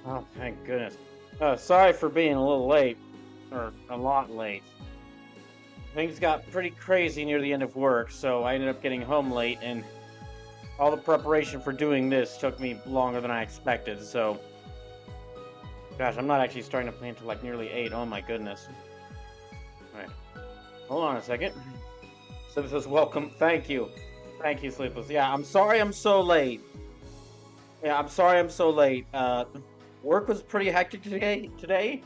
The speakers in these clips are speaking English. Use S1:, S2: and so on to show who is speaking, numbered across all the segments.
S1: Oh, thank goodness. Sorry for being a little late, or a lot late. Things got pretty crazy near the end of work, so I ended up getting home late, and all the preparation for doing this took me longer than I expected, so... Gosh, I'm not actually starting to play until like nearly 8. Oh my goodness. Alright. Hold on a second. Sleepless, welcome. Thank you. Thank you, Sleepless. Yeah, I'm sorry I'm so late. Yeah, I'm sorry I'm so late. Work was pretty hectic today.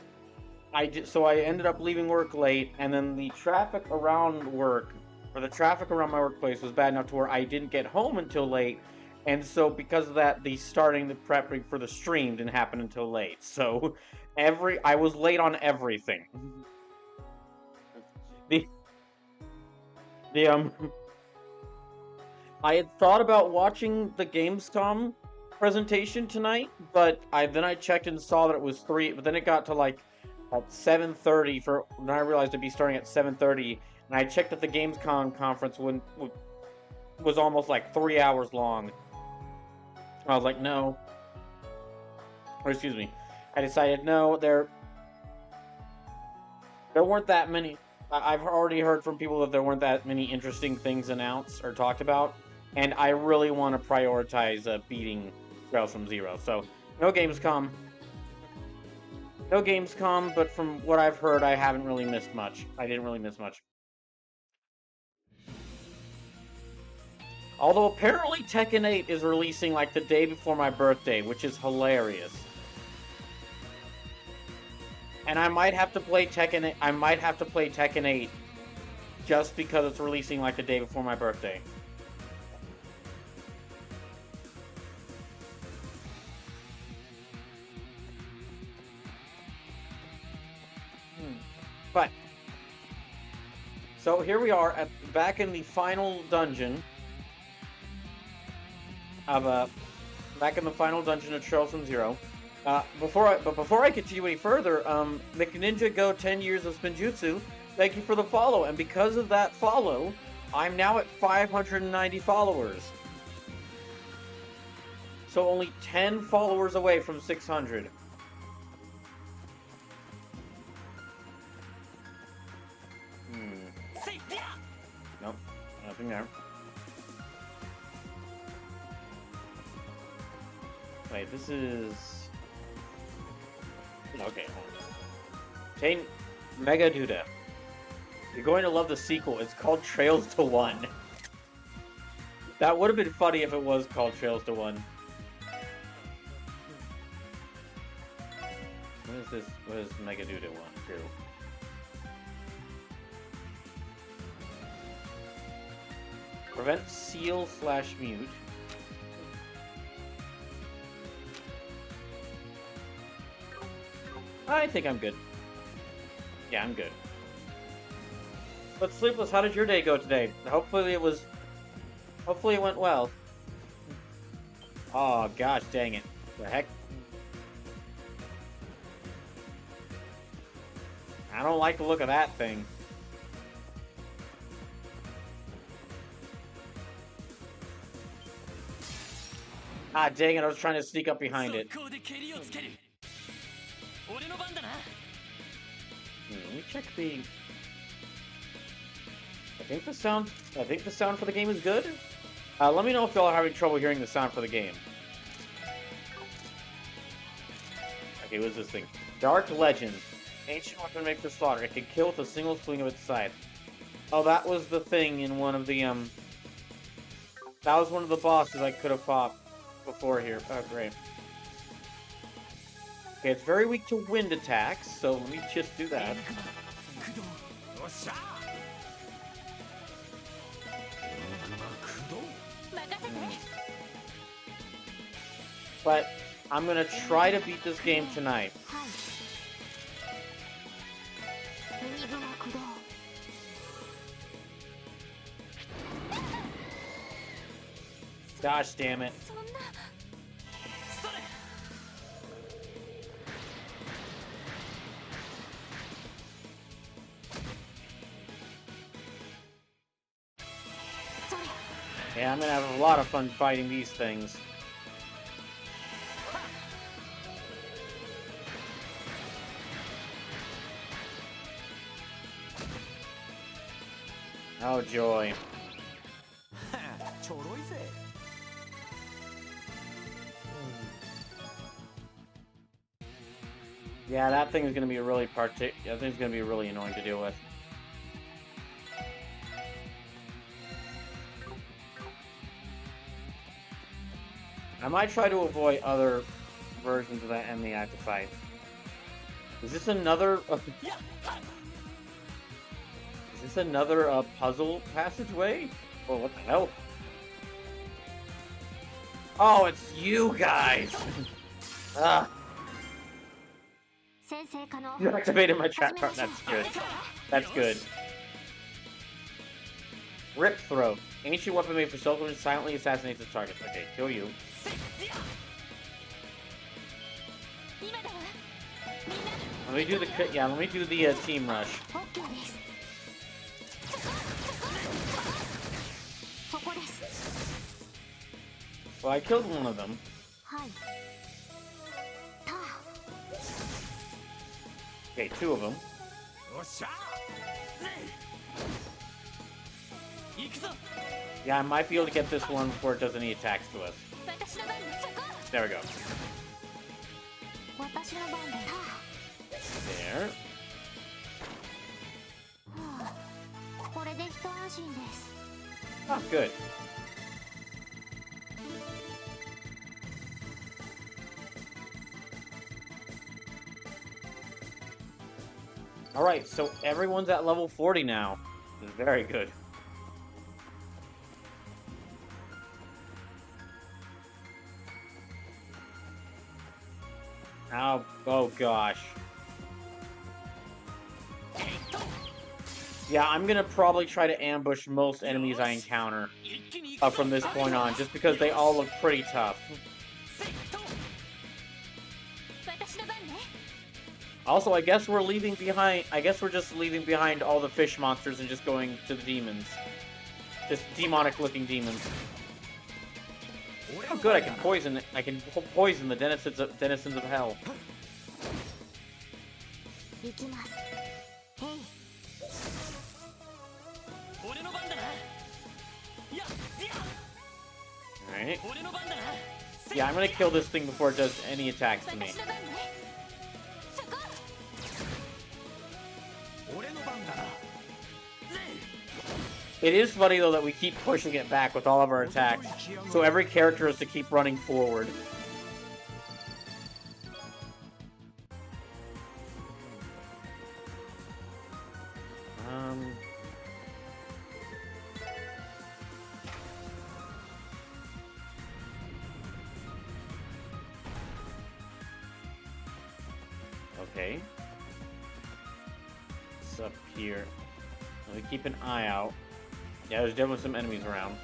S1: So I ended up leaving work late, and then the traffic around work, or the traffic around my workplace was bad enough to where I didn't get home until late, and so because of that, the prepping for the stream didn't happen until late. So I was late on everything. The the I had thought about watching the Gamescom presentation tonight, but I checked and saw that it was 3, but then it got to like at 7:30 when I realized it'd be starting at 7:30, and I checked that the Gamescom conference was almost like 3 hours long. I was like, no. Or excuse me. I decided no, there weren't that many. I've already heard from people that there weren't that many interesting things announced or talked about, and I really want to prioritize beating Trails from Zero. So no Gamescom, no Gamescom, but from what I've heard, I haven't really missed much. I didn't really miss much. Although apparently Tekken 8 is releasing like the day before my birthday, which is hilarious. And I might have to play Tekken 8. I might have to play Tekken 8 just because it's releasing like the day before my birthday. But so here we are back in the final dungeon of Trails from Zero. Before I continue any further, McNinja Go 10 years of Spinjutsu, thank you for the follow, and because of that follow, I'm now at 590 followers. So only 10 followers away from 600. Nope, nothing there. Wait, this is... Okay, hold on. Chain Mega Duda. You're going to love the sequel. It's called Trails to One. That would have been funny if it was called Trails to One. What is this? What does Mega Duda want to do? Prevent seal/mute. I think I'm good. Yeah, I'm good. But Sleepless, how did your day go today? Hopefully it went well. Oh gosh, dang it. The heck? I don't like the look of that thing. Ah, dang it, I was trying to sneak up behind it. Let me check the... I think the sound for the game is good. Let me know if y'all are having trouble hearing the sound for the game. Okay, what's this thing? Dark Legend. Ancient weapon made for slaughter. It can kill with a single swing of its scythe. Oh, that was the thing in one of the, that was one of the bosses I could have fought before here. Oh, great. Okay, it's very weak to wind attacks, so let me just do that. But I'm gonna try to beat this game tonight. Gosh damn it. Yeah, I'm gonna have a lot of fun fighting these things. Oh, joy. Yeah, that thing is going to be that thing's going to be really annoying to deal with. I might try to avoid other versions of that enemy I have to fight. Is this another... is this another puzzle passageway? Oh, what the hell? Oh, it's you guys! Ah. You activated my chat part. That's good. That's good. Rip Throat. Ancient weapon made for self-defense silently assassinates its target. Okay, kill you. Let me do the team rush. Well, I killed one of them. Okay, two of them. Yeah, I might be able to get this one before it does any attacks to us. There we go. There. Oh, good. Alright, so everyone's at level 40 now. Very good. Oh gosh. Yeah, I'm gonna probably try to ambush most enemies I encounter from this point on, just because they all look pretty tough. Also, I guess we're leaving behind... I guess we're just leaving behind all the fish monsters and just going to the demons. Just demonic-looking demons. Oh, good! I can poison the denizens of hell. Alright. Yeah, I'm gonna kill this thing before it does any attacks to me. It is funny, though, that we keep pushing it back with all of our attacks, so every character has to keep running forward. Okay. It's up here. Let me keep an eye out. Yeah, there's definitely some enemies around.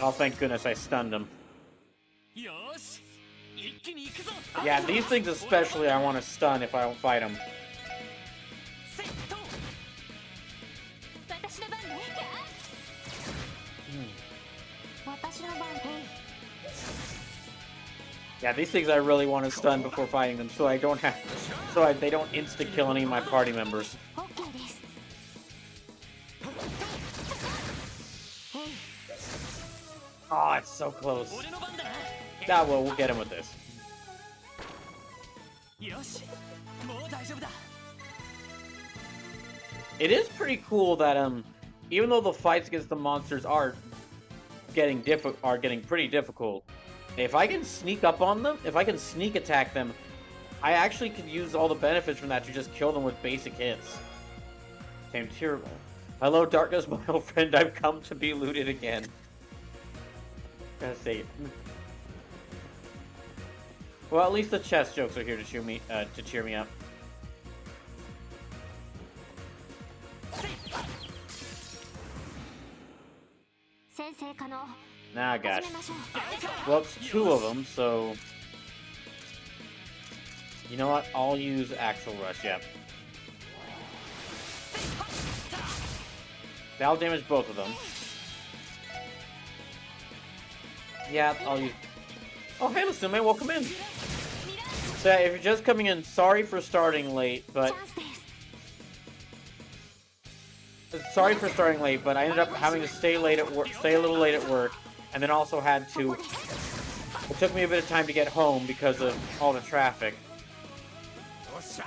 S1: Oh, thank goodness I stunned him. Yeah, these things especially I want to stun if I don't fight them. Yeah, these things I really want to stun before fighting them, so I don't have, they don't insta-kill any of my party members. Oh, it's so close. Ah, well, we'll get him with this. It is pretty cool that even though the fights against the monsters are getting pretty difficult, if I can sneak up on them, if I can sneak attack them, I actually could use all the benefits from that to just kill them with basic hits. Same tier. Hello, darkness, my old friend. I've come to be looted again. Gotta say. Well, at least the chest jokes are here to cheer me up. Nah, gosh. Well, it's two of them, so... You know what? I'll use Axle Rush, yeah. That'll damage both of them. Yeah, I'll use... Oh, hey, Musume, welcome in! So if you're just coming in, sorry for starting late, but... Sorry for starting late, but I ended up having to stay late at work, stay a little late at work, and then also had to... It took me a bit of time to get home because of all the traffic.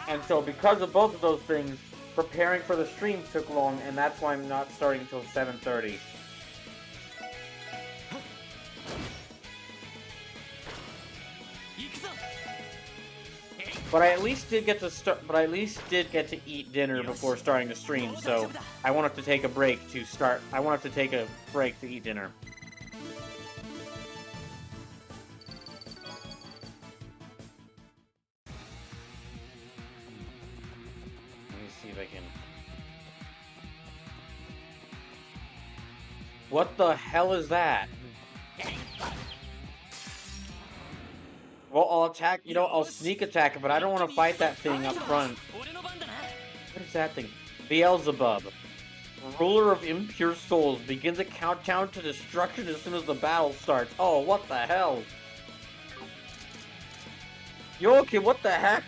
S1: And so because of both of those things, preparing for the stream took long, and that's why I'm not starting until 7:30. But I at least did get to start. But I at least did get to eat dinner before starting the stream. So I wanted to take a break to start. I wanted to take a break to eat dinner. Let me see if I can. What the hell is that? Well, I'll attack, you know, I'll sneak attack it, but I don't want to fight that thing up front. What is that thing? Beelzebub, ruler of impure souls, begins a countdown to destruction as soon as the battle starts. Oh, what the hell? Yo, okay, what the heck?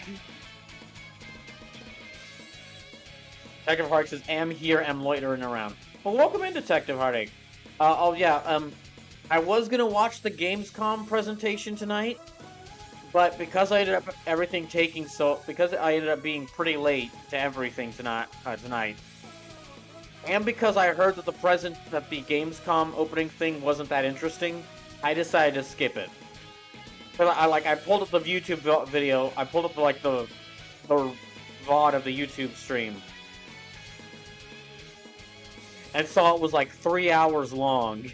S1: Detective Heartache says, am here, am loitering around. Well, welcome in, Detective Heartache. Oh yeah, I was gonna watch the Gamescom presentation tonight, but because I ended up because I ended up being pretty late to everything tonight, and because I heard that the Gamescom opening thing wasn't that interesting, I decided to skip it. But I pulled up the YouTube video, I pulled up the VOD of the YouTube stream, and saw it was like 3 hours long,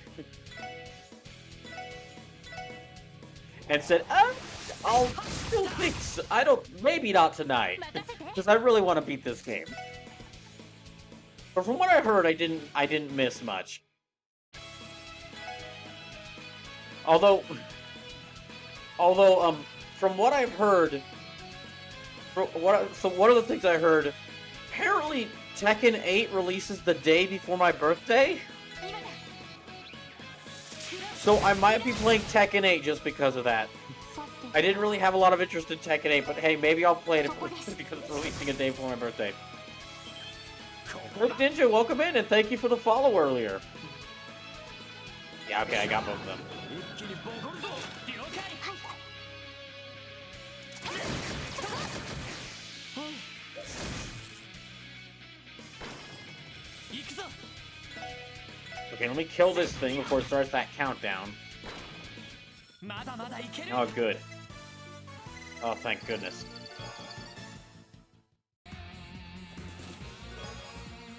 S1: and said, I'll still think so. Maybe not tonight, because I really want to beat this game. But from what I heard, I didn't miss much. Although, from what I've heard, so one of the things I heard, apparently Tekken 8 releases the day before my birthday. So I might be playing Tekken 8 just because of that. I didn't really have a lot of interest in Tekken 8, but hey, maybe I'll play it because it's releasing a day before my birthday. Rick Ninja, welcome in, and thank you for the follow earlier. Yeah, okay, I got both of them. Okay, let me kill this thing before it starts that countdown. Oh, good. Oh, thank goodness.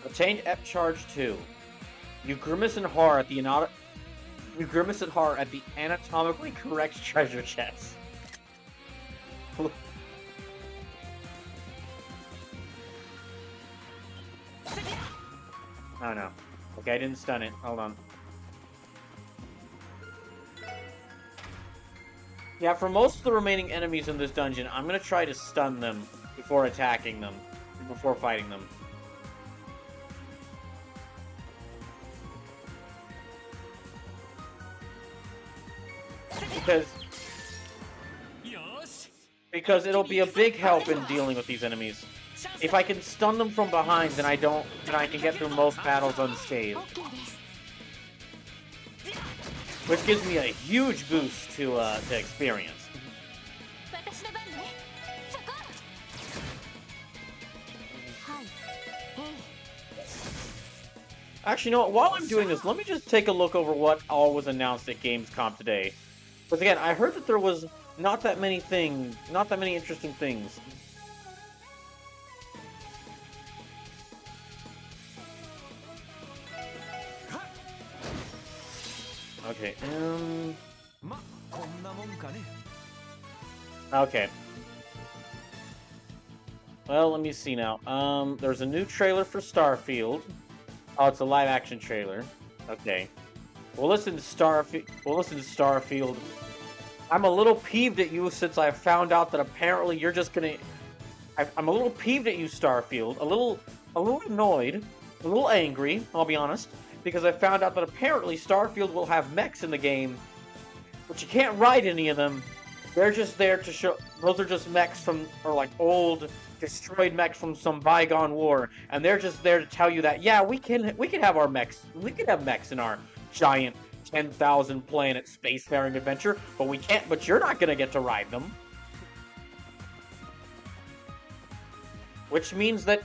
S1: Obtained Ep Charge 2. You grimace in horror at the anatomically correct treasure chest. Oh no. Okay, I didn't stun it. Hold on. Yeah, for most of the remaining enemies in this dungeon, I'm gonna try to stun them before attacking them, before fighting them. Because it'll be a big help in dealing with these enemies. If I can stun them from behind, then I can get through most battles unscathed. Which gives me a huge boost to experience. Actually, you know what? While I'm doing this, let me just take a look over what all was announced at Gamescom today. Because again, I heard that there was not that many interesting things. Okay, okay. Well, let me see now. There's a new trailer for Starfield. Oh, it's a live-action trailer. Okay. We'll listen to Starfield. I'm a little peeved at you since I found out that apparently you're just gonna... I'm a little peeved at you, Starfield. A little annoyed. A little angry, I'll be honest. Because I found out that apparently Starfield will have mechs in the game, but you can't ride any of them, They're just there to show. Those are just mechs from, or like old destroyed mechs from some bygone war, and they're just there to tell you that yeah, we can have our mechs. We can have mechs in our giant 10,000 planet spacefaring adventure, but we can't. But you're not gonna get to ride them, which means that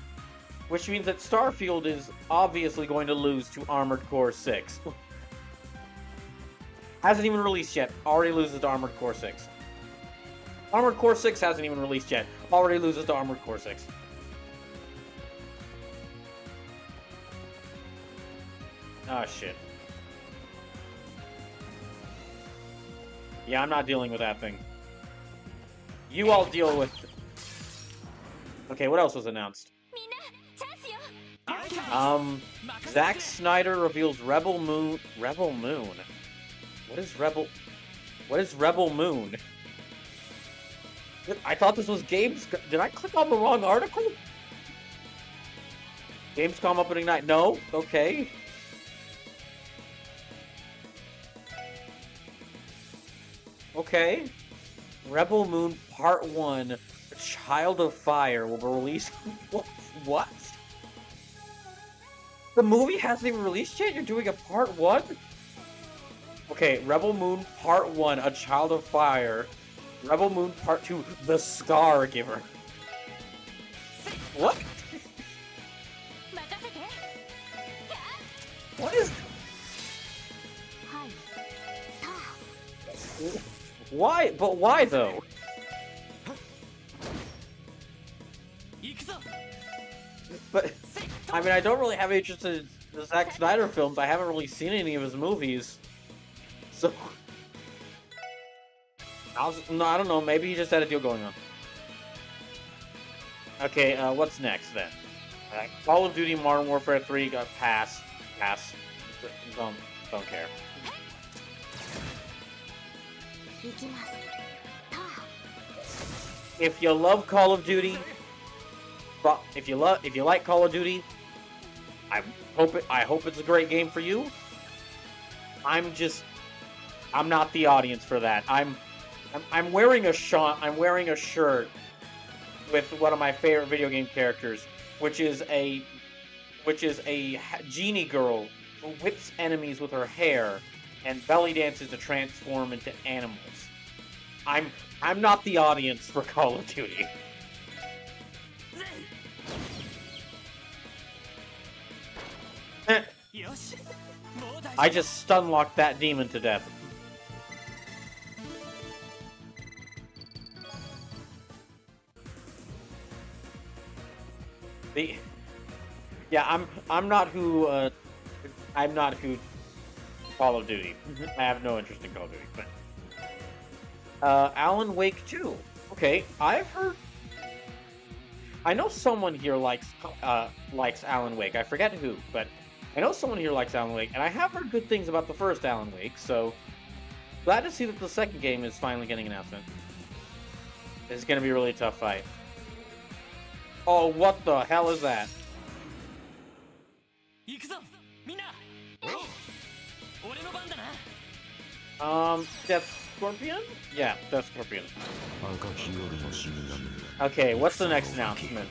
S1: Starfield is obviously going to lose to Armored Core 6. Hasn't even released yet. Already loses to Armored Core 6. Armored Core 6 hasn't even released yet. Already loses to Armored Core 6. Oh, shit. Yeah, I'm not dealing with that thing. You all deal with... Okay, what else was announced? Zack Snyder reveals Rebel Moon... Rebel Moon? What is Rebel Moon? I thought this was Games... Did I click on the wrong article? Gamescom opening night. No? Okay. Okay. Rebel Moon Part 1, Child of Fire will be released... What? The movie hasn't even released yet? You're doing a Part 1? Okay, Rebel Moon Part 1, A Child of Fire. Rebel Moon Part 2, The Scar Giver. What? What is... Why? But why, though? But, I mean, I don't really have interest in the Zack Snyder films. I haven't really seen any of his movies. So... no, I don't know. Maybe he just had a deal going on. Okay, what's next then? Call of Duty Modern Warfare 3 got pass. Don't care. If you love Call of Duty, if you like Call of Duty, I hope it's a great game for you. I'm not the audience for that. I'm wearing a shirt with one of my favorite video game characters, which is a genie girl who whips enemies with her hair and belly dances to transform into animals. I'm not the audience for Call of Duty. I just stunlocked that demon to death. Yeah, I'm not who Call of Duty. I have no interest in Call of Duty. But Alan Wake 2. Okay, I know someone here likes Alan Wake. I forget who, but I know someone here likes Alan Wake, and I have heard good things about the first Alan Wake. So glad to see that the second game is finally getting an announcement. This is gonna be a really tough fight. Oh, what the hell is that? Death Scorpion? Yeah, Death Scorpion. Okay, what's the next announcement?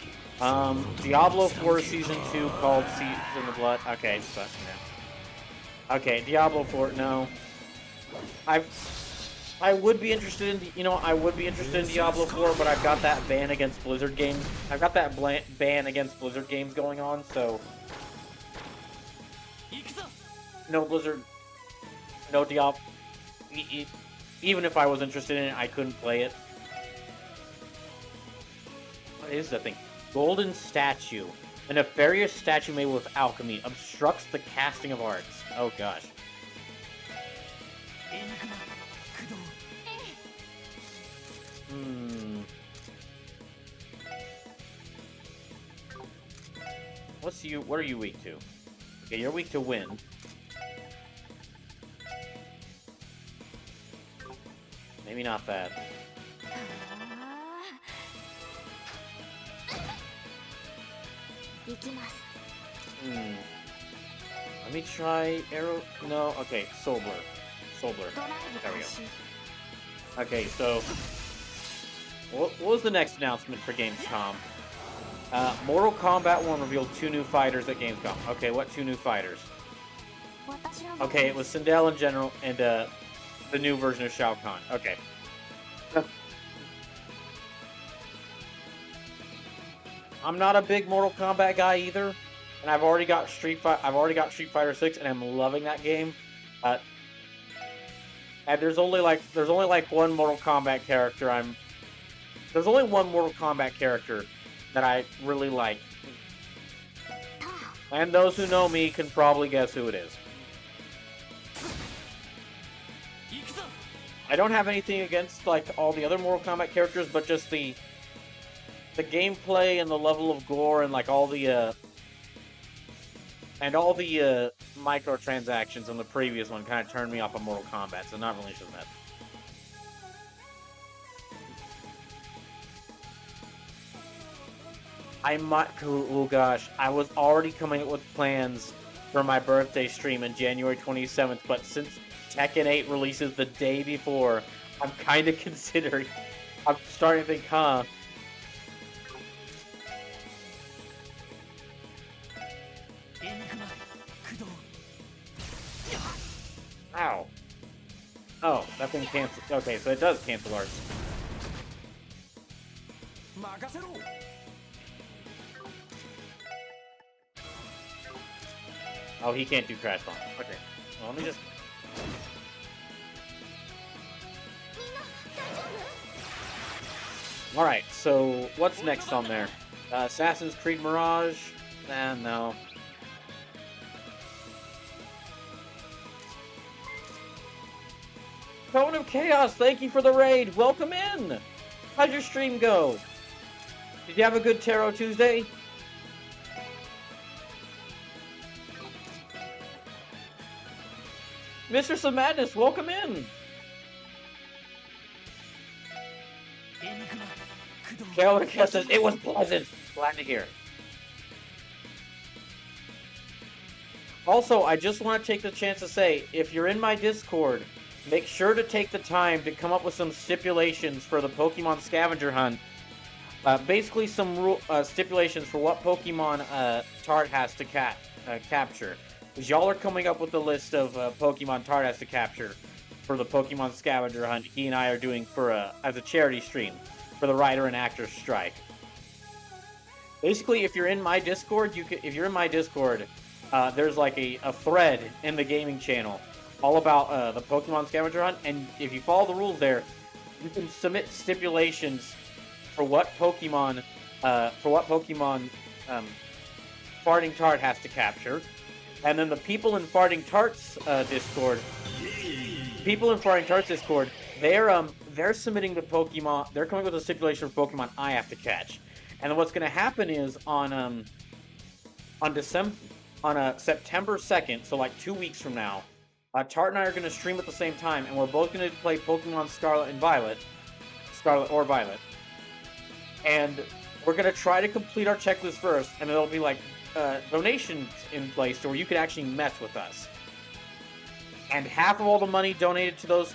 S1: Diablo 4 Season 2 called Season of Blood. Okay, but, yeah. Okay, Diablo 4, no. I would be interested in, I would be interested in Diablo 4, but I've got that ban against Blizzard games. I've got that ban against Blizzard games going on, so... No Blizzard... No Diablo... Even if I was interested in it, I couldn't play it. What is that thing? Golden Statue. A nefarious statue made with alchemy obstructs the casting of arts. Oh gosh. What are you weak to? Okay, you're weak to wind. Maybe not that. Let me try Arrow. No, okay, Soul Blur. There we go. Okay, so what was the next announcement for Gamescom? Mortal Kombat 1 revealed 2 new fighters at Gamescom. Okay, what 2 new fighters? Okay, it was Sindel in general and the new version of Shao Kahn. Okay. I'm not a big Mortal Kombat guy either, and I've already got Street Fighter 6, and I'm loving that game. Uh, and there's only like one Mortal Kombat character there's only one Mortal Kombat character that I really like, and those who know me can probably guess who it is. I don't have anything against like all the other Mortal Kombat characters, but just the gameplay and the level of gore and like all the microtransactions in the previous one kind of turned me off of Mortal Kombat, so not really sure that. I might. Oh gosh, I was already coming up with plans for my birthday stream on January 27th, but since Tekken 8 releases the day before, I'm kind of considering. I'm starting to think, huh? Ow. Oh, that thing cancels. Okay, so it does cancel arts. Oh, he can't do Crash Bomb. Okay. Well, let me just... Alright, so what's next on there? Assassin's Creed Mirage? No. Cone of Chaos, thank you for the raid. Welcome in. How'd your stream go? Did you have a good Tarot Tuesday? Mistress of Madness, welcome in. Cone of Chaos says, it was pleasant. Glad to hear. Also, I just want to take the chance to say, if you're in my Discord, make sure to take the time to come up with some stipulations for the Pokemon scavenger hunt. Basically, some stipulations for what Pokemon Tart has to capture. Because y'all are coming up with a list of Pokemon Tart has to capture for the Pokemon scavenger hunt he and I are doing for as a charity stream for the writer and actor strike. Basically, if you're in my Discord, there's like a thread in the gaming channel all about the Pokemon scavenger hunt, and if you follow the rules there, you can submit stipulations for what Pokemon Farting Tart has to capture, and then the people in Farting Tart's Discord, they're submitting the Pokemon. They're coming with a stipulation for Pokemon I have to catch, and then what's going to happen is on September 2nd, so like 2 weeks from now. Tart and I are going to stream at the same time, and we're both going to play Pokemon Scarlet or Violet. And we're going to try to complete our checklist first, and there'll be like donations in place to where you can actually mess with us. And half of all the money donated to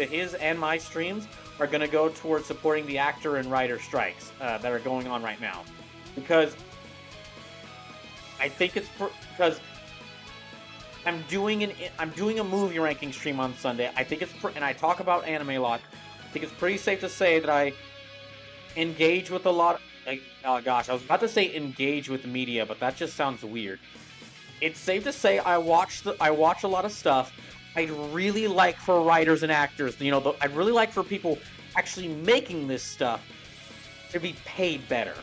S1: his and my streams are going to go towards supporting the actor and writer strikes that are going on right now. Because I think because I'm doing a movie ranking stream on Sunday. I think and I talk about anime a lot. I think it's pretty safe to say that I engage with a lot. Oh gosh, I was about to say engage with media, but that just sounds weird. It's safe to say I watch a lot of stuff. I'd really like for writers and actors, I'd really like for people actually making this stuff to be paid better.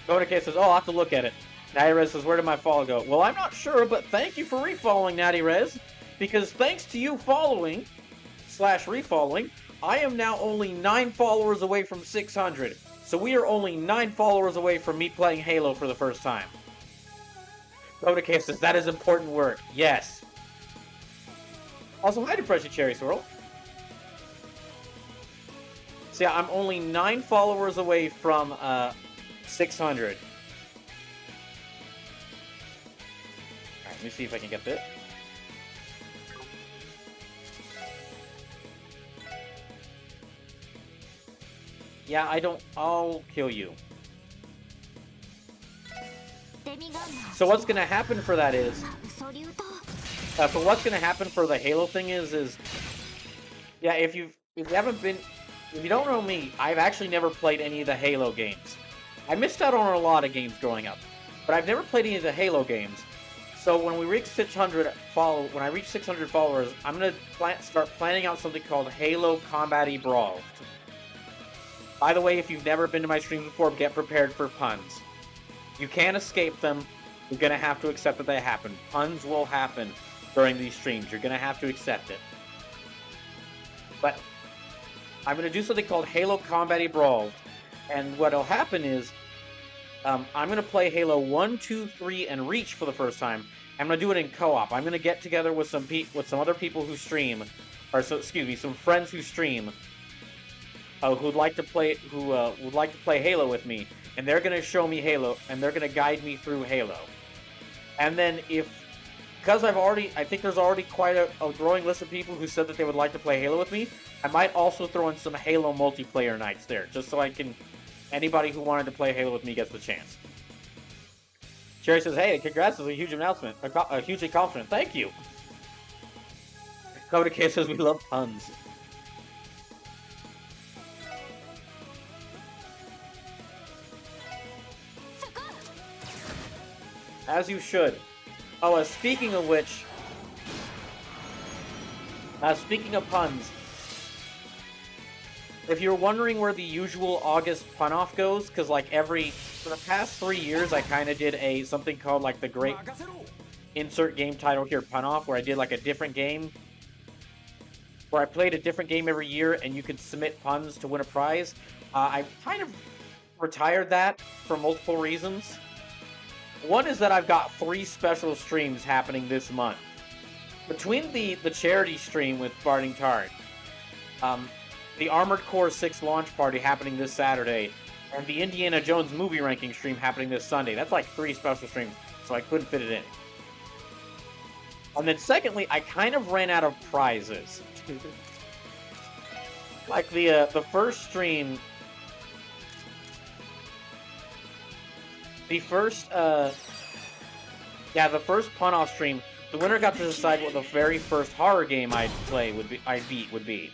S1: Notica says, I'll have to look at it. Natty Rez says, where did my follow go? Well, I'm not sure, but thank you for refollowing, Natty Rez. Because thanks to you following / refollowing, I am now only 9 followers away from 600. So we are only 9 followers away from me playing Halo for the first time. Notica says, that is important work. Yes. Also, hi, Depression Cherry Swirl. So yeah, I'm only 9 followers away from 600. Alright, let me see if I can get this. Yeah, I'll kill you. So what's gonna happen for that is... so what's gonna happen for the Halo thing is... Yeah, if you haven't been... If you don't know me, I've actually never played any of the Halo games. I missed out on a lot of games growing up, but I've never played any of the Halo games. So when we reach 600 when I reach 600 followers, I'm gonna start planning out something called Halo Combat Evolved. By the way, if you've never been to my streams before, get prepared for puns. You can't escape them. You're gonna have to accept that they happen. Puns will happen during these streams. You're gonna have to accept it. But I'm gonna do something called Halo Combat Evolved, and what'll happen is I'm gonna play Halo 1, 2, 3, and Reach for the first time. I'm gonna do it in co-op. I'm gonna get together with some other people who stream, or some friends who stream, who'd like to play Halo with me, and they're gonna show me Halo, and they're gonna guide me through Halo. And then because I think there's already quite a growing list of people who said that they would like to play Halo with me, I might also throw in some Halo multiplayer nights there, just so anybody who wanted to play Halo with me gets the chance. Cherry says, hey, congrats, it's a huge announcement, a huge accomplishment. Thank you! Coda K says, we love puns. As you should. Oh, speaking of which... speaking of puns... If you're wondering where the usual August pun-off goes, because for the past 3 years, I kind of did something called the Great Insert Game Title Here pun-off, where I did a different game, where I played a different game every year, and you could submit puns to win a prize. I kind of retired that for multiple reasons. One is that I've got 3 special streams happening this month. Between the charity stream with Barding Tard, the Armored Core 6 launch party happening this Saturday, and the Indiana Jones movie ranking stream happening this Sunday. That's 3 special streams, so I couldn't fit it in. And then secondly, I kind of ran out of prizes. The first stream... The first pun-off stream, the winner got to decide what the very first horror game I'd beat would be.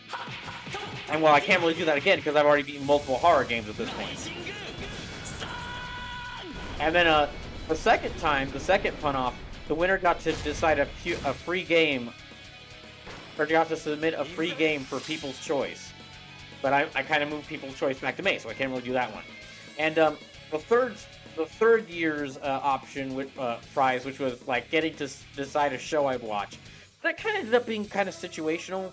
S1: And well, I can't really do that again because I've already beaten multiple horror games at this point. And then the second pun-off, the winner got to decide a free game, or got to submit a free game for People's Choice. But I kind of moved People's Choice back to May, so I can't really do that one. And the third year's option prize, which was getting to decide a show I'd watch, that kind of ended up being kind of situational.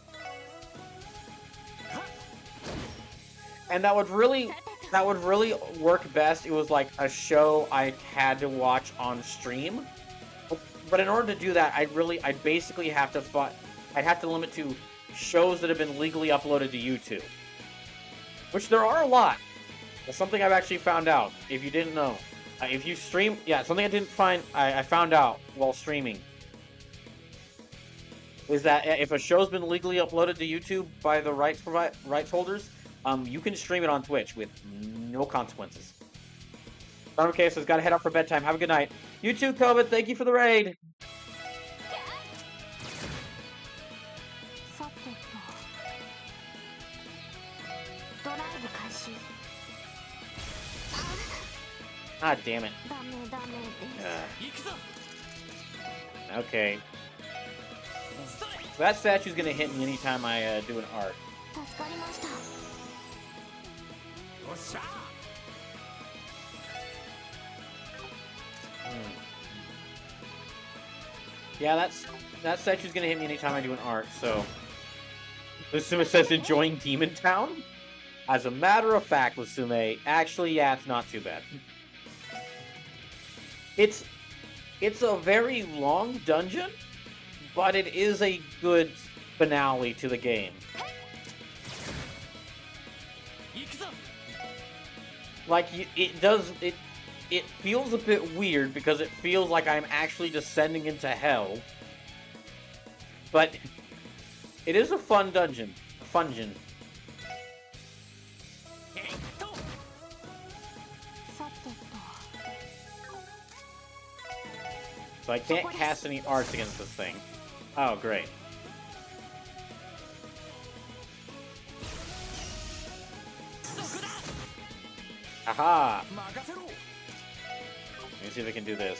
S1: And that would really work best. It was a show I had to watch on stream. But in order to do that, I'd basically have to limit to shows that have been legally uploaded to YouTube, which there are a lot. That's something I've actually found out. If you didn't know, if you stream, something I found out while streaming is that if a show's been legally uploaded to YouTube by the rights holders, you can stream it on Twitch with no consequences. Okay, so it's got to head up for bedtime. Have a good night. You too, COVID. Thank you for the raid. Ah, damn it. Okay. So that statue's gonna hit me anytime I do an art. Yeah, that statue's gonna hit me anytime I do an art, so... Lusume says, enjoying Demon Town? As a matter of fact, Lusume, actually, yeah, it's not too bad. It's a very long dungeon, but it is a good finale to the game. It feels a bit weird because it feels like I'm actually descending into hell. But it is a fun dungeon. So I can't cast any arts against this thing. Oh, great. Aha! Let me see if I can do this.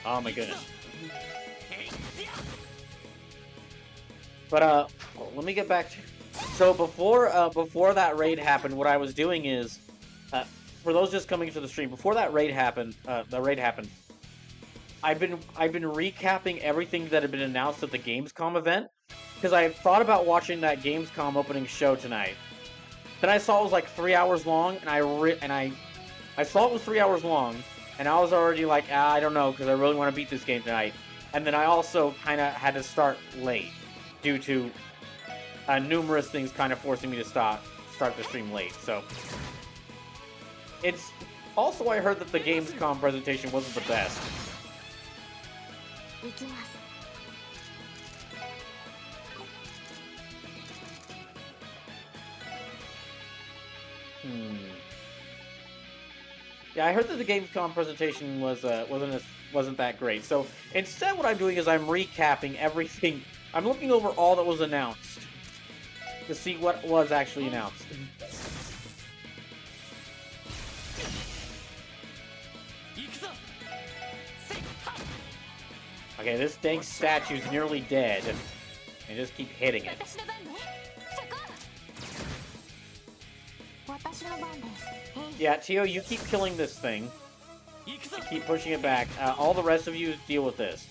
S1: Oh my goodness. But let me get back to. So before that raid happened, what I was doing is, for those just coming to the stream, before that raid happened, I've been recapping everything that had been announced at the Gamescom event because I thought about watching that Gamescom opening show tonight. Then I saw it was like 3 hours long, and I saw it was 3 hours long, and I was already like, I don't know, because I really want to beat this game tonight. And then I also kind of had to start late due to numerous things kind of forcing me to start the stream late. So it's also, I heard that the Gamescom presentation wasn't the best. Yeah, I heard that the Gamescom presentation wasn't that great. So instead, what I'm doing is I'm recapping everything. I'm looking over all that was announced to see what was actually announced. Okay, this dang statue's nearly dead. And just keep hitting it. Yeah, Tio, you keep killing this thing. You keep pushing it back. All the rest of you deal with this.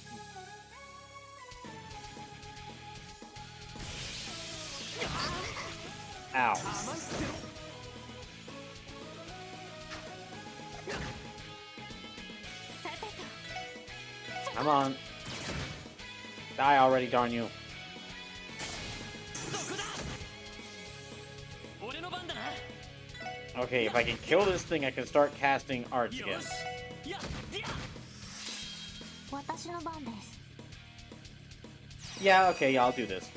S1: Ow. Come on. Die already, darn you. Okay, if I can kill this thing, I can start casting arts again. Yeah, okay, yeah, I'll do this.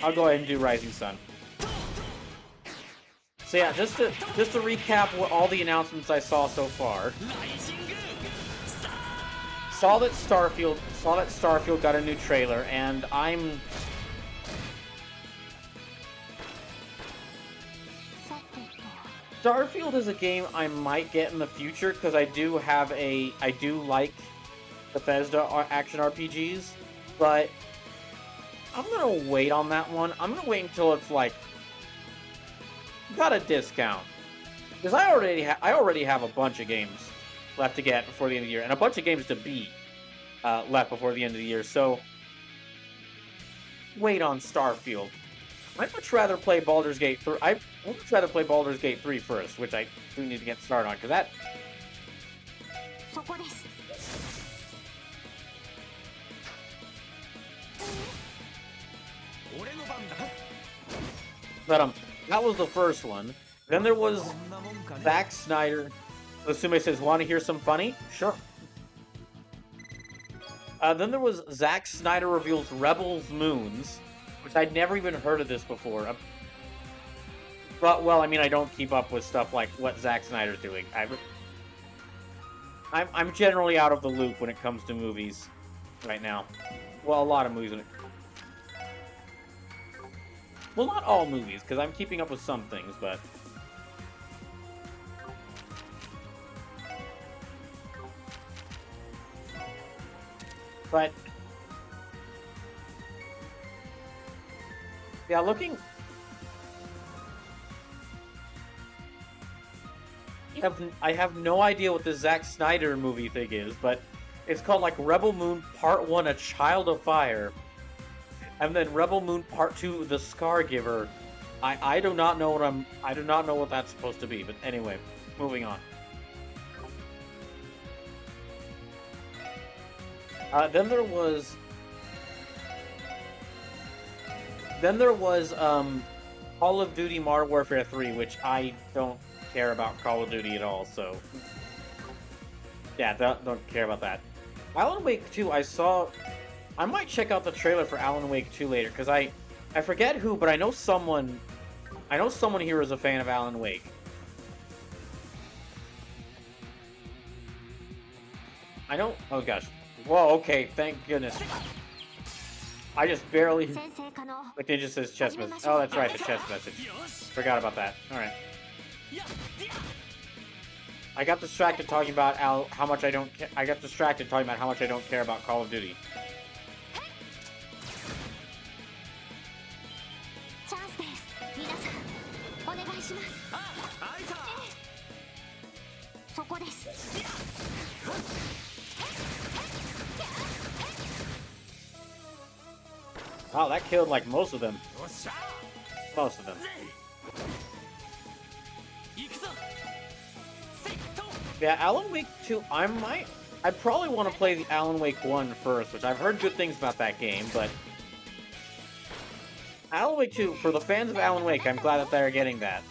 S1: I'll go ahead and do Rising Sun. So yeah, just to recap what all the announcements I saw so far. Saw that Starfield got a new trailer, and I'm Starfield is a game I might get in the future because I do like Bethesda action RPGs, but I'm gonna wait on that one. I'm gonna wait until it's like got a discount, because I already have a bunch of games left to get before the end of the year, and a bunch of games to beat left before the end of the year. So wait on Starfield. I'd much rather play Baldur's Gate 3. I'd much rather play Baldur's Gate 3 first, which I do need to get started on, because that. But that was the first one. Then there was Zack Snyder. Sume says, "Want to hear some funny?" Sure. Then there was Zack Snyder reveals Rebels Moons, which I'd never even heard of this before. But, well, I mean, I don't keep up with stuff like what Zack Snyder's doing. I'm generally out of the loop when it comes to movies right now. Well, a lot of movies. Well, not all movies, because I'm keeping up with some things, but. Yeah, looking. I have no idea what the Zack Snyder movie thing is, but it's called like Rebel Moon Part 1, A Child of Fire, and then Rebel Moon Part 2, The Scargiver. I do not know what that's supposed to be, but anyway, moving on. Then there was Call of Duty Modern Warfare 3, which I don't care about Call of Duty at all, so yeah, don't care about that. Alan Wake 2, I might check out the trailer for Alan Wake 2 later, because I forget who, but I know someone here is a fan of Alan Wake. I don't... Oh, gosh. Whoa, okay, thank goodness. I just barely... Like, it just says chess message. Oh, that's right, the chess message. Forgot about that. Alright. I got distracted talking about how much I don't care. I got distracted talking about how much I don't care about Call of Duty. Wow, that killed like most of them. Most of them. Yeah, Alan Wake 2, I probably want to play the Alan Wake 1 first, which I've heard good things about that game, but Alan Wake 2, for the fans of Alan Wake, I'm glad that they're getting that.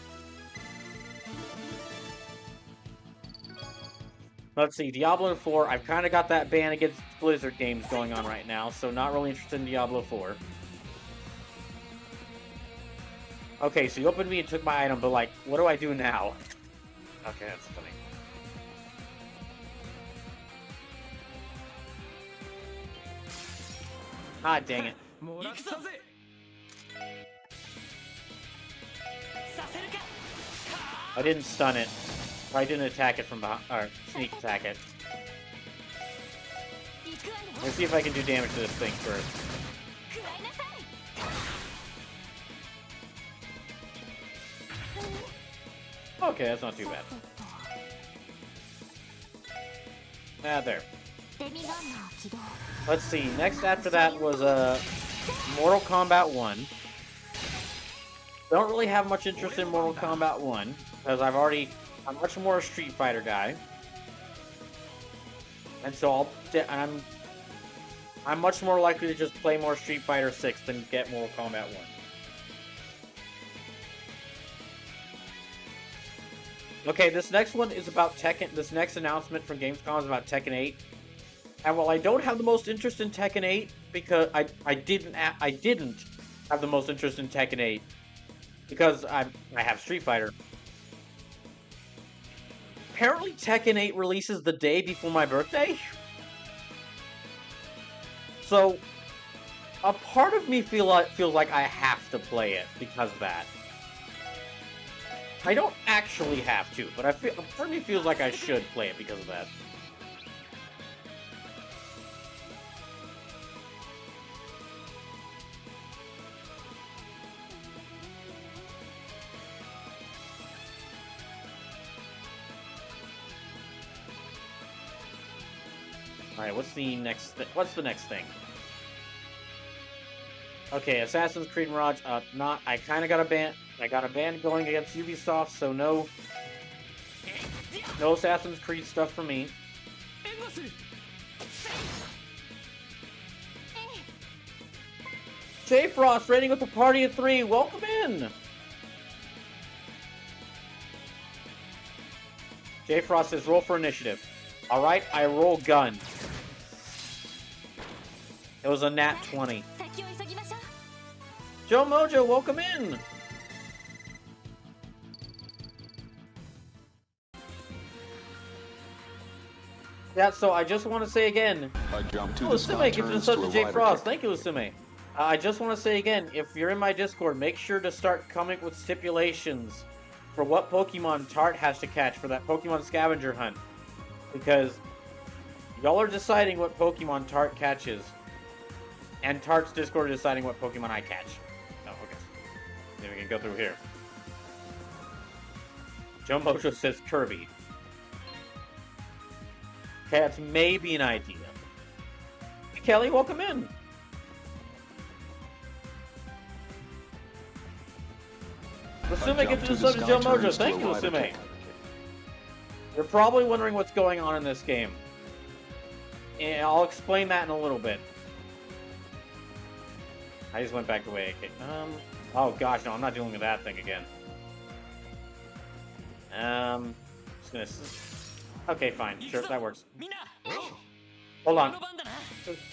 S1: Let's see, Diablo 4, I've kind of got that ban against Blizzard games going on right now, so not really interested in Diablo 4. Okay, so you opened me and took my item, but like, what do I do now? Okay, that's funny. Ah, dang it. I didn't stun it. I didn't attack it from behind, or sneak attack it. Let's see if I can do damage to this thing first. Okay, that's not too bad. Ah, there. Let's see, next after that was Mortal Kombat 1. Don't really have much interest in Mortal Kombat 1, because I'm much more a Street Fighter guy. And so I'm much more likely to just play more Street Fighter 6 than get Mortal Kombat 1. Okay, this next one is about Tekken. This next announcement from Gamescom is about Tekken 8. And while I don't have the most interest in Tekken 8, because I didn't have the most interest in Tekken 8, because I have Street Fighter. Apparently Tekken 8 releases the day before my birthday. So, a part of me feels like I have to play it because of that. I don't actually have to, but a part of me feels like I should play it because of that. Alright, what's the next thing? Okay, Assassin's Creed Mirage, I kinda got a ban. I got a ban going against Ubisoft, so no Assassin's Creed stuff for me. J Frost raiding with a party of 3, welcome in! J Frost says roll for initiative. Alright, I roll gun. It was a nat 20. Joe Mojo, welcome in! Yeah, so I just want to say again... Lusume, give us to J Frost. Thank you, Lusume. I just want to say again, if you're in my Discord, make sure to start coming with stipulations for what Pokemon Tart has to catch for that Pokemon scavenger hunt. Because y'all are deciding what Pokemon Tart catches. And Tart's Discord is deciding what Pokemon I catch. Oh, okay. Then we can go through here. Joe Mojo says Kirby. Okay, that's maybe an idea. Hey, Kelly, welcome in. Lusume, get to the sub to Joe Mojo. Thank you, Lusume. You're probably wondering what's going on in this game. And I'll explain that in a little bit. I just went back to way oh gosh, no, I'm not dealing with that thing again. Just gonna... Okay, fine, sure, that works. Hold on.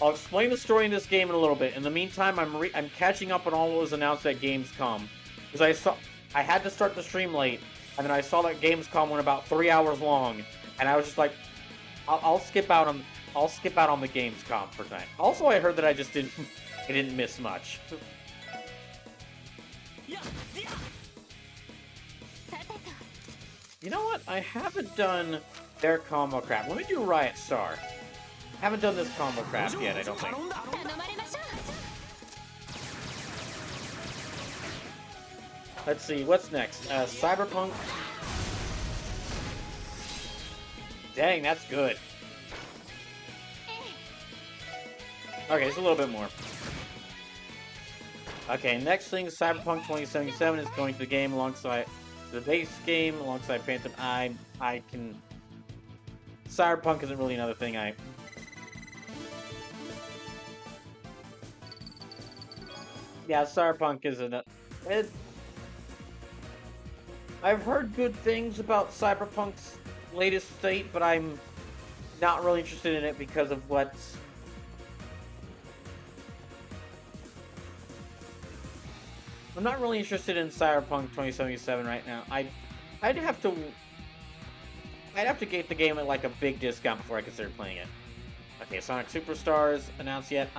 S1: I'll explain the story in this game in a little bit. In the meantime, I'm catching up on all what was announced at Gamescom. Because I had to start the stream late, and then I saw that Gamescom went about 3 hours long, and I was just like, I'll skip out on... I'll skip out on the Gamescom for tonight. Also, I heard that I didn't miss much. You know what? I haven't done their combo crap. Let me do Riot Star. Haven't done this combo crap yet, I don't think. Let's see, what's next? Cyberpunk. Dang, that's good. Okay, it's a little bit more. Okay, next thing, Cyberpunk 2077 is going to the game alongside the base game, alongside Phantom. I can... Cyberpunk isn't really another thing Yeah, Cyberpunk isn't I've heard good things about Cyberpunk's latest state, but I'm not really interested in it because of what's... I'm not really interested in Cyberpunk 2077 right now. I'd have to get the game at like a big discount before I consider playing it. Okay, Sonic Superstars announced yet.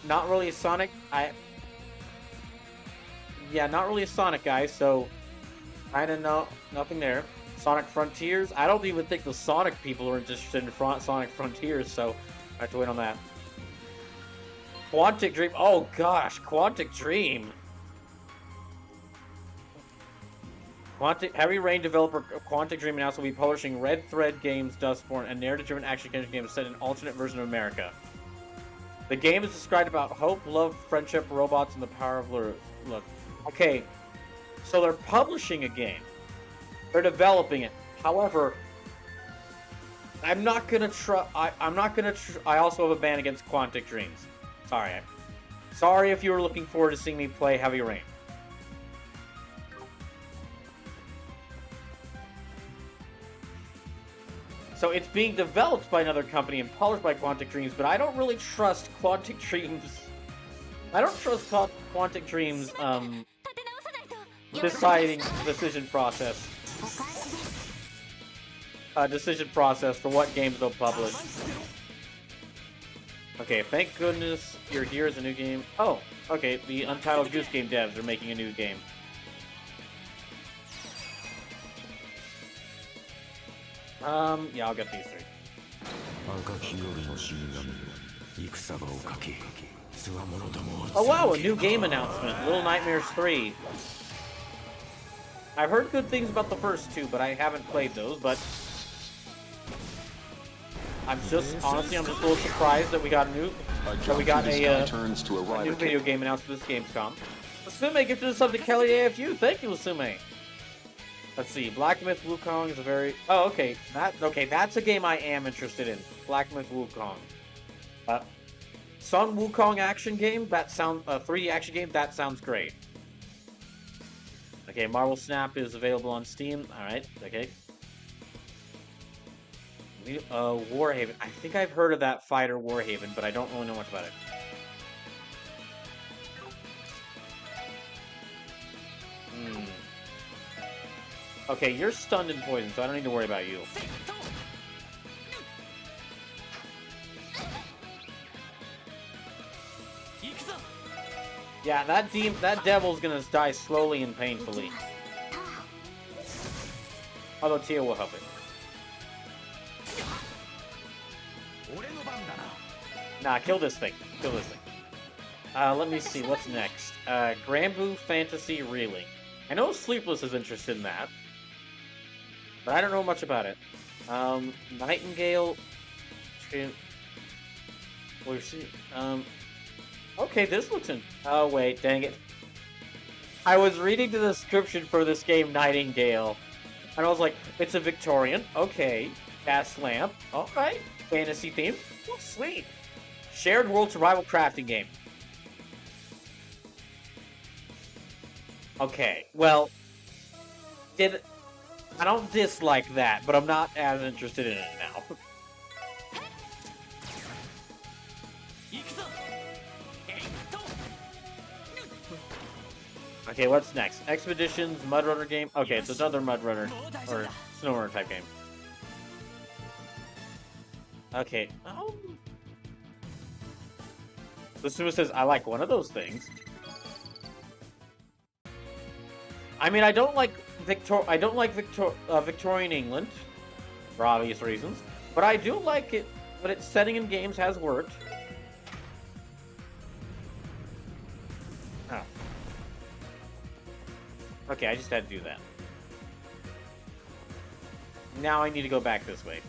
S1: Not really a Sonic. Yeah, not really a Sonic guy, so kinda nothing there. Sonic Frontiers. I don't even think the Sonic people are interested in Sonic Frontiers, so I have to wait on that. Quantic Dream. Oh gosh, Quantic Dream. Heavy Rain developer Quantic Dream announced will be publishing Red Thread Games Dustborn, a narrative-driven action-adventure game set in an alternate version of America. The game is described about hope, love, friendship, robots, and the power of look. Okay, so they're publishing a game. They're developing it. However, I'm not gonna I also have a ban against Quantic Dreams. Sorry if you were looking forward to seeing me play Heavy Rain. So it's being developed by another company and published by Quantic Dreams, but I don't really trust Quantic Dreams. I don't trust Quantic Dreams decision process for what games they'll publish. Okay, thank goodness you're here as a new game. Oh, okay, the Untitled Goose Game devs are making a new game. Yeah, I'll get these three. Oh wow, a new game announcement, Little Nightmares 3. I've heard good things about the first two, but I haven't played those, but... honestly, I'm just a little surprised that we got a new video game announced for this Gamescom. Sume gifted us up to Kelly AFU. Thank you, Sume. Let's see. Black Myth Wukong is a very... Oh, okay. That's a game I am interested in. Black Myth Wukong. Sun Wukong action game. That sounds 3D action game. That sounds great. Okay, Marvel Snap is available on Steam. All right. Okay. Warhaven. I think I've heard of that fighter Warhaven, but I don't really know much about it. Okay, you're stunned and poisoned, so I don't need to worry about you. Yeah, that devil's gonna die slowly and painfully. Although Tia will help it. Nah, kill this thing. Kill this thing. Let me see, what's next? Granblue Fantasy Reeling. I know Sleepless is interested in that, but I don't know much about it. Nightingale... We'll see. Okay, this looks in... Oh, wait, dang it. I was reading the description for this game, Nightingale, and I was like, it's a Victorian. Okay. Gas lamp. Alright. Fantasy theme. Oh, sweet. Shared world survival crafting game. Okay, well, I don't dislike that, but I'm not as interested in it now. Okay, what's next? Expeditions, Mud Runner game. Okay, it's another Mud Runner or Snow Runner type game. Okay. The Suma says, I like one of those things. I mean, I don't like Victorian England, for obvious reasons, but I do like it. But its setting in games has worked. Oh. Okay, I just had to do that. Now I need to go back this way.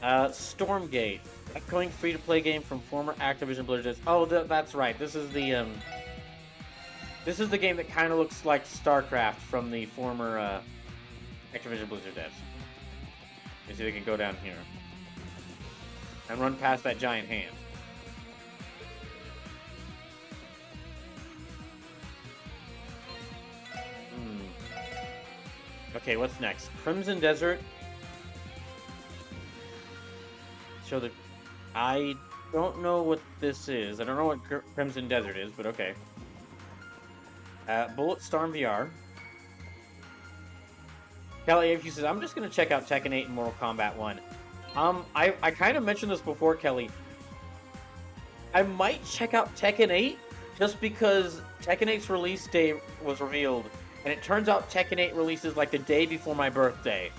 S1: Stormgate. Upcoming free-to-play game from former Activision Blizzard. Oh, that's right. This is the game that kind of looks like StarCraft from the former Activision Blizzard devs. Let's see if they can go down here and run past that giant hand. Okay, what's next? Crimson Desert. Show the... I don't know what this is. I don't know what Crimson Desert is, but okay. Bulletstorm VR. Kelly, if you says, I'm just going to check out Tekken 8 and Mortal Kombat 1. I kind of mentioned this before, Kelly. I might check out Tekken 8 just because Tekken 8's release day was revealed. And it turns out Tekken 8 releases like the day before my birthday.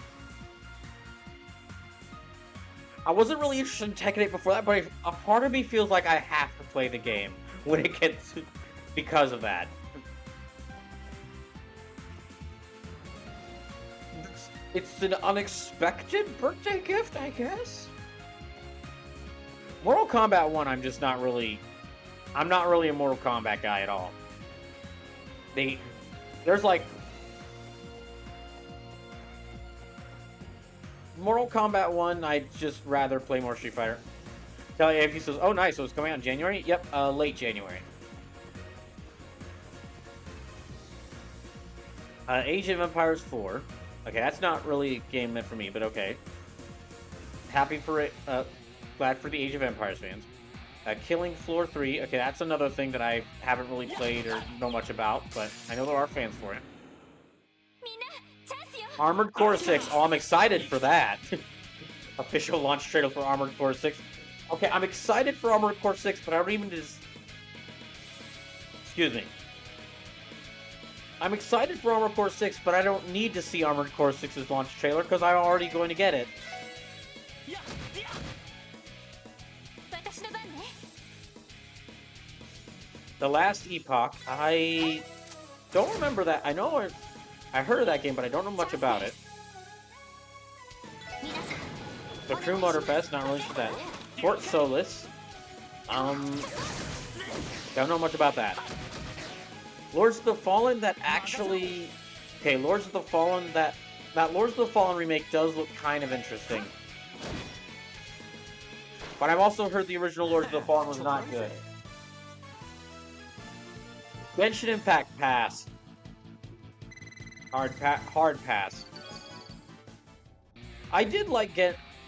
S1: I wasn't really interested in Tekken 8 before that, but a part of me feels like I have to play the game when it gets... because of that. It's an unexpected birthday gift, I guess? Mortal Kombat 1, I'm just not really... I'm not really a Mortal Kombat guy at all. There's like... Mortal Kombat 1, I'd just rather play more Street Fighter. Kelly AFC says, oh nice, so it's coming out in January? Yep, late January. Age of Empires 4. Okay, that's not really a game meant for me, but okay. Happy for it, glad for the Age of Empires fans. Killing Floor 3. Okay, that's another thing that I haven't really played or know much about, but I know there are fans for it. Armored Core 6. Oh, I'm excited for that. Official launch trailer for Armored Core 6. Okay, I'm excited for Armored Core 6, but I don't even just... Excuse me. I'm excited for Armored Core 6, but I don't need to see Armored Core 6's launch trailer because I'm already going to get it. The Last Epoch. I don't remember that. I know I heard of that game, but I don't know much about it. The Crew Motorfest, not really sure that. Fort Solis. Don't know much about that. Lords of the Fallen, that actually... Okay, Lords of the Fallen, that Lords of the Fallen remake does look kind of interesting. But I've also heard the original Lords of the Fallen was not good. Genshin Impact Pass. Hard pass. I did like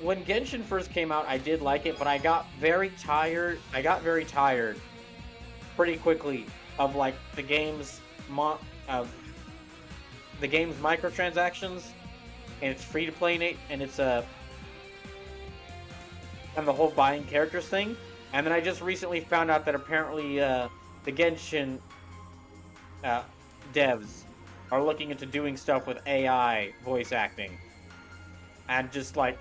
S1: when Genshin first came out, I did like it, but I got very tired. I got very tired pretty quickly of like the game's microtransactions, and it's free to play, and it's and the whole buying characters thing. And then I just recently found out that apparently the Genshin devs are looking into doing stuff with AI voice acting. And just like...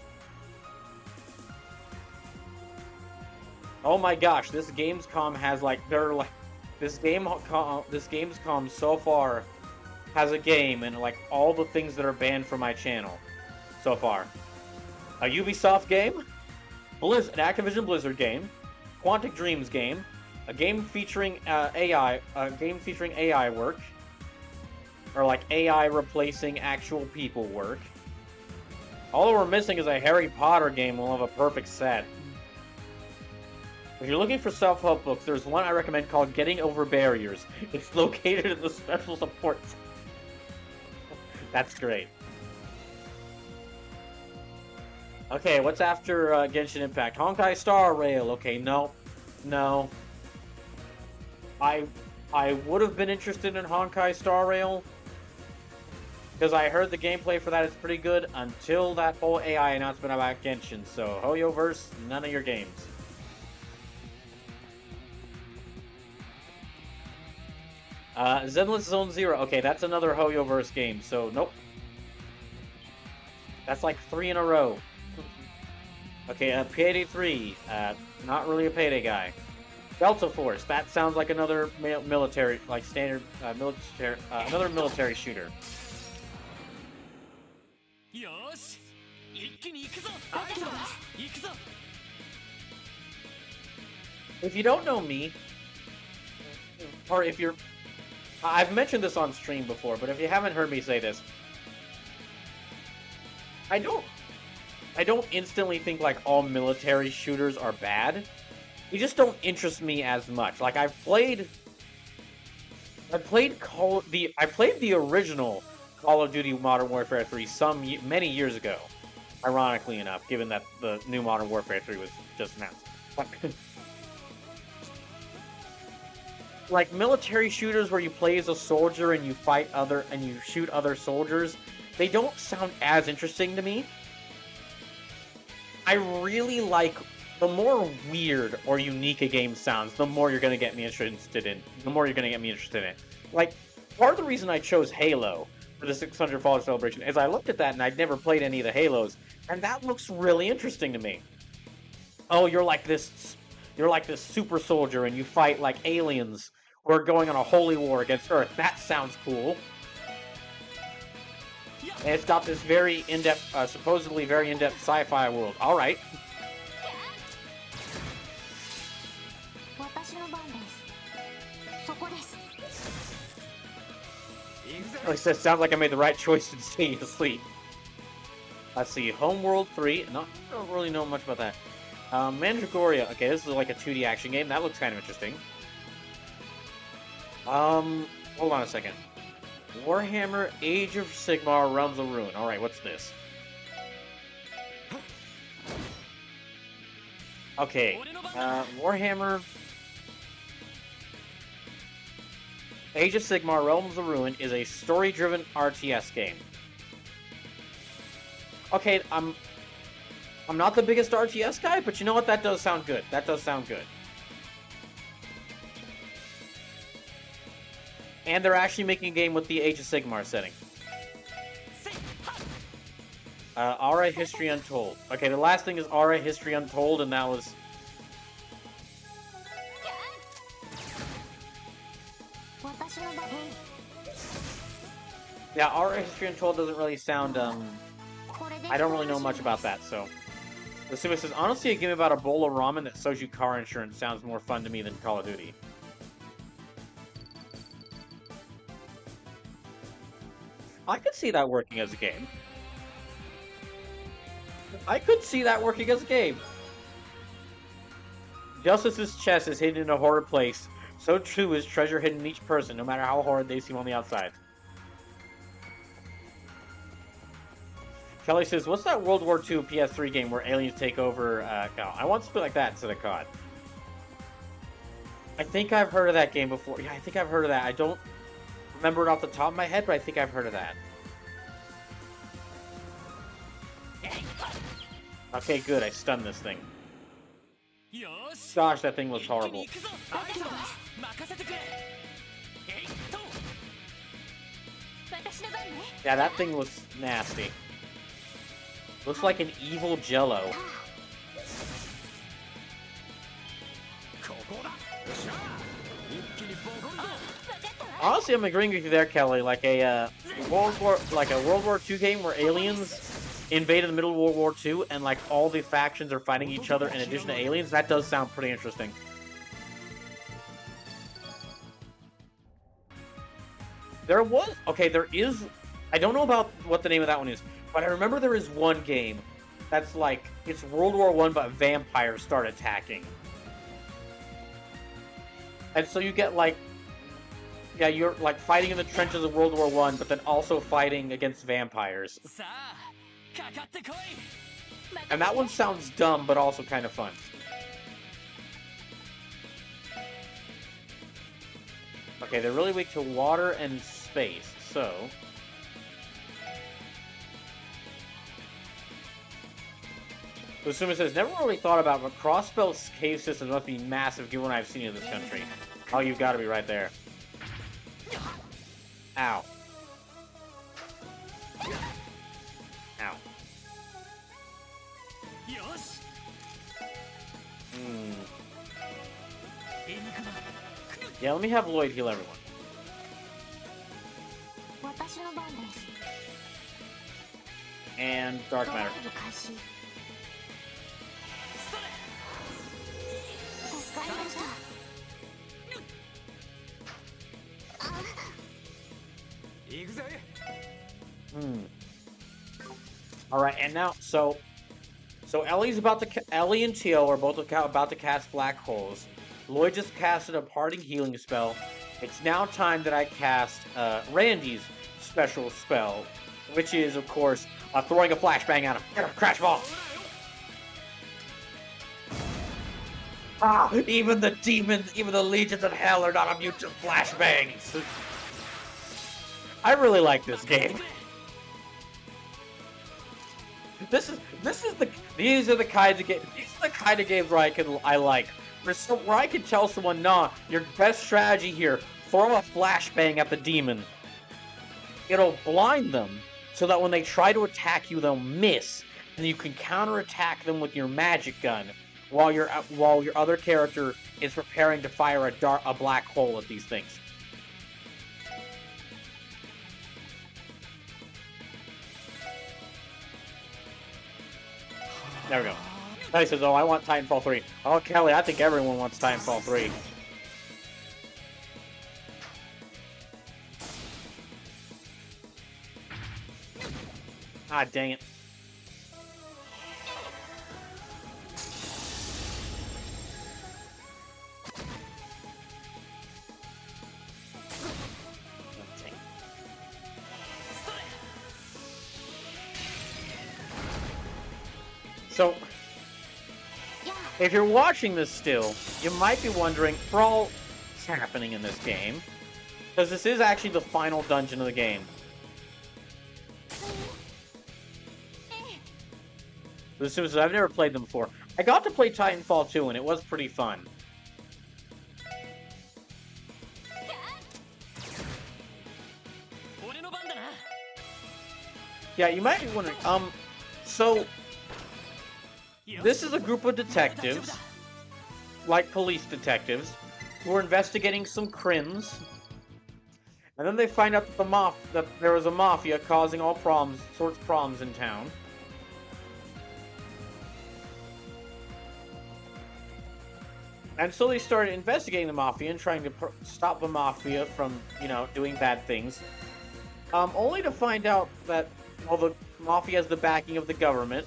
S1: Oh my gosh, this Gamescom has like... They're like... This Gamescom so far has a game and like all the things that are banned from my channel so far. A Ubisoft game, an Activision Blizzard game, Quantic Dreams game, a game featuring AI work, or like AI replacing actual people work. All we're missing is a Harry Potter game will have a perfect set. If you're looking for self-help books, there's one I recommend called Getting Over Barriers. It's located in the Special Support. That's great. Okay, what's after Genshin Impact? Honkai Star Rail. Okay, no. I would have been interested in Honkai Star Rail, Because I heard the gameplay for that is pretty good until that whole AI announcement about Genshin. So, Hoyoverse, none of your games. Zenless Zone Zero. Okay, that's another Hoyoverse game. So, nope. That's like 3 in a row. Okay, Payday 3. Not really a Payday guy. Delta Force. That sounds like another military, like standard military, another military shooter. If you don't know me, or if you're, I've mentioned this on stream before, but if you haven't heard me say this, I don't instantly think like all military shooters are bad. They just don't interest me as much. Like I played the original Call of Duty Modern Warfare 3 many years ago. Ironically enough, given that the new Modern Warfare 3 was just announced. Like military shooters where you play as a soldier and you shoot other soldiers, they don't sound as interesting to me. I really like the more weird or unique a game sounds, the more you're gonna get me interested in. Like, part of the reason I chose Halo for the 600 Fall celebration is I looked at that and I'd never played any of the Halos, and that looks really interesting to me. Oh, you're like this super soldier and you fight like aliens who are going on a holy war against Earth. That sounds cool. And it's got this very in-depth, supposedly very in-depth sci-fi world. All right. At least it sounds like I made the right choice in staying asleep. Let's see, Homeworld 3. I don't really know much about that. Mandragoria. Okay, this is like a 2D action game. That looks kind of interesting. Hold on a second. Warhammer Age of Sigmar Realms of Ruin. Alright, what's this? Okay, Warhammer Age of Sigmar Realms of Ruin is a story-driven RTS game. Okay, I'm not the biggest RTS guy, but you know what? That does sound good. And they're actually making a game with the Age of Sigmar setting. Aura History Untold. Okay, the last thing is Aura History Untold, and that was... Yeah, Aura History Untold doesn't really sound, I don't really know much about that, so... The Suma says, honestly, a game about a bowl of ramen that sells you car insurance sounds more fun to me than Call of Duty. I could see that working as a game. Justice's chest is hidden in a horrid place. So too is treasure hidden in each person, no matter how horrid they seem on the outside. Kelly says, what's that World War II PS3 game where aliens take over COD? I want something like that instead of COD. I think I've heard of that game before. Yeah, I think I've heard of that. I don't remember it off the top of my head, but I think I've heard of that. Okay, good. I stunned this thing. Gosh, that thing looks horrible. Yeah, that thing looks nasty. Looks like an evil Jello. Honestly, I'm agreeing with you there, Kelly. Like a World War II game where aliens invaded the middle of World War II and like all the factions are fighting each other in addition to aliens. That does sound pretty interesting. There is. I don't know about what the name of that one is, but I remember there is one game that's like it's World War I, but vampires start attacking, and so you get like. Yeah, you're like fighting in the trenches of World War I, but then also fighting against vampires. And that one sounds dumb, but also kind of fun. Okay, they're really weak to water and space, so... Usuma says, never really thought about, but Crossbell's cave system must be massive given what I've seen in this country. Oh, you've got to be right there. Ow. Ow. Yeah, let me have Lloyd heal everyone. And Dark Matter. All right, and now, so Ellie and Tio are both about to cast Black Holes. Lloyd just casted a parting healing spell. It's now time that I cast Randy's special spell, which is, of course, throwing a flashbang at him. Get him, Crash Ball! Ah, even the demons, even the legions of hell are not immune to flashbangs. I really like this game. These are the kind of games where I like. Where I can tell someone, nah, your best strategy here, throw a flashbang at the demon. It'll blind them so that when they try to attack you, they'll miss, and you can counterattack them with your magic gun while your other character is preparing to fire a black hole at these things. There we go. Kelly says, oh, I want Titanfall 3. Oh, Kelly, I think everyone wants Titanfall 3. Ah, dang it. So, if you're watching this still, you might be wondering, what's happening in this game? Because this is actually the final dungeon of the game. I've never played them before. I got to play Titanfall 2, and it was pretty fun. Yeah, you might be wondering, so... This is a group of detectives, like police detectives, who are investigating some crimes, and then they find out that there was a mafia causing all sorts of problems in town. And so they started investigating the mafia and trying to stop the mafia from, doing bad things. Only to find out that, the mafia has the backing of the government.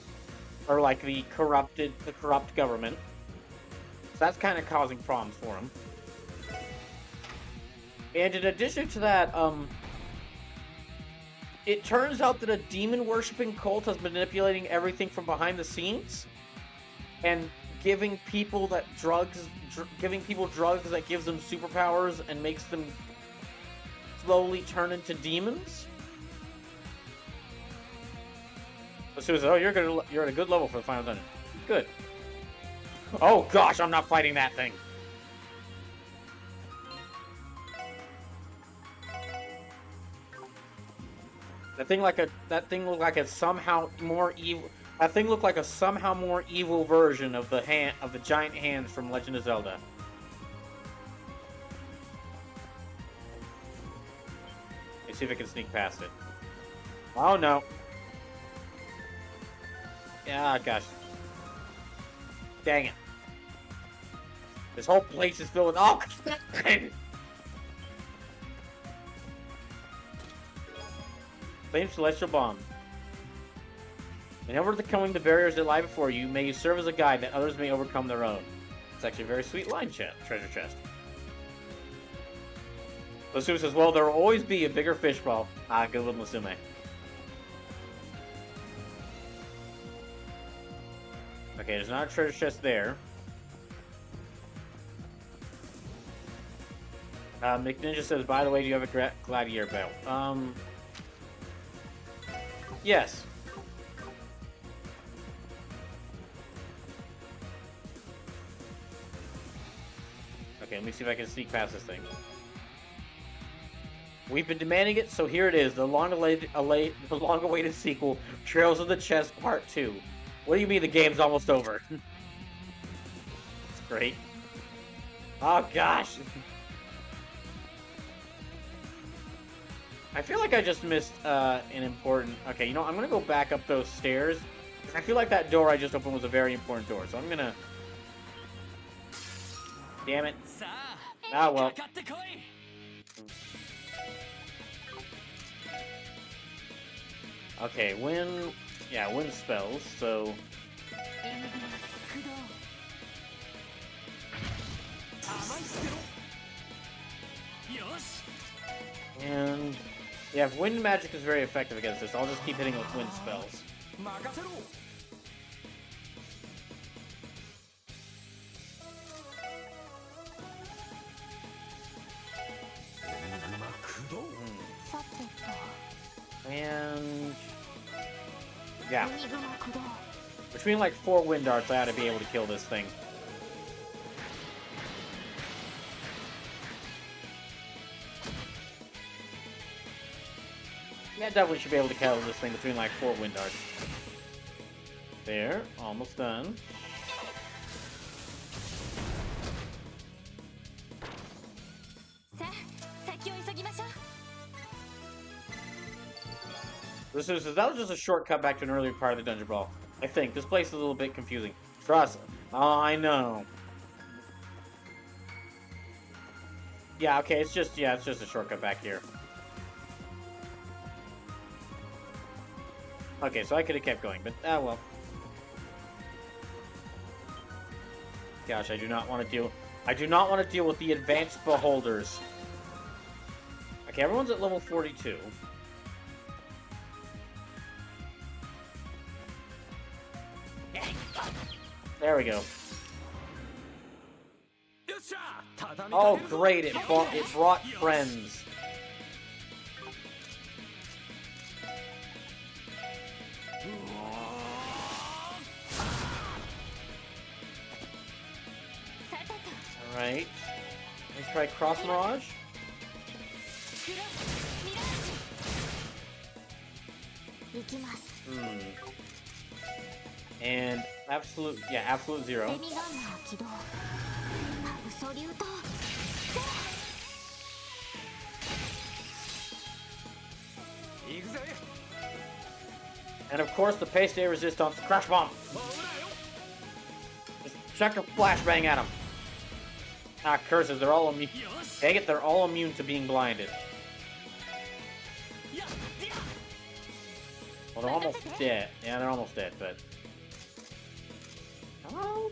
S1: Or like the corrupt government. So that's kind of causing problems for him. And in addition to that, it turns out that a demon-worshipping cult has been manipulating everything from behind the scenes, and giving people drugs that gives them superpowers and makes them slowly turn into demons. Susan, oh, you're at a good level for the final dungeon. Good. Oh gosh, I'm not fighting that thing. That thing looked like a somehow more evil. That thing looked like a somehow more evil version of the giant hands from Legend of Zelda. Let's see if I can sneak past it. Oh no. Ah, gosh. Dang it. This whole place is filled with... Oh, Flame Celestial Bomb. In order to overcome the barriers that lie before you, may you serve as a guide that others may overcome their own. It's actually a very sweet line, treasure chest. Lasume says, well, there will always be a bigger fishbowl. Ah, good little Lasume. Okay, there's not a treasure chest there. McNinja says, by the way, do you have a gladiator belt? Yes. Okay, let me see if I can sneak past this thing. We've been demanding it, so here it is. The long-awaited sequel, Trails of the Chest Part 2. What do you mean the game's almost over? It's great. Oh, gosh. I feel like I just missed an important... Okay, you know, I'm going to go back up those stairs. I feel like that door I just opened was a very important door, so I'm going to... Damn it. Ah, well. Okay, wind... Yeah, wind spells, so... And... Yeah, if wind magic is very effective against this, I'll just keep hitting with wind spells. And... Yeah. Between like 4 wind darts, I ought to be able to kill this thing. Yeah, definitely should be able to kill this thing between like 4 wind darts. There, almost done. That was just a shortcut back to an earlier part of the dungeon brawl. I think this place is a little bit confusing. Trust. Oh, I know. Yeah, okay, it's just a shortcut back here. Okay, so I could have kept going, but well. Gosh, I do not want to deal with the advanced beholders. Okay, everyone's at level 42. There we go. Oh, great! It brought friends. All right. Let's try Cross Mirage. And absolute zero. And of course, the Pace Day Resistance Crash Bomb. Just check a flashbang at them. Ah, curses! They're all immune. Dang it! They're all immune to being blinded. Well, they're almost dead. Yeah, they're almost dead, but. Oh.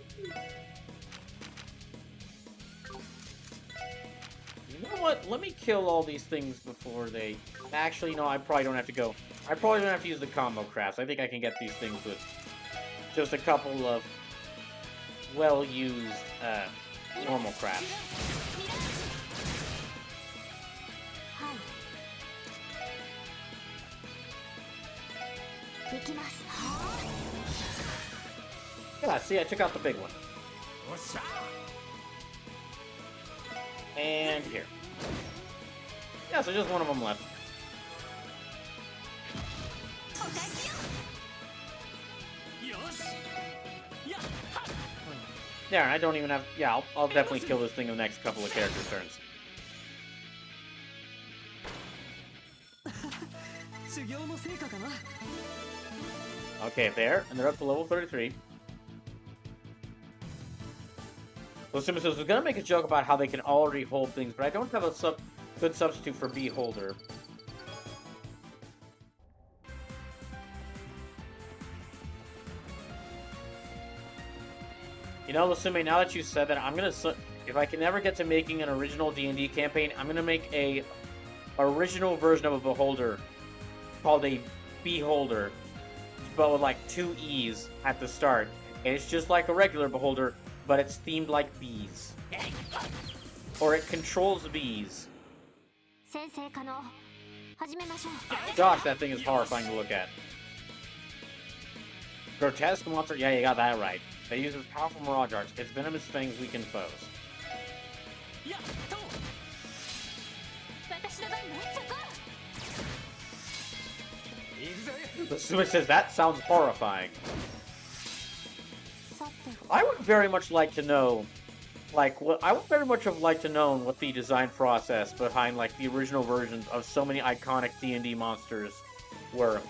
S1: You know what? Let me kill all these things before they... Actually, no, I probably don't have to go. I probably don't have to use the combo crafts. I think I can get these things with just a couple of well-used normal crafts. Yeah, see, I took out the big one. And here. Yeah, so just one of them left. There, I don't even have... Yeah, I'll definitely kill this thing in the next couple of character turns. Okay, there, and they're up to level 33. So Suma says, I was gonna make a joke about how they can already hold things, but I don't have a good substitute for Beholder. You know, Lusume, now that you said that, I'm gonna... If I can ever get to making an original D&D campaign, I'm gonna make a original version of a Beholder called a Beholder, but with like 2 E's at the start. And it's just like a regular Beholder, but it's themed like bees. Or it controls bees. Gosh, that thing is horrifying to look at. Grotesque monster? Yeah, you got that right. They use its powerful mirage arts. Its venomous fangs weaken foes. The Switch says, that sounds horrifying. I would very much like to know, like, I would very much have liked to know what the design process behind, like, the original versions of so many iconic D&D monsters were.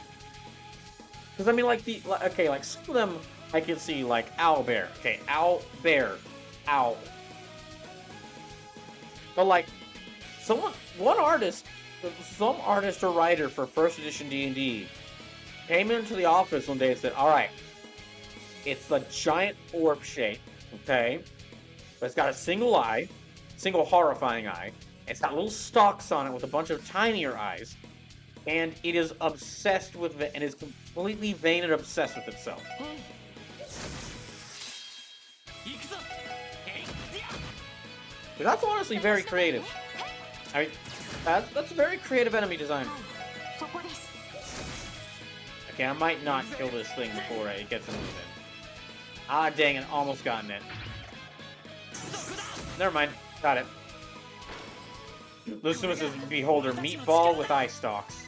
S1: Because, I mean, like, okay, like, some of them I can see, like, Owlbear. Okay, Owlbear. Owl. But, like, some artist or writer for first edition D&D came into the office one day and said, alright, it's the giant orb shape, okay? But it's got a single eye, single horrifying eye. It's got little stalks on it with a bunch of tinier eyes. And it is obsessed with it, and is completely vain and obsessed with itself. That's honestly very creative. I mean, that's a very creative enemy design. Okay, I might not kill this thing before it gets moving. Ah, dang it, almost gotten it. Never mind, got it. Lucimus is Beholder, meatball with eye stalks.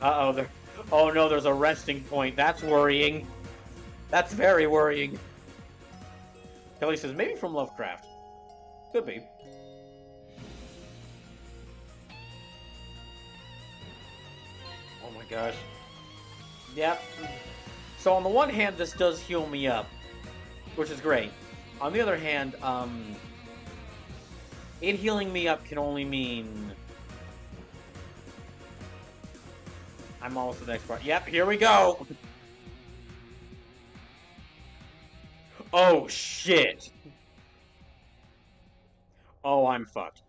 S1: Uh-oh, oh no, there's a resting point. That's worrying. That's very worrying. Kelly says, maybe from Lovecraft. Could be. Oh my gosh. Yep. So on the one hand, this does heal me up, which is great. On the other hand, it healing me up can only mean I'm almost to the next part. Yep, here we go! Oh, shit! Oh, I'm fucked.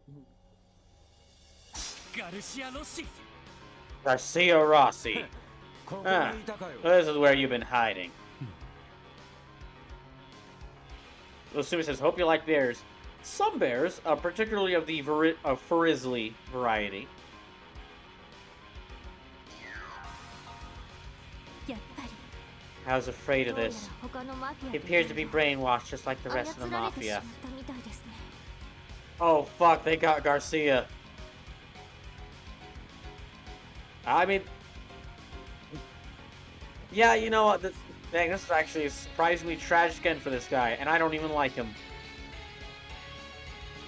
S1: Garcia Rossi. Ah, this is where you've been hiding. Lusumi says, hope you like bears. Some bears, particularly of the Frizzly variety. I was afraid of this. He appears to be brainwashed just like the rest of the Mafia. Oh fuck, they got Garcia. I mean... Yeah, you know what, this is actually a surprisingly tragic end for this guy, and I don't even like him.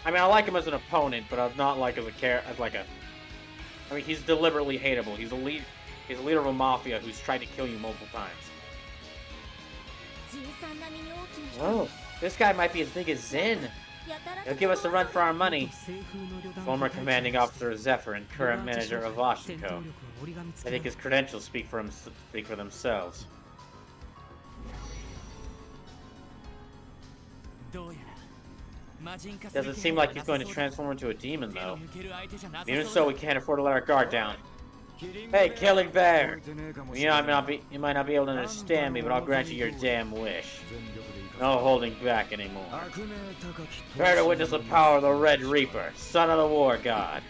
S1: I mean, I like him as an opponent, but I'm not like I mean, he's deliberately hateable. He's a leader of a Mafia who's tried to kill you multiple times. Whoa, this guy might be as big as Zen. He'll give us a run for our money. Former commanding officer of Zephyr and current manager of Washington. I think his credentials speak for themselves. Doesn't seem like he's going to transform into a demon, though. Even so, we can't afford to let our guard down. Hey, Killing Bear! You might not be able to understand me, but I'll grant you your damn wish. No holding back anymore. Prepare to witness the power of the Red Reaper, son of the War God.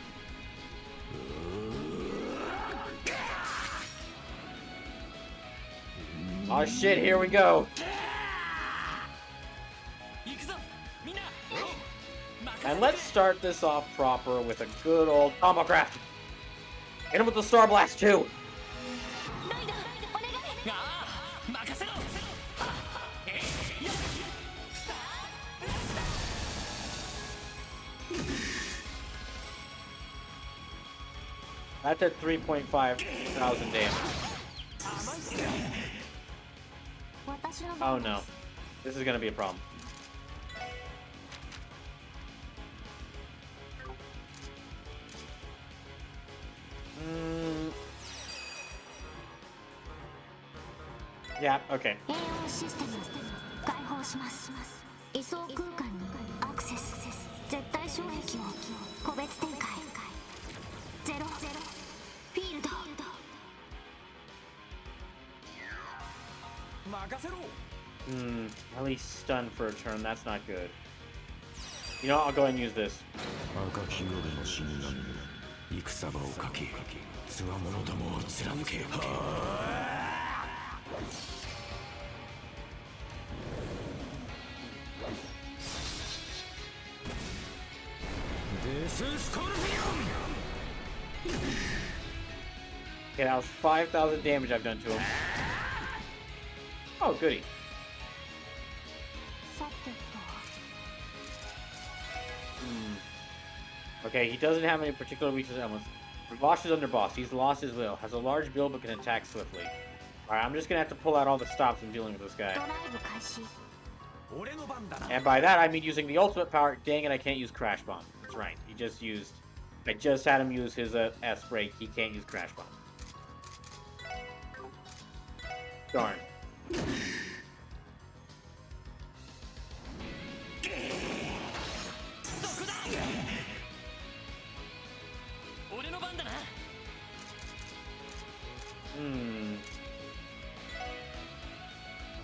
S1: Oh shit, here we go. And let's start this off proper with a good old Tomocraft. Hit him with the Star Blast too. That did 3,500 damage. Oh no. This is gonna be a problem. Yeah, okay. At least stunned for a turn, that's not good. You know, I'll go ahead and use this. Okay, that was 5,000 damage I've done to him. Oh, goody. Okay, he doesn't have any particular weakness elements. Lost his underboss. He's lost his will. Has a large build but can attack swiftly. Alright, I'm just gonna have to pull out all the stops in dealing with this guy. And by that, I mean using the ultimate power. Dang it, I can't use Crash Bomb. That's right. He just used... I just had him use his S-Break. He can't use Crash Bomb. Darn.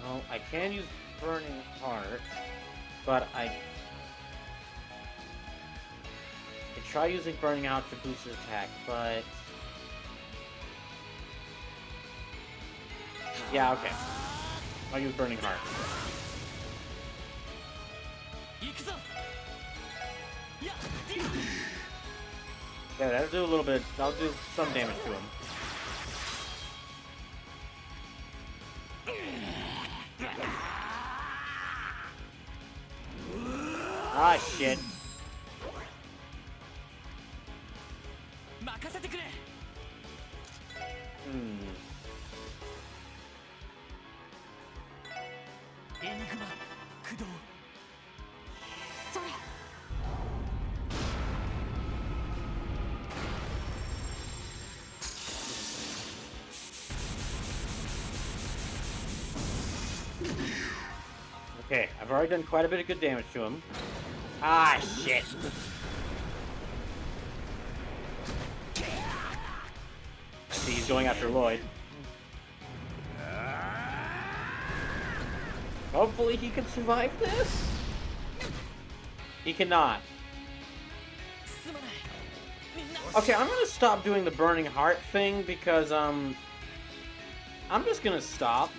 S1: Well, I can use Burning Heart, but I try using Burning Out to boost his attack, but... Yeah, okay. I'll use Burning Heart. Yeah, that'll do a little bit. That'll do some damage to him. Ah, shit. Okay, I've already done quite a bit of good damage to him. Ah, shit. I see he's going after Lloyd. Hopefully he can survive this? He cannot. Okay, I'm gonna stop doing the Burning Heart thing because, I'm just gonna stop.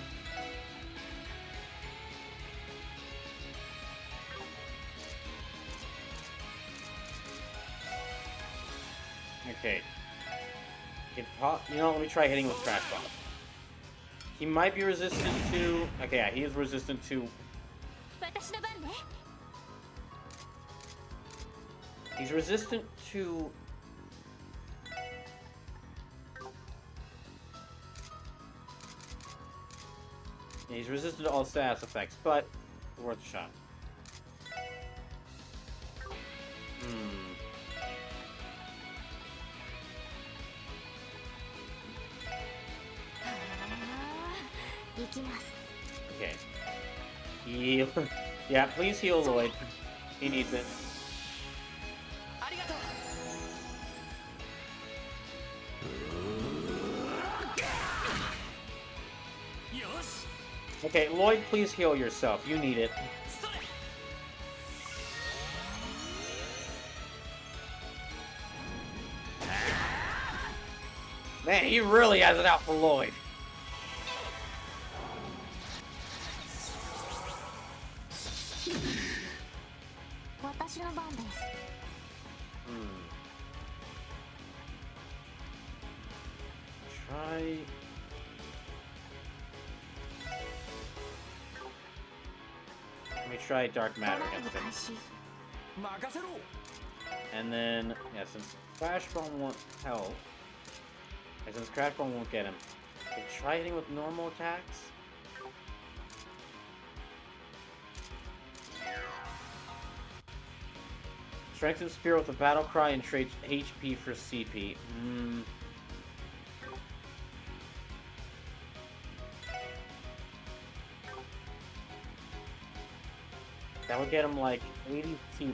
S1: Okay. You know, let me try hitting with Crash Bomb. He might be resistant to... Okay, yeah, he is resistant to... He's resistant to... Yeah, he's resistant to all status effects, but worth a shot. Okay. Heal. Yeah, please heal Lloyd. He needs it. Okay, Lloyd, please heal yourself. You need it. Man, he really has it out for Lloyd. Let me try Dark Matter against him. And then, yeah, since Crash Bomb won't help, and since Crash Bomb won't get him, I can try hitting with normal attacks. Strengthen Spear with a Battle Cry and trade HP for CP. That would get him like 80 CP,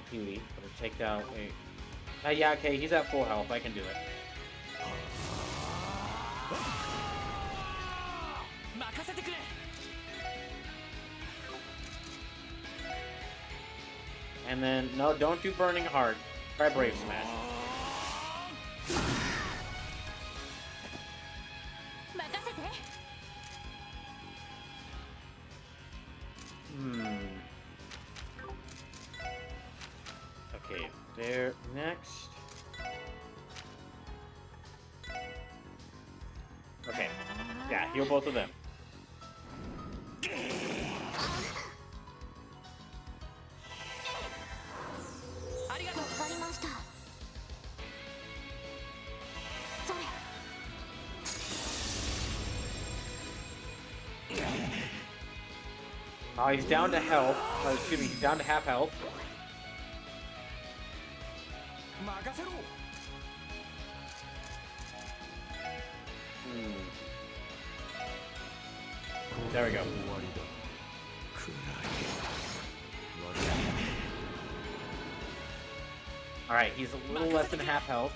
S1: but it'd take down. Wait. Yeah, okay, he's at full health. I can do it. And then, no, don't do Burning Heart. Try Brave Smash. There, next. Okay. Yeah, heal both of them. Oh, he's down to health. Excuse me, he's down to half health. There we go. Alright, he's a little less than half health.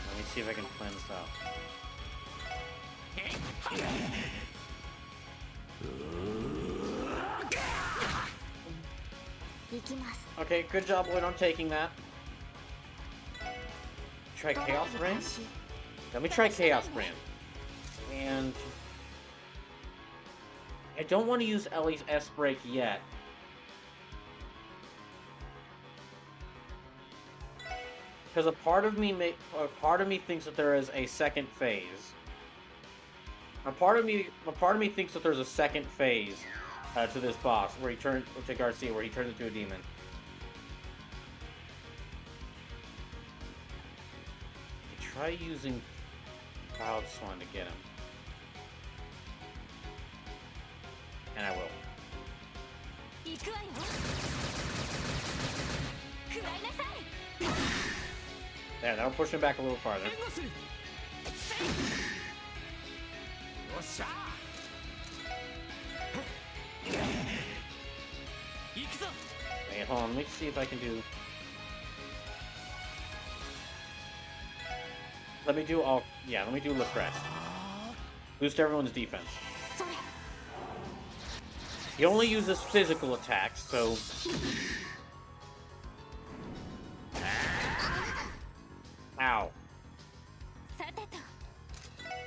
S1: Let me see if I can plan this out. Okay, good job, Lloyd, on taking that. Try Chaos Brand? Let me try Chaos Brand. And I don't want to use Ellie's S-Break yet. Because a part of me thinks that there is a second phase. A part of me thinks that there's a second phase to this boss where he turns to Garcia, where he turns into a demon. Try using Cloud Swan to get him. And I will. There, that'll push him back a little farther. Wait, hold on, let me see if I can do... Let me do Lefresh. Boost everyone's defense. He only uses physical attacks, so... Ow.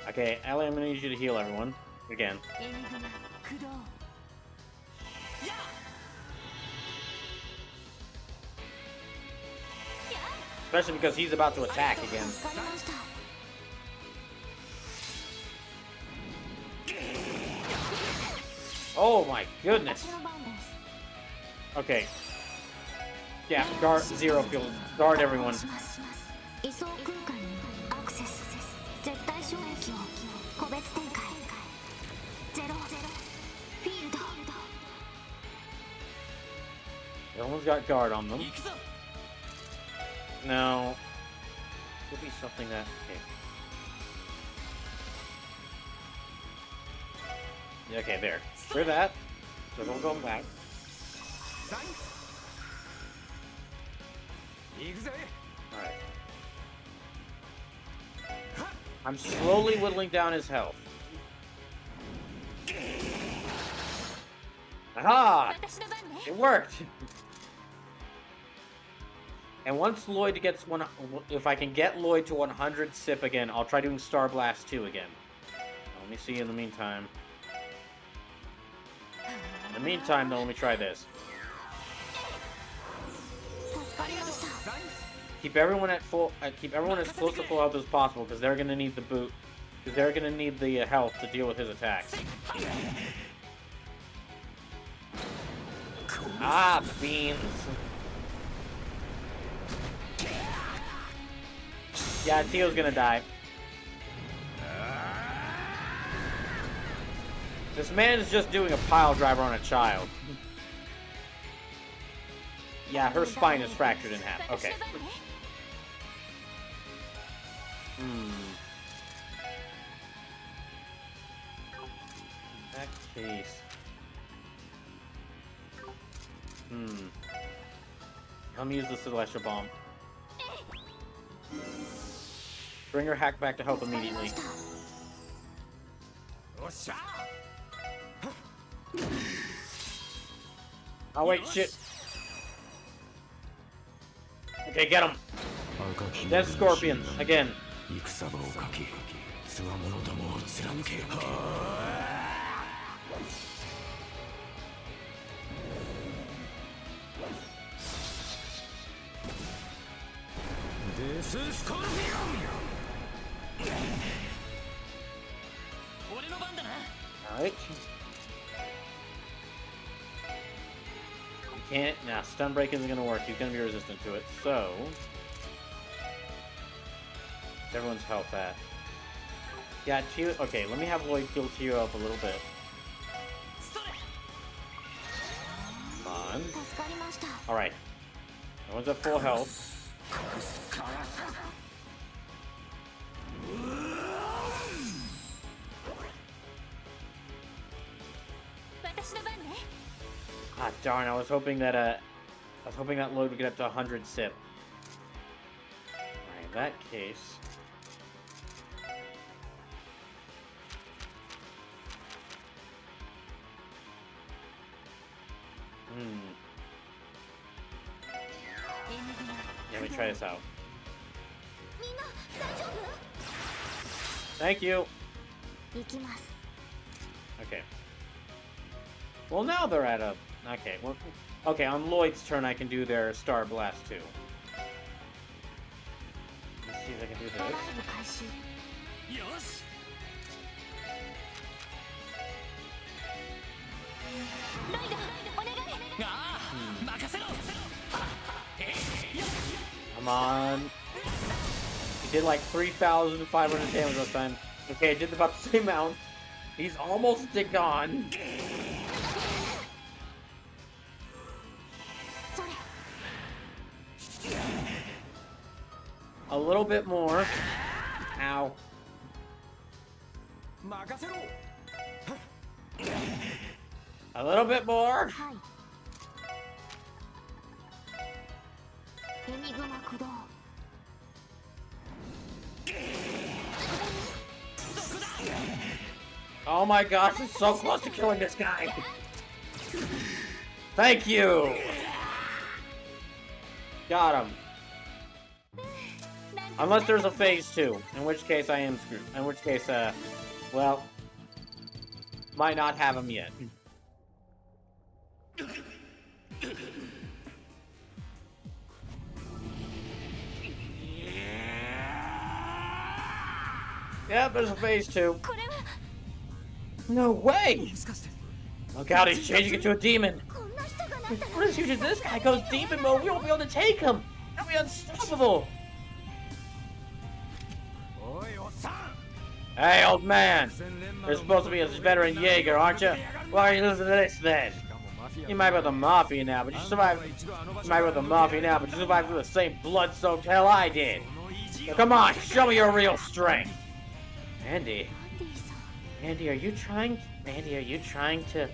S1: Okay, Ellie, I'm gonna need you to heal everyone. Again. Especially because he's about to attack again. Oh my goodness. Okay. Yeah, guard zero field. Guard everyone. Everyone's got guard on them. No. Could be something that... Okay. Okay, there. For that. So don't go back. Alright. I'm slowly whittling down his health. Aha! It worked! And once Lloyd gets one, if I can get Lloyd to 100 SIP again, I'll try doing Star Blast 2 again. Let me see in the meantime. In the meantime, though, let me try this. Keep everyone at full. Keep everyone as close to full health as possible, because they're gonna need the boot. Because they're gonna need the health to deal with his attacks. Ah, beans. Yeah, Tio's gonna die. This man is just doing a pile driver on a child. Yeah, her spine is fractured in half. Okay. In that case... Let me use the Celestial Bomb. Bring her hack back to health immediately. Oh wait, shit. Okay, get him. Dead Scorpion, again. Alright. You can't. Nah, stun break isn't gonna work. He's gonna be resistant to it. So. Everyone's health at. Yeah, Chio. Okay, let me have Lloyd heal Chio up a little bit. Come on. Alright. Everyone's at full health. Ah, darn, I was hoping that Lloyd would get up to 100 SIP. Alright, in that case. Yeah, let me try this out. Thank you. Okay. Well, now they're at a... Okay, well... Okay, on Lloyd's turn, I can do their Star Blast, too. Let's see if I can do this. Come on. He did like 3,500 damage last time. Okay, I did about the same amount. He's almost gone. A little bit more. Ow. A little bit more. Oh my gosh, it's so close to killing this guy. Thank you. Got him. Unless there's a phase 2, in which case I am screwed. In which case, well, might not have him yet. Yeah, there's a phase 2. No way! Look out, he's changing into a demon. What is huge as this guy goes demon mode? We won't be able to take him. He'll be unstoppable. Hey, old man! You're supposed to be a veteran Jaeger, aren't you? Why are you listening to this then? You might be with the Mafia now, but you survived. You might be with the Mafia now, but you survived through the same blood-soaked hell I did. Now, come on, show me your real strength. Andy, are you trying to?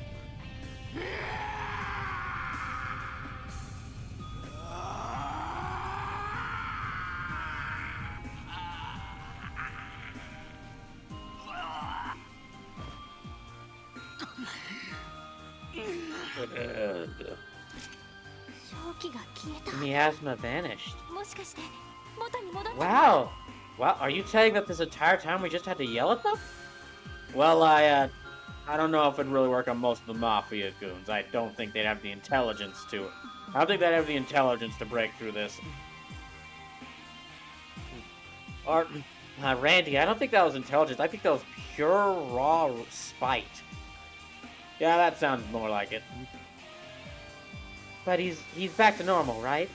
S1: Miasma vanished. Wow. Wow, are you saying that this entire time we just had to yell at them? Well, I don't know if it'd really work on most of the Mafia goons. I don't think they'd have the intelligence to... I don't think they'd have the intelligence to break through this. Or, Randy, I don't think that was intelligence. I think that was pure, raw spite. Yeah, that sounds more like it. But he's back to normal, right?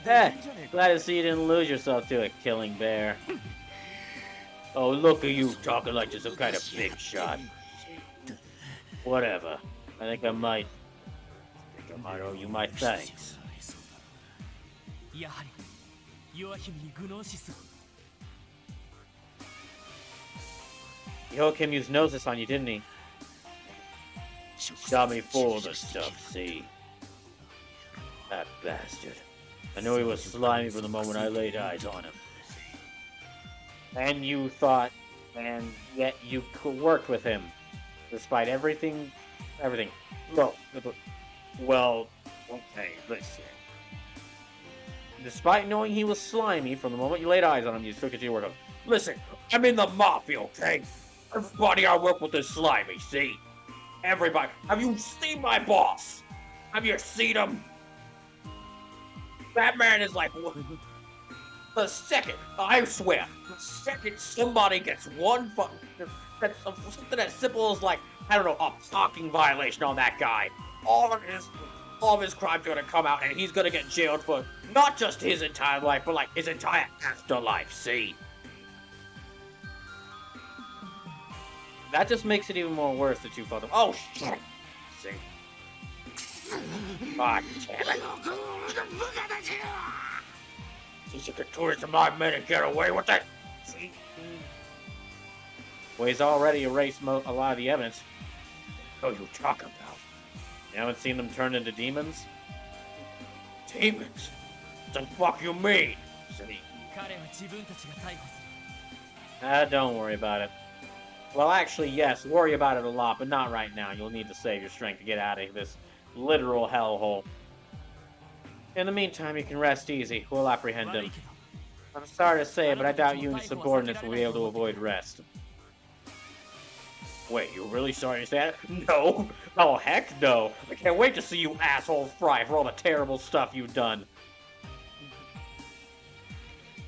S1: Hey, glad to see you didn't lose yourself to a killing bear. Oh, look at you talking like you're some kind of big shot. Whatever. I think I might owe you my thanks. Joachim used Gnosis on you, didn't he? Shot me full of the stuff, see? That bastard. I knew he was slimy from the moment I laid eyes on him. And you thought, and yet you worked with him, despite everything. Well, okay, listen. Despite knowing he was slimy from the moment you laid eyes on him, you still continued to work on him. Listen, I'm in the Mafia, okay? Everybody I work with is slimy, see? Everybody. Have you seen my boss? Have you seen him? That man is like, the second, I swear, the second somebody gets that's something as simple as like, I don't know, a parking violation on that guy, all of his crimes are gonna come out and he's gonna get jailed for not just his entire life, but like his entire afterlife, see? That just makes it even more worse that you fought them. Oh shit! See? God damn it! You could tourist my men and get away with it. See? Well, he's already erased a lot of the evidence. What are you talking about? You haven't seen them turn into demons? Demons? What the fuck you mean? See? Don't worry about it. Well, actually, yes, worry about it a lot, but not right now. You'll need to save your strength to get out of this literal hellhole. In the meantime, you can rest easy. We'll apprehend him. I'm sorry to say it, but I doubt you and your subordinates will be able to avoid rest. Wait, you're really sorry to say that? No! Oh, heck no! I can't wait to see you assholes fry for all the terrible stuff you've done.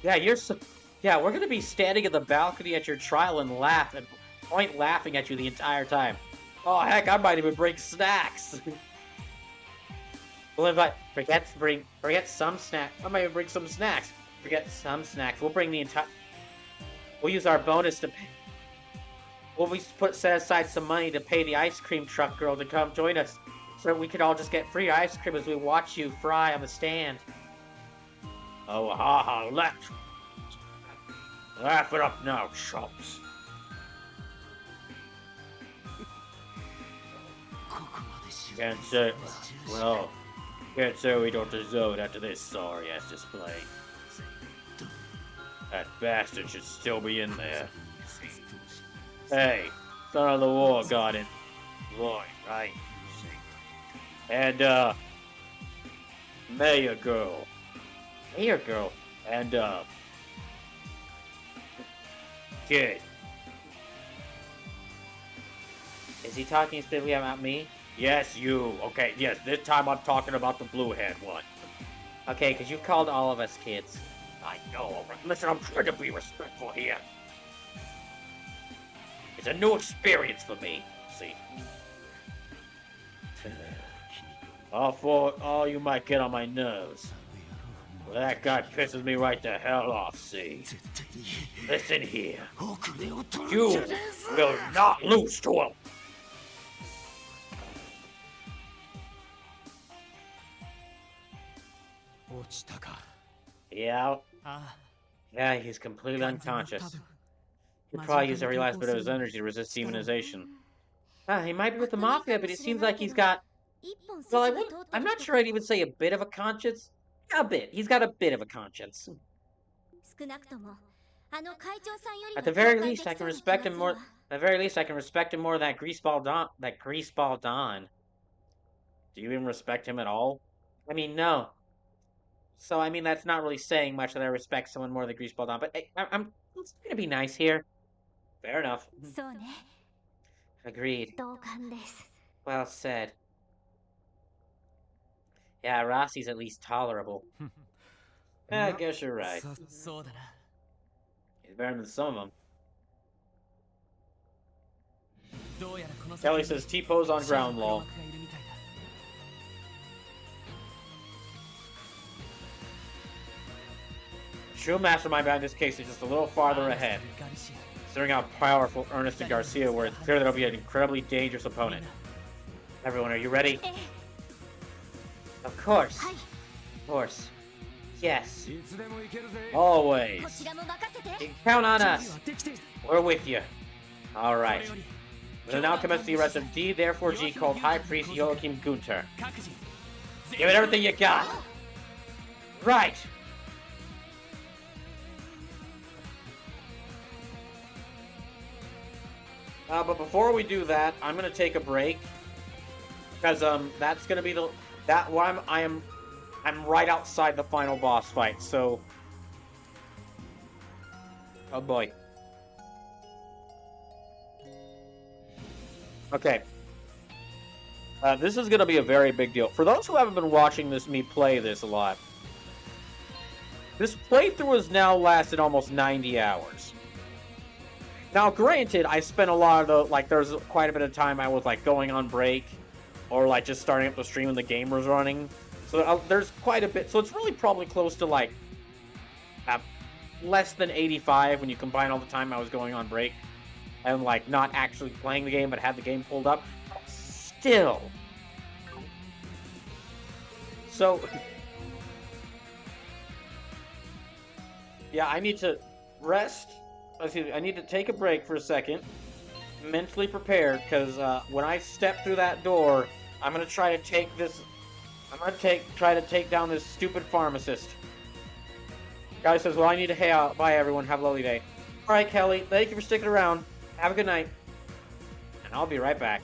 S1: Yeah, yeah, we're gonna be standing in the balcony at your trial and laugh and point laughing at you the entire time. Oh, heck, I might even bring snacks. We'll invite. Forget some snack. I might even bring some snacks. Forget some snacks. We'll bring the entire. We'll use our bonus to pay. Set aside some money to pay the ice cream truck girl to come join us, so we could all just get free ice cream as we watch you fry on the stand. Oh, haha, laugh it up now, chumps. Can't say. Well. Can't say we don't deserve it after this sorry-ass display. That bastard should still be in there. Hey, son of the war garden. Lloyd, right? And, Mayor Girl. Mayor Girl? And, Kid. Is he talking specifically about me? Yes, you. Okay, yes, this time I'm talking about the blue-haired one. Okay, because you've called all of us kids. I know. Listen, I'm trying to be respectful here. It's a new experience for me, see. All you might get on my nerves. Well, that guy pisses me right the hell off, see. Listen here. You will not lose to him. Yeah. Yeah, he's completely unconscious. He'd probably use every last bit of his energy to resist demonization. He might be with the Mafia, but it seems like he's got... Well, I'm not sure I'd even say a bit of a conscience. A bit. He's got a bit of a conscience. At the very least, I can respect him more... At the very least, I can respect him more than that greaseball Don. Do you even respect him at all? I mean, no. So, I mean, that's not really saying much that I respect someone more than Greaseball Don, but I'm gonna be nice here. Fair enough. Agreed. Well said. Yeah, Rossi's at least tolerable. Yeah, I guess you're right. He's better than some of them. Kelly says T-pose on ground law. True mastermind behind this case is just a little farther ahead. Considering how powerful Ernest and Garcia were, it's clear that he'll be an incredibly dangerous opponent. Everyone, are you ready? Of course. Of course. Yes. Always. You can count on us. We're with you. Alright. We'll now commence the arrest of D, therefore G, called High Priest Joachim Gunther. Give it everything you got. Right. But before we do that, I'm gonna take a break because that's gonna be I'm right outside the final boss fight. So, oh boy. Okay. This is going to be a very big deal. For those who haven't been watching me play this a lot, this playthrough has now lasted almost 90 hours. Now, granted, I spent a lot of there's quite a bit of time I was, going on break, or, just starting up the stream and the game was running. So, there's quite a bit. So, it's really probably close to, less than 85 when you combine all the time I was going on break. And, not actually playing the game, but had the game pulled up. Still. So, yeah, I need to rest. Excuse me, I need to take a break for a second. Mentally prepared, because when I step through that door, I'm going to try to take this... try to take down this stupid pharmacist. Guy says, well, I need to head out. Bye, everyone. Have a lovely day. All right, Kelly. Thank you for sticking around. Have a good night. And I'll be right back.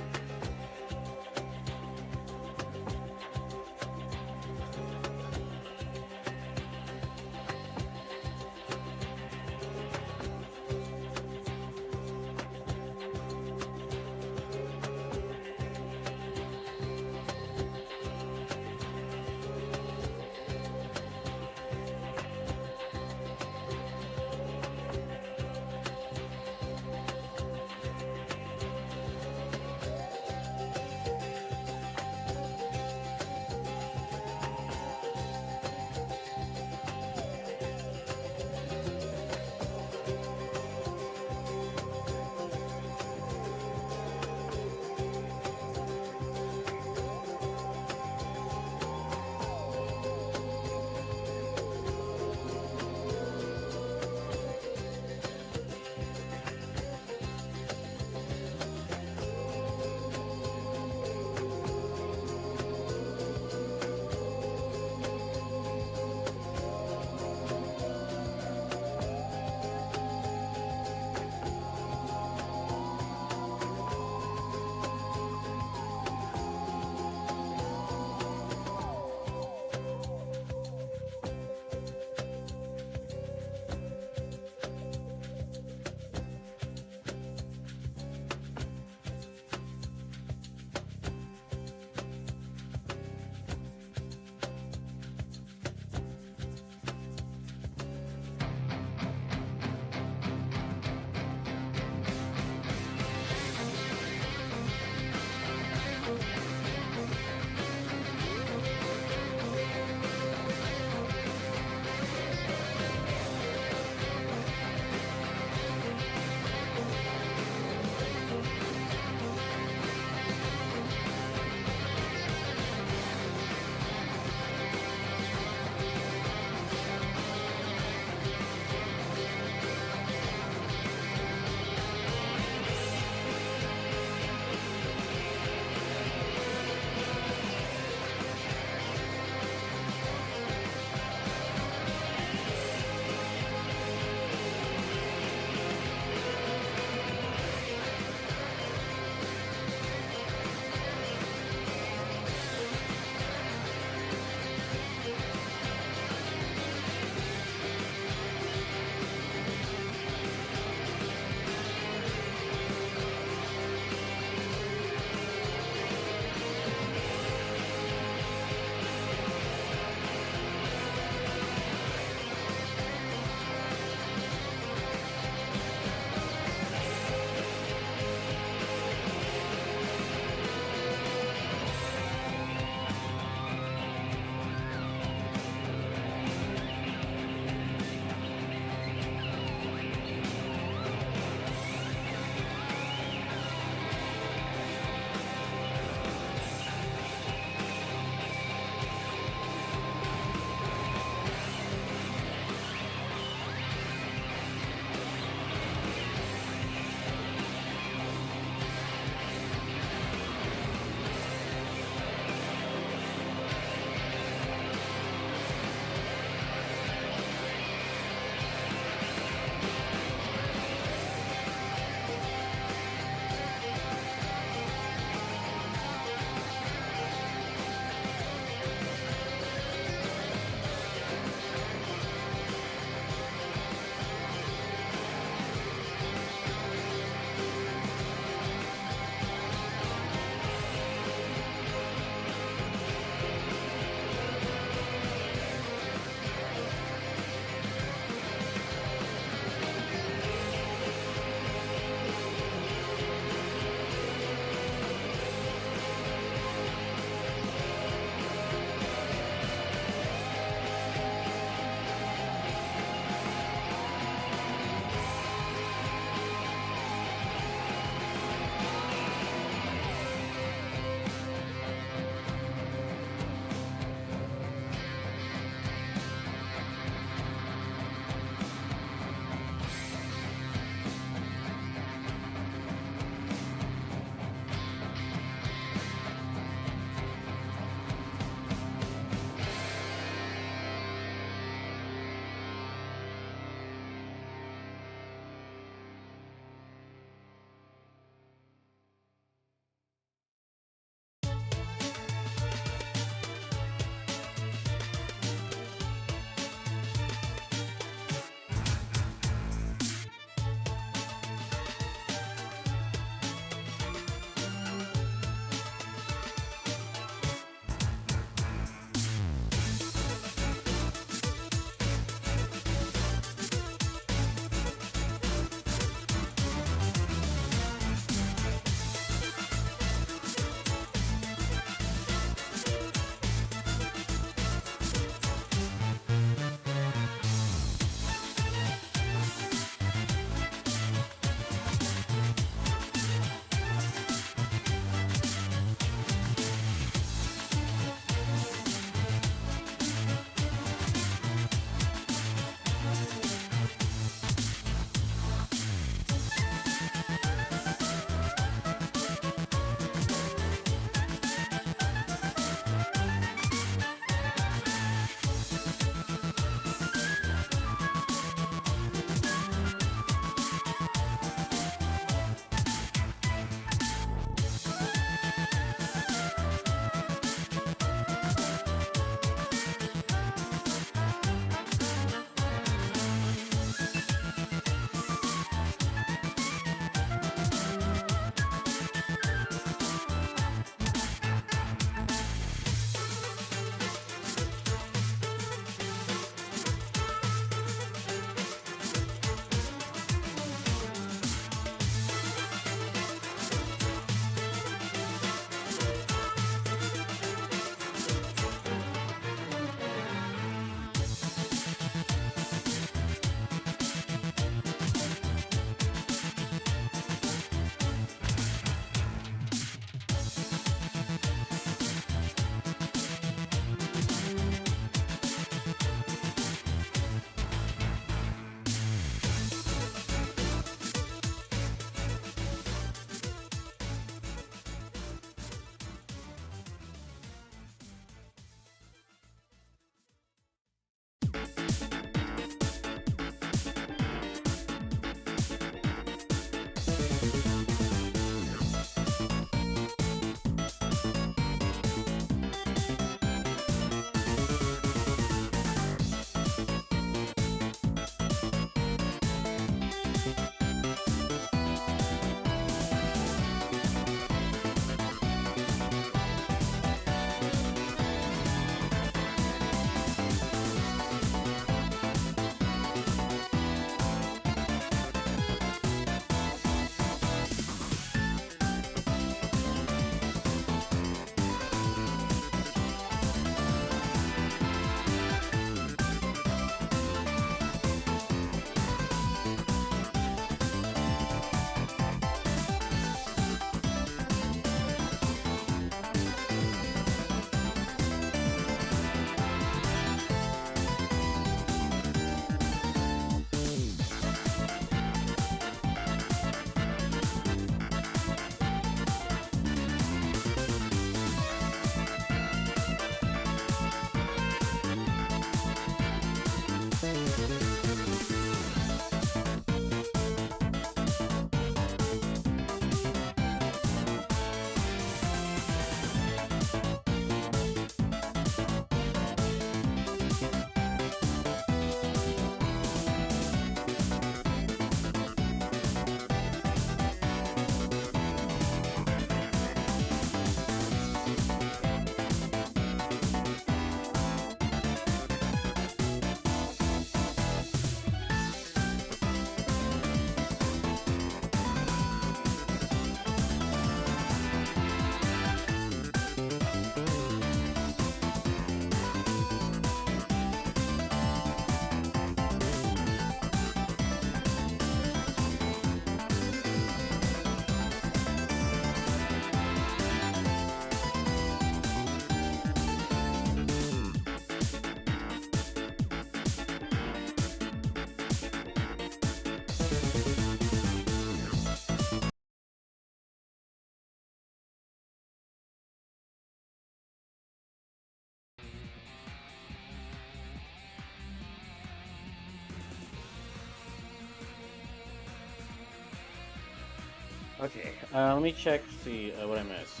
S1: Okay, let me check, see what I missed.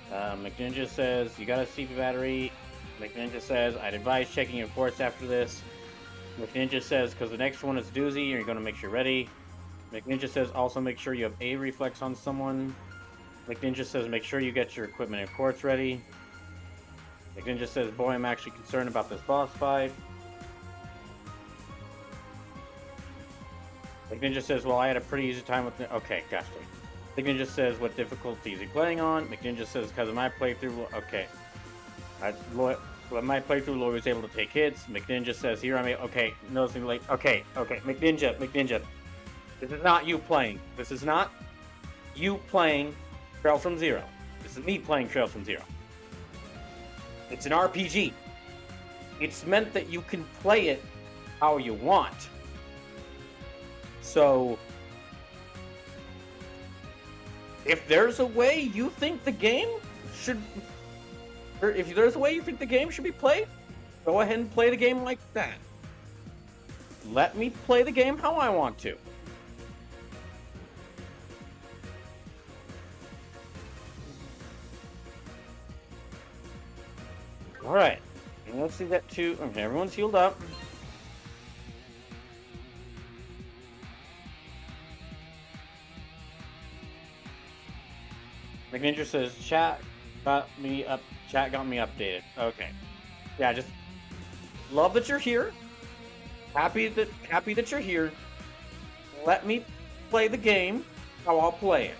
S1: McNinja says, you got a CP battery. McNinja says, I'd advise checking your ports after this. McNinja says, because the next one is doozy, you're going to make sure you're ready. McNinja says, also make sure you have A reflex on someone. McNinja says, make sure you get your equipment and quartz ready. McNinja says, boy, I'm actually concerned about this boss fight. McNinja says, well, I had a pretty easy time with it. Okay, gotcha. McNinja says, what difficulty is he playing on? McNinja says, because of my playthrough, okay. My playthrough, Lloyd was able to take hits. McNinja says, here I'm okay, noticing like, okay, McNinja. This is not you playing. This is not you playing Trails from Zero. This is me playing Trails from Zero. It's an RPG. It's meant that you can play it how you want. So, if there's a way you think the game should, or if there's a way you think the game should be played, go ahead and play the game like that. Let me play the game how I want to. Alright, let's see that too. Okay, everyone's healed up. McNinja says, chat got me updated. Okay. Yeah, just love that you're here. Happy that you're here. Let me play the game how I'll play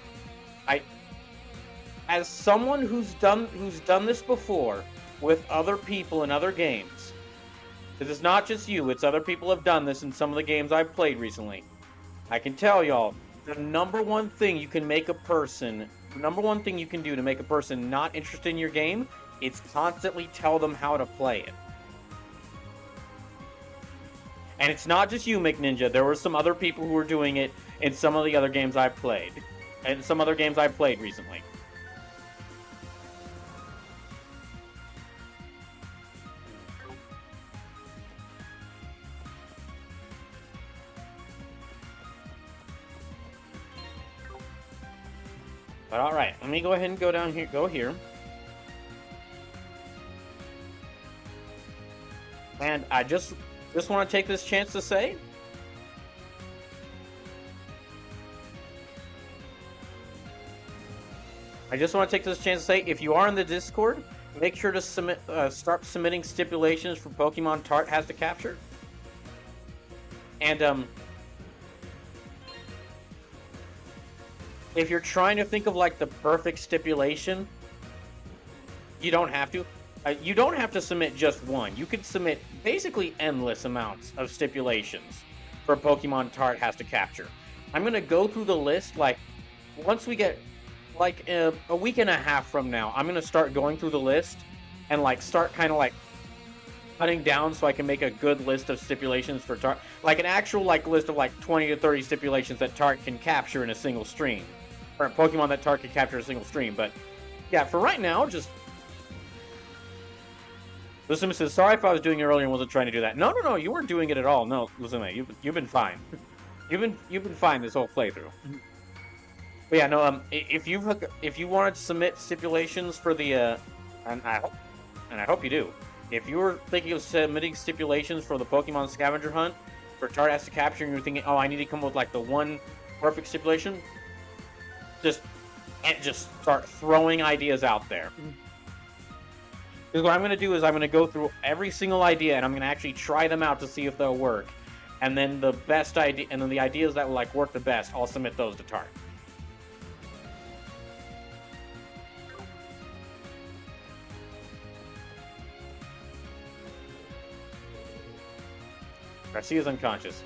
S1: it. As someone who's done this before with other people in other games. This is not just you, it's other people have done this in some of the games I've played recently. I can tell y'all, the number one thing you can do to make a person not interested in your game is constantly tell them how to play it. And it's not just you, McNinja. There were some other people who were doing it in some of the other games I've played. And some other games I've played recently. But alright, let me go ahead and go down here, go here. And I just want to take this chance to say, if you are in the Discord, make sure to start submitting stipulations for Pokemon Tart has to capture. And if you're trying to think of like the perfect stipulation, you don't have to. You don't have to submit just one. You could submit basically endless amounts of stipulations for Pokemon Tart has to capture. I'm going to go through the list, like, once we get, like, a week and a half from now, I'm going to start going through the list and, like, start kind of, like, cutting down so I can make a good list of stipulations for Tart. Like, an actual, like, list of, like, 20 to 30 stipulations that Tart can capture in a single stream. Or Pokemon that Tart can capture in a single stream. But, yeah, for right now, just... Listen, says, sorry if I was doing it earlier and wasn't trying to do that. No, you weren't doing it at all. No, listen, you've been fine. You've been fine this whole playthrough. But yeah, no, if you wanted to submit stipulations for the, and I hope you do. If you were thinking of submitting stipulations for the Pokemon Scavenger Hunt for Tart has to capture, and you're thinking, oh, I need to come up with like the one perfect stipulation, just start throwing ideas out there. Because what I'm going to do is I'm going to go through every single idea and I'm going to actually try them out to see if they'll work. And then the best idea, and then the ideas that will like work the best, I'll submit those to Tart. Garcia's unconscious.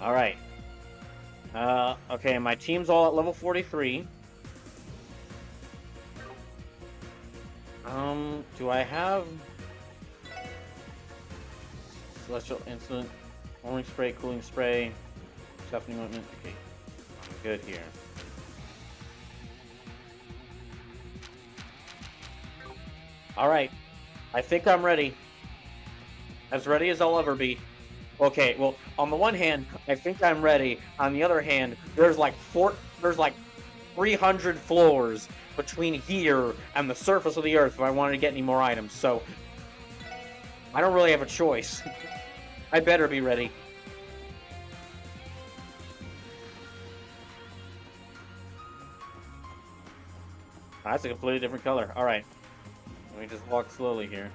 S1: Alright. Okay, my team's all at level 43. Do I have... Celestial Incident, Warming Spray, Cooling Spray, Toughening Ointment? Okay, I'm good here. Alright, I think I'm ready. As ready as I'll ever be. Okay, well, on the one hand, I think I'm ready. On the other hand, there's like 300 floors between here and the surface of the Earth if I wanted to get any more items. So I don't really have a choice. I better be ready. That's a completely different color. All right, let me just walk slowly here.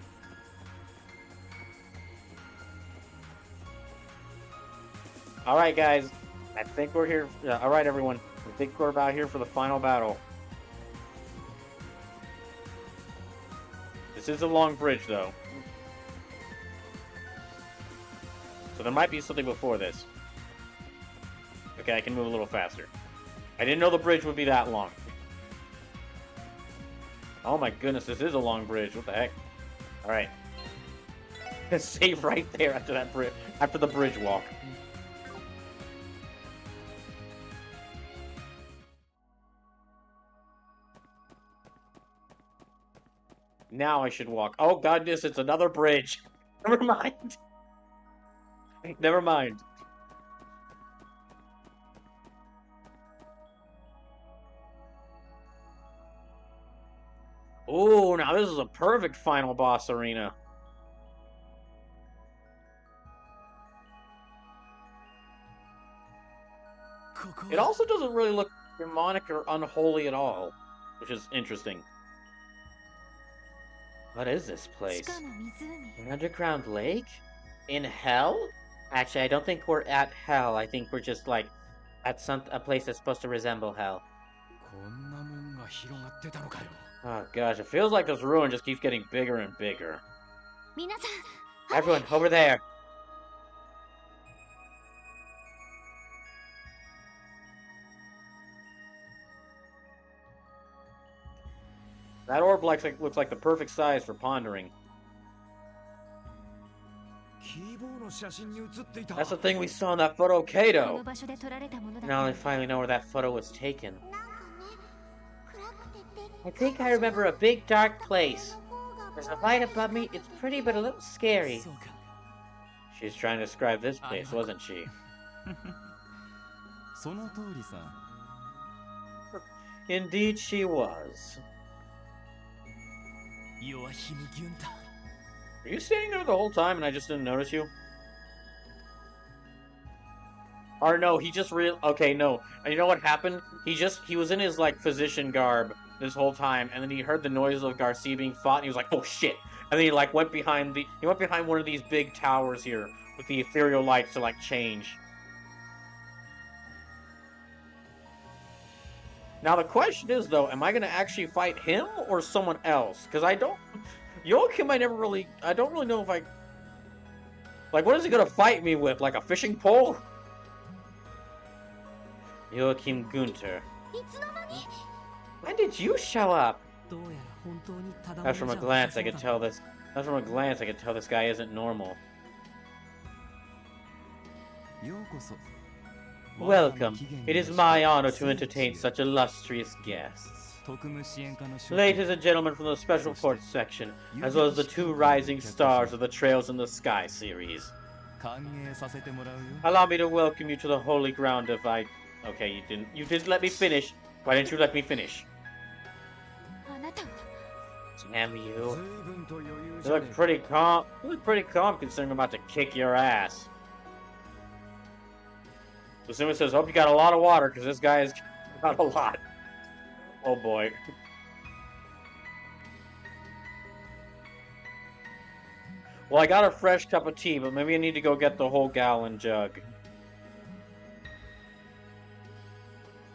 S1: All right, guys. I think we're here. All right, everyone. I think we're about here for the final battle. This is a long bridge, though. So there might be something before this. Okay, I can move a little faster. I didn't know the bridge would be that long. Oh my goodness, this is a long bridge. What the heck? All right. Save right there after that bridge. After the bridge walk. Now I should walk. Oh goodness, it's another bridge. Never mind. Never mind. Oh, now this is a perfect final boss arena. It also doesn't really look demonic or unholy at all, which is interesting. What is this place? An underground lake? In hell? Actually, I don't think we're at hell. I think we're just like at a place that's supposed to resemble hell. Oh gosh, it feels like this ruin just keeps getting bigger and bigger. Everyone, over there! That orb looks like the perfect size for pondering. That's the thing we saw in that photo, Kato! Now I finally know where that photo was taken. I think I remember a big dark place. There's a light above me. It's pretty but a little scary. She's trying to describe this place, wasn't she? Indeed she was. Were you standing there the whole time and I just didn't notice you? Or no, he just okay, no. And you know what happened? He was in his like physician garb this whole time, and then he heard the noise of Garcia being fought, and he was like, oh shit. And then he like went behind one of these big towers here with the ethereal lights to like change. Now the question is though, am I gonna actually fight him or someone else? Because I don't Joachim I don't really know if I like what is he gonna fight me with? Like a fishing pole? Joachim Günther. When did you show up? That's from a glance I could tell this guy isn't normal. Welcome. It is my honor to entertain such illustrious guests. Ladies and gentlemen from the Special Force section, as well as the 2 rising stars of the Trails in the Sky series. Allow me to welcome you to the holy ground of Okay, you didn't let me finish. Why didn't you let me finish? Damn you. You look pretty calm. Considering I'm about to kick your ass. Susuma says, hope you got a lot of water, because this guy has got a lot. Oh boy. Well, I got a fresh cup of tea, but maybe I need to go get the whole gallon jug.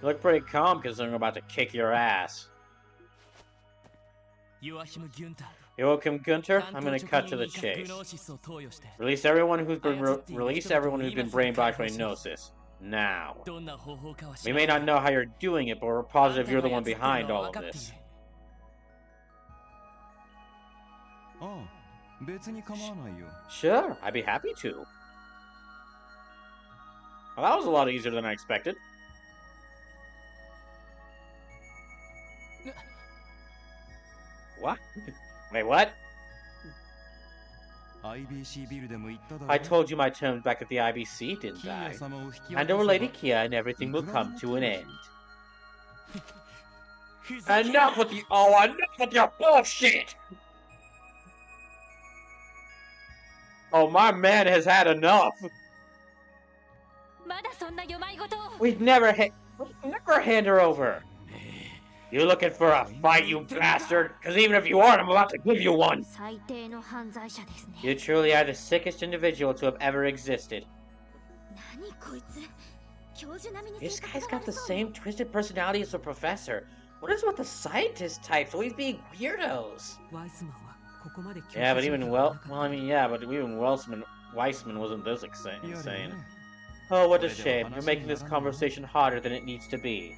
S1: You look pretty calm considering I'm about to kick your ass. Joachim Günther, I'm gonna cut to the chase. Release everyone who's been brainwashed by Gnosis. Now. We may not know how you're doing it, but we're positive you're the one behind all of this. Sure, I'd be happy to. Well, that was a lot easier than I expected. What? Wait, what? I told you my terms back at the IBC, didn't I? Hand over Lady Kia and everything will come to an end. Enough with your bullshit! Oh, my man has had enough. We'd never hand her over. You looking for a fight, you bastard? Because even if you aren't, I'm about to give you one. You truly are the sickest individual to have ever existed. This guy's got the same twisted personality as the professor. What is with the scientist types always being weirdos? Yeah, but even Weissman wasn't this insane. Oh, what a shame. You're making this conversation harder than it needs to be.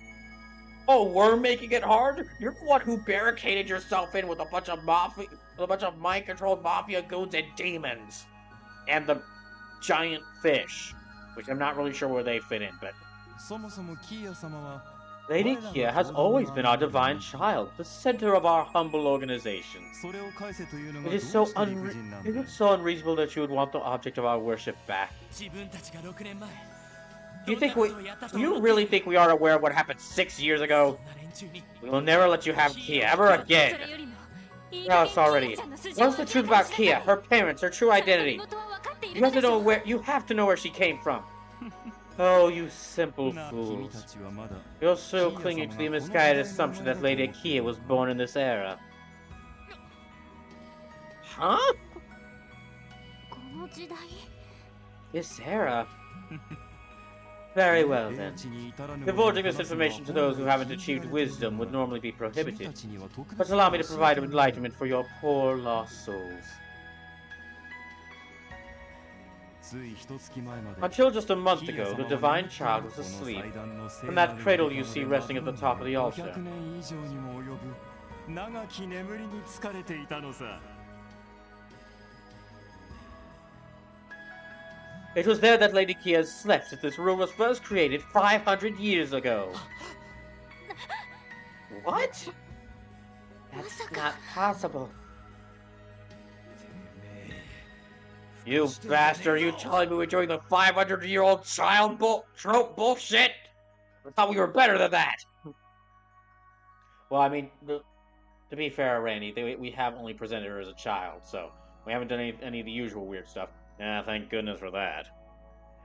S1: Oh, we're making it hard? You're the one who barricaded yourself in with a bunch of mind-controlled mafia goons and demons. And the giant fish, which I'm not really sure where they fit in, but... Lady Kia has always been our divine child, the center of our humble organization. It is so unreasonable that you would want the object of our worship back. Do you really think we are aware of what happened 6 years ago? We will never let you have Kia ever again. Tell us already. What's the truth about Kia, her parents, her true identity? You have to know where she came from. Oh, you simple fools. You're so clinging to the misguided assumption that Lady Kia was born in this era. Huh? This era? Very well, then. Divulging this information to those who haven't achieved wisdom would normally be prohibited, but allow me to provide enlightenment for your poor lost souls. Until just a month ago, the divine child was asleep, in that cradle you see resting at the top of the altar. It was there that Lady Kia slept since this room was first created 500 years ago. What? That's not possible. You bastard, are you telling me we're doing the 500-year-old child trope bullshit? I thought we were better than that. Well, I mean, to be fair, Randy, we have only presented her as a child, so we haven't done any of the usual weird stuff. Yeah, thank goodness for that.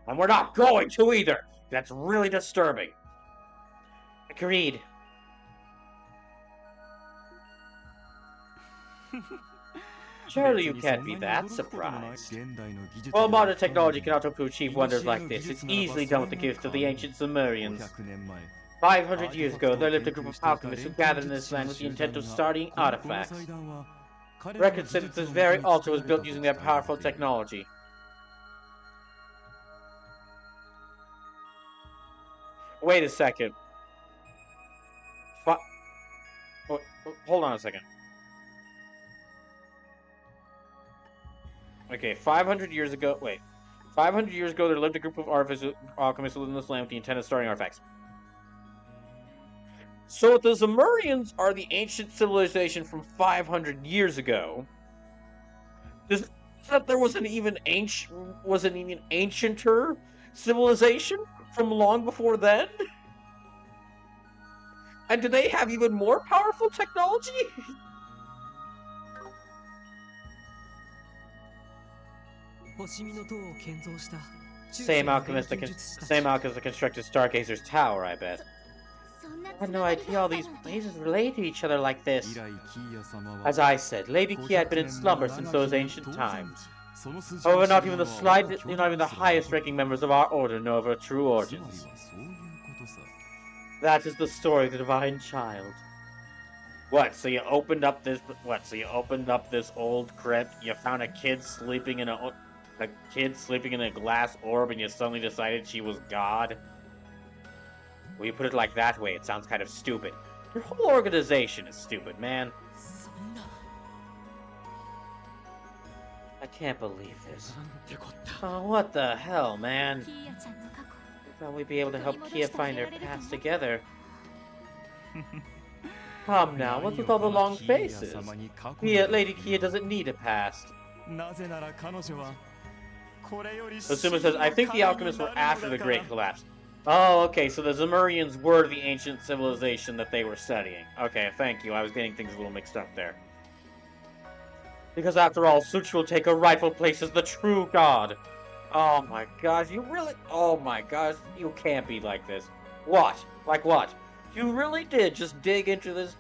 S1: And we're not going to either! That's really disturbing. Agreed. Surely you can't be that surprised. While modern technology cannot hope to achieve wonders like this, it's easily done with the gifts of the ancient Sumerians. 500 years ago, there lived a group of alchemists who gathered in this land with the intent of studying artifacts. Records say that this very altar was built using their powerful technology. Wait a second. Hold on a second. Okay, 500 years ago... Wait. 500 years ago, there lived a group of alchemists who lived in this land with the intent of starting artifacts. So if the Zemurians are the ancient civilization from 500 years ago, does that there was an even ancienter civilization from long before then? And do they have even more powerful technology? Same alchemist that constructed Stargazer's tower, I bet. I had no idea all these places relate to each other like this. As I said, Lady Kia had been in slumber since those ancient times. However, not even the highest-ranking members of our order know of her true origins. That is the story of the divine child. What? So you opened up this old crypt? You found a kid sleeping in a glass orb, and you suddenly decided she was God? When you put it like that way, it sounds kind of stupid. Your whole organization is stupid, man. I can't believe this. Oh, what the hell, man? I thought we'd be able to help Kia find their paths together. Come now, what's with all the long faces? Lady Kia doesn't need a past. Asuma says, I think the alchemists were after the Great Collapse. Oh, okay, so the Zemurians were the ancient civilization that they were studying. Okay, thank you. I was getting things a little mixed up there. Because after all, Suchi will take a rightful place as the true god. Oh my gosh, you really... Oh my gosh, you can't be like this. What? Like what? You really did just dig into this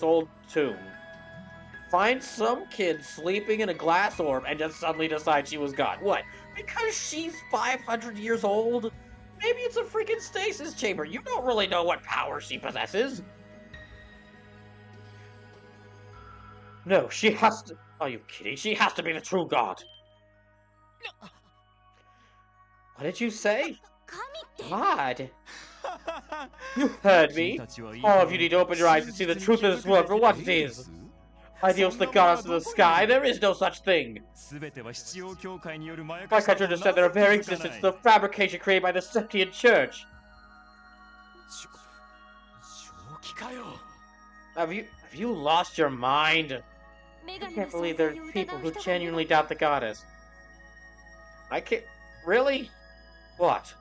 S1: old tomb. Find some kid sleeping in a glass orb and just suddenly decide she was God. What? Because she's 500 years old? Maybe it's a freaking stasis chamber. You don't really know what power she possesses. No, she has to... Are you kidding? She has to be the true God. What did you say? God. You heard me. All of you need to open your eyes and see the truth of this world for what it is. Ideals the goddess of the sky, there is no such thing. Why can't you understand their very existence is the fabrication created by the Septian Church? Have you lost your mind? I can't believe there are people who genuinely doubt the goddess. I can't... Really? What?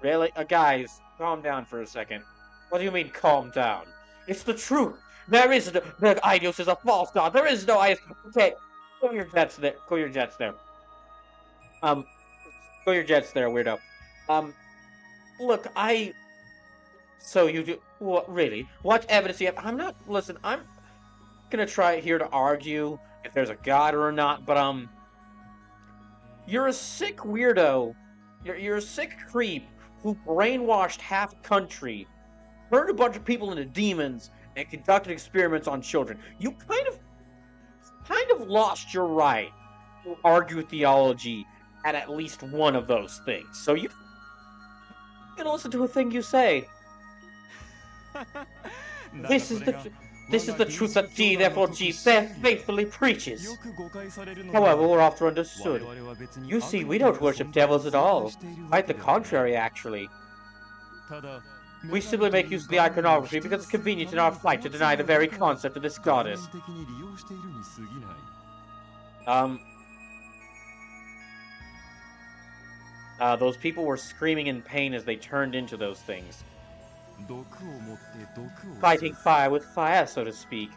S1: Really? Guys, calm down for a second. What do you mean, calm down? It's the truth! There is no... The Eidos is a false god! There is no Eidos... Okay, go your jets there. Go your jets there. Go your jets there, weirdo. Look, So you do... What, really? What evidence do you have? I'm not... Listen, I'm gonna try here to argue if there's a god or not, but, you're a sick weirdo. You're a sick creep who brainwashed half a country, turned a bunch of people into demons, and conducted experiments on children. You kind of lost your right to argue theology at least one of those things. So you're gonna listen to a thing you say. This is the truth that G, therefore G, faithfully preaches. However, we're often understood. You see, we don't worship devils at all. Quite the contrary, actually. We simply make use of the iconography because it's convenient in our fight to deny the very concept of this goddess. Those people were screaming in pain as they turned into those things. Fighting fire with fire, so to speak.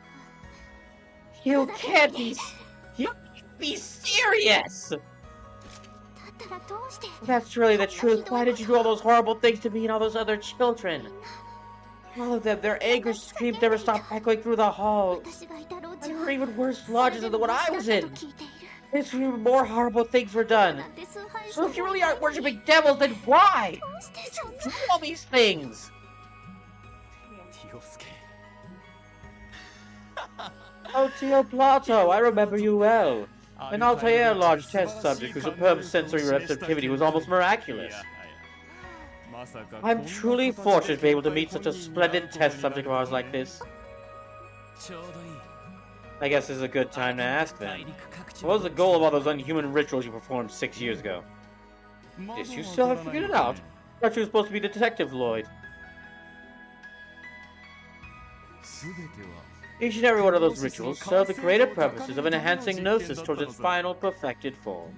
S1: You can't be serious! That's really the truth. Why did you do all those horrible things to me and all those other children? All of them, their anger screams never stopped echoing through the halls. And there were even worse lodges than the one I was in. There's even more horrible things were done. So if you really aren't worshipping devils, then why? Did you do all these things? Oh, Tio Plato, I remember you well. An Altair Lodge test subject whose superb sensory receptivity was almost miraculous. I'm truly fortunate to be able to meet such a splendid test subject of ours like this. I guess this is a good time to ask then. What was the goal of all those unhuman rituals you performed 6 years ago? Did you still haven't figured it out? I thought you were supposed to be Detective Lloyd. Each and every one of those rituals served the greater purposes of enhancing Gnosis towards its final perfected form.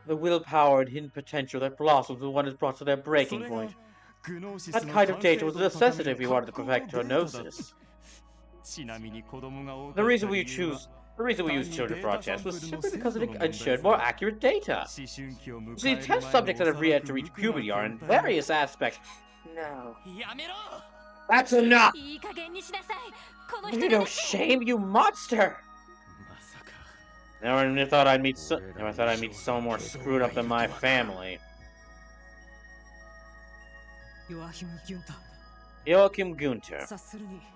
S1: The willpower and hidden potential that blossoms when one is brought to their breaking point. That kind of data was a necessity if you wanted to perfect your Gnosis. The reason we used children for our tests was simply because it ensured more accurate data. See, test subjects that have yet to reach puberty are in various aspects. No. That's enough! You no shame, you monster! Never thought I'd meet someone more screwed up than my family. Joachim Gunther.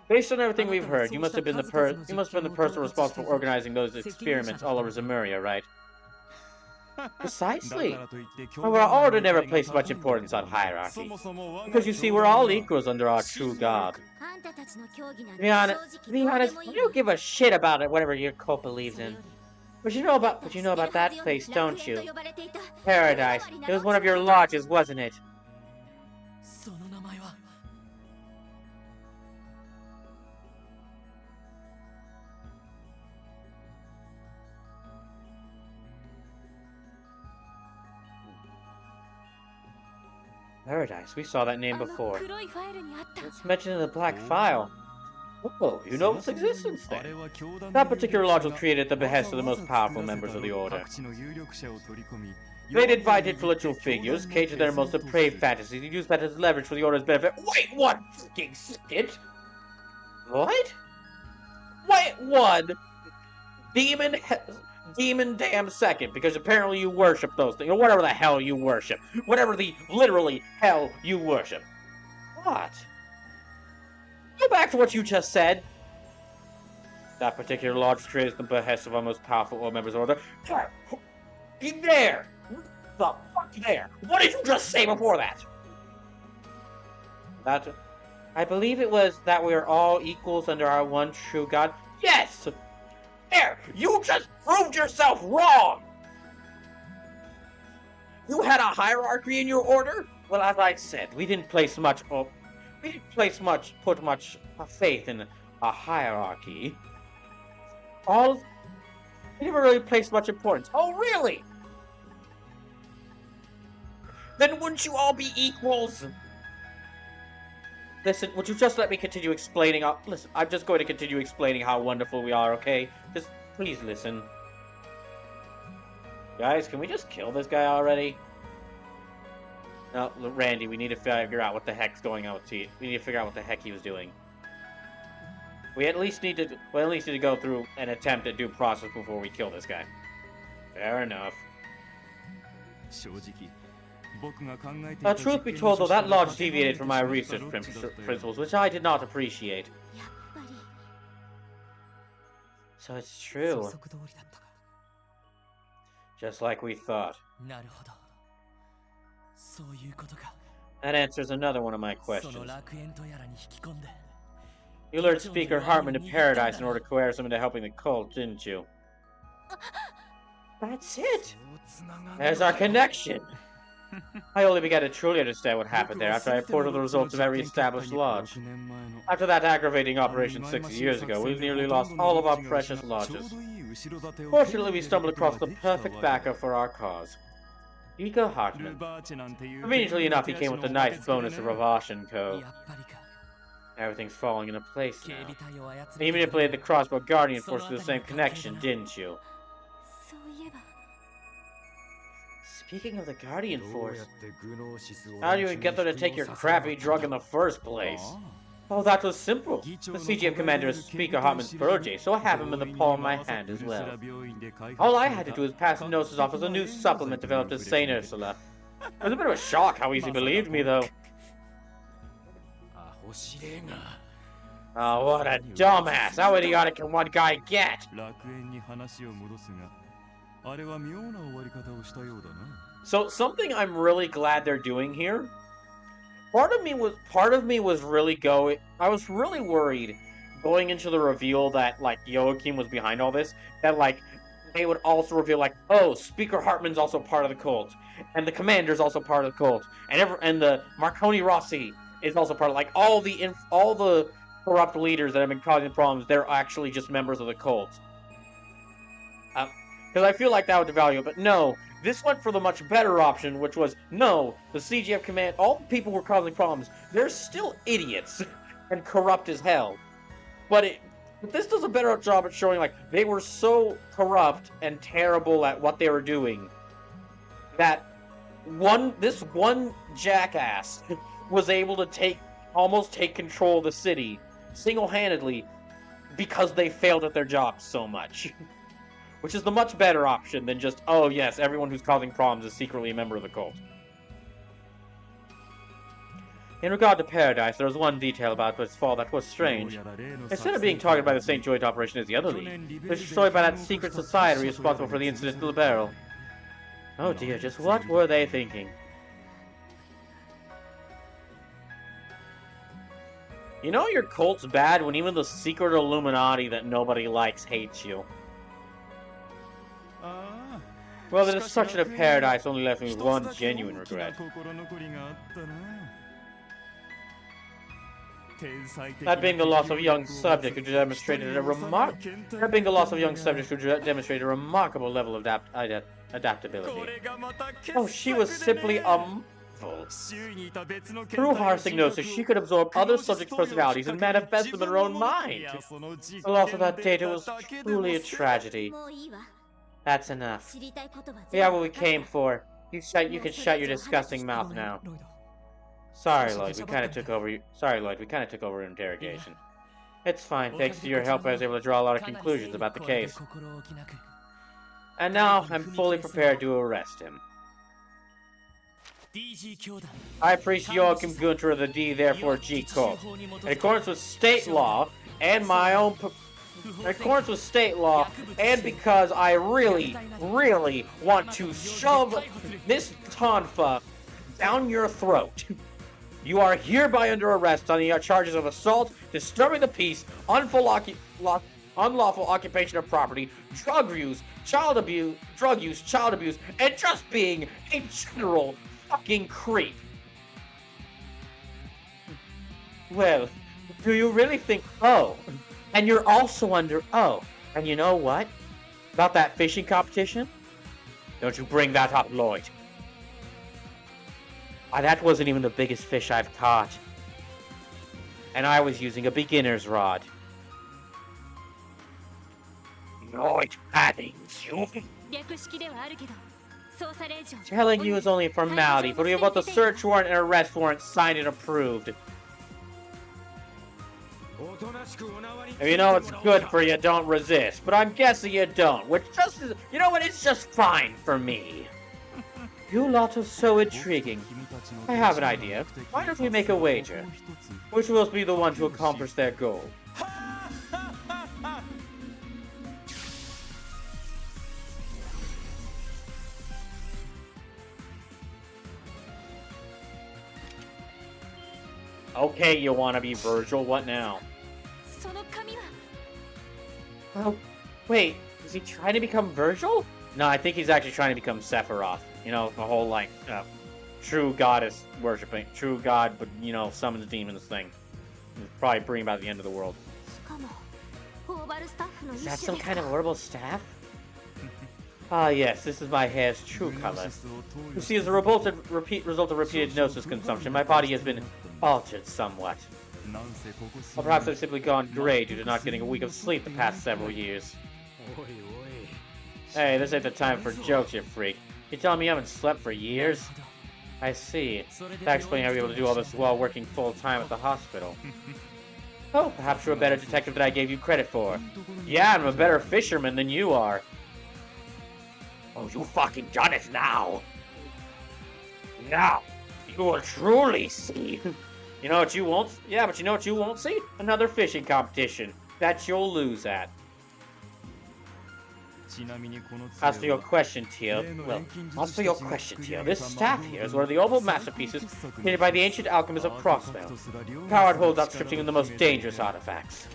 S1: Based on everything we've heard, you must have been the person responsible for organizing those experiments all over Zemuria, right? Precisely. However, our order never placed much importance on hierarchy. Because you see, we're all equals under our true god. To be honest, we don't give a shit about it, whatever your cult believes in. But you know about that place, don't you? Paradise. It was one of your lodges, wasn't it? Paradise. We saw that name before. It's mentioned in the black file. Oh, you know its existence then. That particular lodge was created at the behest of the most powerful members of the Order. They'd invite influential figures, cater their most depraved fantasies, and use that as leverage for the Order's benefit. Wait one freaking second! What? Wait one demon damn second, because apparently you worship those things, or whatever the hell you worship. Whatever the literally hell you worship. What? Go back to what you just said. That particular lodge created the behest of our most powerful Order members of the Order. Get there! The fuck there? What did you just say before that? I believe it was that we are all equals under our one true God. Yes! There! You just proved yourself wrong! You had a hierarchy in your order? Well, as I said, we didn't put much faith in a hierarchy. We never really placed much importance. Oh, really? Then wouldn't you all be equals? Listen, would you just let me continue explaining? Listen, I'm just going to continue explaining how wonderful we are, okay? Just please listen. Guys, can we just kill this guy already? No, Randy, we need to figure out what the heck's going on with T. We need to figure out what the heck he was doing. We at least need to go through an attempt at due process before we kill this guy. Fair enough. Truth be told, though, that lodge deviated from my research principles, which I did not appreciate. So it's true. Just like we thought. That answers another one of my questions. You lured Speaker Hartman to Paradise in order to coerce him into helping the cult, didn't you? That's it! There's our connection! I only began to truly understand what happened there after I reported the results of every established lodge. After that aggravating operation 60 years ago, we nearly lost all of our precious lodges. Fortunately, we stumbled across the perfect backup for our cause. Speaker Hartman. Conveniently enough, he came with a nice bonus of Ravashin Co. Everything's falling into place now. And you manipulated the Crossbell Guardian Force to the same connection, didn't you? Speaking of the Guardian Force, how do you even get them to take your crappy drug in the first place? Oh, that was simple. The CGF commander is Speaker Hartman's protege, so I have him in the palm of my hand as well. All I had to do was pass the gnosis off as a new supplement developed at St. Ursula. It was a bit of a shock how easy he believed me, though. Oh, what a dumbass! How idiotic can one guy get? So something I'm really glad they're doing here. Part of me was really I was really worried going into the reveal that like Joachim was behind all this, that like they would also reveal like, oh, Speaker Hartman's also part of the cult, and the commander's also part of the cult, and the Marconi Rossi is also part of like all the corrupt leaders that have been causing problems. They're actually just members of the cult. Because I feel like that would devalue it, but no. This went for the much better option, which was, no, the CGF command, all the people who were causing problems, they're still idiots and corrupt as hell. But this does a better job at showing, like, they were so corrupt and terrible at what they were doing that this one jackass was able to almost take control of the city single-handedly because they failed at their job so much. Which is the much better option than just, oh yes, everyone who's causing problems is secretly a member of the cult. In regard to Paradise, there was one detail about its fall that was strange. Instead of being targeted by the same joint operation as the other league, it was destroyed by that secret society responsible for the incident to the barrel. Oh dear, just what were they thinking? You know your cult's bad when even the secret Illuminati that nobody likes hates you. Well, the destruction of Paradise only left me with one genuine regret. That being the loss of a young subject who demonstrated a remarkable level of adaptability. Oh, she was simply powerful. Through her hypnosis, she could absorb other subjects' personalities and manifest them in her own mind. The loss of that data was truly a tragedy. That's enough. We have what we came for. You can shut your disgusting mouth now. Sorry, Lloyd, we kind of took over your interrogation. It's fine. Thanks to your help, I was able to draw a lot of conclusions about the case. And now, I'm fully prepared to arrest him. I appreciate Joachim Gunter of the D, therefore G Corp. In accordance with state law, and my own... In accordance with state law, and because I really, really want to shove this tonfa down your throat, you are hereby under arrest on the charges of assault, disturbing the peace, unlawful occupation of property, drug use, child abuse, and just being a general fucking creep. Well, do you really think... Oh, and you're also under... Oh, and you know what? About that fishing competition? Don't you bring that up, Lloyd. That wasn't even the biggest fish I've caught. And I was using a beginner's rod. Lloyd Paddings, you... Telling you is only a formality, but we have both the search warrant and arrest warrant signed and approved. If you know it's good for you, don't resist. But I'm guessing you don't, which just is... You know what? It's just fine for me. You lot are so intriguing. I have an idea. Why don't we make a wager? Which will be the one to accomplish their goal? Okay, you wanna be Virgil, what now? Oh, wait, is he trying to become Virgil? No, I think he's actually trying to become Sephiroth. You know, the whole, like, true goddess worshipping, true god, but, you know, summons demons thing. It's probably bring about the end of the world. Is that some kind of horrible staff? Ah, yes, this is my hair's true color. You see, as a result of repeated gnosis consumption, my body has been altered somewhat. Or perhaps I've simply gone gray due to not getting a week of sleep the past several years. Hey, this ain't the time for jokes, you freak. You telling me you haven't slept for years? I see. That explains how you're able to do all this while working full-time at the hospital. Oh, perhaps you're a better detective than I gave you credit for. Yeah, I'm a better fisherman than you are. Oh, you fucking done it now! Now, you will truly see. You know what you won't... Yeah, but you know what you won't see? Another fishing competition. That you'll lose at. As for your question, Tio, this staff here is one of the opal masterpieces created by the ancient alchemist of Crossbell. Power it holds outstripping the most dangerous artifacts.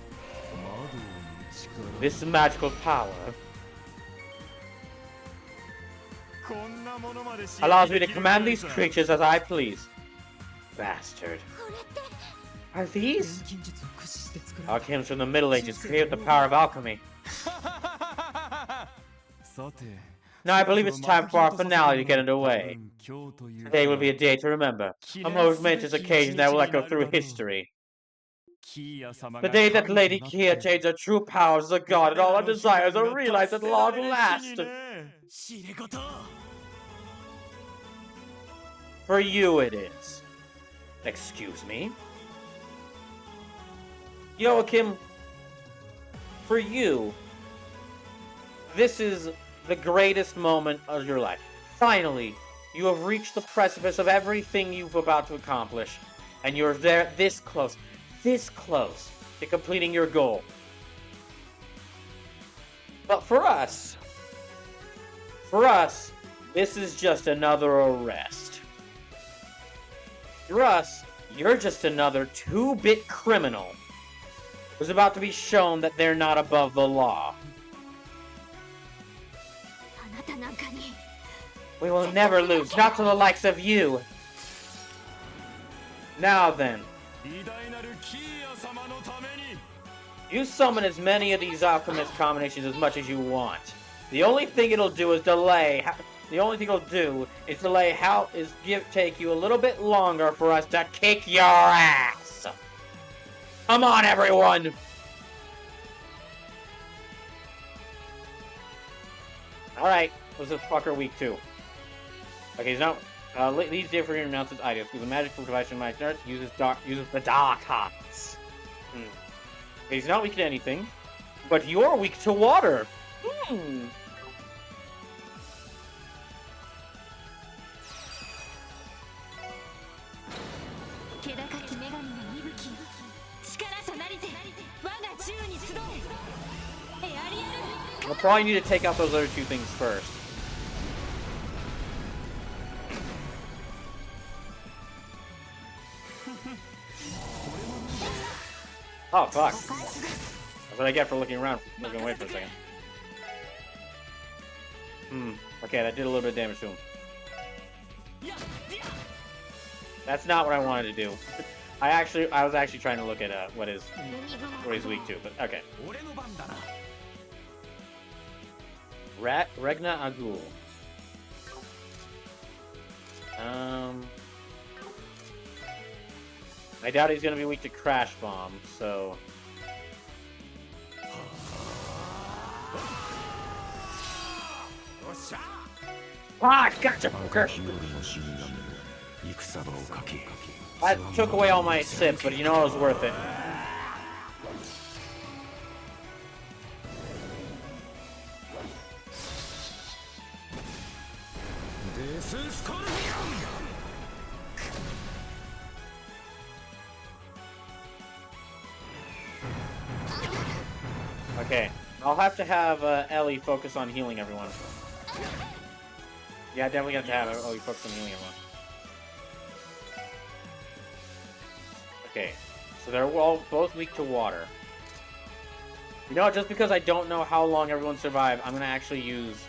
S1: This magical power allows me to command these creatures as I please. Bastard. Are these? Alchemists from the Middle Ages created the power of alchemy. Now I believe it's time for our finale to get underway. Today will be a day to remember, a momentous occasion that will echo through history. The day that Lady Kia attains her true powers as a god and all her desires are realized at long last. For you it is. Excuse me? Joachim, for you, this is the greatest moment of your life. Finally, you have reached the precipice of everything you've about to accomplish, and you're there this close to completing your goal. But for us, this is just another arrest. For us, you're just another 2-bit criminal who's about to be shown that they're not above the law. We will never lose, not to the likes of you. Now then, you summon as many of these alchemist combinations as much as you want. The only thing it'll do is delay the only thing it'll do is take you a little bit longer for us to kick your ass. Come on, everyone. All right, was this fucker weak too? Okay, he's not. These different announcements items because the magical device in my starts uses the dark hearts. Okay, he's not weak to anything, but you're weak to water. We'll probably need to take out those other two things first. Oh, fuck. That's what I get for looking away for a second. Okay, that did a little bit of damage to him. That's not what I wanted to do. I was actually trying to look at what he's weak to, but okay. Regna Agul. I doubt he's gonna be weak to Crash Bomb, so. Ah, gotcha! That took away all my sip, but you know it was worth it. Okay, I'll have to have Ellie focus on healing everyone. Yeah, definitely have to have Ellie focus on healing everyone. Okay, so they're both weak to water. You know what, just because I don't know how long everyone survived, I'm gonna actually use...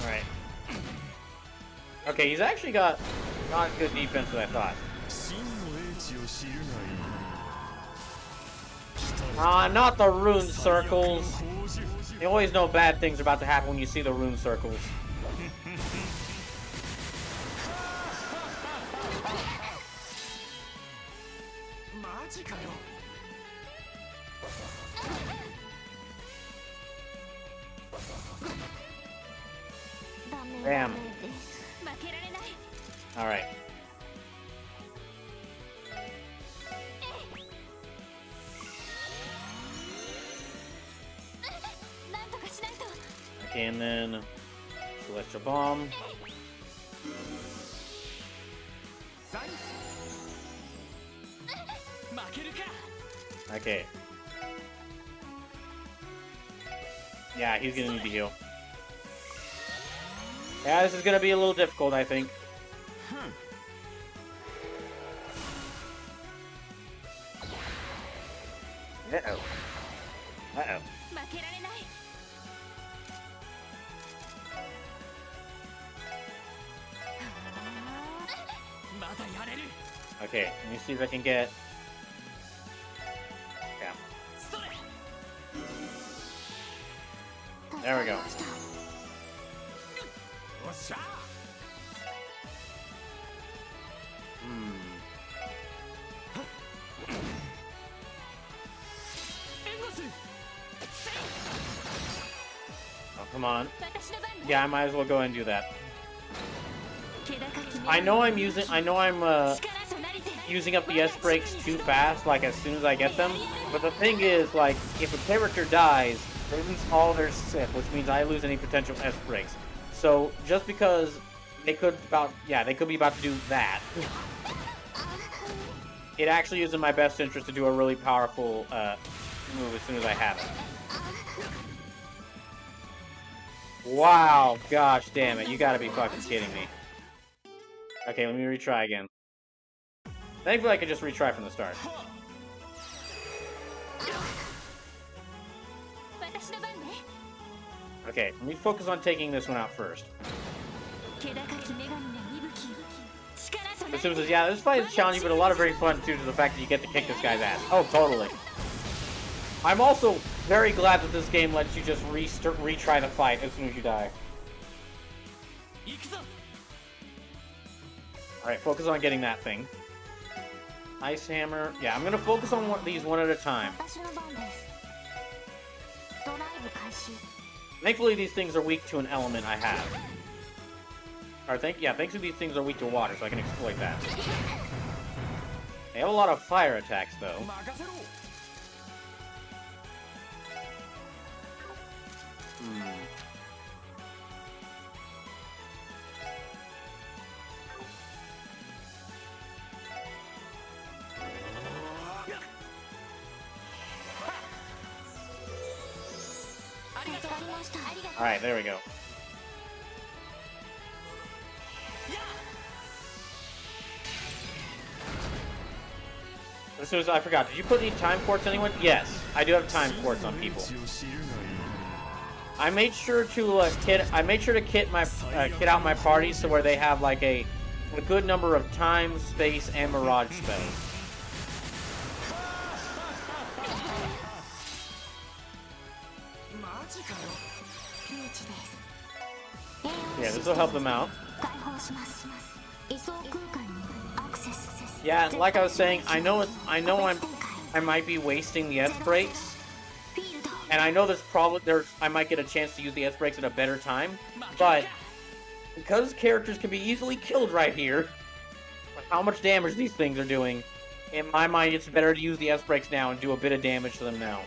S1: Alright. Okay, he's actually got not good defense as I thought. Not the rune circles. You always know bad things are about to happen when you see the rune circles. Damn. Alright. Okay, and then Celestial Bomb. Okay. Yeah, he's gonna need to heal. Yeah, this is gonna be a little difficult, I think. Uh-oh. Uh-oh. Okay, let me see if I can get... Yeah. There we go. Oh, come on. Yeah, I might as well go ahead and do that. I know I'm using up the S-breaks too fast, like as soon as I get them. But the thing is, like, if a character dies, they lose all their sip, which means I lose any potential S-breaks. So just because they could be about to do that, it actually is in my best interest to do a really powerful move as soon as I have it. Wow, gosh damn it, you gotta be fucking kidding me. Okay, let me retry again. Thankfully I could just retry from the start. Okay, let me focus on taking this one out first. As yeah, this fight is challenging, but a lot of very fun due to the fact that you get to kick this guy's ass. Oh, totally. I'm also very glad that this game lets you just retry the fight as soon as you die. Alright, focus on getting that thing. Ice Hammer. Yeah, I'm gonna focus on these one at a time. Thankfully, these things are weak to an element I have. Or thankfully these things are weak to water, so I can exploit that. They have a lot of fire attacks, though. Alright, there we go. As soon as I forgot, did you put any time quartz anyone? Yes, I do have time quartz on people. I made sure to kit out my parties to where they have like a good number of time, space, and mirage spells. Yeah, this will help them out. Yeah, like I was saying, I know I might be wasting the S breaks, and I know I might get a chance to use the S breaks at a better time, but because characters can be easily killed right here, with how much damage these things are doing, in my mind, it's better to use the S breaks now and do a bit of damage to them now,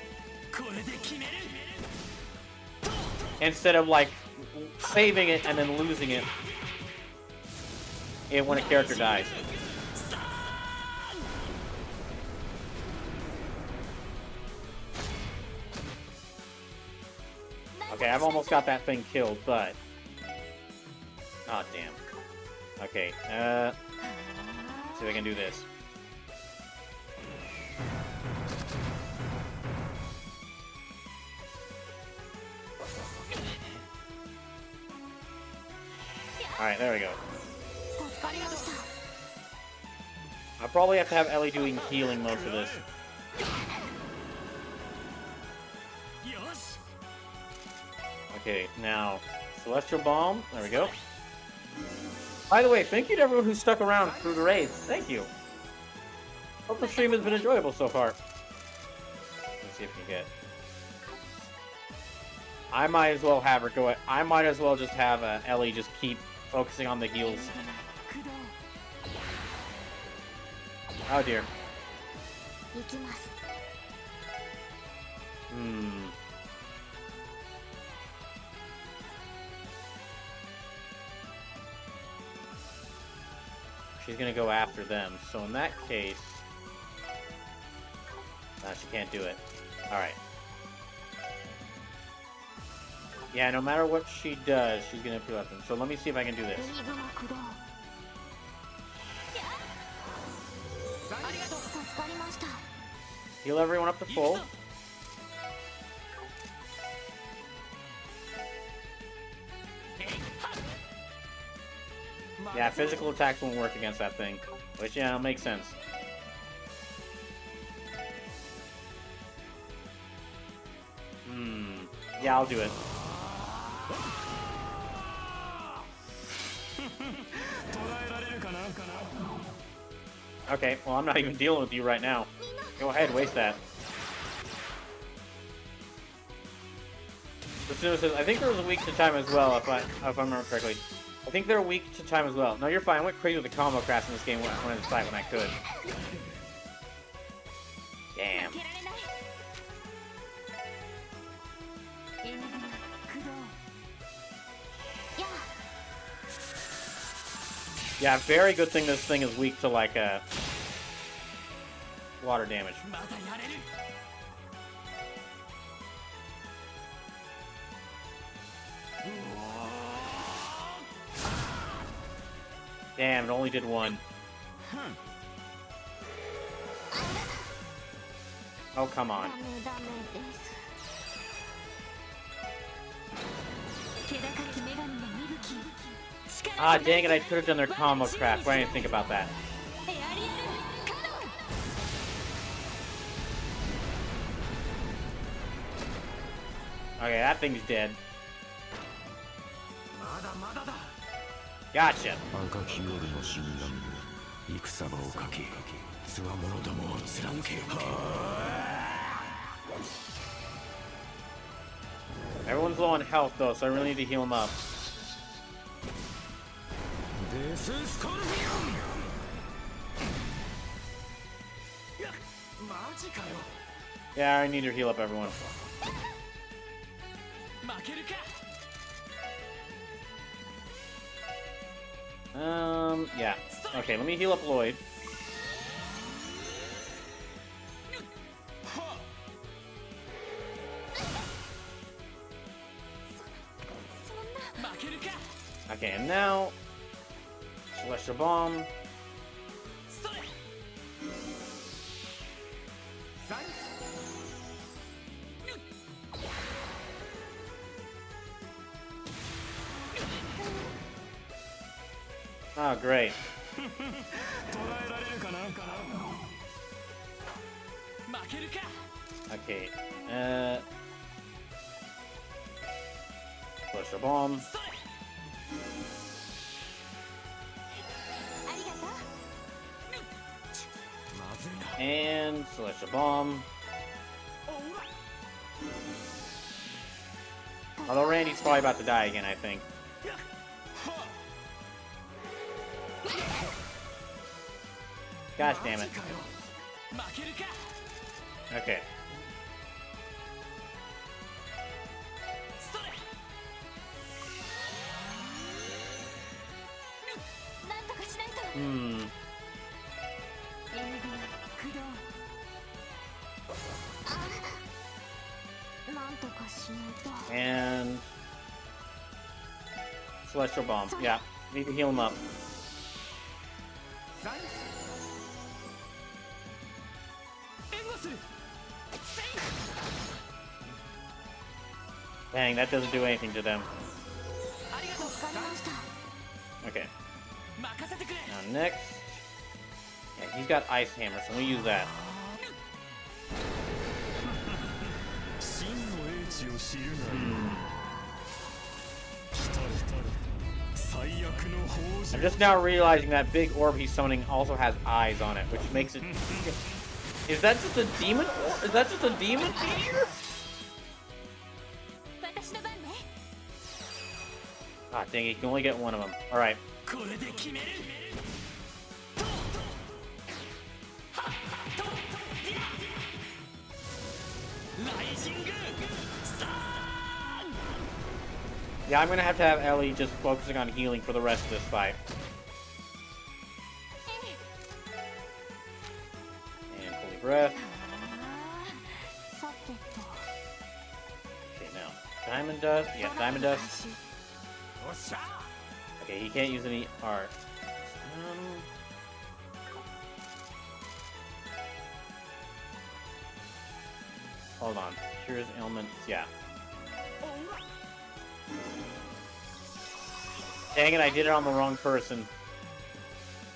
S1: instead of like saving it and then losing it when a character dies. Okay, I've almost got that thing killed, but... oh, damn. Okay, let's see if I can do this. Alright, there we go. I'll probably have to have Ellie doing healing most of this. Okay, now, Celestial Balm. There we go. By the way, thank you to everyone who stuck around through the raids. Thank you. Hope the stream has been enjoyable so far. Let's see if we can get... I might as well have her go... I might as well just have Ellie just keep focusing on the heals. Oh dear. She's gonna go after them, so in that case... she can't do it. Alright. Yeah, no matter what she does, she's gonna feel them. So let me see if I can do this. Heal everyone up to full. Yeah, physical attacks won't work against that thing. Which, yeah, makes sense. Yeah, I'll do it. Okay, well, I'm not even dealing with you right now. Go ahead, waste that. I think there was a week to time as well, if I remember correctly. I think they're weak to time as well. No, you're fine. I went crazy with the combo crafts in this game when I decided when I could. Damn. Yeah, very good thing this thing is weak to, like, water damage. Damn, it only did one. Oh, come on. Ah, dang it, I could have done their combo craft. Why didn't I think about that? Okay, that thing's dead. Gotcha. Everyone's low on health though, so I really need to heal them up. Yeah, I need to heal up everyone. Yeah. Okay, let me heal up Lloyd. Okay, and now Celestial Bomb. Oh, great. Okay, Celestial Bomb. And Celestial Bomb. Although Randy's probably about to die again, I think. Gosh damn it. Okay. And Celestial Bomb. Yeah, need to heal him up. Dang, that doesn't do anything to them. Okay. Now next. Yeah, he's got Ice Hammer, so we use that. I'm just now realizing that big orb he's summoning also has eyes on it, which makes it... Is that just a demon? Is that just a demon meteor? Ah, dang it, you can only get one of them. Alright. Yeah, I'm gonna have to have Ellie just focusing on healing for the rest of this fight. And holy breath. Okay, now Diamond Dust. Yeah, Diamond Dust. Okay, he can't use any art. Hold on. Cures ailments. Yeah. Dang it, I did it on the wrong person.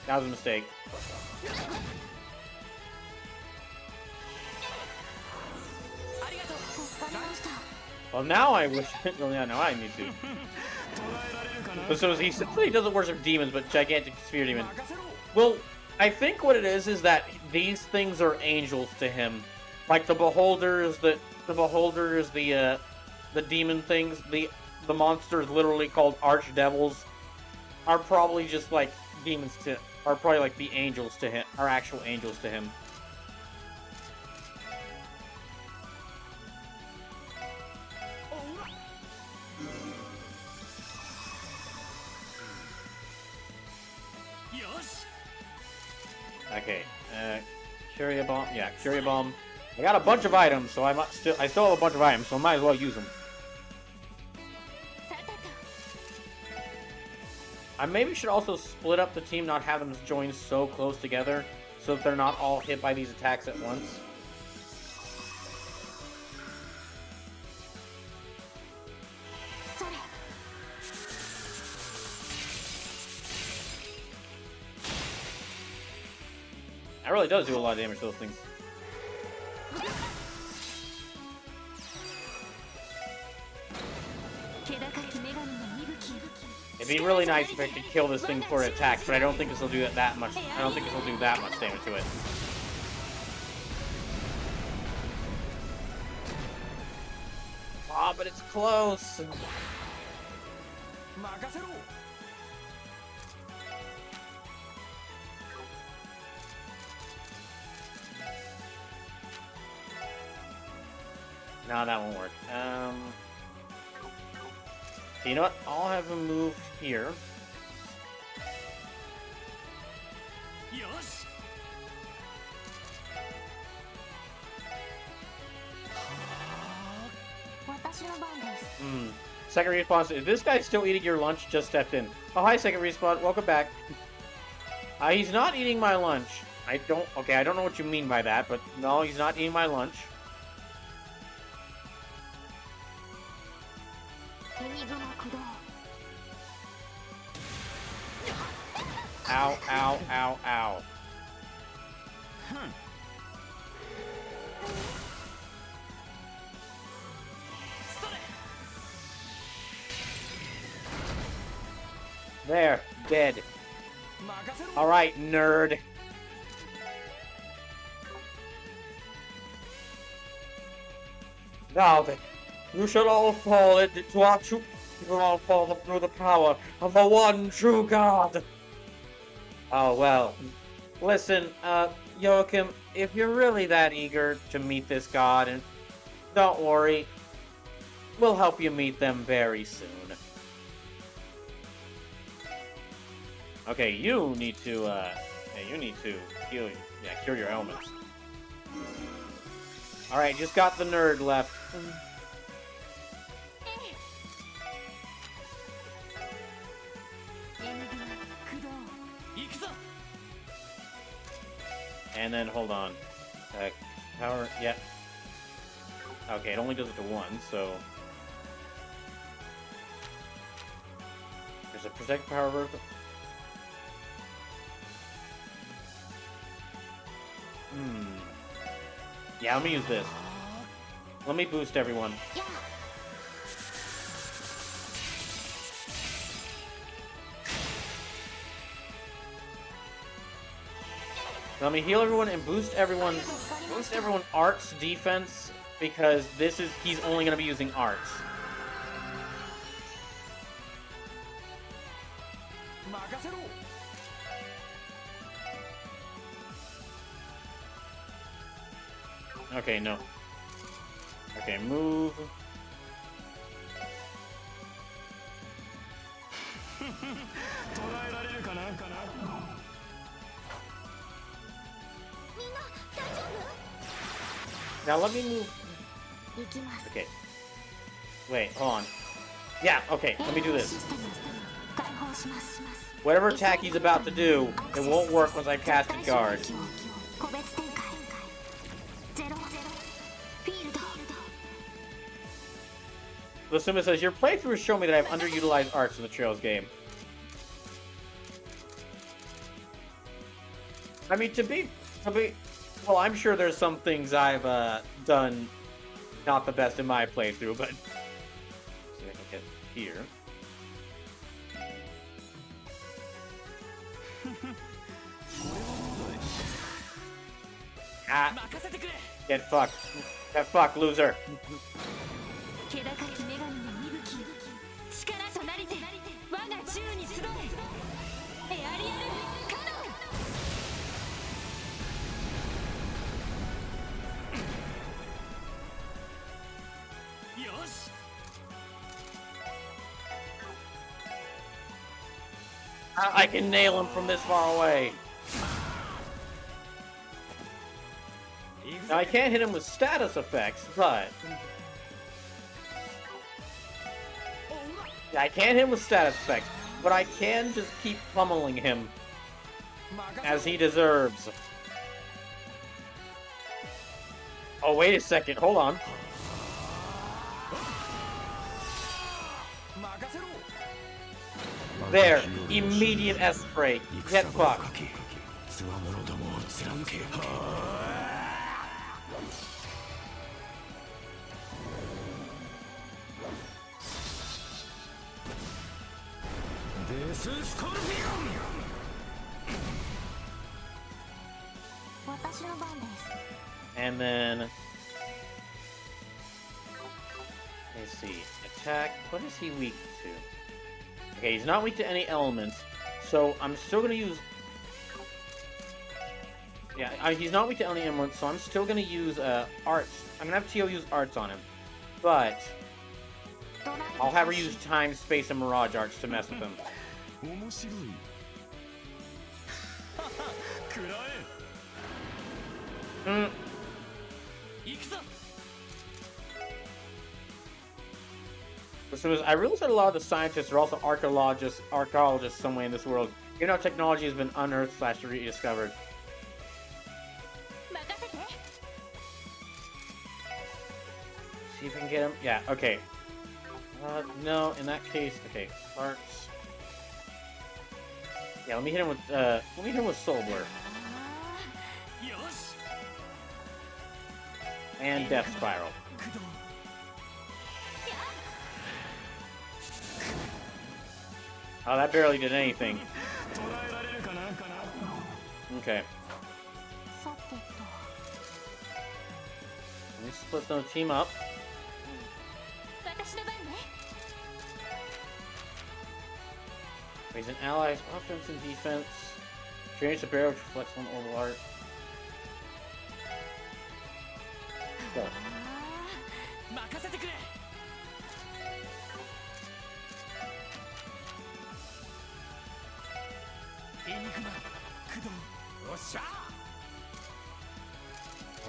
S1: That was a mistake. Well, now I wish... Well, yeah, now I need to. So he simply doesn't worship demons, but gigantic sphere demon. Well, I think what it is that these things are angels to him. Like the beholders, the demon things, the monsters literally called archdevils are probably just like demons to, are probably like the angels to him, are actual angels to him. Okay, Curia Bomb, yeah, Curia Bomb. I got a bunch of items, so I still have a bunch of items, so I might as well use them. I maybe should also split up the team, not have them join so close together, so that they're not all hit by these attacks at once. That really does do a lot of damage to those things. It'd be really nice if I could kill this thing for an attack, but I don't think this will do that much. I don't think this will do that much damage to it. Ah, but it's close. No, that won't work. You know what? I'll have him move here. Second respawn. Is this guy still eating your lunch? Just stepped in. Oh, hi, second respawn. Welcome back. He's not eating my lunch. Okay, I don't know what you mean by that, but no, he's not eating my lunch. Ow, ow, ow, ow. There, dead. Alright, nerd. Now then, you shall all fall into our true. You will all fall through the power of the one true God. Oh, well. Listen, Joachim, if you're really that eager to meet this god, and don't worry, we'll help you meet them very soon. Okay, you need to heal, cure your ailments. Alright, just got the nerd left. And then, hold on. Power, yeah. Okay, it only does it to one, so... There's a protect power vertical. Yeah, let me use this. Let me boost everyone. Let me heal everyone and boost everyone arts defense, because he's only gonna be using arts. Okay, no. Okay, move. Now let me move. Okay. Wait, hold on. Yeah, okay, let me do this. Whatever attack he's about to do, it won't work once I've casted guard. Lasuma says, your playthrough has shown me that I have underutilized arts in the Trails game. I mean, well, I'm sure there's some things I've done not the best in my playthrough, but... See if I can get here. Ah! Get fucked. Get fucked, loser. I can nail him from this far away. Now, I can't hit him with status effects, but... Yeah, I can't hit him with status effects, but I can just keep pummeling him as he deserves. Oh, wait a second. Hold on. There. Immediate S-break. Get fucked. And then let's see. Attack. What is he weak to? Okay, he's not weak to any elements. So I'm still gonna use. Yeah, he's not weak to any elements, so I'm still gonna use arts. I'm gonna have Tio use arts on him, but I'll have her use time, space, and mirage arts to mess with him. So I realize that a lot of the scientists are also archaeologists somewhere in this world. You know, technology has been unearthed / rediscovered. See if we can get him. Yeah, okay. No, in that case, okay. Arts. Yeah, let me hit him with Soul Blur. And Death Spiral. Oh, that barely did anything. Okay. Let me split the team up. Raise an ally's offense and defense. Change the barrel, which reflects on orbital art. Go.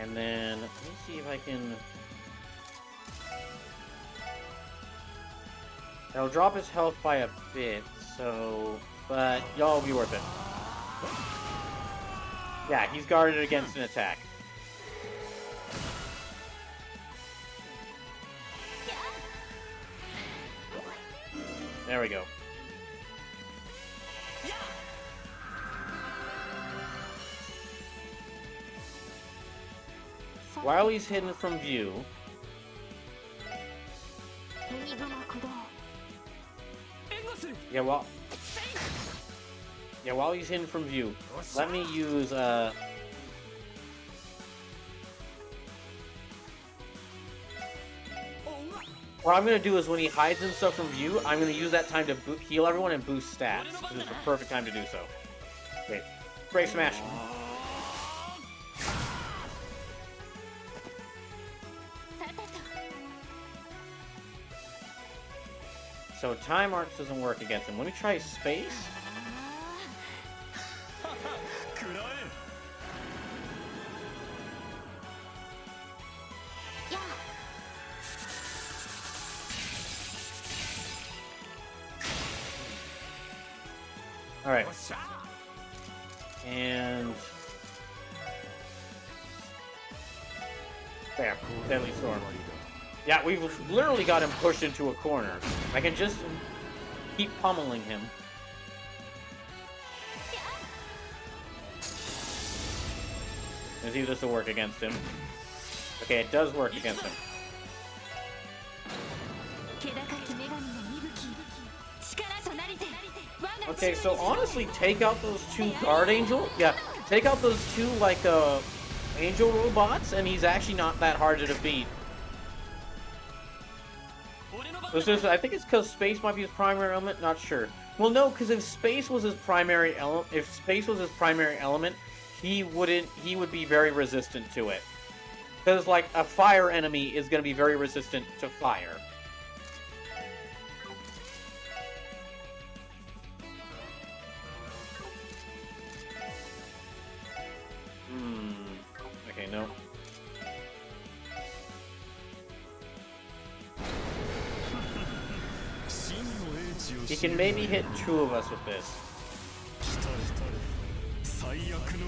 S1: And then, let me see if I can... That'll drop his health by a bit, so... But, y'all will be worth it. Yeah, he's guarded against an attack. There we go. While he's hidden from view... Yeah, while he's hidden from view, let me use, What I'm going to do is when he hides himself from view, I'm going to use that time to heal everyone and boost stats. This is the perfect time to do so. Okay. Brave Smash. So Time Arts doesn't work against him. Let me try Space. Alright. And... There. Deadly Storm. Yeah, we've literally got him pushed into a corner. I can just keep pummeling him. Let's see if this will work against him. Okay, it does work against him. Okay, so honestly, take out those two guard angel. Yeah, take out those two like angel robots, and he's actually not that hard to defeat. I think it's because space might be his primary element. Not sure. Well, no, because if space was his primary element, he would be very resistant to it. Because like a fire enemy is going to be very resistant to fire. Okay, no. He can maybe hit two of us with this.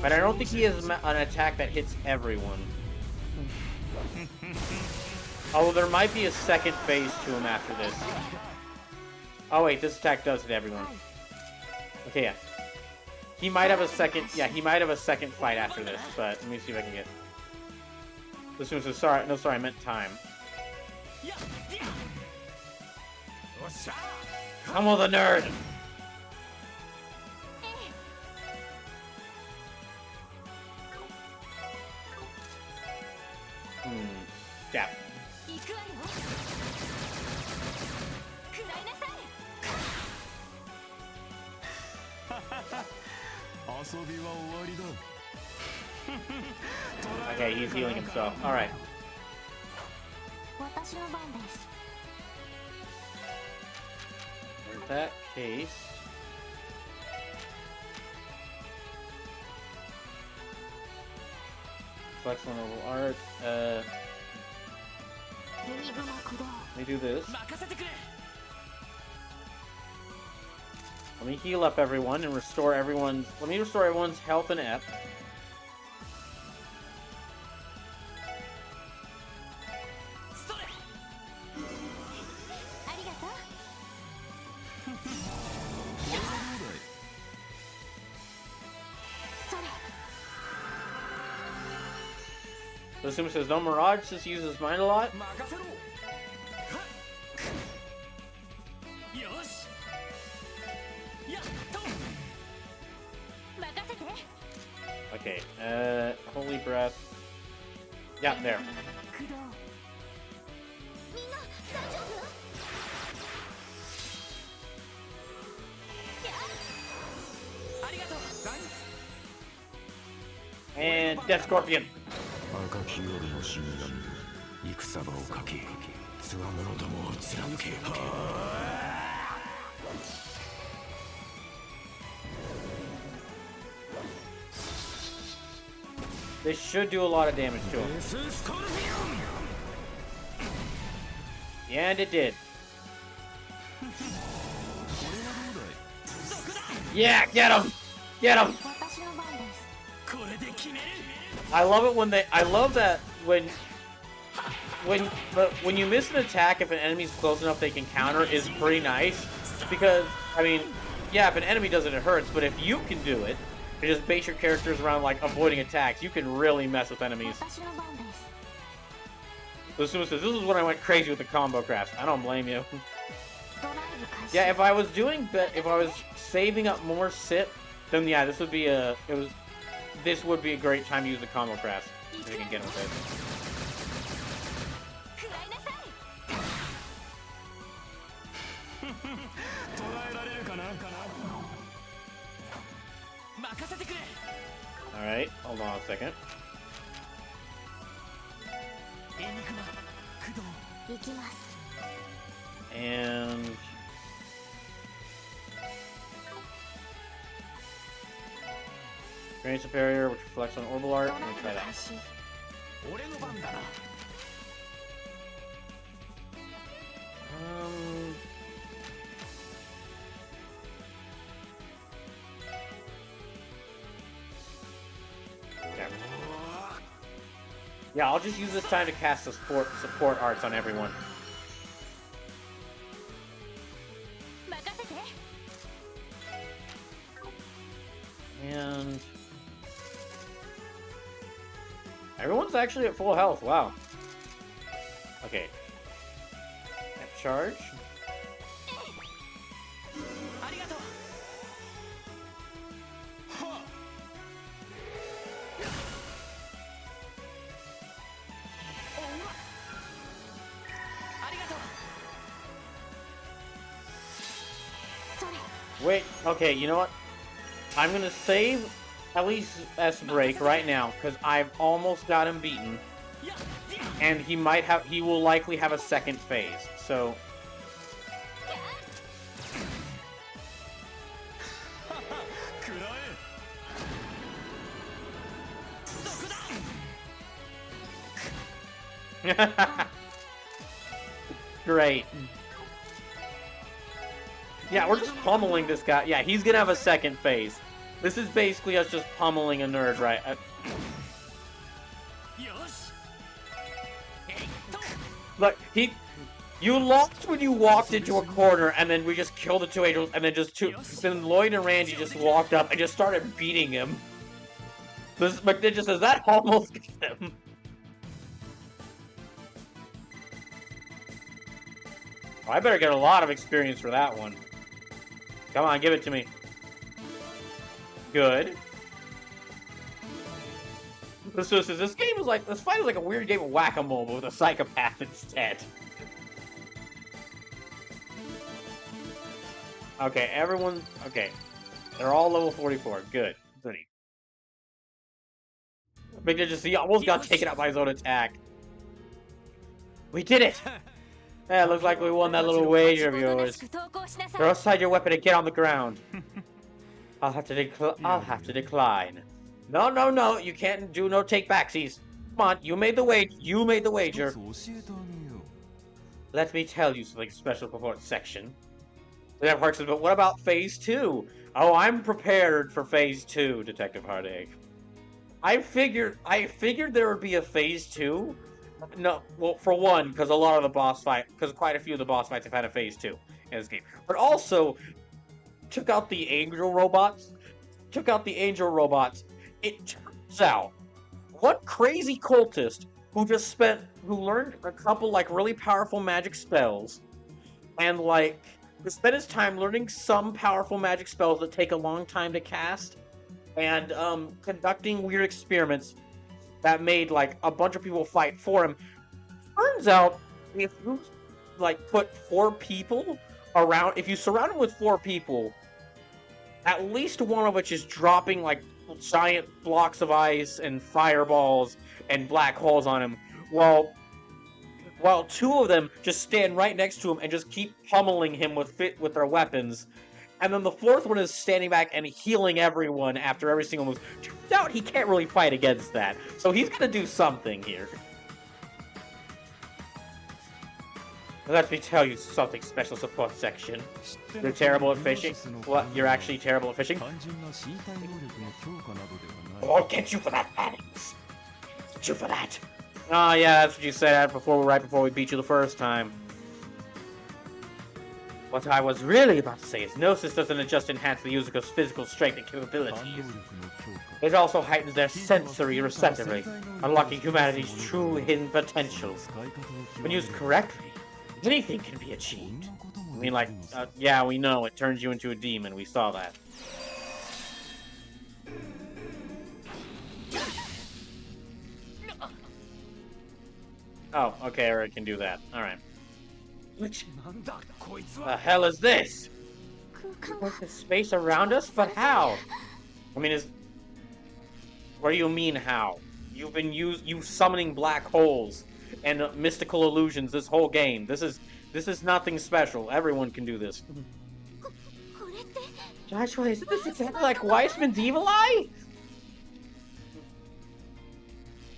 S1: But I don't think he has an attack that hits everyone. Although there might be a second phase to him after this. Oh wait, this attack does hit everyone. Okay, yeah. He might have a second. Yeah, he might have a second fight after this. But let me see if I can get. This one says sorry. No, sorry, I meant time. Come with a nerd. Yeah. Okay, he's healing himself. All right. In that case, flex one level art. Let me do this. Let me heal up everyone and restore everyone's. Let me restore everyone's health and F. So Suma says, no, Mirage just uses mine a lot. Okay, Holy Breath. Yeah, there. And Death Scorpion. This should do a lot of damage to him. And it did. Yeah, get him! Get him! I love it when they. I love that when you miss an attack, if an enemy's close enough they can counter, is pretty nice. Because I mean, yeah, if an enemy does it, it hurts. But if you can do it, and just base your characters around like avoiding attacks, you can really mess with enemies. So Suma says, "This is when I went crazy with the combo crafts." I don't blame you. Yeah, if I was saving up more SIP, then yeah, this would be a great time to use the combo crafts if you can get with it. All right, hold on a second. And Drain Superior, which reflects on Orbital Art. Let me try that. Okay. Yeah, I'll just use this time to cast the support arts on everyone. And everyone's actually at full health. Wow. Okay. That charge. Wait, okay, you know what? I'm gonna save at least S break right now, because I've almost got him beaten. And he will likely have a second phase, so... Great. Yeah, we're just pummeling this guy. Yeah, he's gonna have a second phase. This is basically us just pummeling a nerd, right? Look, You lost when you walked into a corner, and then we just killed the two angels, and then Lloyd and Randy just walked up and just started beating him. This McNinja says that almost gets him. I better get a lot of experience for that one. Come on, give it to me. Good. This game is like, this fight is like a weird game of whack-a-mole, but with a psychopath instead. Okay, everyone, okay. They're all level 44, good. Goody. He almost got taken out by his own attack. We did it! Yeah, looks like we won that little wager of yours. Throw aside your weapon and get on the ground. I'll have to decline. No, you can't do no take-backsies. Come on, you made the wager. Let me tell you something special before section. Yeah, Park says, but what about Phase 2? Oh, I'm prepared for Phase 2, Detective Heartache. I figured there would be a Phase 2. No, well, for one, because quite a few of the boss fights have had a Phase 2 in this game. But also, took out the angel robots. It turns out, one crazy cultist who learned a couple, like, really powerful magic spells, and, like, spent his time learning some powerful magic spells that take a long time to cast, and conducting weird experiments that made, like, a bunch of people fight for him. Turns out, if you, like, put 4 people around, if you surround him with 4 people, at least one of which is dropping, like, giant blocks of ice and fireballs and black holes on him, while 2 of them just stand right next to him and just keep pummeling him with their weapons. And then the 4th one is standing back and healing everyone after every single move. Turns out he can't really fight against that. So he's gonna do something here. Let me tell you something special, support section. You're terrible at fishing? What? You're actually terrible at fishing? I'll get you for that, Alex. Get you for that. Oh yeah, that's what you said right before we beat you the first time. What I was really about to say is Gnosis doesn't just enhance the user's physical strength and capabilities. It also heightens their sensory receptivity, unlocking humanity's true hidden potential. When used correctly, anything can be achieved. I mean, like, yeah, we know, it turns you into a demon, we saw that. Oh, okay, Eric can do that. Alright. The hell is this? There's space around us? But how? I mean, what do you mean, how? You've been summoning black holes and mystical illusions this whole game. This is nothing special. Everyone can do this. Joshua, isn't this exactly like Weissman's evil eye?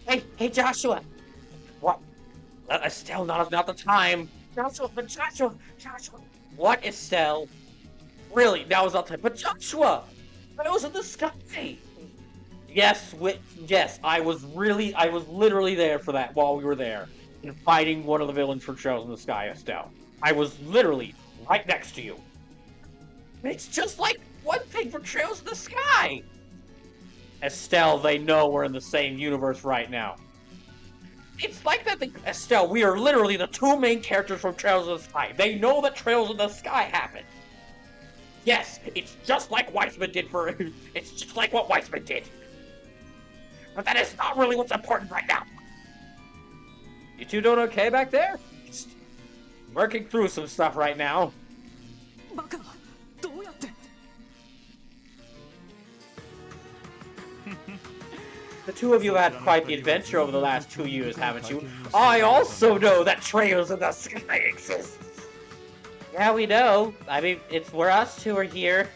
S1: Hey, Joshua! What? Estelle, not the time. Joshua. What, Estelle? Really, now is not the time. But Joshua! It was in the sky! Yes, I was literally there for that while we were there. And fighting one of the villains from Trails in the Sky, Estelle. I was literally right next to you. It's just like one thing from Trails in the Sky! Estelle, they know we're in the same universe right now. It's like that thing, Estelle, we are literally the 2 main characters from Trails in the Sky. They know that Trails in the Sky happened. Yes, it's just like Weissman did it's just like what Weissman did. But that is not really what's important right now. You 2 doing okay back there? Just working through some stuff right now. The 2 of you had quite the adventure over the last 2 years, haven't you? I also know that Trails in the Sky exists. Yeah, we know. I mean, we're us 2 are here.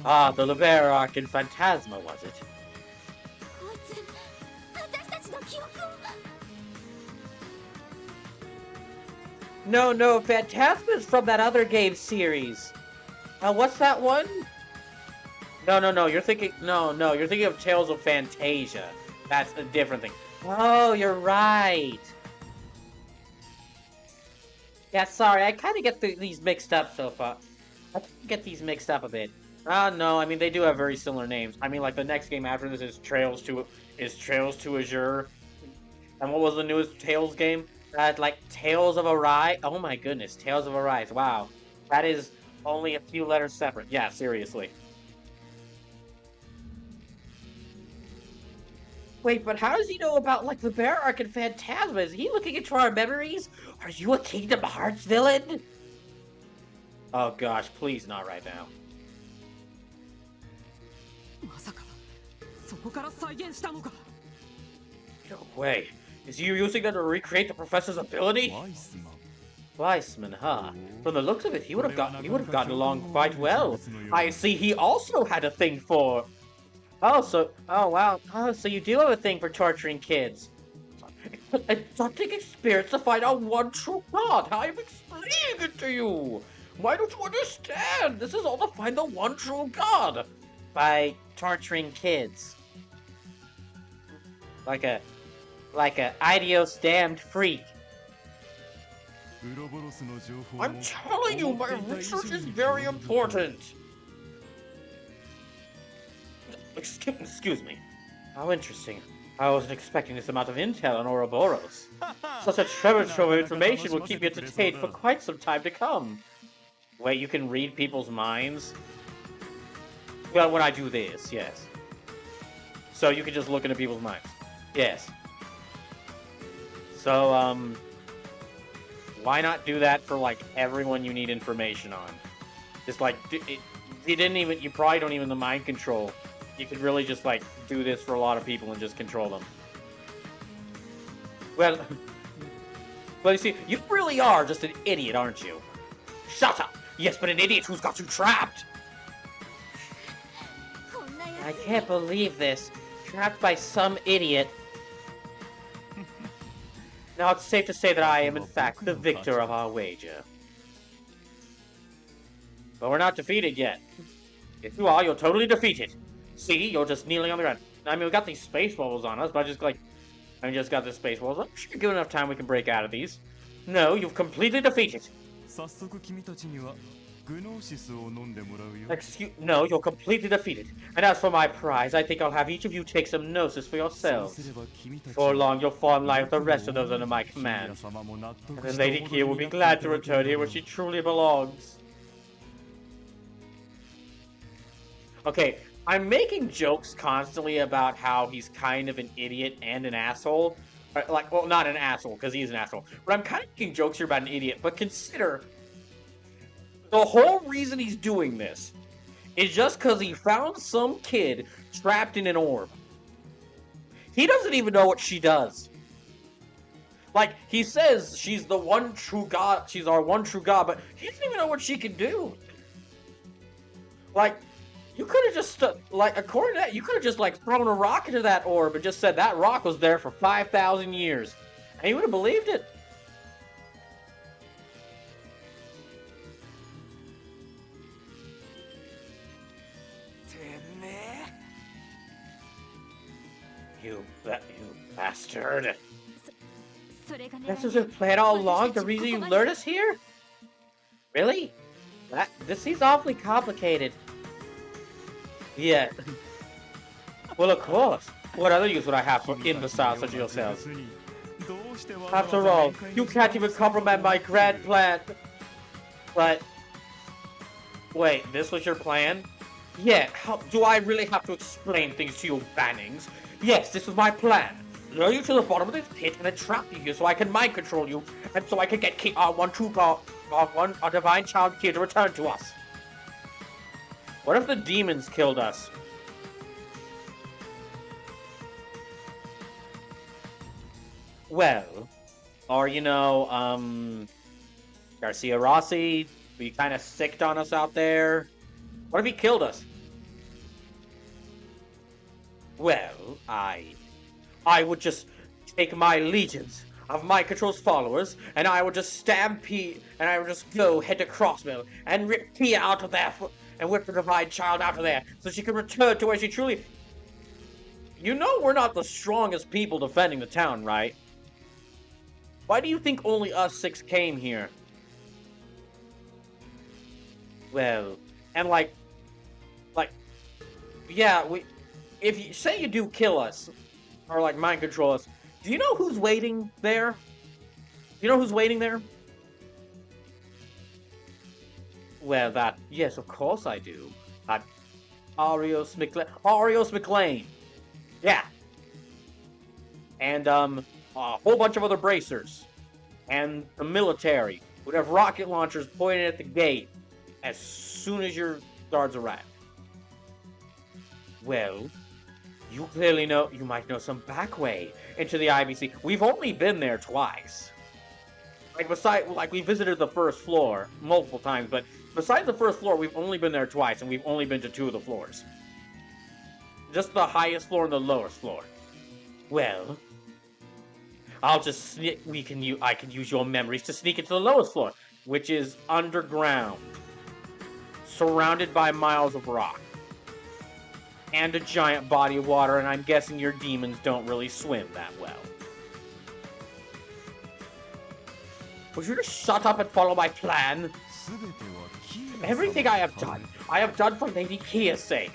S1: Ah, the Libera Arc in Phantasma, was it? No, Phantasma's from that other game series. What's that one? No, you're thinking of Tales of Phantasia. That's a different thing. Oh, you're right. Yeah, sorry, I kind of get these mixed up so far. I get these mixed up a bit. No, I mean they do have very similar names. I mean, like the next game after this is Trails to Azure, and what was the newest Tales game? Like Tales of Arise. Oh my goodness, Tales of Arise. Wow, that is only a few letters separate. Yeah, seriously. Wait, but how does he know about like the Bear Arc and Phantasma? Is he looking into our memories? Are you a Kingdom Hearts villain? Oh gosh, please not right now.
S2: まさかそこから再現したのか
S1: No way. Is you using that to recreate the professor's ability? Weissman, huh? From the looks of it, he would have gotten along quite well. I see he also had a thing for. Oh wow. Oh, so you do have a thing for torturing kids. Adopting experience to find out one true God. I'm explaining it to you. Why don't you understand? This is all to find the one true God. By torturing kids. Like a idios damned freak. I'm telling you, my research is very important. Excuse me. How interesting. I wasn't expecting this amount of intel on Ouroboros. Such a treasure trove of information will keep you entertained for quite some time to come. Wait, you can read people's minds? Well, when I do this, yes. So you can just look into people's minds. Yes. So, why not do that for, like, everyone you need information on? Just, like, you probably don't even the mind control. You could really just, like, do this for a lot of people and just control them. Well, you see, you really are just an idiot, aren't you? Shut up! Yes, but an idiot who's got you trapped! I can't believe this. Trapped by some idiot. Now it's safe to say that I am, in fact, the victor of our wager. But we're not defeated yet. If you are, you're totally defeated. See, you're just kneeling on the ground. I mean, we got these space bubbles on us, but I just got the space bubbles. I'm sure give enough time we can break out of these. No, you've completely defeated. No, you're completely defeated. And as for my prize, I think I'll have each of you take some gnosis for yourselves. Before long, you'll fall in line with the rest of those under my command. And the Lady Kia will be glad to return here where she truly belongs. Okay, I'm making jokes constantly about how he's kind of an idiot and an asshole. Like, well, not an asshole, because he's an asshole. But I'm kind of making jokes here about an idiot. But consider, the whole reason he's doing this is just because he found some kid trapped in an orb. He doesn't even know what she does. Like, he says she's the one true God, she's our one true God, but he doesn't even know what she can do. Like, you could have just, according to that, you could have just, like, thrown a rock into that orb and just said that rock was there for 5,000 years. And he would have believed it. You bastard. This was your plan all along? The reason you lured us here? Really? This seems awfully complicated. Yeah. Well, of course. What other use would I have for imbeciles such as yourselves? After all, you can't even compliment my grand plan. But... wait, this was your plan? Yeah, do I really have to explain things to you, Bannings? Yes, this was my plan. Lure you to the bottom of this pit and then trap you here so I can mind control you, and so I can get our one true God, our divine child here to return to us. What if the demons killed us? Well, or Garcia Rossi, be kind of sicked on us out there. What if he killed us? Well, I would just take my legions of my control's followers, and I would just stampede, and I would just go head to Crossbell, and rip Pia out of there, and whip the divine child out of there, so she can return to where she truly... You know we're not the strongest people defending the town, right? Why do you think only us 6 came here? Well, and like, yeah, if you say you do kill us, or like mind control us, do you know who's waiting there? You know who's waiting there? Well, yes, of course I do. That Arios McLean. Yeah. And, a whole bunch of other bracers. And the military would have rocket launchers pointed at the gate as soon as your guards arrive. Well, you clearly know, you might know some back way into the IBC. We've only been there twice. Like we visited the first floor multiple times, but besides the first floor, we've only been there twice, and we've only been to 2 of the floors. Just the highest floor and the lowest floor. Well, I'll just sneak. I can use your memories to sneak into the lowest floor, which is underground, surrounded by miles of rock, and a giant body of water. And I'm guessing your demons don't really swim that well. Would you just shut up and follow my plan? Everything I have done for Lady Kia's sake.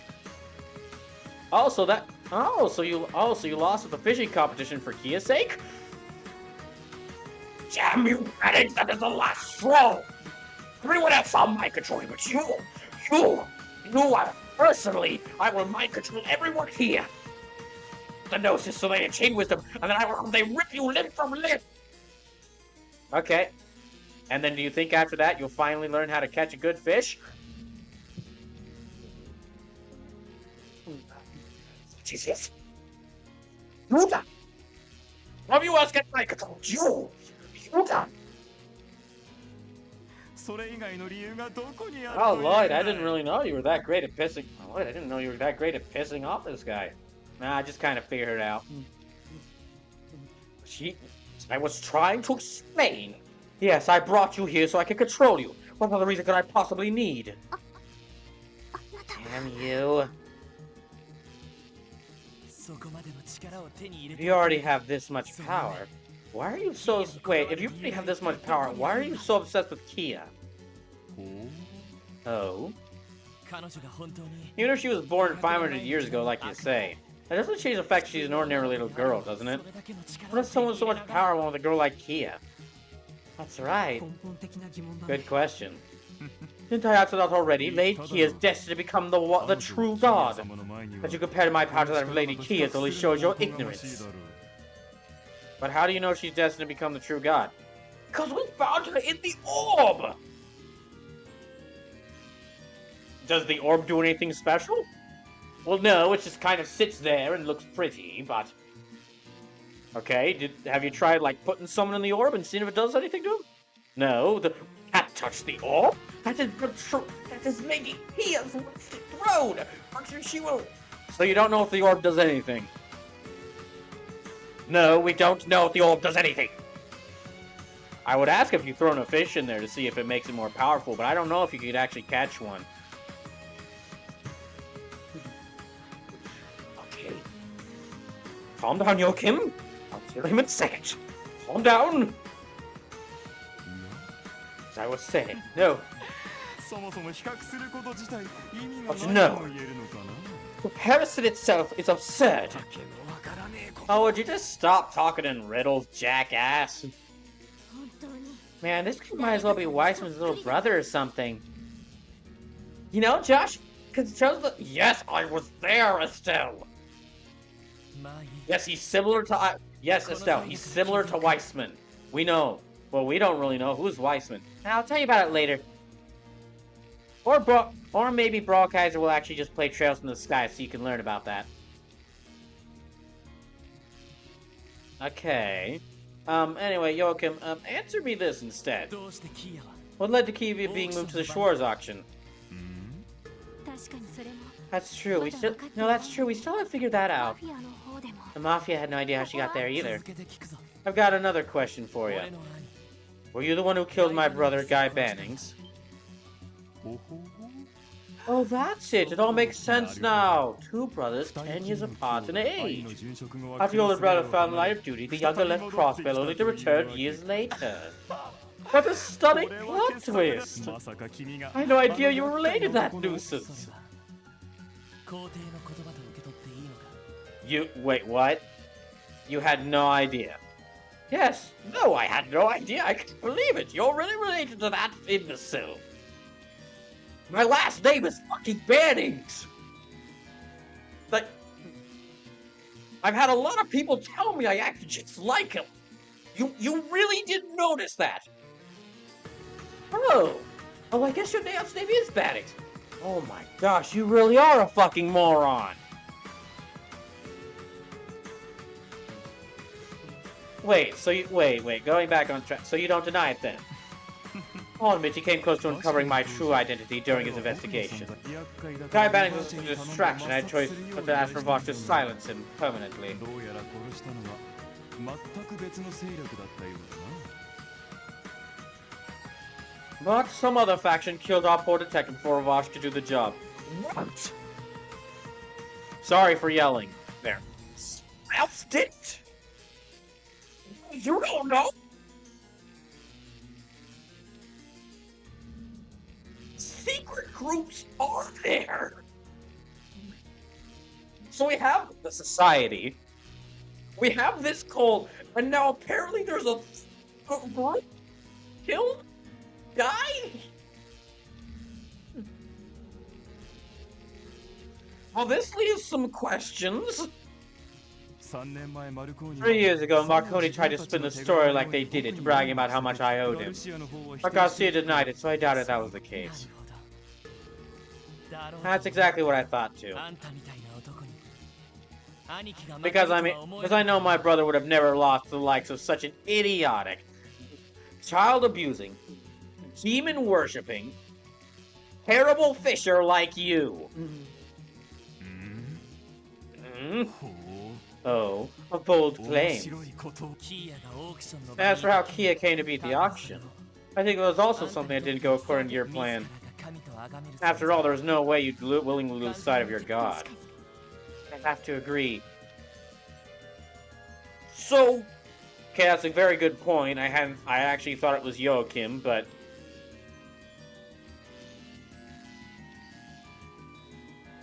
S1: So you lost at the fishing competition for Kia's sake? Damn you, Reddit, that is the last straw! Everyone else I'll mind control you, but you, personally, I will mind control everyone here. The Gnosis, so they chain wisdom, and then they rip you limb from limb. Okay. And then do you think after that you'll finally learn how to catch a good fish? Jesus. Yuta! One of you else get my control. You! Yuta! Oh, Lloyd, I didn't really know you were that great at pissing... Lloyd, I didn't know you were that great at pissing off this guy. Nah, I just kind of figured it out. I was trying to explain. Yes, I brought you here so I can control you. What other reason could I possibly need? Damn you. If you already have this much power, why are you so... Wait, if you already have this much power, why are you so obsessed with Kia? Oh? Even if she was born 500 years ago, like you say, that doesn't change the fact she's an ordinary little girl, doesn't it? What if someone with so much power want with a girl like Kia? That's right. Good question. Didn't I answer that already? Lady Kia is destined to become the true god. That you compare my power to that of Lady Kia only shows your ignorance. But how do you know she's destined to become the true god? Because we found her in the orb! Does the orb do anything special? Well, no, it just kind of sits there and looks pretty, but... Okay, have you tried, like, putting someone in the orb and seeing if it does anything to them? No, can't touch the orb? That is Lady Kia's throne! She will... So you don't know if the orb does anything? No, we don't know if the orb does anything! I would ask if you've thrown a fish in there to see if it makes it more powerful, but I don't know if you could actually catch one. Okay. Calm down, Joachim. I'll tell him in a second. Calm down. As I was saying, no. But no. Comparison itself is absurd. Oh, would you just stop talking in riddles, jackass? Man, this kid might as well be Weissman's little brother or something. You know, Josh? Because yes, I was there, Estelle. Yes, he's similar to... Yes, Estelle, he's similar to Weissman. We know. Well, we don't really know who's Weissman. I'll tell you about it later. Or maybe Broadkaiser will actually just play Trails in the Sky so you can learn about that. Okay. Anyway, Joachim, answer me this instead. What led to Kia being moved to the Schwarz auction? That's true. We still haven't figured that out. The Mafia had no idea how she got there either. I've got another question for you. Were you the one who killed my brother, Guy Bannings? Oh, that's it. It all makes sense now. Two brothers, 10 years apart in age. After the older brother fell in line of duty, the younger left Crossbell only to return years later. What a stunning plot twist! I had no idea you were related to that nuisance. Wait, what? You had no idea? Yes. No, I had no idea. I can't believe it. You're really related to that imbecile. My last name is fucking Bannings. Like, I've had a lot of people tell me I act just like him. You really didn't notice that? Oh, I guess your dad's name is Bannings. Oh my gosh, you really are a fucking moron. Wait, going back on track. So you don't deny it then? I'll admit he came close to uncovering my true identity during his investigation. Guy Bannings was a distraction. I had choice but to ask for Vosh to silence him permanently. But some other faction killed our poor detective before Vosh could do the job. What? Sorry for yelling. There. Else didn't. You don't know? Secret groups are there. So we have the society. We have this cult, and now apparently there's a group killed guy. Well, this leaves some questions. 3 years ago, Marconi tried to spin the story like they did it, bragging about how much I owed him. But Garcia denied it, so I doubted that was the case. That's exactly what I thought too. Because I know my brother would have never lost the likes of such an idiotic, child-abusing, demon-worshipping, terrible fisher like you. Oh, a bold claim. As for how Kia came to beat the auction, I think it was also something that didn't go according to your plan. After all, there was no way you'd willingly lose sight of your god. I have to agree. So, okay, that's a very good point. I actually thought it was Joachim, but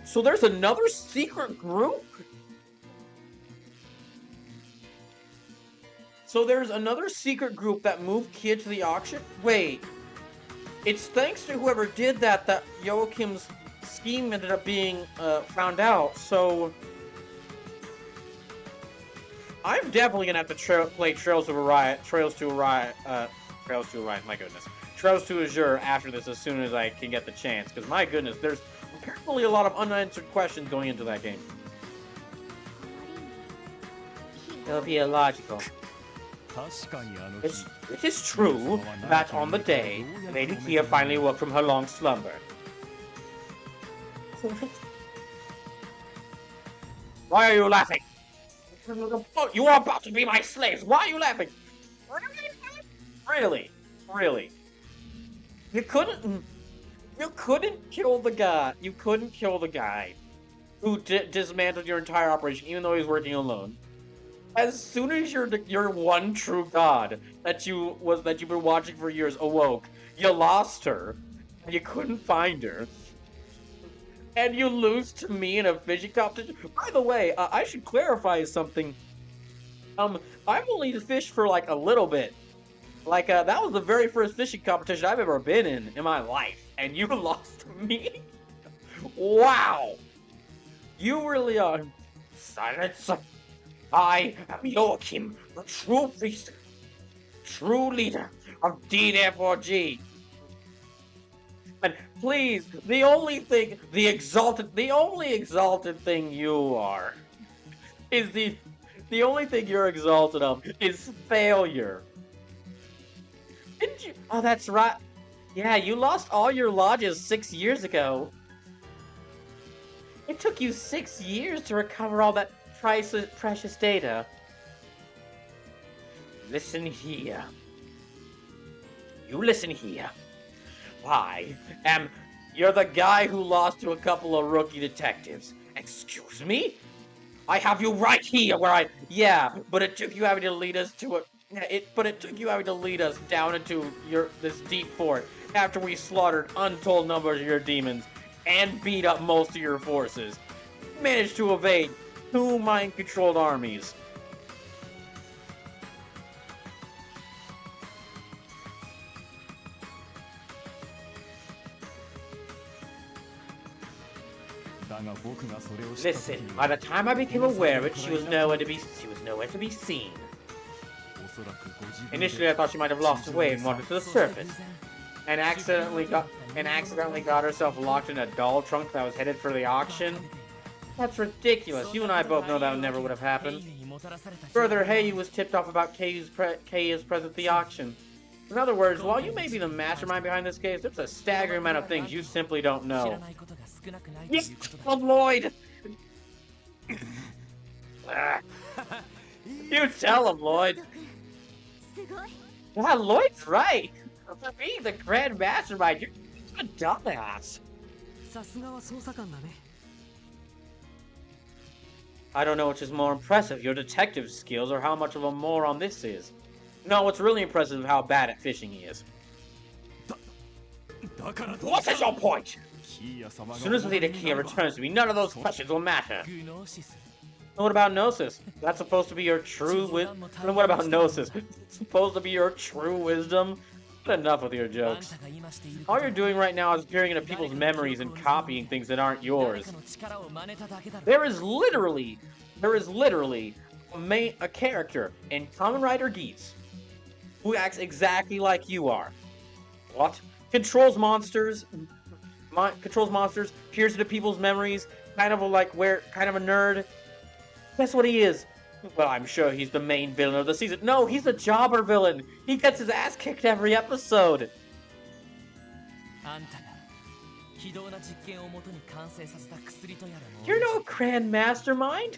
S1: so there's another secret group? So there's another secret group that moved Kia to the auction? Wait. It's thanks to whoever did that Joachim's scheme ended up being found out, so I'm definitely gonna have to play Trails to Orion, my goodness. Trails to Azure after this as soon as I can get the chance, because my goodness, there's apparently a lot of unanswered questions going into that game. It'll be illogical. It is true that on the day, Lady Kia finally woke from her long slumber. Why are you laughing? You are about to be my slaves. Why are you laughing? Really? Really? You couldn't kill the guy. You couldn't kill the guy who dismantled your entire operation, even though he was working alone. As soon as your one true god that you've been watching for years awoke, you lost her, and you couldn't find her, and you lose to me in a fishing competition. By the way, I should clarify something. I've only fished for like a little bit. Like that was the very first fishing competition I've ever been in my life, and you lost to me. Wow, you really are. Silence. I am Joachim, the true priest, true leader of D4G. And please, the only exalted thing you are is the only thing you're exalted of is failure. Didn't you? Oh, that's right. Yeah, you lost all your lodges 6 years ago. It took you 6 years to recover all that precious data. Listen here. You listen here. You're the guy who lost to a couple of rookie detectives. Excuse me? I have you right here where yeah, but it took you having to lead us to Yeah, but it took you having to lead us down into this deep fort after we slaughtered untold numbers of your demons and beat up most of your forces. You managed to evade 2 mind-controlled armies. Listen, by the time I became aware of it, she was nowhere to be seen. Initially, I thought she might have lost her way and wandered to the surface, and accidentally got herself locked in a doll trunk that was headed for the auction. That's ridiculous. You and I both know that never would have happened. Further, Heiyu was tipped off about Kei's presence at the auction. In other words, while you may be the mastermind behind this case, there's a staggering amount of things you simply don't know. Yes, Lloyd! You tell him, Lloyd. Yeah, Lloyd's right. For being the grand mastermind, you're a dumbass. I don't know which is more impressive, your detective skills or how much of a moron this is. No, what's really impressive is how bad at fishing he is. What is your point? As soon as Leader Kia returns to me, none of those questions will matter. What about Gnosis? That's supposed to be your true wisdom. What about Gnosis? It's supposed to be your true wisdom? Enough with your jokes. All you're doing right now is peering into people's memories and copying things that aren't yours. There is literally a character in Kamen Rider Geese who acts exactly like you are. What? Controls monsters, peers into people's memories, kind of a nerd. That's what he is. Well, I'm sure he's the main villain of the season. No, he's a jobber villain. He gets his ass kicked every episode. You're no grand mastermind.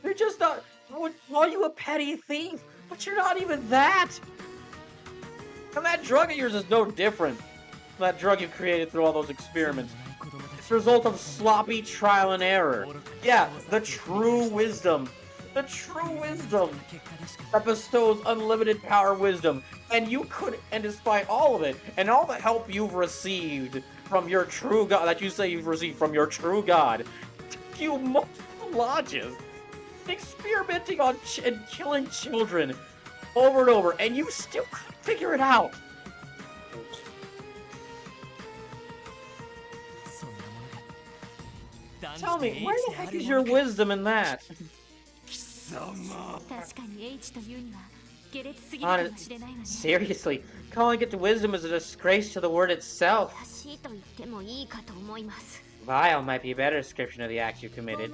S1: You're just not. I would call you a petty thief, but you're not even that. And that drug of yours is no different from that drug you created through all those experiments. It's the result of sloppy trial and error. Yeah, the true wisdom. The true wisdom that bestows unlimited power wisdom. And despite all of it, and all the help you've received from your true god, that you say you've received from your true god, took you multiple lodges, experimenting on and killing children over and over, and you still couldn't figure it out. Tell me, where the heck is your wisdom in that? Seriously, calling it wisdom is a disgrace to the word itself. Vile might be a better description of the acts you committed.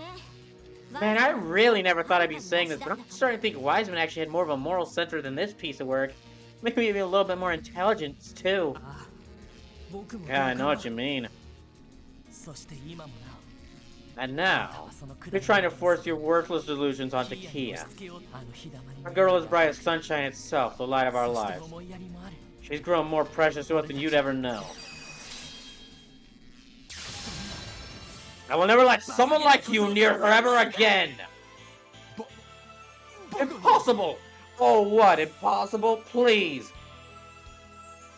S1: Man, I really never thought I'd be saying this, but I'm starting to think Wiseman actually had more of a moral center than this piece of work. Maybe even a little bit more intelligence, too. Yeah, I know what you mean. And now, you're trying to force your worthless delusions onto Kia. A girl as bright as sunshine itself, the light of our lives. She's grown more precious to us than you'd ever know. I will never let someone like you near her ever again! Impossible! Oh, what? Impossible? Please!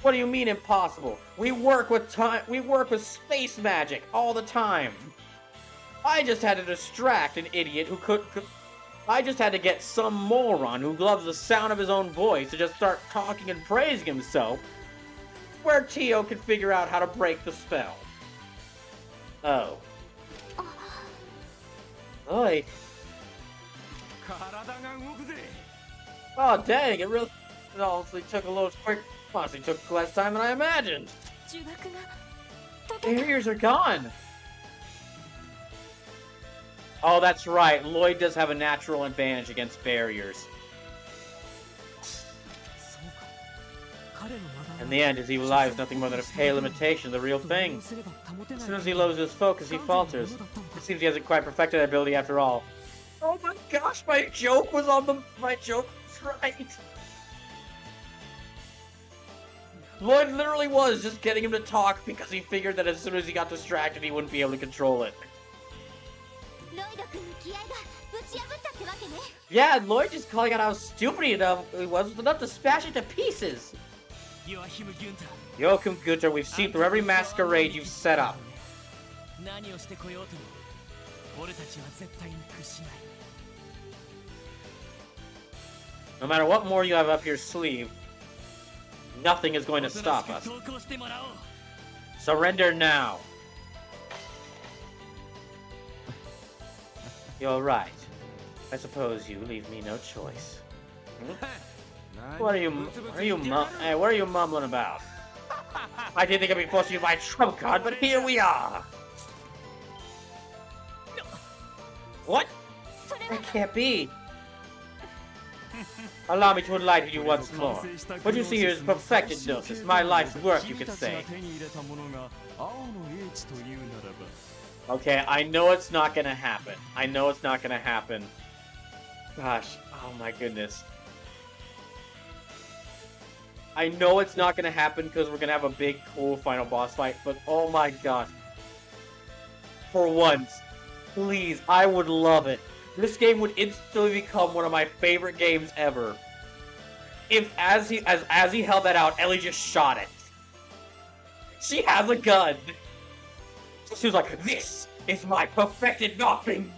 S1: What do you mean impossible? We work with space magic all the time. I just had to distract an idiot who I just had to get some moron who loves the sound of his own voice to just start talking and praising himself, where Tio could figure out how to break the spell. Oh. Oi. Oh, dang, it honestly took honestly took less time than I imagined. Barriers are gone. Oh, that's right. Lloyd does have a natural advantage against barriers. In the end, his evil eye is nothing more than a pale imitation of the real thing. As soon as he loses his focus, he falters. It seems he hasn't quite perfected that ability after all. Oh my gosh, my joke was right. Lloyd literally was just getting him to talk because he figured that as soon as he got distracted, he wouldn't be able to control it. Yeah, Lloyd just calling out how stupid enough he was enough to smash it to pieces. Joachim Gunter, we've seen through every masquerade you've set up. No matter what more you have up your sleeve, nothing is going to stop us. Surrender now. You're right. I suppose you leave me no choice. What are you mumbling about? I didn't think I'd be forced to use my trump card, but here we are. What? That can't be. Allow me to enlighten you once more. What you see here is perfected gnosis, my life's work, you could say. Okay, I know it's not gonna happen. I know it's not gonna happen. Gosh, oh my goodness. I know it's not gonna happen because we're gonna have a big, cool final boss fight, but oh my gosh. For once, please, I would love it. This game would instantly become one of my favorite games ever. If as he held that out, Ellie just shot it. She has a gun. She was like, "This is my perfected nothing."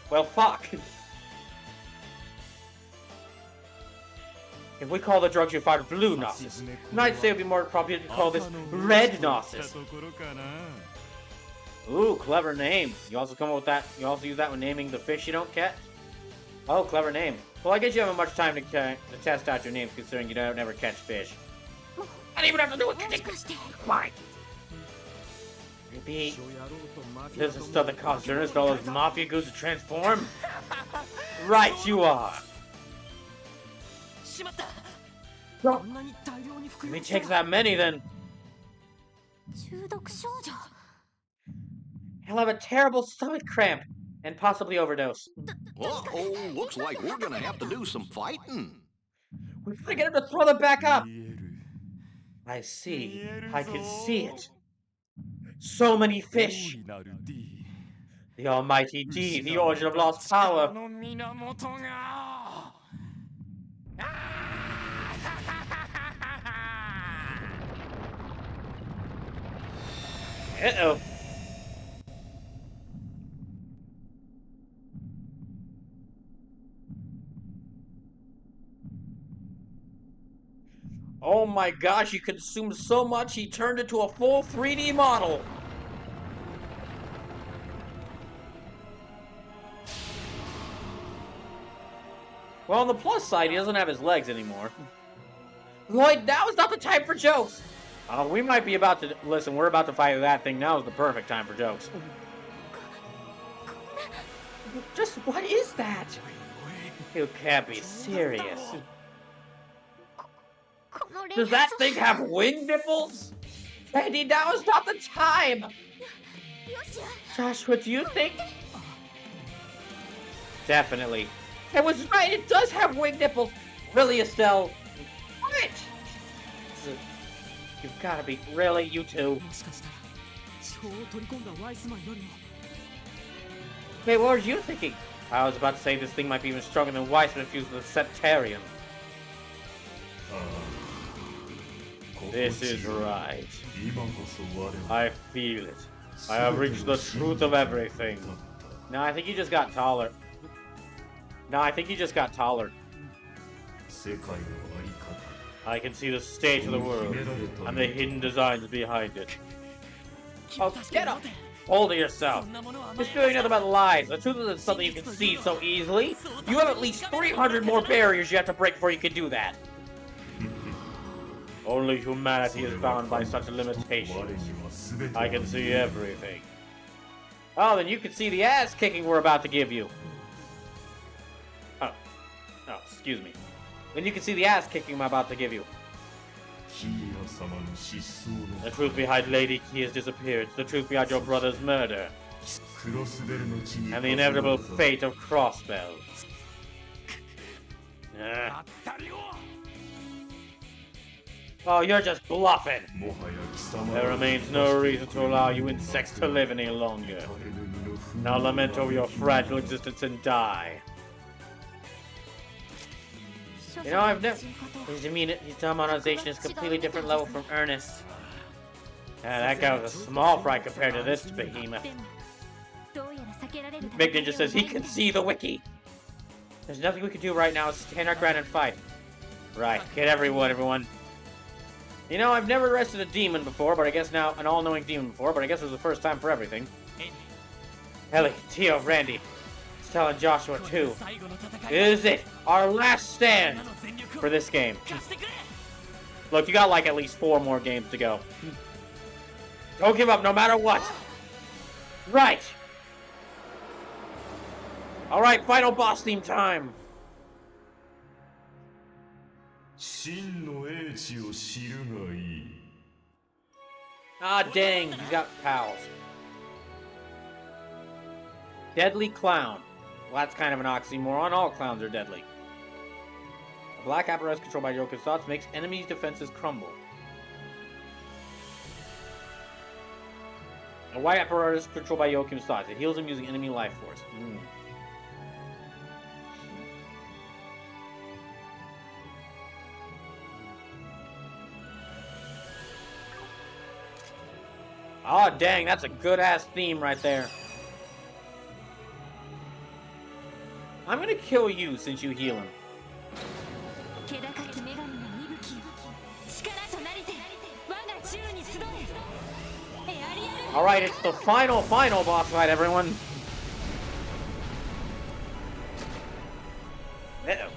S1: Well, fuck. If we call the drugs you find blue gnosis, then I'd say it'd be more appropriate to call this red gnosis. Ooh, clever name. You also come up with that. You also use that when naming the fish you don't catch. Oh, clever name. Well, I guess you haven't much time to test out your names, considering you don't never catch fish. I don't even have to do it. Why? Maybe this is stuff that caused journalists all those mafia goons to transform. Right, you are. Well, if he takes that many, then he'll have a terrible stomach cramp and possibly overdose.
S3: Uh-oh, looks like we're gonna have to do some fighting.
S1: We've got to get him to throw them back up. I see. I can see it. So many fish. The almighty D, the origin of lost power. Uh-oh. Oh my gosh, he consumed so much he turned into a full 3D model. Well, on the plus side, he doesn't have his legs anymore. Lloyd, now is not the time for jokes. We might be about to... Listen, we're about to fight that thing. Now is the perfect time for jokes. Just what is that? You can't be serious. Does that thing have wing nipples? Andy, now is not the time! Josh, what do you think? Definitely. I was right, it does have wing nipples! Really, Estelle? What? You've gotta be... Really, you two? Wait, what were you thinking? I was about to say this thing might be even stronger than Weissman infused with a Septarian. This is right. I feel it. I have reached the truth of everything. No, I think he just got taller. No, I think he just got taller. I can see the state of the world and the hidden designs behind it. Oh, get up! Hold to yourself. Just doing nothing but lies. The truth isn't something you can see so easily. You have at least 300 more barriers you have to break before you can do that. Only humanity is bound by such limitations. I can see everything. Oh, then you can see the ass kicking we're about to give you. Oh, excuse me. Then you can see the ass kicking I'm about to give you. The truth behind Lady Kia's disappearance, the truth behind your brother's murder, and the inevitable fate of Crossbell. Oh, you're just bluffing. There remains no reason to allow you insects to live any longer. Now lament over your fragile existence and die. You know, I've never... His demonization is a completely different level from Ernest. That guy was a small fry compared to this behemoth. Big Ninja says he can see the wiki. There's nothing we can do right now. Stand our ground and fight. Right, get everyone. You know, I've never arrested a demon before, but I guess now... An all-knowing demon before, but I guess it was the first time for everything. Ellie, Tio, Randy. Stella and Joshua, too. This is it. Our last stand for this game. Look, you got like at least 4 more games to go. Don't give up no matter what. Right. Alright, final boss theme time. Ah, dang, he's got pals. Deadly Clown. Well, that's kind of an oxymoron. All clowns are deadly. A black apparatus controlled by Yoko's thoughts makes enemies' defenses crumble. A white apparatus controlled by Yoko's thoughts. It heals him using enemy life force. Oh, dang, that's a good-ass theme right there. I'm gonna kill you since you heal him. Alright, it's the final boss fight, everyone. Uh-oh.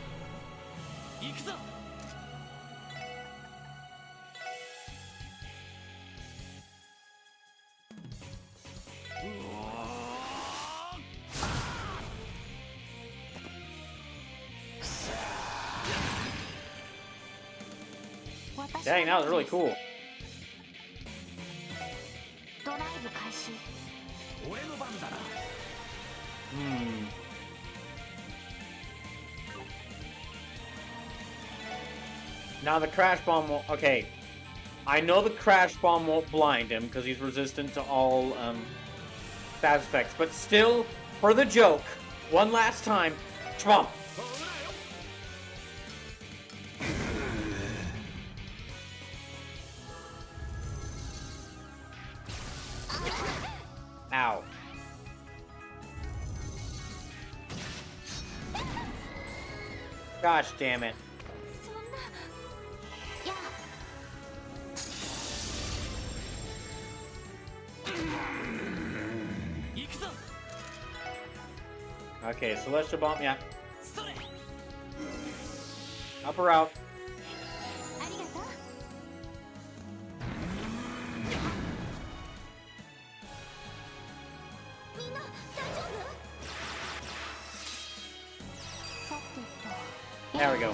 S1: Dang, that was really cool. Now the crash bomb will... Okay. I know the crash bomb won't blind him because he's resistant to all status effects. But still, for the joke, one last time, chomp! Ow. Gosh damn it. Okay, Celestial Bomb, yeah. Up or out. There we go.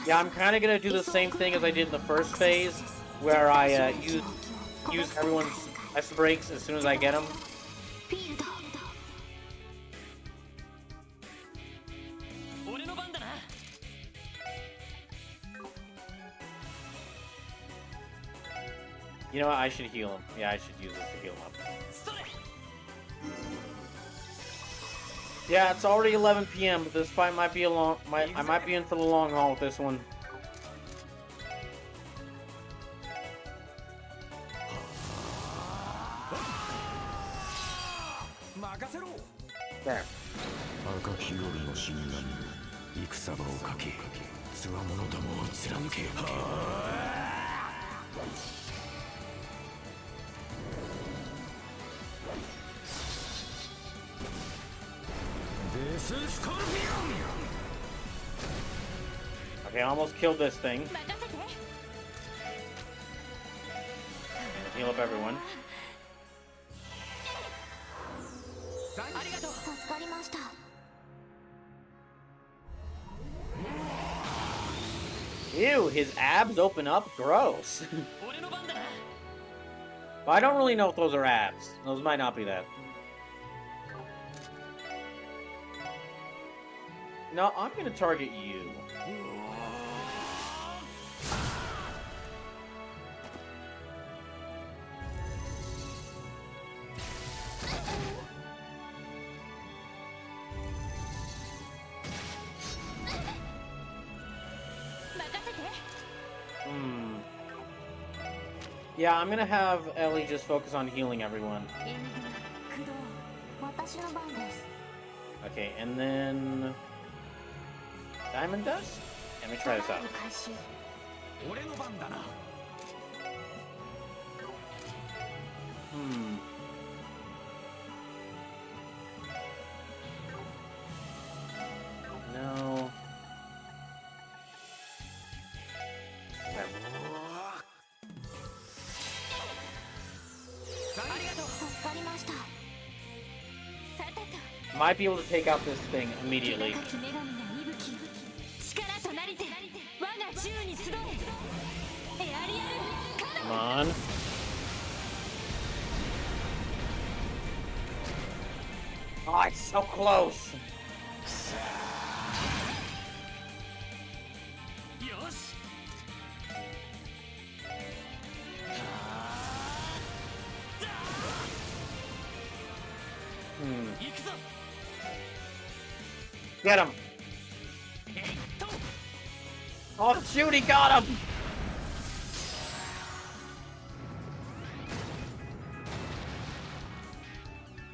S1: Yeah, I'm kind of going to do the same thing as I did in the first phase, where I use everyone's ice breaks as soon as I get them. You know what? I should heal him. Yeah, I should use this to heal him up. Yeah, it's already 11 p.m., but this fight might be a long... I might be in for the long haul with this one. There. Okay, I almost killed this thing. Heal up everyone. Ew, his abs open up? Gross. But I don't really know if those are abs. Those might not be that. No, I'm gonna target you. Yeah, I'm gonna have Ellie just focus on healing everyone. Okay, and then Diamond Dust? Let me try this out. No. Might be able to take out this thing immediately. Come on. Oh, it's so close. Get him! Oh shoot, he got him!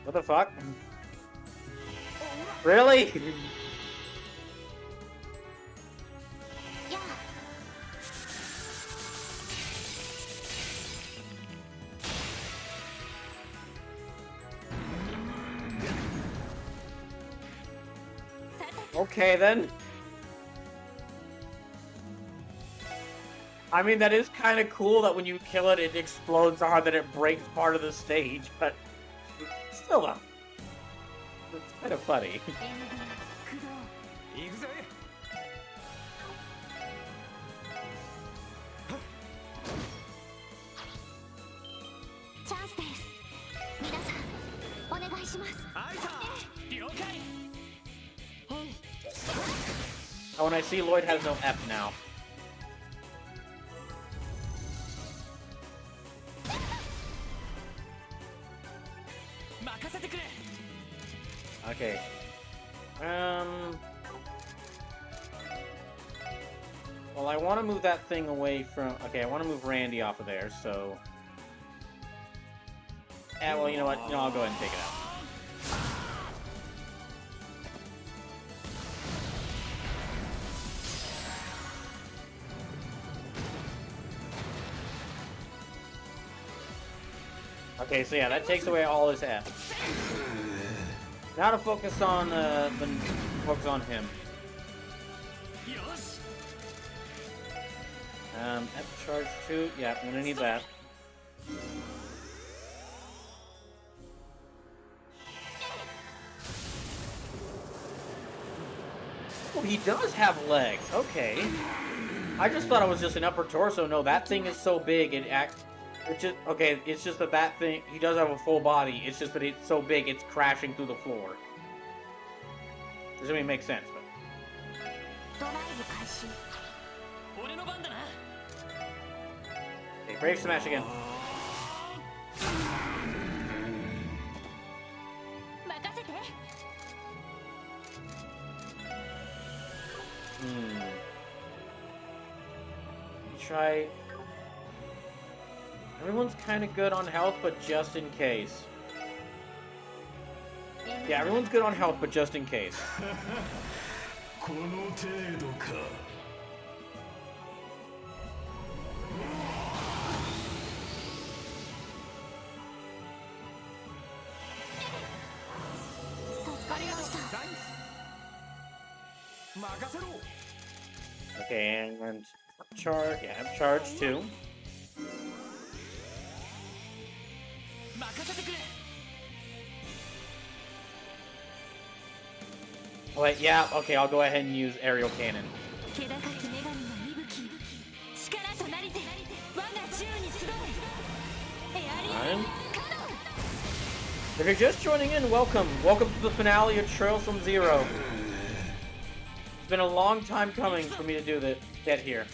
S1: What the fuck? Really? Okay then. I mean, that is kind of cool that when you kill it, it explodes so hard that it breaks part of the stage, but still though. It's kind of funny. Oh, and I see Lloyd has no F now. Okay. Well, I want to move that thing away from... Okay, I want to move Randy off of there, so... Yeah, well, you know what? No, I'll go ahead and take it out. Okay, so yeah, that takes away all his F. Now to focus on him. F charge 2. Yeah, I'm gonna need that. Oh, he does have legs. Okay. I just thought it was just an upper torso. No, that thing is so big. It's just okay. It's just that thing. He does have a full body. It's just that it's so big. It's crashing through the floor. Doesn't even make sense. But... Okay, Brave Smash again. Try. Everyone's kind of good on health, but just in case. Yeah, everyone's good on health, but just in case. Okay, and charge. Yeah, I have charge 2. Oh, wait, yeah, okay, I'll go ahead and use aerial cannon. Fine. If you're just joining in, welcome. Welcome to the finale of Trails from Zero. It's been a long time coming for me to do that. Get here.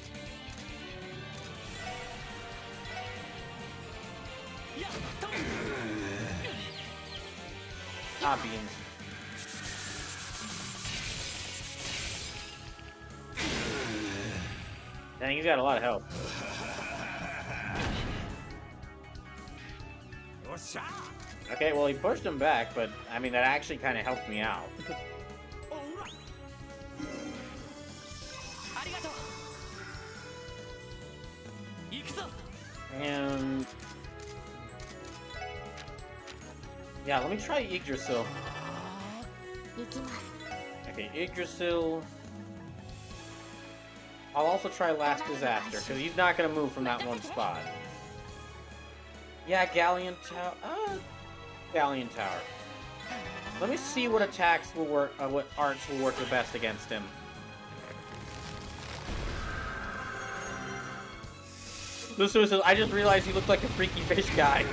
S1: Ah, beans. Dang, he's got a lot of health. Okay, well, he pushed him back, but I mean, that actually kind of helped me out. And yeah, let me try Yggdrasil. Okay, Yggdrasil. I'll also try Last Disaster, because he's not going to move from that one spot. Yeah, Galleon Tower. Galleon Tower. Let me see what attacks will work, what arts will work the best against him. I just realized he looked like a freaky fish guy.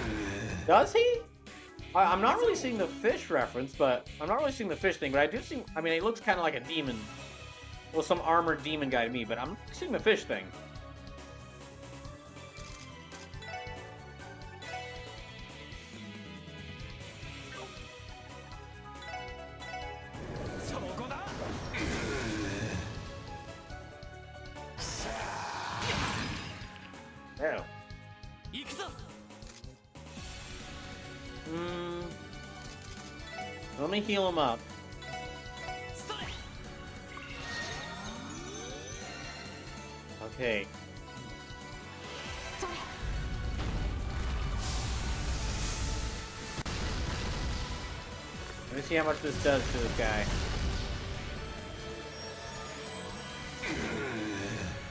S1: Does he? I'm not really seeing the fish reference, but I'm not really seeing the fish thing, but I do see, I mean, he looks kind of like a demon. Well, some armored demon guy to me, but I'm not seeing the fish thing. Oh. Let me heal him up. Okay. Let me see how much this does to this guy.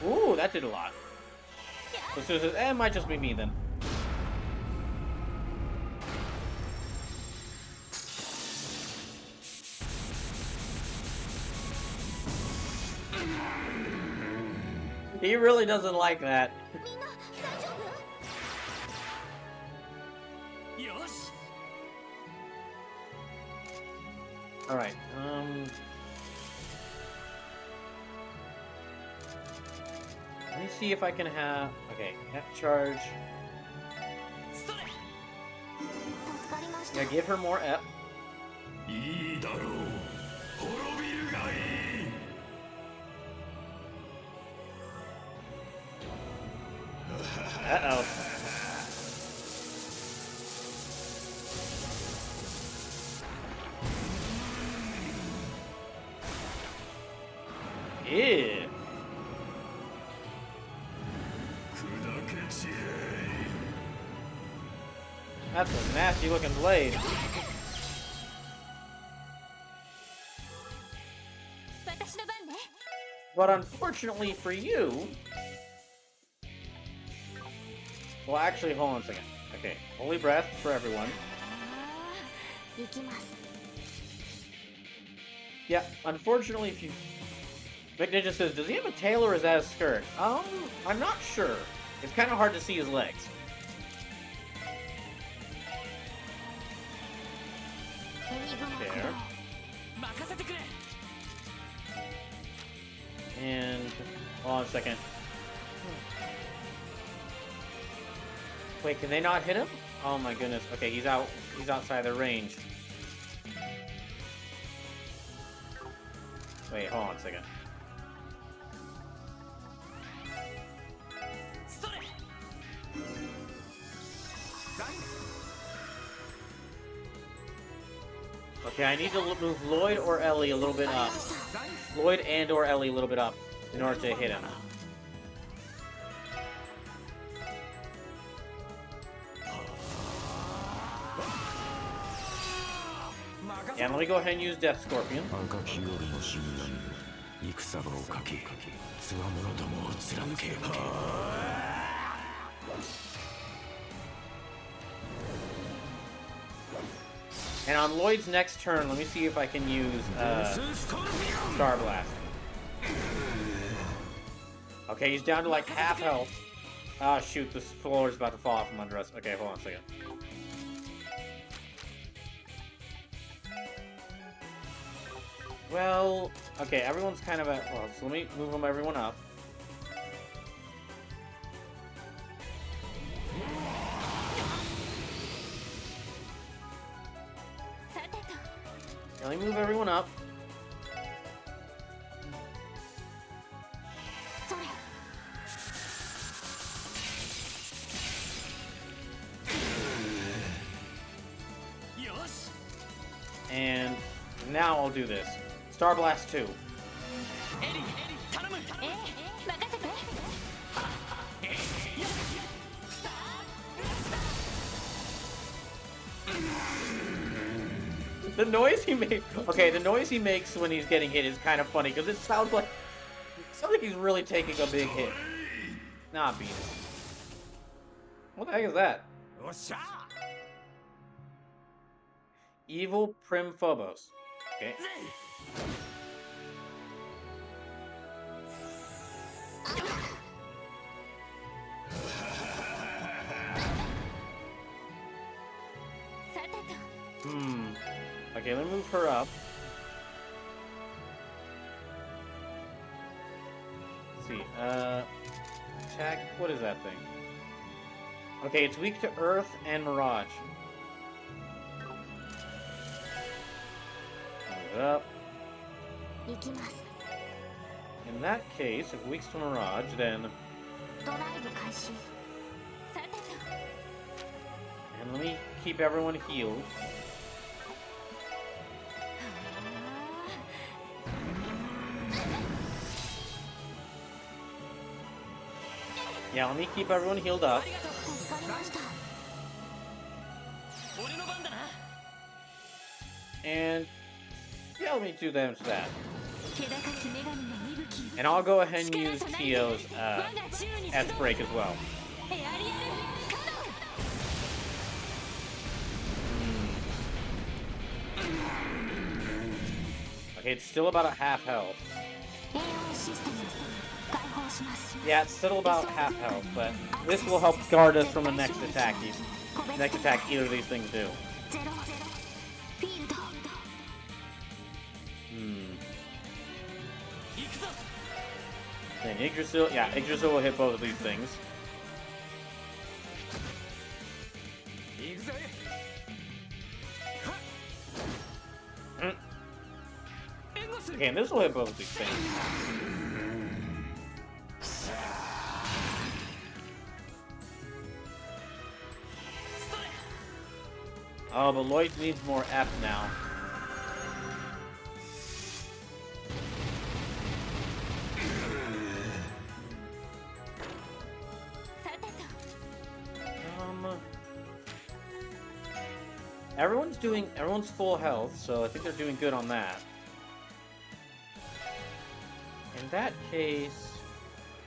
S1: Ooh, that did a lot. So it might just be me then. He really doesn't like that. Alright, let me see if I can have... Okay, F charge. Yeah, give her more F. Uh-oh. Yeah. That's a nasty looking blade. But unfortunately for you... Well, actually, hold on a second. Okay, holy breath for everyone. Yeah, unfortunately, if you... McNinja says, does he have a tail or is that a skirt? I'm not sure. It's kind of hard to see his legs. There. And... Hold on a second. Wait, can they not hit him? Oh my goodness. Okay, he's outside their range. Wait, hold on a second. Okay, I need to move Lloyd or Ellie a little bit up. Lloyd and or Ellie a little bit up in order to hit him. Yeah, let me go ahead and use Death Scorpion. And on Lloyd's next turn, let me see if I can use Star Blast. Okay, he's down to like half health. Ah, shoot, the floor is about to fall off from under us. Okay, hold on a second. Well, okay, everyone's kind of at... Well, so let me move everyone up. Let me move everyone up. And now I'll do this. Star Blast 2. The noise he makes. Okay, the noise he makes when he's getting hit is kind of funny because it sounds like he's really taking a big hit. Nah, beat it. What the heck is that? Evil Prim Phobos. Okay. Okay, let me move her up. Let's see. Attack. What is that thing? Okay, it's weak to Earth and Mirage. Move it up. In that case, if weak to Mirage, then. And let me keep everyone healed. Yeah, let me keep everyone healed up. And yeah, let me do damage to that. And I'll go ahead and use Tio's S-Break as well. Okay, it's still about a half health. Yeah, it's still about half health, but this will help guard us from the next attack. Either of these things do. Then Yggdrasil, yeah, Yggdrasil will hit both of these things. Okay, and this will hit both of these things. Oh, but Lloyd needs more F now. Everyone's full health, so I think they're doing good on that. In that case,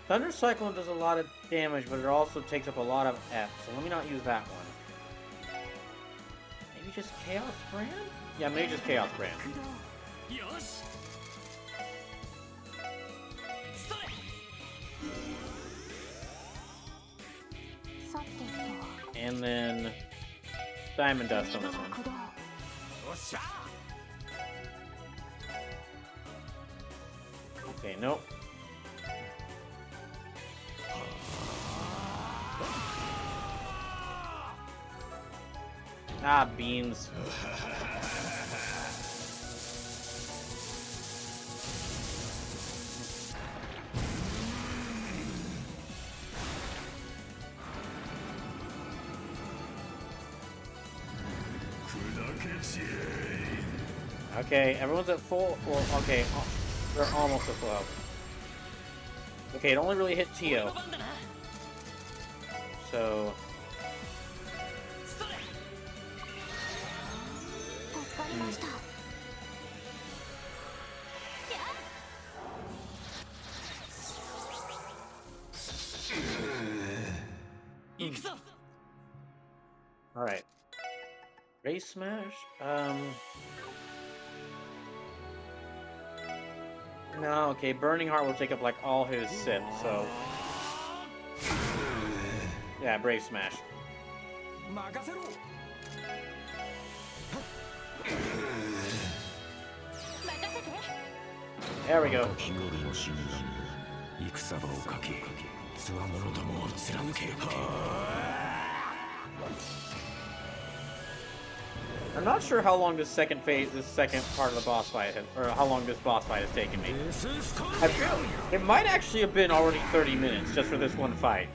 S1: Thunder Cyclone does a lot of damage, but it also takes up a lot of F, so let me not use that one. Maybe just Chaos Brand? Yeah, maybe just Chaos Brand. And then Diamond Dust on this one. Okay, nope. Ah, beans. Okay, everyone's at full. Well, okay, they're almost at full health. Okay, it only really hit Tio. So. All right. Race Smash. No, okay. Burning Heart will take up like all his sip. So. Yeah, Brave Smash. There we go. I'm not sure how long this second part of the boss fight or how long this boss fight has taken me. I feel it might actually have been already 30 minutes just for this one fight.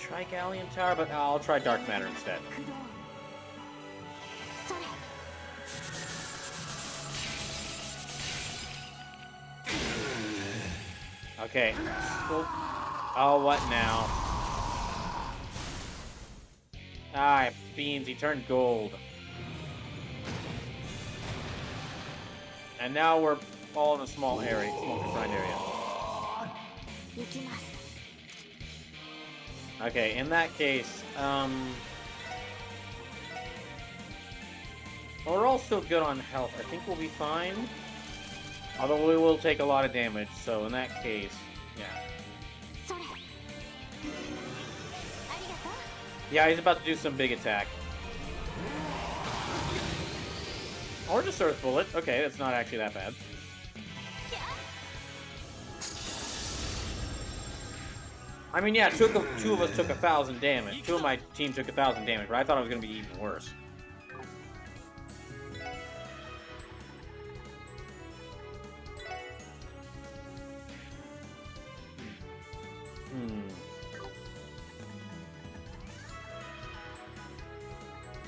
S1: try Galleon Tower, but I'll try Dark Matter instead. Okay. Oh, what now? Ah, beans, he turned gold. And now we're all in a small area, small confined area. Okay, in that case, we're all still good on health. I think we'll be fine. Although we will take a lot of damage, so in that case, yeah. Yeah, he's about to do some big attack. Or just Earth Bullet. Okay, that's not actually that bad. I mean, yeah, two of us took 1,000 damage. Two of my team took 1,000 damage, but I thought it was going to be even worse.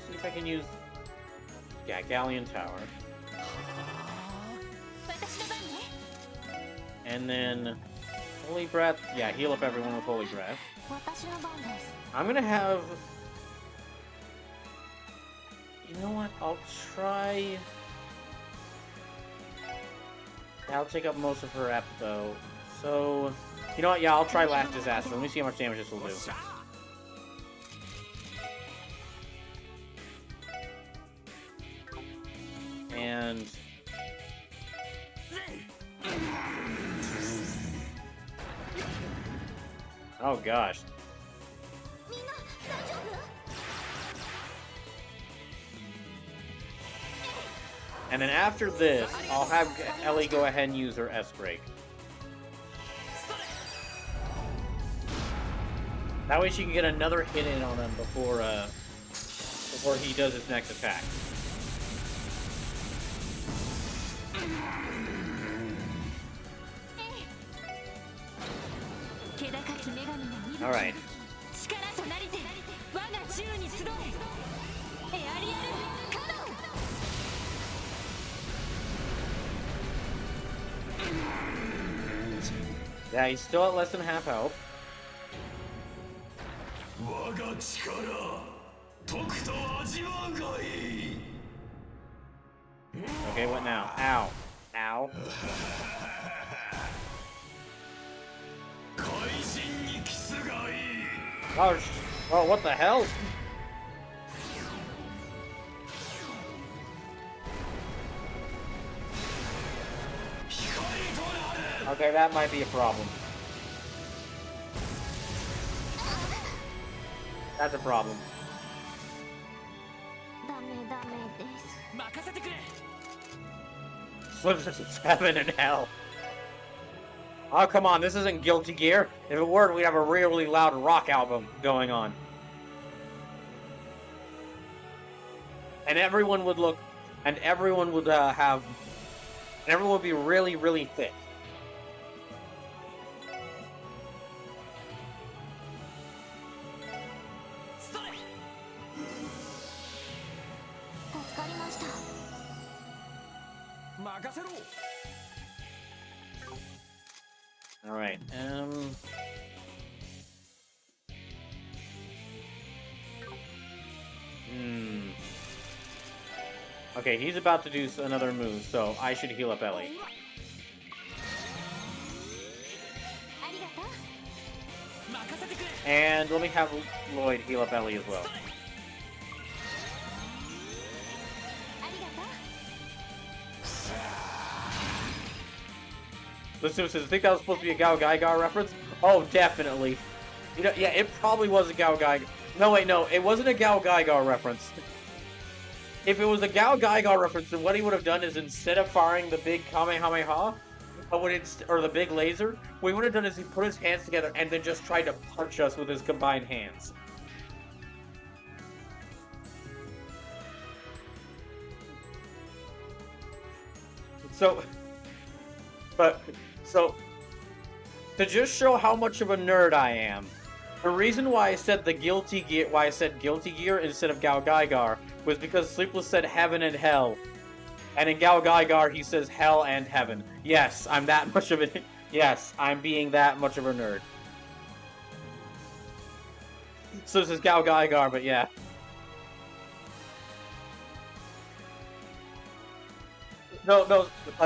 S1: See if I can use... Yeah, Galleon Tower. And then... Holy Breath. Yeah, heal up everyone with Holy Breath. I'm gonna have... You know what? I'll try... Yeah, I'll take up most of her EP, though. So... You know what? Yeah, I'll try Last Disaster. Let me see how much damage this will do. And... Oh gosh. And then after this, I'll have Ellie go ahead and use her S-Break. That way she can get another hit in on him before he does his next attack. Alright. Yeah, he's still at less than half health. Okay, what now? Ow. Ow. Oh, what the hell? Okay, that might be a problem. That's a problem. Slips us 7 in hell. Oh, come on, this isn't Guilty Gear. If it were, we'd have a really loud rock album going on. And everyone would look... And everyone would have... And everyone would be really, really thick. Alright, Okay, he's about to do another move, so I should heal up Ellie. And let me have Lloyd heal up Ellie as well. The Simpsons, think that was supposed to be a Gao Gaigar reference? Oh, definitely. You know, yeah, it probably was a Gao Gaigar. No, wait, no, it wasn't a Gao Gaigar reference. If it was a Gao Gaigar reference, then what he would have done is instead of firing the big Kamehameha, or the big laser, what he would have done is he put his hands together and then just tried to punch us with his combined hands. So, to just show how much of a nerd I am, The reason why I said Guilty Gear instead of Gal Gaigar was because Sleepless said heaven and hell. And in Gal Gaigar, he says hell and heaven. Yes, I'm that much of it. Yes, I'm being that much of a nerd. So this is Gal Gaigar, but yeah. No,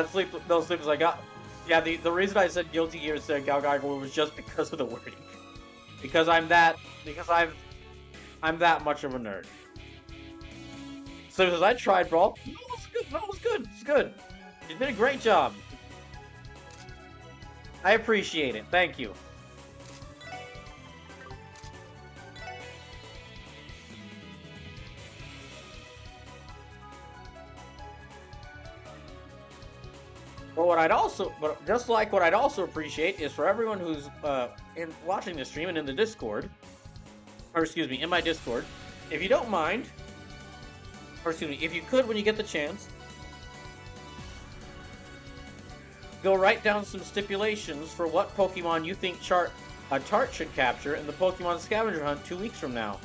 S1: Sleepless, I got... Yeah, the reason I said Guilty Gear instead of Gal Gaigar was just because of the wording. Because I'm that much of a nerd. So as I tried, bro. That was good. It's good. You did a great job. I appreciate it. Thank you. But just like what I'd also appreciate is for everyone who's watching the stream and in the Discord, or excuse me, in my Discord, if you don't mind, or excuse me, if you could when you get the chance, go write down some stipulations for what Pokemon you think Tart should capture in the Pokemon Scavenger Hunt 2 weeks from now.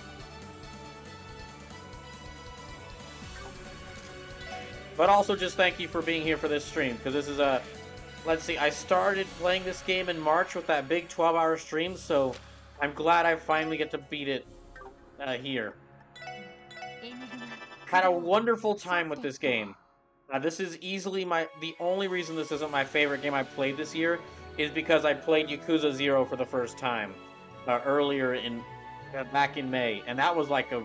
S1: But also just thank you for being here for this stream, because this is a... Let's see, I started playing this game in March with that big 12-hour stream, so I'm glad I finally get to beat it here. Had a wonderful time with this game. This is easily the only reason this isn't my favorite game I played this year is because I played Yakuza 0 for the first time earlier back in May, and that was like a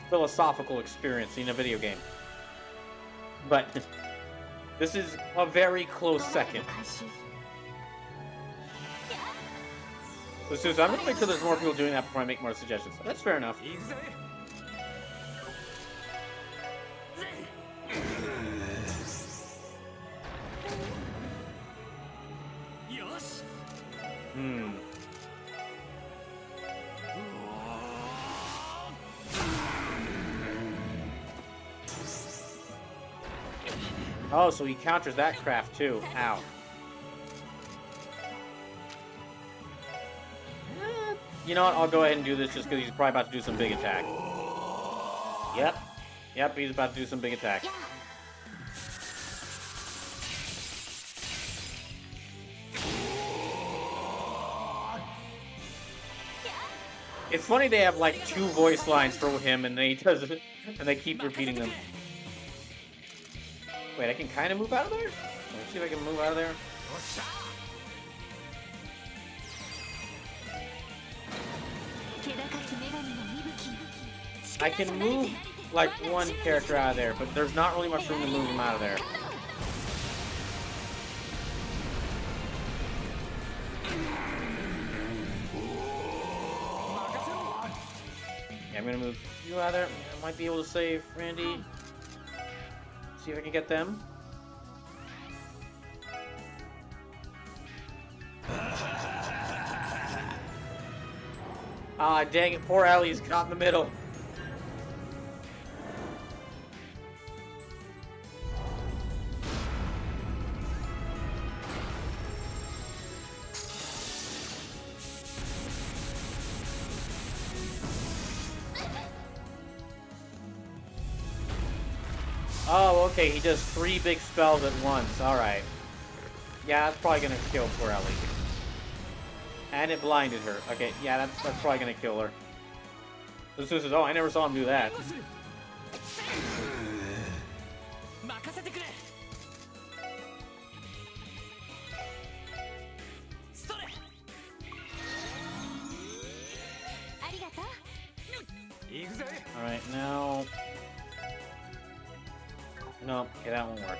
S1: philosophical experience in a video game. But this is a very close second. So I'm gonna make sure there's more people doing that before I make more suggestions. That's fair enough. Oh, so he counters that craft too. Ow. You know what? I'll go ahead and do this just because he's probably about to do some big attack. Yep, he's about to do some big attack. It's funny they have like 2 voice lines for him and they keep repeating them. Wait, I can kind of move out of there? Let's see if I can move out of there. I can move like one character out of there, but there's not really much room to move him out of there. Yeah, I'm gonna move you out of there. I might be able to save Randy. See if I can get them. Ah, dang it, poor Ellie's caught in the middle. Oh, okay, he does 3 big spells at once. Alright. Yeah, that's probably gonna kill poor Ellie. And it blinded her. Okay, yeah, that's probably gonna kill her. This is, oh, I never saw him do that. Alright, now... No, okay, that won't work.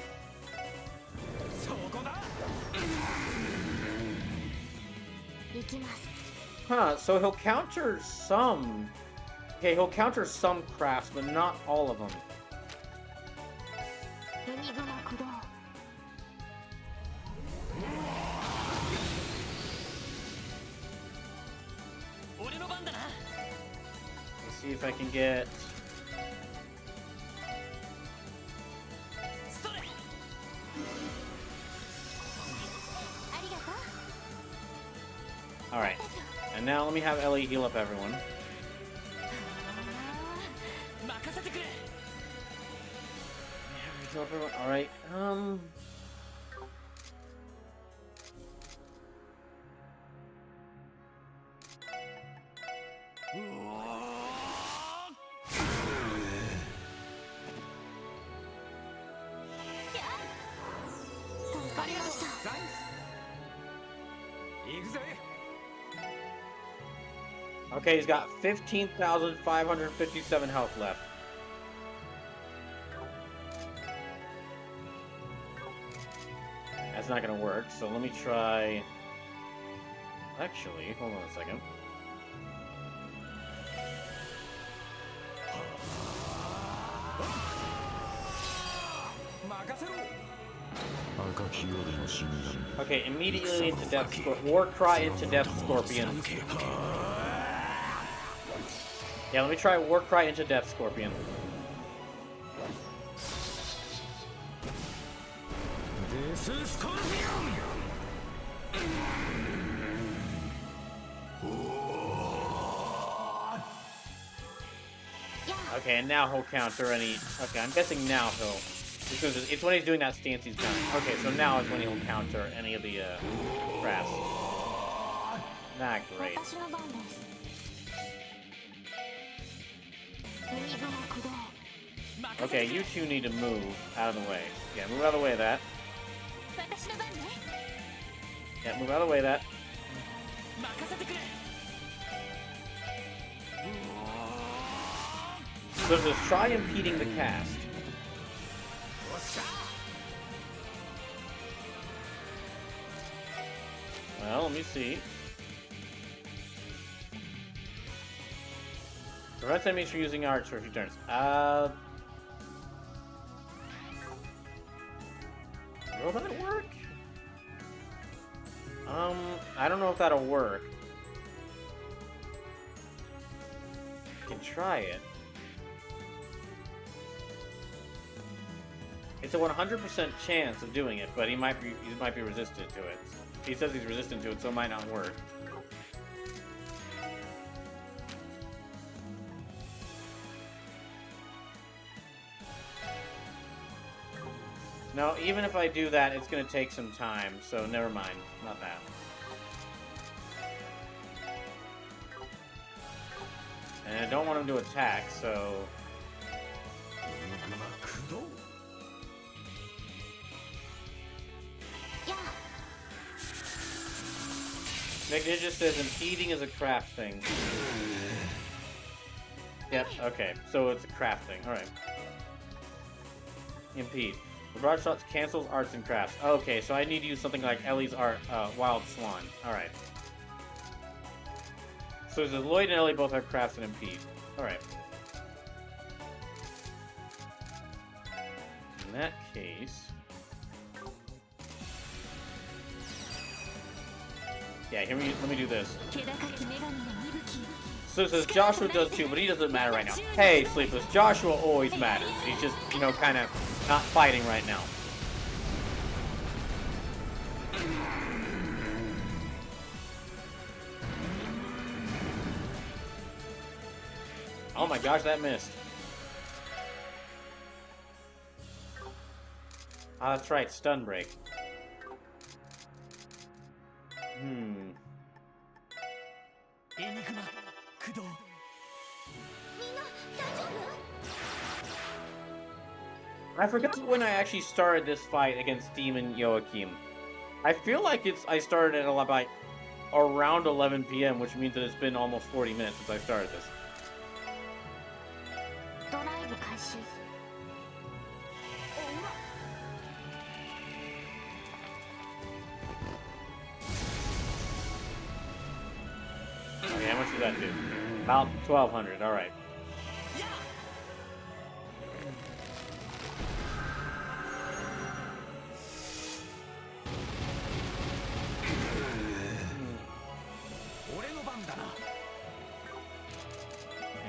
S1: Huh, so he'll counter some... Okay, he'll counter some crafts, but not all of them. Let's see if I can get... Alright. And now let me have Ellie heal up everyone. Heal up everyone. Alright. Okay, he's got 15,557 health left. That's not gonna work, so let me try... Actually, hold on a second. Okay, immediately into Death Scorpion. War Cry into Death Scorpion. Yeah, let me try War Cry into Death Scorpion.
S4: This is Scorpion!
S1: Okay, and now he'll counter any... Okay, I'm guessing now he'll... Because it's when he's doing that stance he's counting. Okay, so now is when he'll counter any of the, crafts. Not great. Okay, you two need to move out of the way. Yeah, move out of the way of that. Yeah, move out of the way of that. So just try impeding the cast. Well, let me see. Prevents enemies from using arts for a few turns. Will that work? I don't know if that'll work. I can try it. It's a 100% chance of doing it, but he might be resistant to it. He says he's resistant to it, so it might not work. No, even if I do that, it's going to take some time, so never mind. Not that. And I don't want him to attack, so... Nick Ninja says impeding is a craft thing. Yep, okay. So it's a craft thing. Alright. Impede. The broad shots cancels arts and crafts. Okay, so I need to use something like Ellie's art, Wild Swan. Alright. So the Lloyd and Ellie both have crafts and impede. Alright. In that case... Yeah, let me do this. So it says Joshua does too, but he doesn't matter right now. Hey, Sleepless, Joshua always matters. He's just, you know, kind of not fighting right now. Oh my gosh, that missed. Ah, that's right, stun break. I forgot when I actually started this fight against Demon Joachim. I feel like I started at about around 11 p.m., which means that it's been almost 40 minutes since I started this. Okay, how much does that do? About 1,200, alright.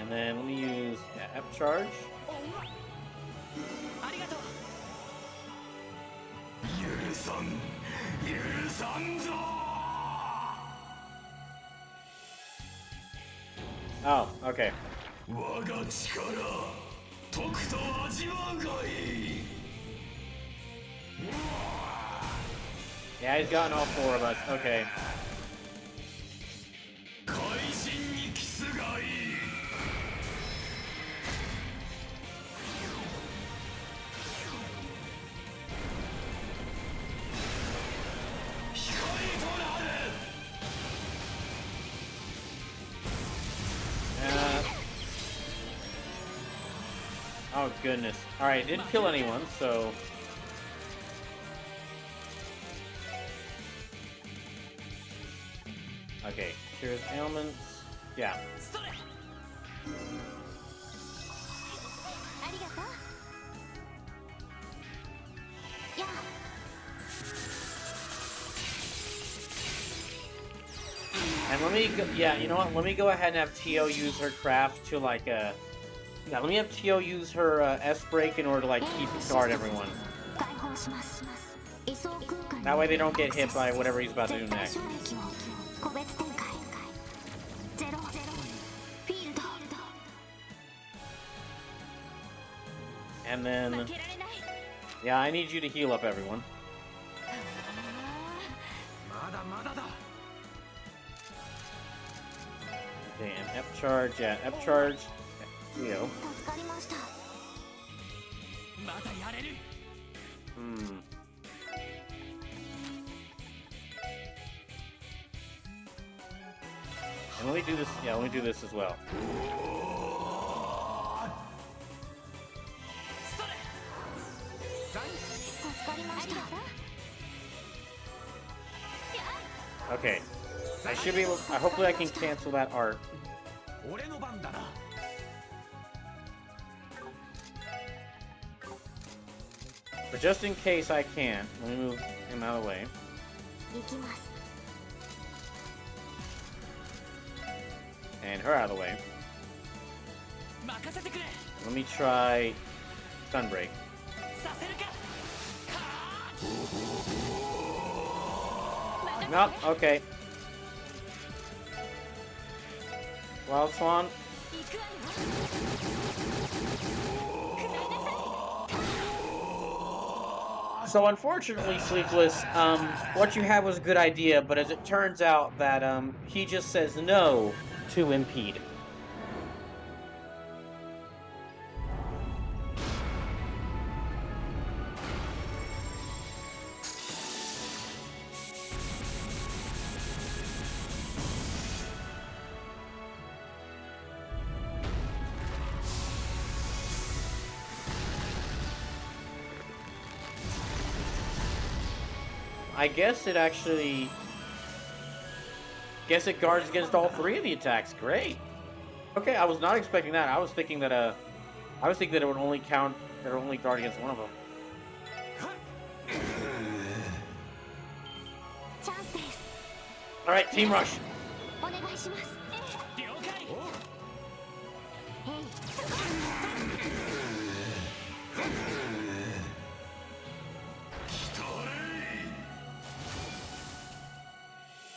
S1: And then let me use F charge. Oh, okay.
S4: 我が力とくと味わうがいい
S1: Yeah, he's gotten all 4 of us. Okay.
S4: 怪人にキスがいい
S1: Oh goodness. Alright, didn't kill anyone, so... Okay, cures ailments. Yeah.
S2: それ
S1: And let me go, yeah, you know what? Let me go ahead and have Tio use her craft to like yeah, let me have Tio use her S break in order to like keep guard everyone. That way they don't get hit by whatever he's about to do next. And then yeah, I need you to heal up everyone.
S4: まだまだだ
S1: Okay, and F charge, yeah, F charge. Tio.
S2: まだやれる
S1: Hmm. And let me do this, yeah, let me do this as well.
S2: それ
S1: Okay. I should be able, hopefully I can cancel that art.
S4: 俺の番だな
S1: But just in case I can't, let me move him out of the way. And her out of the way.
S2: 任せてくれ
S1: Let me try Sunbreak.
S2: させるか
S1: Nope, okay. Wild Swan.
S2: 行くわよ
S1: So unfortunately, Sleepless, what you had was a good idea, but as it turns out that he just says no to impede. I guess it actually... Guess it guards against all 3 of the attacks. Great. Okay, I was not expecting that. I was thinking that it would only count, that it would only guard against one of them. All right, Team Rush.
S2: 了解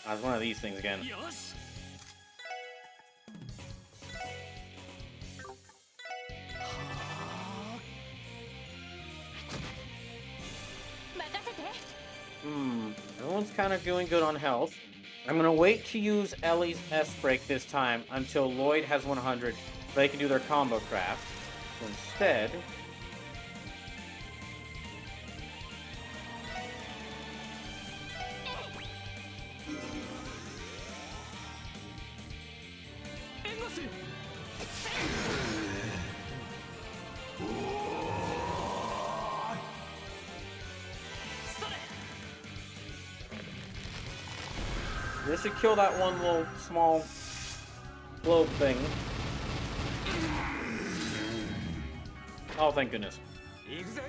S1: It's one of these things again.
S2: よし
S1: Everyone's kind of doing good on health. I'm gonna wait to use Ellie's S break this time until Lloyd has 100, so they can do their combo craft. So instead, this should kill that one little small globe thing. Oh, thank goodness.
S4: 行くぜ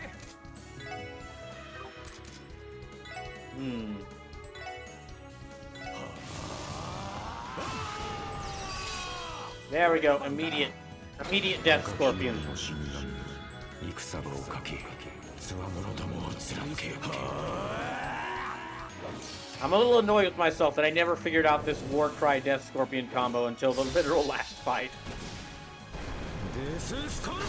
S1: There we go. Immediate death, Scorpion.
S4: 戦場をかけつわものどもを貫け
S1: I'm a little annoyed with myself that I never figured out this War Cry Death Scorpion combo until the literal last fight.
S4: This is Scorpion!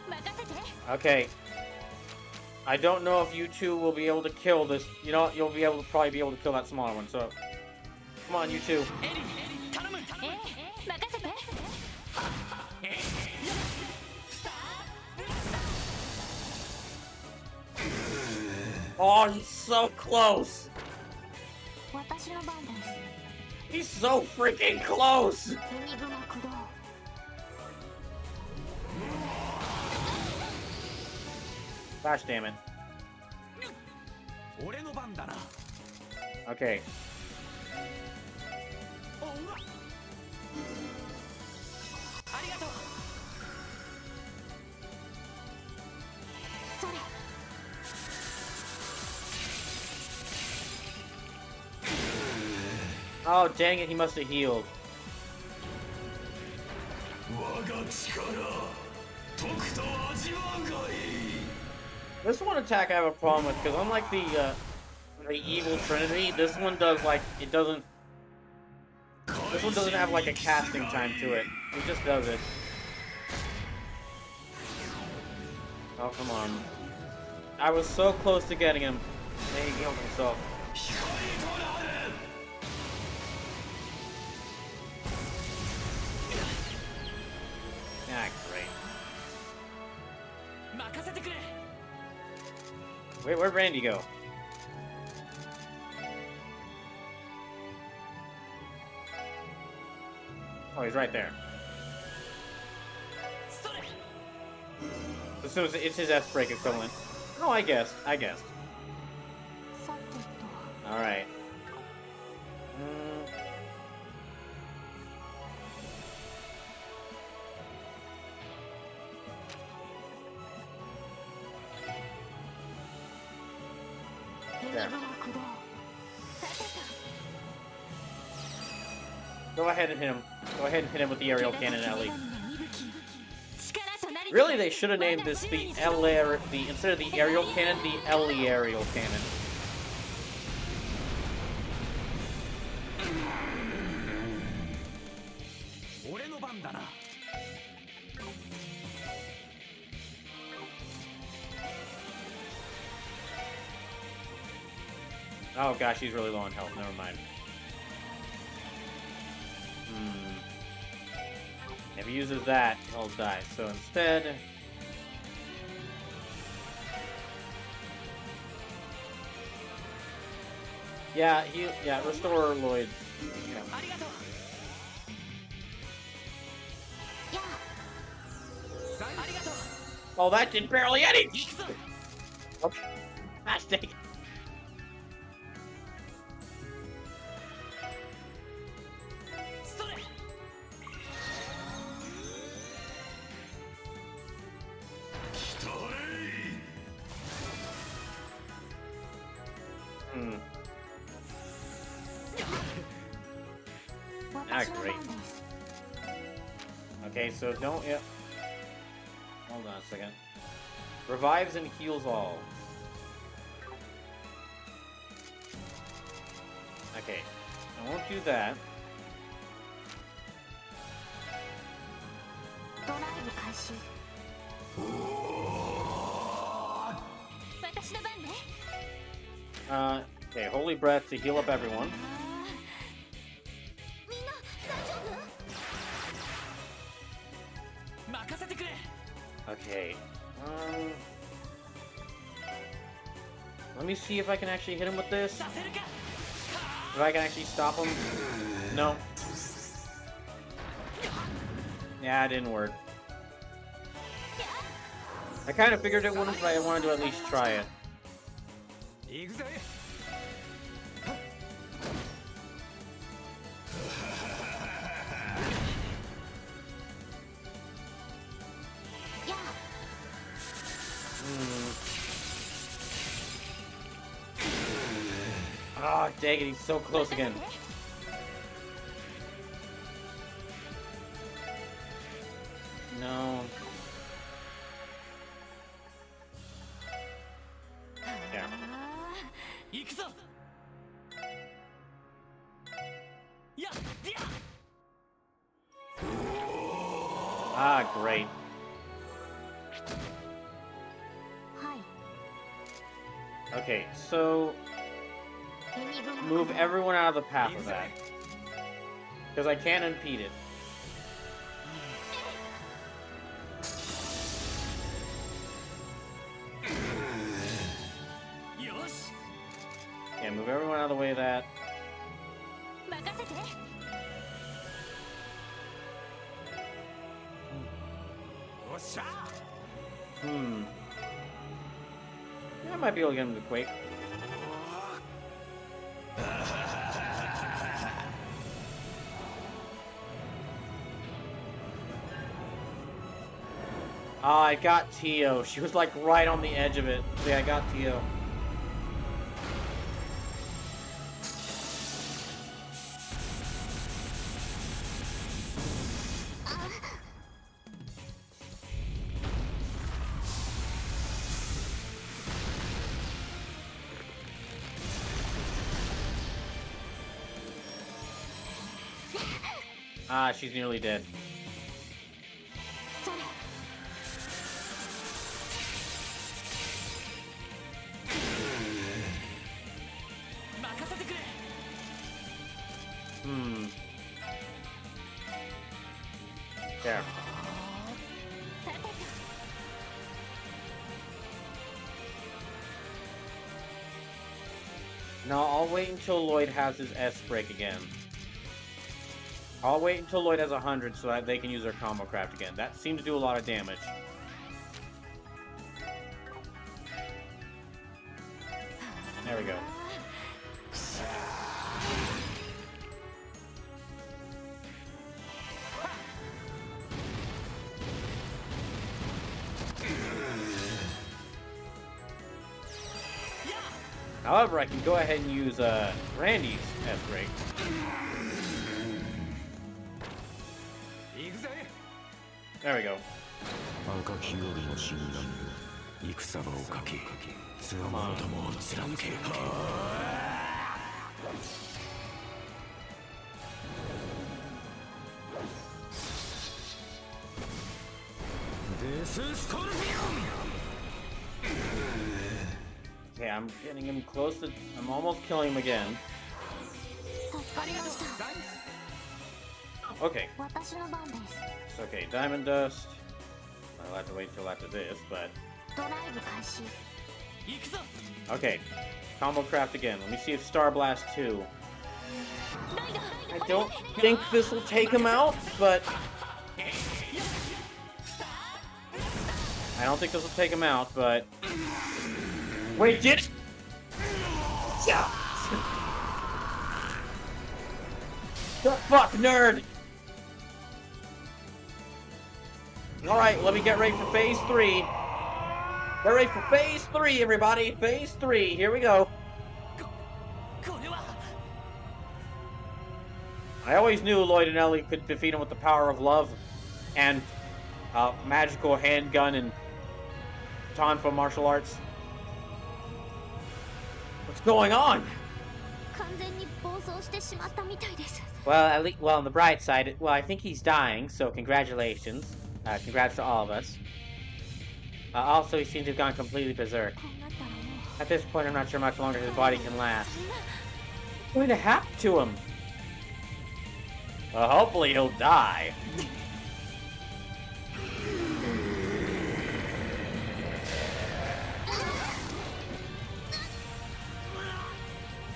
S4: 来たれ
S1: Okay. I don't know if you two will be able to kill this. You know, you'll be able to probably be able to kill that smaller one. So, come on, you two. Oh, he's so close. He's so freaking close. Gosh damn it. Okay. Oh, dang it, he must have healed. This one attack I have a problem with, because unlike the evil trinity, this one does, like, it doesn't... This one doesn't have, like, a casting time to it. It just does it. Oh, come on. I was so close to getting him. And he healed himself. Ah, great. Wait, where'd Randy go? Oh, he's right there. As soon as it's his S-break equivalent. Oh, I guessed. Alright. There. Go ahead and hit him. Go ahead and hit him with the aerial cannon, Ellie. Really, they should have named this instead of the aerial cannon, the Ellie aerial cannon. Oh gosh, he's really low on health. Never mind. If he uses that, he'll die. So instead... Yeah, restore Lloyd. Yeah. Oh, that did barely anything! Okay. Gosh dang it. Ah, great. Okay, so don't... Yeah. Hold on a second. Revives and heals all. Okay. I won't do that. Okay, Holy Breath to heal up everyone. Okay. Let me see if I can actually hit him with this. If I can actually stop him. No. Yeah, it didn't work. I kind of figured it wouldn't, but I wanted to at least try it. Ah, oh, dang it, he's so close again. Ah, great. Okay, so move everyone out of the path of that. Because I can't impede it. Yeah, move everyone out of the way of that. Yeah, I might be able to get him to quake. Ah, I got Tio. She was like right on the edge of it. Yeah, I got Tio. Ah, she's nearly dead. There. No, I'll wait until Lloyd has his S break again. I'll wait until Lloyd has 100 so that they can use their combo craft again. That seemed to do a lot of damage. There we go. However, I can go ahead and use Randy's S break. There we go. Okay, I'm getting him close to... I'm almost killing him again. Okay. It's okay, Diamond Dust. I'll have to wait till after this, but... Okay. Combo craft again. Let me see if Star Blast 2. I don't think this will take him out, but... I don't think this will take him out, but... Wait, did it? Yeah. The fuck, nerd! Alright, let me get ready for phase 3. Get ready for phase 3, everybody! Phase 3, here we go. I always knew Lloyd and Ellie could defeat him with the power of love and magical handgun and Tonfa martial arts. What's going on? Well, at least, well, on the bright side, well, I think he's dying, so congratulations. Congrats to all of us. Also, he seems to have gone completely berserk. At this point, I'm not sure much longer his body can last. What's going to happen to him? Well, hopefully he'll die.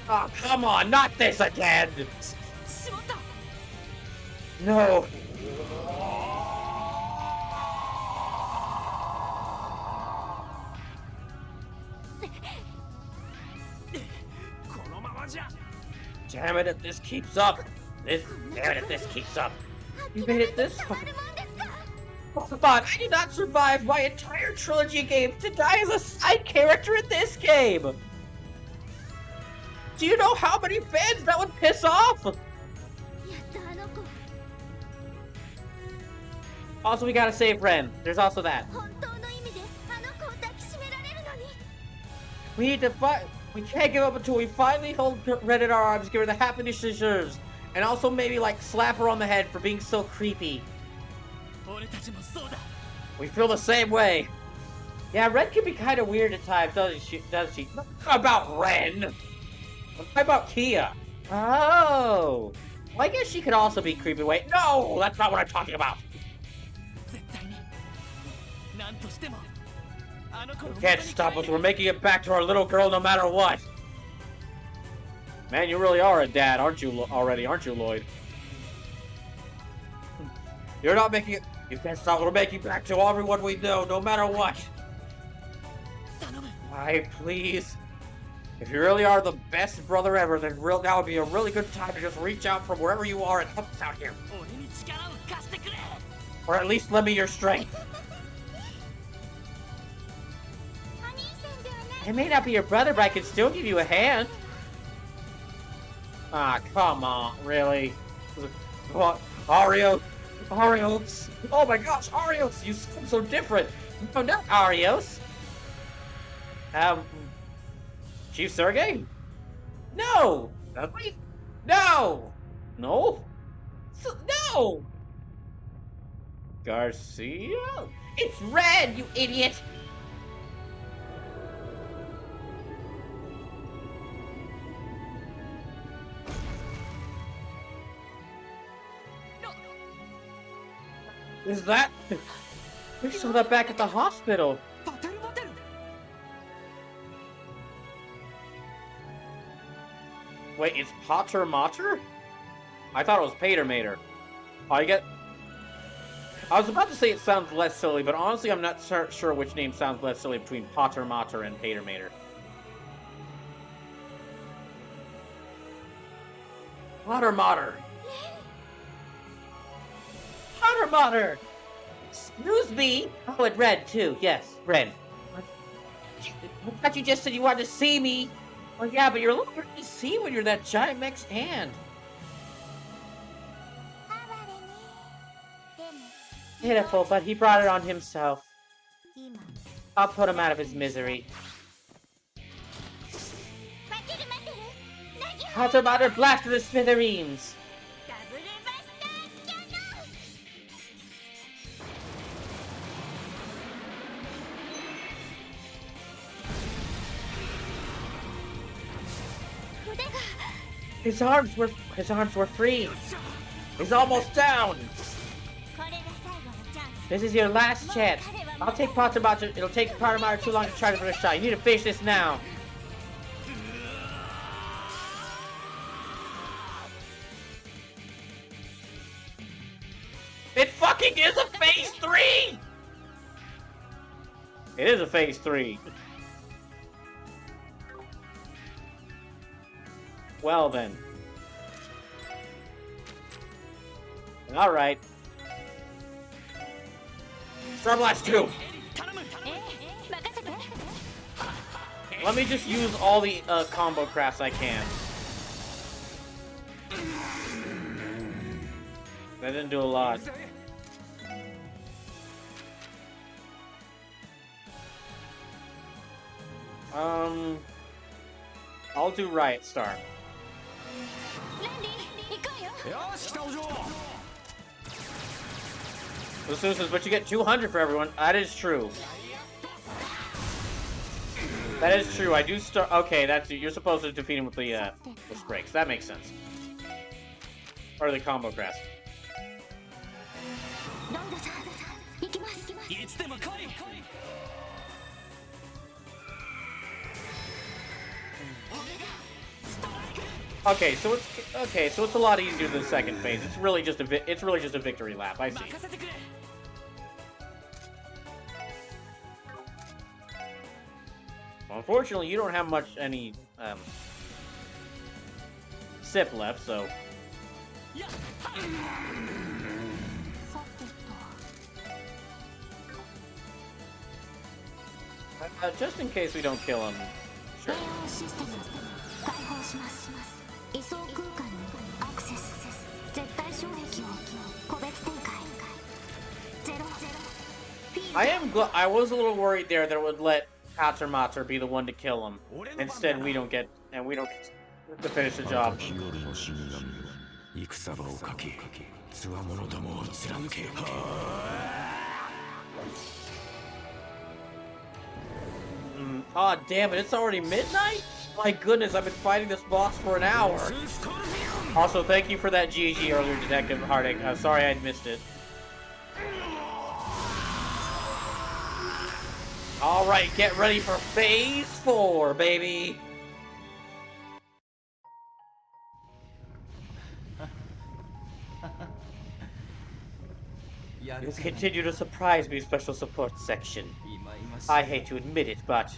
S1: Oh, come on, not this again! No! Damn it, if this keeps up! Damn it, if this keeps up! You made it this far! Oh, come on, I did not survive my entire trilogy game to die as a side character in this game! Do you know how many fans that would piss off? Also, we gotta save Ren. There's also that. We need to fight. We can't give up until we finally hold Ren in our arms, give her the happiness she deserves, And also maybe like slap her on the head for being so creepy.
S2: 俺たちもそうだ
S1: We feel the same way. Yeah, Ren can be kind of weird at times, doesn't she? Does she? Not about Ren. What about Kia? Oh. Well, I guess she could also be creepy. Wait, no, that's not what I'm talking about.
S2: 絶対に何としてもあの子の
S1: You
S2: 元
S1: can't
S2: に
S1: stop
S2: 帰
S1: us.
S2: る
S1: We're making it back to our little girl no matter what. Man, you really are a dad, aren't you? Already, aren't you, Lloyd? You're not making it. You can't stop. We're making it back to everyone we know, no matter what.
S2: 頼む
S1: Why, please? If you really are the best brother ever, then now would be a really good time to just reach out from wherever you are and help us out here.
S2: 俺に力を貸してくれ
S1: Or at least lend me your strength. I may not be your brother, but I can still give you a hand. Ah, come on, really? What? Arios? Arios? Oh my gosh, Arios! You sound so different! No, not Arios! Chief Sergey? No! Dudley? No! No? No! Garcia? It's Red, you idiot! Is that? We saw that back at the hospital.
S2: バテルバテル
S1: Wait, it's Potter Mater? I thought it was Pater Mater. I was about to say it sounds less silly, but honestly, I'm not sure which name sounds less silly between Potter Mater and Pater Mater. Potter Mater. Potter Mater. Excuse me. Oh, and Red too. Yes, Red. I thought you just said you wanted to see me. Well, yeah, but you're a little hard to see when you're that giant mech's hand. Pitiful, but he brought it on himself. I'll put him out of his misery. Potter Mater, blast to the smithereens! His arms were free. He's almost down. This is your last chance. I'll take Potter Mater. It'll take Potter Mater too long to try for a shot. You need to finish this now. It fucking is a phase 3! It is a phase 3. Well then. Alright. Star Blast 2! Let me just use all the combo crafts I can. That didn't do a lot. I'll do Riot Star. Listen, but you get 200 for everyone. That is true. That is true. I do start. Okay, that's you're supposed to defeat him with the breaks. That makes sense. Or the combo crafts. Okay, so it's a lot easier than the second phase. It's really just a victory lap. I see. Well, unfortunately, you don't have any sip left, so. Just in case we don't kill him. Sure. I was a little worried there that it would let Potter Mater be the one to kill him. Instead, we don't get to finish the job.
S4: 戦場をかきつわものどもを貫け。
S1: Aw, damn it, it's already midnight? My goodness, I've been fighting this boss for an hour. Also, thank you for that GG earlier, Detective Harding. Sorry I'd missed it. Alright, get ready for Phase 4, baby! You continue to surprise me, Special Support Section. I hate to admit it, but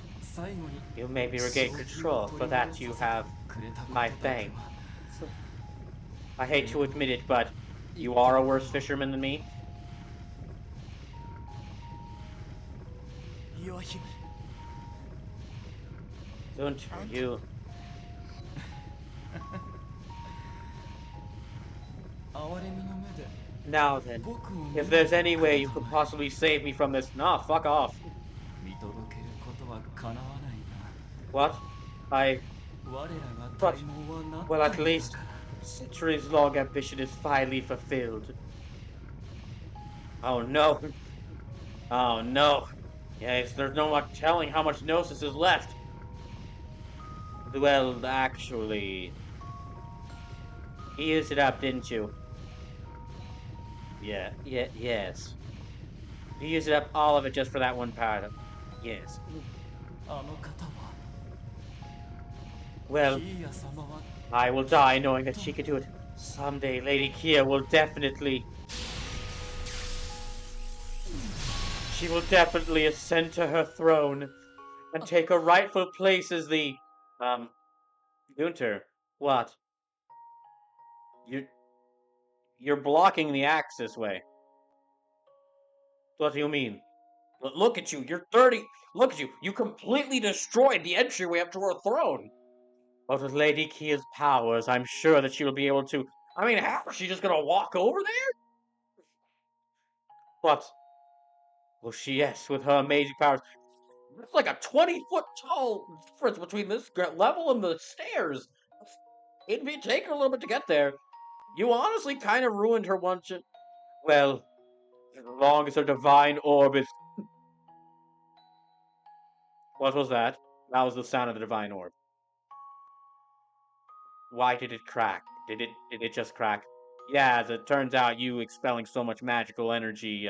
S1: you made me regain control. For that you have my thanks. I hate to admit it, but you are a worse fisherman than me. Gunter, you... Now then, if there's any way you could possibly save me from this... Nah, fuck off. What? But, well, at least centuries-long ambition is finally fulfilled. Oh no. Oh no. Yes, there's no more telling how much Gnosis is left. Well, actually... You used it up, didn't you? Yes. You used it up all of it just for that one part. Yes. Well, I will die knowing that she could do it. Someday, Lady Kia will definitely... She will definitely ascend to her throne and take her rightful place as the... Gunter, what? You're blocking the axe this way. What do you mean? Look at you, you're 30. Look at you, you completely destroyed the entryway up to her throne. But with Lady Kia's powers, I'm sure that she'll be able to... I mean, how is she just gonna walk over there? But... Well, yes, with her amazing powers. It's like a 20-foot tall difference between this level and the stairs. It'd take her a little bit to get there. You honestly kind of ruined her once. Well, as long as her divine orb is... What was that? That was the sound of the divine orb. Why did it crack? Did it just crack? Yeah, as it turns out, you expelling so much magical energy,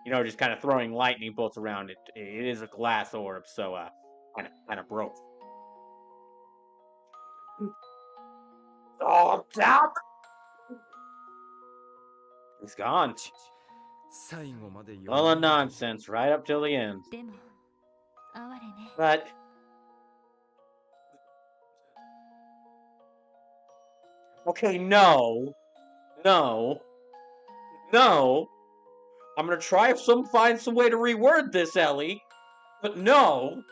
S1: just kind of throwing lightning bolts around it. It is a glass orb, so kind of broke. Oh, damn! He's gone. All the nonsense, right up till the end. But... Okay, no. I'm gonna try find some way to reword this, Ellie. But no.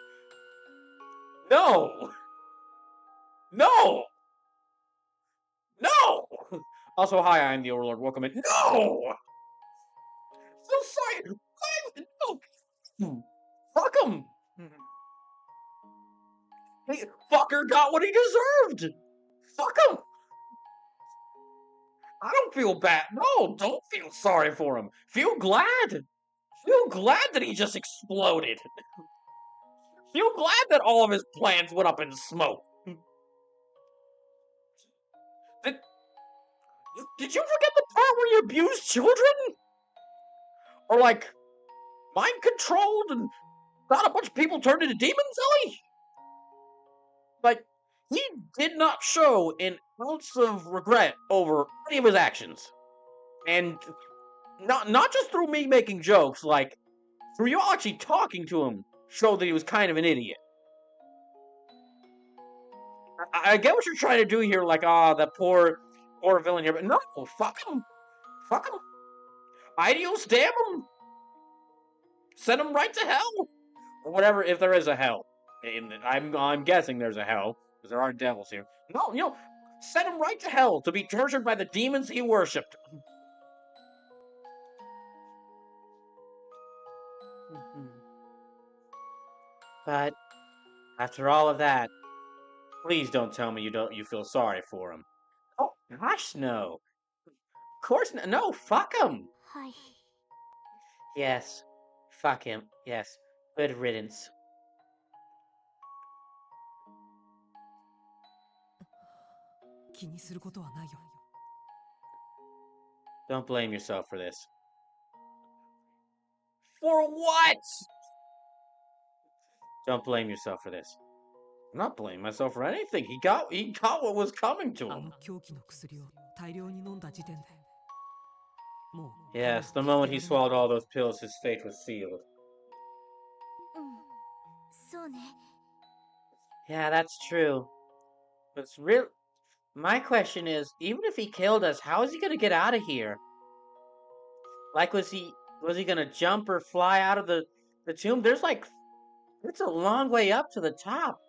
S1: Also, hi, I'm the Overlord. Welcome in. No! So sorry. No. Fuck him. Hey, fucker got what he deserved. Fuck him. I don't feel bad. No, don't feel sorry for him. Feel glad. Feel glad that he just exploded. Feel glad that all of his plans went up in smoke. Did you forget the part where you abused children? Or like, mind controlled and got a bunch of people turned into demons, Ellie? Like, he did not show an ounce of regret over any of his actions. And not just through me making jokes, like, through you actually talking to him showed that he was kind of an idiot. I get what you're trying to do here, like, that poor villain here, but no, fuck him. Fuck him. Ideals, damn him. Send him right to hell. Or whatever, if there is a hell. I'm guessing there's a hell, because there are devils here. No, send him right to hell to be tortured by the demons he worshipped. But after all of that, please don't tell me you feel sorry for him. Oh gosh, no. Of course, no, fuck him.
S5: はい。
S1: Yes, fuck him. Yes, good riddance. Don't blame yourself for this. For what? Don't blame yourself for this. I'm not blaming myself for anything. He got what was coming to him. Yes, the moment he swallowed all those pills, his fate was sealed.
S5: うん。そうね。
S1: Yeah, that's true. But it's real. My question is, even if he killed us, how is he gonna get out of here? Like, was he gonna jump or fly out of the tomb? There's like, it's a long way up to the top.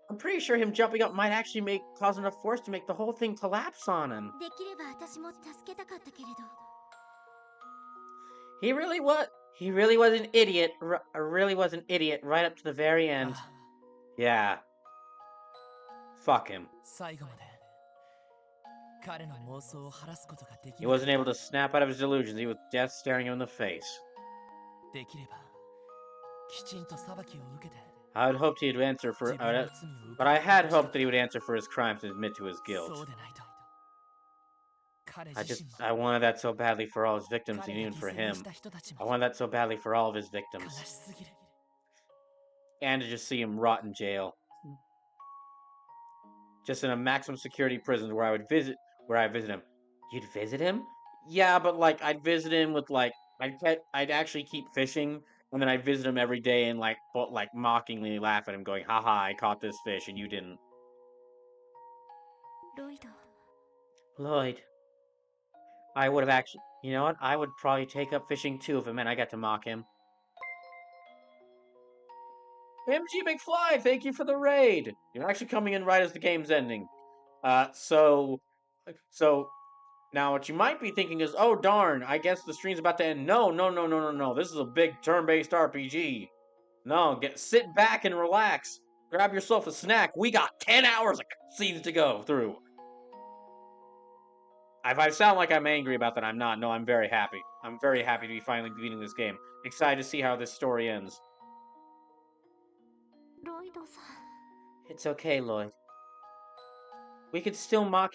S1: I'm pretty sure him jumping up might actually cause enough force to make the whole thing collapse on him.
S5: できれば私も助けたかったけれど。
S1: He really was an idiot. Really was an idiot right up to the very end. Yeah. Fuck him.
S2: 最後まで彼の妄想を晴らすことができ
S1: He
S2: なかっ
S1: wasn't able to snap out of his delusions. He was death staring him in the face.
S2: たできればきちんと裁きを受けて
S1: I had hoped he'd answer for,
S2: 自分の罪を受け
S1: but I
S2: て
S1: had
S2: ほしかっ
S1: hoped that he would answer for his crimes and admit to his
S2: た
S1: guilt.
S2: そうでないと彼
S1: I
S2: 自
S1: just,
S2: 身
S1: I
S2: も
S1: wanted that so badly for all his victims,
S2: 彼
S1: and
S2: が
S1: even for
S2: 犠牲に
S1: him.
S2: した人たち
S1: I
S2: も
S1: wanted that so badly for all of his
S2: 悲
S1: victims,
S2: しすぎる
S1: and to just see him rot in jail, just in a maximum security prison where I visit him. You'd visit him? Yeah, but like I'd visit him with like I'd actually keep fishing, and then I'd visit him every day and like mockingly laugh at him, going, "Haha, I caught this fish and you didn't."
S5: ロイド。
S1: Lloyd, I would have actually, you know what? I would probably take up fishing too if it meant I got to mock him. MG McFly, thank you for the raid. You're actually coming in right as the game's ending. So now what you might be thinking is, oh darn, I guess the stream's about to end. No. This is a big turn-based RPG. No, sit back and relax. Grab yourself a snack. We got 10 hours of cutscenes to go through. If I sound like I'm angry about that, I'm not. No, I'm very happy. I'm very happy to be finally beating this game. Excited to see how this story ends.
S5: ロイドさん。
S1: It's okay, Lloyd. We could still mock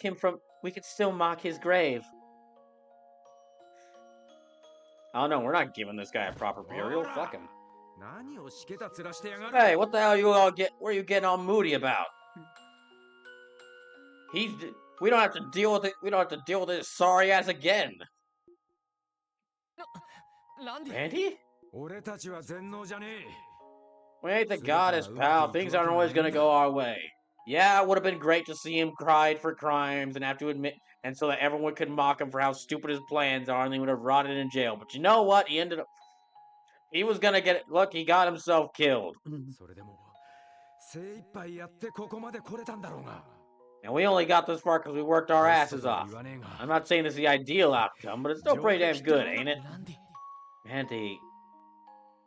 S1: his grave. Oh no, we're not giving this guy a proper burial. Fuck him.
S4: 何をしけた面してやがる
S1: Hey, what the hell what are you getting all moody about? We don't have to deal with it. We don't have to deal with this sorry ass again.
S2: ランディ
S1: Randy?
S4: 俺たちは全能じゃねえ
S1: We ain't the goddess, pal. Things aren't always gonna go our way. Yeah, it would have been great to see him cried for crimes and have to admit, and so that everyone could mock him for how stupid his plans are, and he would have rotted in jail. But you know what? He was gonna look, he got himself killed.
S4: それでも精一杯やってここまで来れたんだろうが
S1: And we only got this far because we worked our
S4: ベスト
S1: asses
S4: とは
S1: off.
S4: 言わねえが
S1: I'm not saying this is the ideal outcome, but it's still pretty damn good, ain't it?
S2: ランディ
S1: Randy,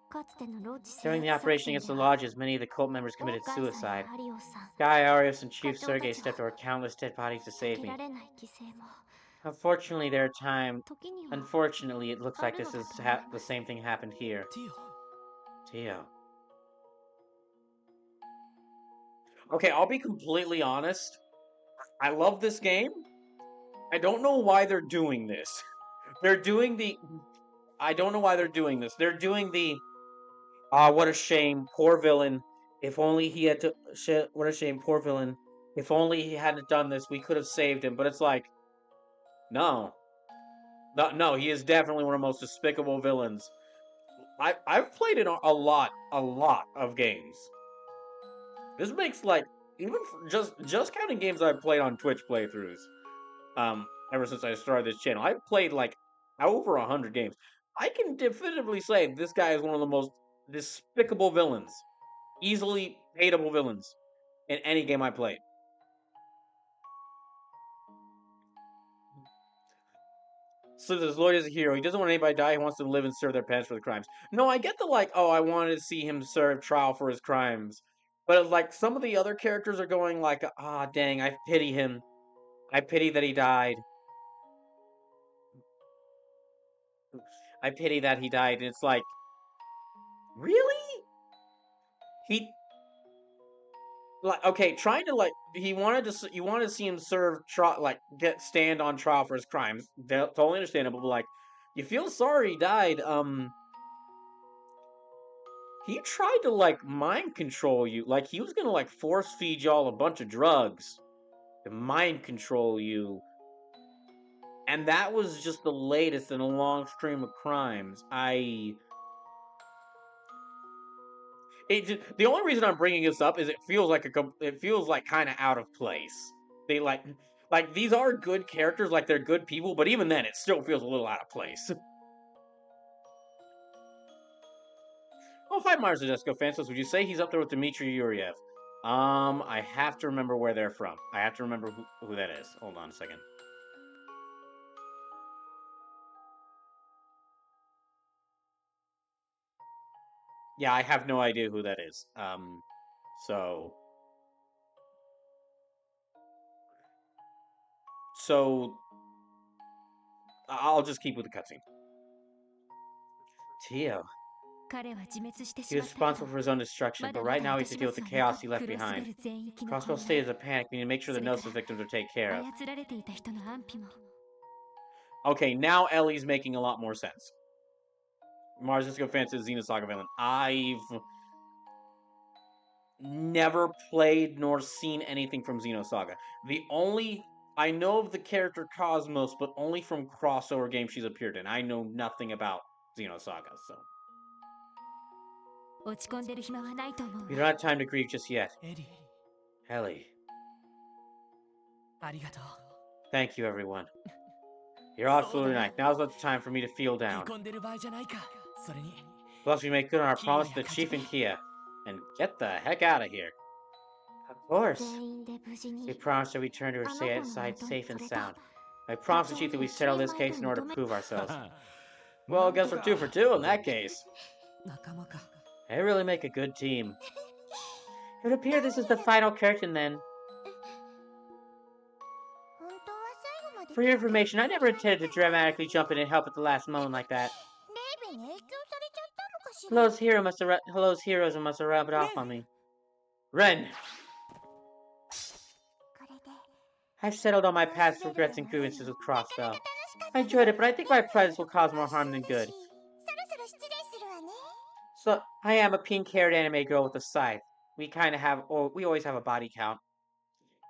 S5: かつてのローチ
S1: during the operation against the lodges, many of the cult members committed
S5: 大海さんや
S1: suicide.
S5: ハリオさん。
S1: Guy Arias and Chief
S5: 課長たちは
S1: Sergei stepped over countless dead bodies to
S5: 避
S1: save
S5: け
S1: me.
S5: られない犠牲も
S1: Unfortunately, there are times.
S5: 時には
S1: Unfortunately, it looks like this is the same thing happened here.
S2: ティオ
S1: Tio. Okay, I'll be completely honest. I love this game. I don't know why they're doing this. They're doing the. I don't know why they're doing this. They're doing the. Ah, what a shame. Poor villain. If only he had to. What a shame. Poor villain. If only he hadn't done this, we could have saved him. But it's like. No. No, he is definitely one of the most despicable villains. I've played in a lot of games. This makes like even just counting games I've played on Twitch playthroughs. Ever since I started this channel, I've played like over 100 games. I can definitively say this guy is one of the most despicable villains, easily hateable villains in any game I played. So this Lloyd is a hero. He doesn't want anybody to die. He wants them to live and serve their penance for the crimes. No, I get the like, oh, I wanted to see him serve trial for his crimes. But like some of the other characters are going like, ah, dang, I pity him. I pity that he died. I pity that he died. And it's like, really? He like okay, trying to like he wanted to you wanted to see him serve like stand on trial for his crimes. Totally understandable. But like, you feel sorry he died. He tried to like mind control you. Like he was gonna like force feed y'all a bunch of drugs to mind control you. And that was just the latest in a long stream of crimes. The only reason I'm bringing this up is it feels like kind of out of place. They like these are good characters, like they're good people, but even then, it still feels a little out of place. Oh, 5 Mars Disco Fansos, would you say he's up there with Dmitry Yuriev? I have to remember where they're from. I have to remember who that is. Hold on a second. Yeah, I have no idea who that is. So I'll just keep with the cutscene. Tio. He was responsible for his own destruction, but right now he has to deal with the chaos he left behind. Crossbell state is a panic. We need to make sure the Gnosis victims are taken care of. Okay, now Ellie's making a lot more sense. Mars Disco Fantasy Xenosaga villain. I've never played nor seen anything from Xenosaga. I know of the character Cosmos, but only from crossover games she's appeared in. I know nothing about Xenosaga, so. We don't have time to grieve just yet. Ellie. Thank you, everyone. You're absolutely right. Now's not the time for me to feel down. Plus, we make good on our promise to the Chief and Kia. And get the heck out of here. Of course. We promised to return to her side safe and sound. I promised the Chief that we settle this case in order to prove ourselves. Well, I guess we're 2 for 2 in that case. They really make a good team. It would appear this is the final curtain then. For your information, I never intended to dramatically jump in and help at the last moment like that. Hello's heroes must have rubbed off on me. Ren! I've settled all my past regrets and grievances with Crossbell. I enjoyed it, but I think my presence will cause more harm than good. So, I am a pink-haired anime girl with a scythe. We always have a body count.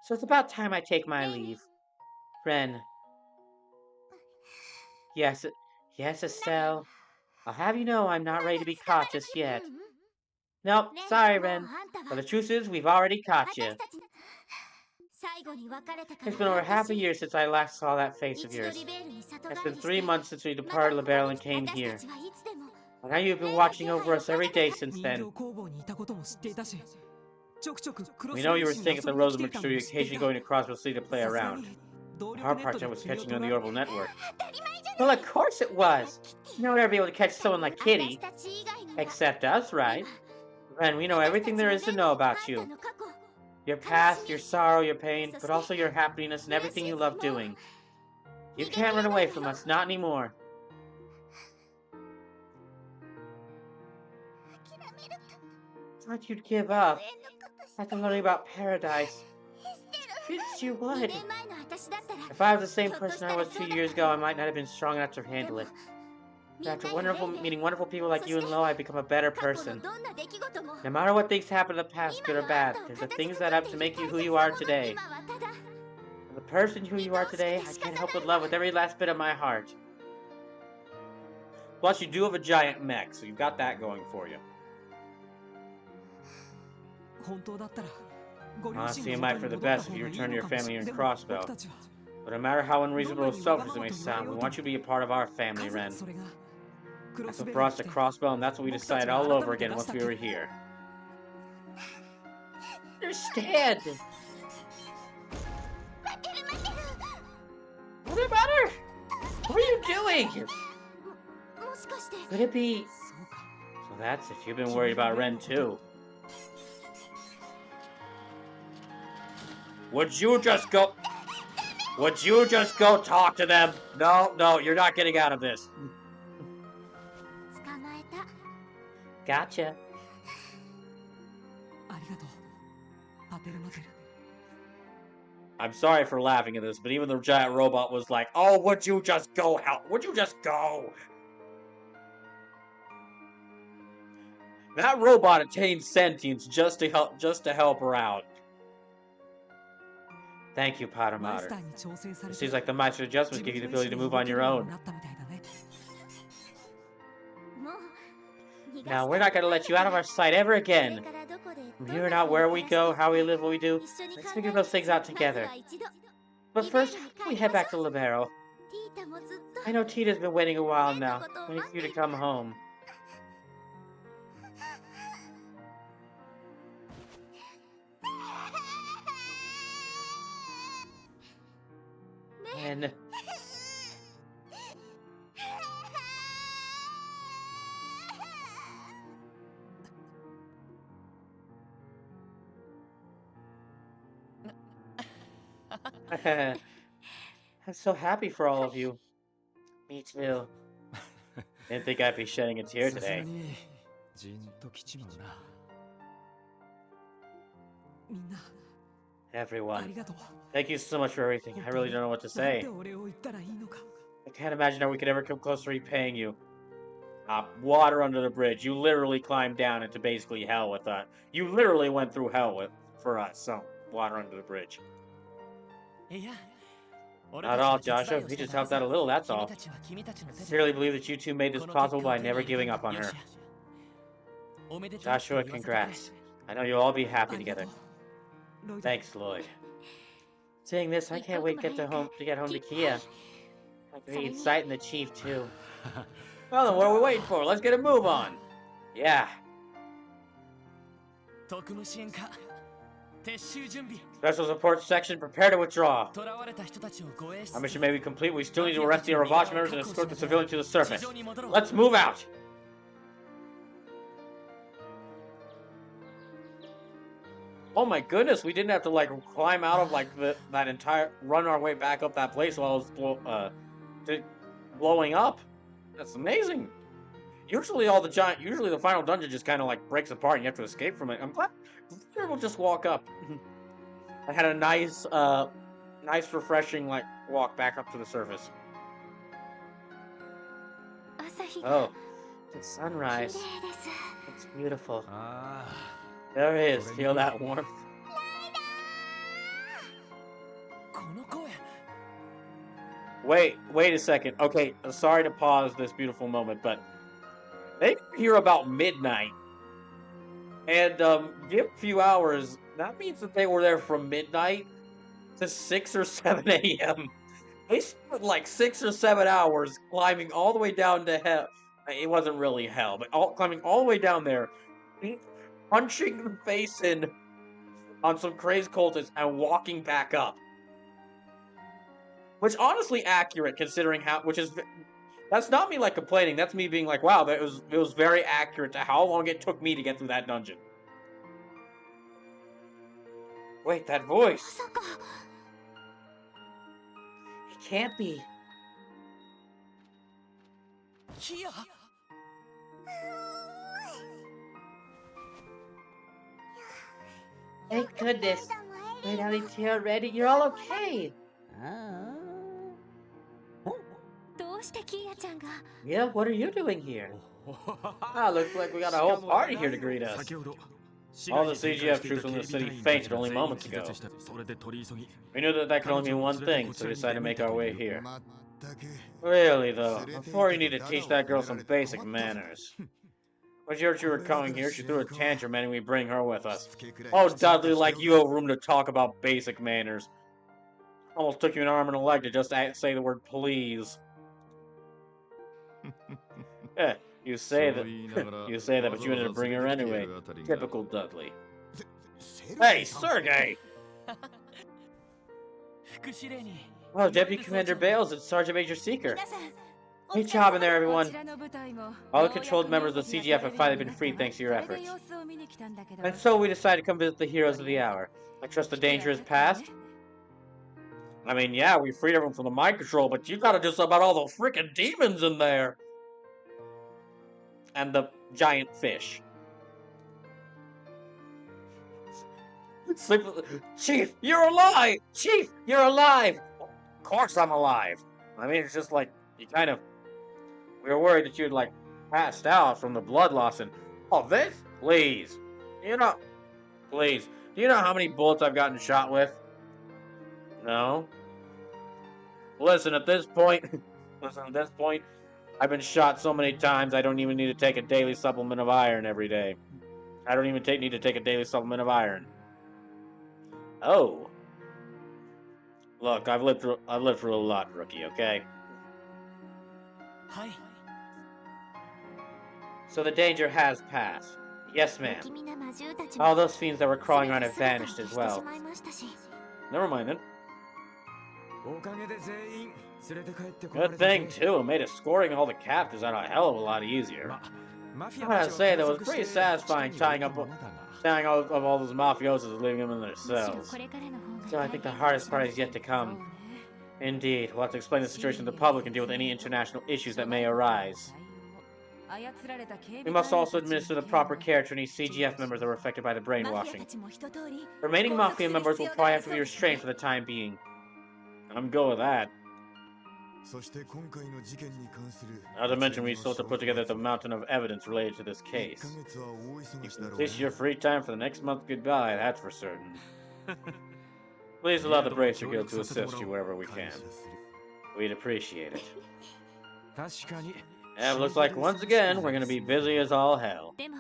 S1: So it's about time I take my leave. Ren. Yes, Estelle. I'll have you know I'm not ready to be caught just yet. Nope, sorry, Ren. But the truth is, we've already caught you. It's been over half a year since I last saw that face of yours. It's been 3 months since we departed Liberal and came here. And now you've been watching over us every day since then. We know you were staying at the Rosenberg studio, occasionally going to Crossbell City to play around. The hard part was catching you on the Orbital Network. Well, of course it was. No one ever be able to catch someone like Kitty. Except us, right? Ren, we know everything there is to know about you. Your past, your sorrow, your pain, but also your happiness and everything you love doing. You can't run away from us, not anymore. Thought you'd give up. After learning about paradise. Yes, you would. If I was the same person I was 2 years ago, I might not have been strong enough to handle it. But after meeting wonderful people like you and Lo, I've become a better person. No matter what things happen in the past, good or bad, there's the things that up to make you who you are today. And the person who you are today, I can't help but love with every last bit of my heart. Plus, you do have a giant mech, so you've got that going for you. Honestly, it might for the best if you return to your family here in Crossbell. But no matter how unreasonable or selfish it may sound, we want you to be a part of our family, Ren. That's what brought us to Crossbell, and that's what we decided all over again once we were here. Understand! What's the matter? What are you doing? Could it be... So that's it. You've been worried about Ren, too. Would you just go talk to them? No, you're not getting out of this. gotcha.
S2: ありがとうパテルマテル
S1: I'm sorry for laughing at this, but even the giant robot was like, "Oh, would you just go help? Would you just go?" That robot attained sentience just to help her out. Thank you,
S2: マイス
S1: Potter.
S2: ターに調整さ
S1: It
S2: れて
S1: seems like the Master adjustments
S2: 自
S1: give you
S2: 分
S1: the
S2: の意
S1: ability to
S2: 思で
S1: move
S2: 動
S1: on
S2: け
S1: your
S2: るよう
S1: own.
S2: になったみたいだね
S5: もう逃が
S1: Now,
S5: して
S1: we're not going to let you out of our sight ever
S5: これ
S1: again.
S5: からどこで
S1: From
S5: どん
S1: here
S5: な
S1: on out,
S5: 風
S1: where
S5: に
S1: we
S5: 暮ら
S1: go,
S5: して
S1: how we live, what we do,
S5: 一緒に考
S1: let's
S5: え
S1: figure
S5: る
S1: those things out
S5: まず
S1: together.
S5: は一度
S1: But
S5: リベン
S1: first,
S5: ジに帰
S1: we
S5: り
S1: head
S5: まし
S1: back
S5: ょ
S1: to
S5: う
S1: Libero.
S5: ティータもずっと
S1: I know Tita's been waiting a while
S5: 例の
S1: now,
S5: ことを
S1: waiting
S5: 待
S1: for you
S5: って
S1: to
S5: いた
S1: come home. And I'm so happy for all of you. Me too. Didn't think I'd be shedding a tear
S4: さすが
S1: today.
S4: にじんときちまうな
S2: みんなあ
S1: Everyone,
S2: りがとう
S1: thank you so much for everything. I really don't know what to
S2: なん
S1: say.
S2: てお礼を言ったらいいのか
S1: I can't imagine how we could ever come close to repaying you. Water under the bridge. You literally climbed down into basically hell with us. You literally went through hell for us. So, water under the bridge.
S2: いや
S1: Not all, Joshua. We just helped out a little, that's all.
S2: 君たちは君たちの
S1: I
S2: 手で
S1: sincerely believe that you two made this
S2: この
S1: possible
S2: 結果を
S1: by
S2: 手に
S1: never
S2: 入れたん
S1: giving
S2: だ
S1: up on
S2: よ
S1: her.
S2: しおめでとうって
S1: Joshua,
S2: 言わせてくれ
S1: congrats. I know you'll all be
S2: あ
S1: happy
S2: りがと
S1: together.
S2: うロイド
S1: Thanks, Lloyd. Saying this, I can't wait to get home to Kia. I can eat Sight and the Chief too. Well then, what are we waiting for? Let's get a move on. Yeah.
S2: 特務支援課撤収準備
S1: Special support section, prepare to withdraw.
S2: 囚われた人たちを護衛し
S1: Our mission may be complete. We still need to arrest the Ravage members and escort the civilian to the surface. Let's move out. Oh my goodness, we didn't have to like climb out of like that entire run our way back up that place while it was blowing up. That's amazing. Usually usually the final dungeon just kind of like breaks apart and you have to escape from it. I'm glad we'll just walk up. I had a nice refreshing like walk back up to the surface.
S5: 朝日が
S1: Oh, the
S5: 綺
S1: sunrise.
S5: 麗です
S1: It's beautiful.
S4: あ
S1: There it is. Feel that warmth.
S2: この声
S1: Wait a second. Okay, sorry to pause this beautiful moment, but they were here about midnight. And give a few hours, that means that they were there from midnight to 6 or 7 a.m. They spent like 6 or 7 hours climbing all the way down to hell. It wasn't really hell, but climbing all the way down there, punching the face in on some crazed cultists and walking back up. Which honestly accurate considering that's not me like complaining, that's me being like, wow, it was very accurate to how long it took me to get through that dungeon. Wait, that
S5: ま
S1: voice.
S5: さか
S1: It can't be.
S2: キア
S1: Thank goodness. Wait, Alicia already? You're all okay.
S5: どうしてキーヤちゃんが
S1: Yeah, what are you doing here? Ah, looks like we got a whole party here to greet us.
S4: 先ほど
S1: All the CGF troops from the city fainted only moments ago.
S4: それで取り急ぎ
S1: We knew that could only mean one thing, so we decided to make our way here.
S6: まったく
S1: Really, though, before you need to teach that girl some basic manners. When she heard you were coming here, she threw a tantrum and we bring her with us. Oh, Dudley, like you have room to talk about basic manners. Almost took you an arm and a leg to just say the word please. You say that, but you ended up bringing her anyway. Typical Dudley. Hey, Sergey!
S2: 副司令に
S1: Oh, Deputy Commander Bales, it's Sergeant Major Seeker.
S5: 皆さん
S1: Great job in there,
S5: こ
S1: everyone.
S5: ちらの部隊も
S1: All
S5: よ
S1: the
S5: うやく
S1: controlled members of
S5: 身
S1: the
S5: 動き
S1: CGF
S5: が
S1: have finally
S5: 取れる
S1: been
S5: よう
S1: freed
S5: にな
S1: thanks
S5: った
S1: to your
S5: それで
S1: efforts.
S5: 様子を見に来たんだけど
S1: And so we decided to come visit the heroes of the hour. I trust the danger is past. I mean, yeah, we freed everyone from the mind control, but you gotta do something about all the freaking demons in there. And giant fish. Sleep, Chief, you're alive! Chief, you're alive! Of course I'm alive. I mean, it's just like, we were worried that you'd like passed out from the blood loss and all this. Please, you know, please, do you know how many bullets I've gotten shot with? No. Listen, at this point, I've been shot so many times I don't even need to take a daily supplement of iron every day. I don't even need to take a daily supplement of iron. Oh. Look, I've lived through a lot, rookie, okay?
S2: はい。
S1: So the danger has passed. Yes,
S5: 不
S1: ma'am.
S5: 気味な魔獣たち
S1: All
S5: も
S1: those fiends that were crawling
S5: 全
S1: around
S5: て
S1: have
S5: 姿を
S1: vanished
S5: 消
S1: as
S5: してし
S1: well.
S5: まいましたし
S1: Never mind then.
S6: おかげで全員連れて帰ってこら
S1: Good
S6: れたぜ
S1: thing, too. It made escorting all the captives out a hell of a lot easier.
S6: マフィ
S1: I
S6: アた
S1: gotta
S6: ち
S1: say,
S6: は
S1: that
S6: 拘
S1: was
S6: 束し
S1: pretty
S6: て
S1: satisfying
S6: 地下に置いたものだが
S1: tying all those mafiosos and leaving them in their
S5: むしろ
S1: cells.
S5: これからの方が
S1: So I
S5: 大
S1: think the
S5: 変かも
S1: hardest
S5: しれ
S1: part
S5: ま
S1: is
S5: せん
S1: yet to
S5: そう
S1: come.
S5: ね
S1: Indeed, we'll have to explain the situation to the public and deal with any international issues that may arise. We must also administer the proper care to any CGF members that were affected by the
S5: マフィア
S1: brainwashing.
S5: たちも一通り
S1: Remaining
S5: 拘束す
S1: Mafia
S5: る
S1: members
S5: 必
S1: will
S5: 要が
S1: probably
S5: あ
S1: have
S5: り
S1: to
S5: そ
S1: be
S5: うです
S1: restrained
S5: ね
S1: for the time being. I'm good with that.
S7: そして今回の事件に関する
S1: Not to mention, we still have to put together the mountain of evidence related to this
S7: 1
S1: case.
S7: ヶ月は大忙
S1: You
S7: しだ
S1: can
S7: ろう
S1: dish your
S7: な
S1: free time for the next month goodbye, that's for certain. Please allow the Bracer Guild to assist you wherever we
S7: 感
S1: can.
S7: 謝する
S1: We'd appreciate it.
S6: 確かに
S1: And it looks like once again, we're gonna be busy as all hell.
S5: でも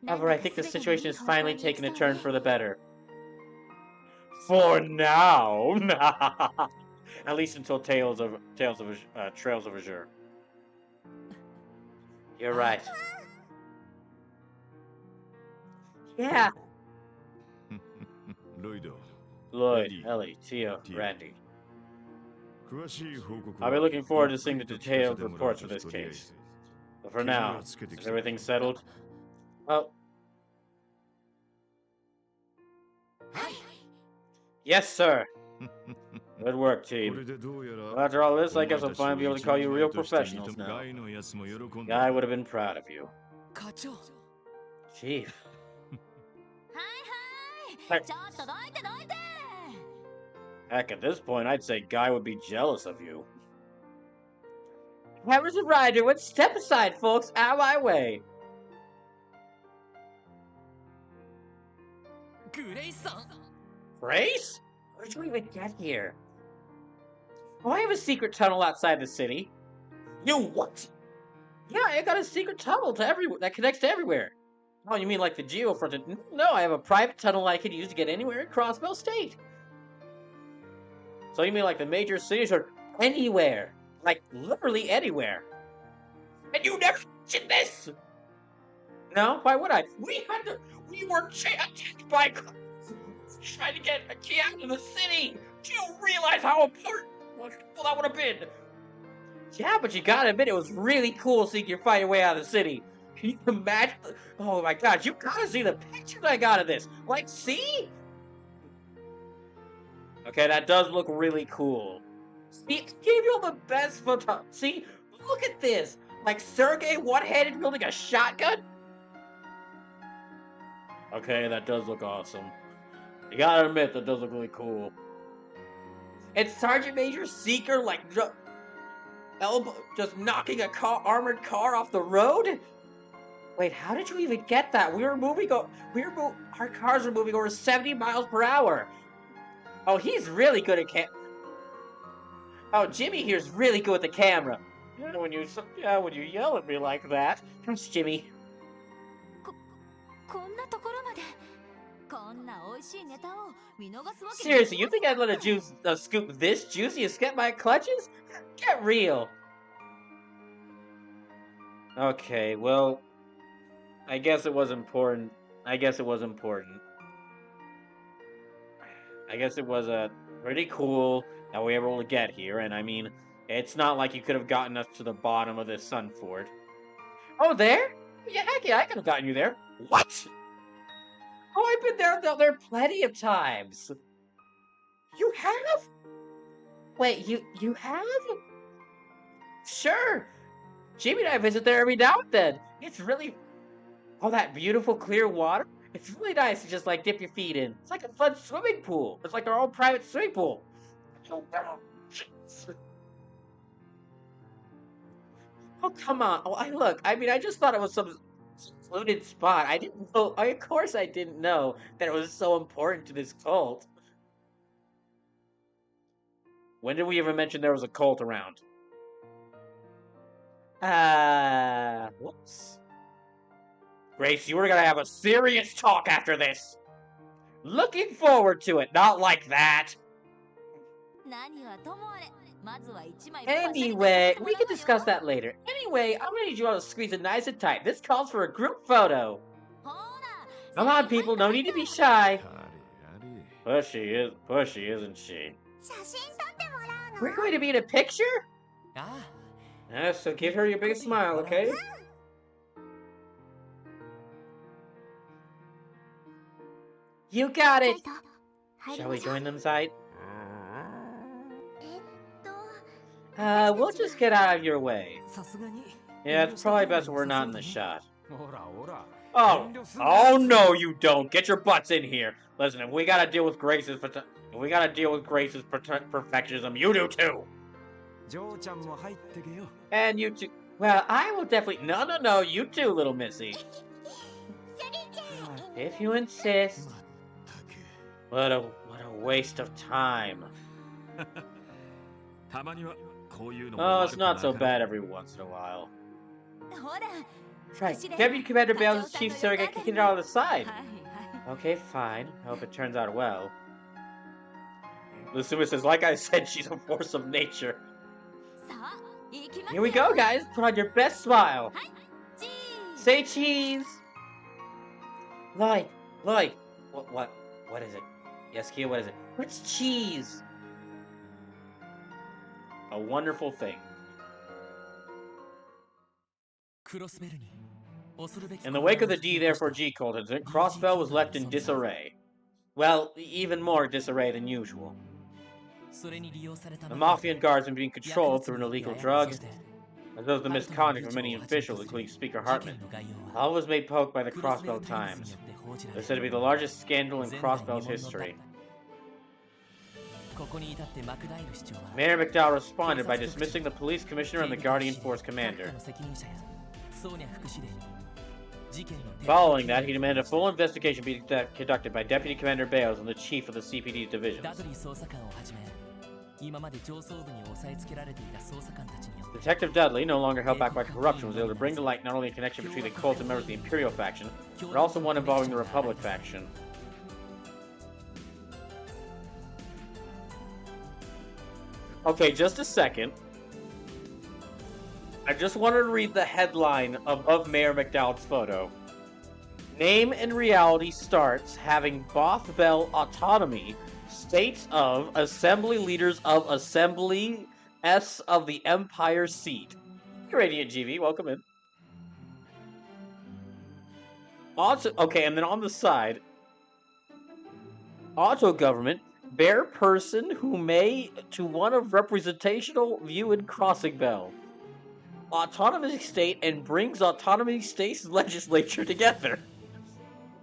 S1: However, I think the situation is finally taking a turn for the better. For now! At least until Trails of Azure. You're right. Yeah!
S7: ロイド
S1: Lloyd,
S7: Eddie,
S1: Ellie, Tio,
S7: Tio.
S1: Randy.
S7: 詳しい報告
S1: I'll be
S7: は
S1: looking forward to
S7: ゆっ
S1: seeing
S7: く
S1: the
S7: りと聞かせ
S1: detailed
S7: てもらう
S1: reports
S7: と
S1: for this
S7: とりあえ
S1: case.
S7: ず
S1: But for
S7: 君が
S1: now,
S7: つけて
S1: is
S7: きた
S1: everything settled? Oh,
S5: はい
S1: yes, sir. Good work,
S7: これ
S1: team.
S7: でどうやら
S1: Well, after all this,
S7: お
S1: I
S7: 前
S1: guess I'll
S7: たちを
S1: finally be able to
S7: 一
S1: call you
S7: 人
S1: real
S7: 前として
S1: professionals
S7: 認め
S1: now.
S7: ガイのやつも喜ん
S1: Guy
S7: だ
S1: would have been proud of you.
S2: 課長
S1: Chief.
S5: はいはいちょっとどいてどいて
S1: Heck, at this point, I'd say Guy would be jealous of you. Hammers and Riderwood, step aside, folks, out of my way.
S2: グレイさん
S1: Grace? Where'd you even get here? Oh, I have a secret tunnel outside the city. You what? Yeah, I got a secret tunnel that connects to everywhere. Oh, you mean like the geofronted? No, I have a private tunnel I could use to get anywhere in Crossbell State. So you mean like the major cities or anywhere? Like literally anywhere? And you never mentioned this! No, why would I? We were attacked by trying to get a key out of the city. Do you realize how important that would have been? Yeah, but you gotta admit it was really cool seeing you fight your way out of the city. Can you imagine? Oh my god, you gotta see the pictures I got of this. Like, see? Okay, that does look really cool. See, it gave you all the best photo. See, look at this. Like Sergey one-handed wielding a shotgun. Okay, that does look awesome. You gotta admit, that does look really cool. And Sergeant Major Seeker, like, just knocking a armored car off the road? Wait, how did you even get that? Our cars were moving over 70 miles per hour. Oh, he's really good at Oh, Jimmy here's really good with the camera. Yeah, when you yell at me like that. Thanks, Jimmy.
S5: こんなところまでこんな美味しいネタを見逃すわけ
S1: Seriously, you think I'd let a scoop this juicy escape my clutches? Get real. Okay, well, I guess it was important. I guess it was pretty cool that we were able to get here, and I mean, it's not like you could have gotten us to the bottom of this sun fort. Oh, there? Yeah, heck yeah, I could have gotten you there. What? Oh, I've been there plenty of times. You have? Wait, you have? Sure. Jimmy and I visit there every now and then. It's really All that beautiful clear water. It's really nice to just like dip your feet in. It's like a fun swimming pool. It's like our own private swimming pool. Oh, come on. Oh, look. I mean, I just thought it was some secluded spot. I didn't know. Of course, I didn't know that it was so important to this cult. When did we ever mention there was a cult around? Whoops. Grace, you were gonna have a serious talk after this. Looking forward to it, not like that. Anyway, we can discuss that later. Anyway, I'm gonna need you all to squeeze it nice and tight. This calls for a group photo. Come on, people, no need to be shy. Pushy, isn't she? We're going to be in a picture? So give her your biggest smile, okay? You got it! Shall we join them side? We'll just get out of your way. Yeah, it's probably best we're not in the shot. Oh no, you don't. Get your butts in here. Listen, if we gotta deal with Grace's perfectionism, you do too. And you too. Well, I will definitely. No, you too, little missy. If you insist. What a waste of time. Oh, it's not so bad every once in a while. Right, Deputy Commander Bale's chief surrogate kicking it out of the side. Okay, fine. I hope it turns out well. Lusuma says, like I said, she's a force of nature. Here we go, guys. Put on your best smile. Say cheese. Lloyd. What is it? Yes, Kia, what is it? It's cheese. A wonderful thing. In the wake of the D therefore G cult incident, Crossbell was left in disarray. Well, even more disarray than usual. The Mafia and guards have been controlled through an illegal drug, as well as the misconduct of many officials, including Speaker Hartman. All was made public by the Crossbell Times. It was said to be the largest scandal in Crossbell's history. Mayor McDowell responded by dismissing the police commissioner and the Guardian Force commander. Following that, he demanded a full investigation be conducted by Deputy Commander Bales and the chief of the CPD divisions. Detective Dudley, no longer held back by corruption, was able to bring to light not only a connection between the cult and members of the Imperial faction, but also one involving the Republic faction. Okay, just a second. I just wanted to read the headline of Mayor McDowell's photo. Name and reality starts having Both Bell autonomy. States of Assembly leaders of Assembly S of the Empire seat. Radiant GV, welcome in. Okay, and then on the side, auto government. Bear person who may to one of representational view in Crossing Bell. Autonomous state and brings autonomy state's legislature together.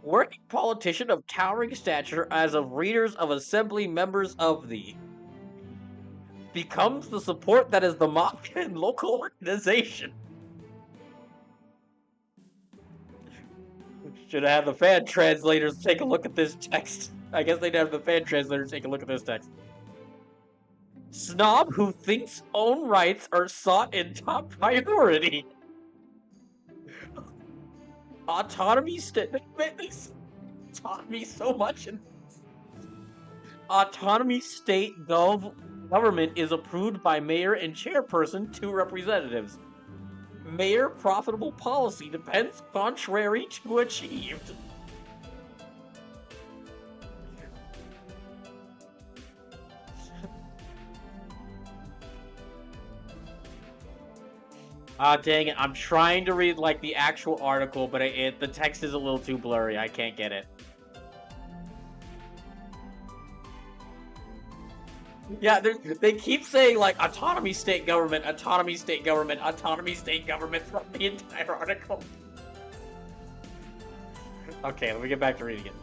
S1: Working politician of towering stature as of readers of assembly members of the. Becomes the support that is the mafia and local organization. Should have the fan translators take a look at this text. I guess they'd have the fan translators take a look at this text. Snob who thinks own rights are sought in top priority. Autonomy taught me so much. Autonomy state government is approved by mayor and chairperson, 2 representatives. Mayor profitable policy depends contrary to achieved. Dang it. I'm trying to read, like, the actual article, but the text is a little too blurry. I can't get it. Yeah, they keep saying, like, autonomy state government throughout the entire article. Okay, let me get back to reading it.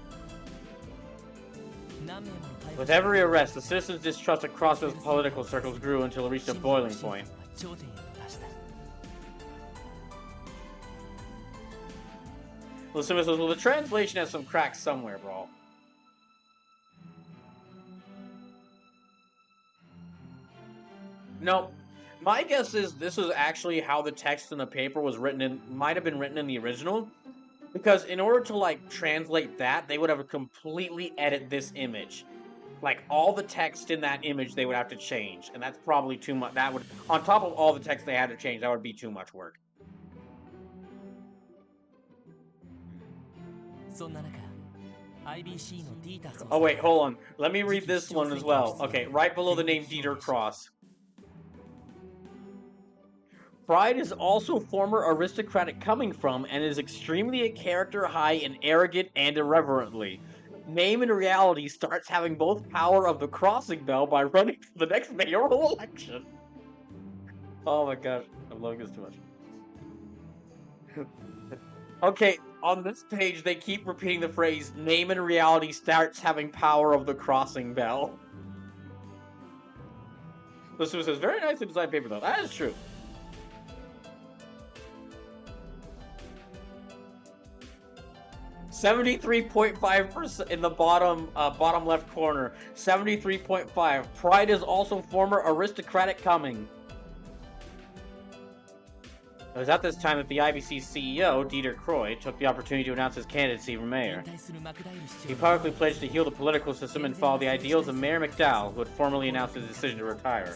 S1: With every arrest, the citizens' distrust of Crossbell's political circles grew until it reached a boiling point. Listen, well, the translation has some cracks somewhere, bro. No, my guess is this is actually how the text in the paper was written in, might have been written in the original. Because in order to, like, translate that, they would have to completely edit this image. Like, all the text in that image they would have to change. And that's probably too much. That would, on top of all the text they had to change, that would be too much work. Oh, wait, hold on. Let me read this one as well. Okay, right below the name Dieter Cross. Pride is also former aristocratic coming from and is extremely a character high and arrogant and irreverently. Name in reality starts having both power of the crossing bell by running for the next mayoral election. Oh my gosh, I'm loving this too much. Okay, on this page they keep repeating the phrase, name in reality starts having power of the crossing bell. This says, very nicely designed paper though, that is true. 73.5% in the bottom left corner. 73.5. Pride is also former aristocratic coming. It was at this time that the IBC's CEO, Dieter Croy, took the opportunity to announce his candidacy for mayor. He publicly pledged to heal the political system and follow the ideals of Mayor McDowell, who had formally announced his decision to retire.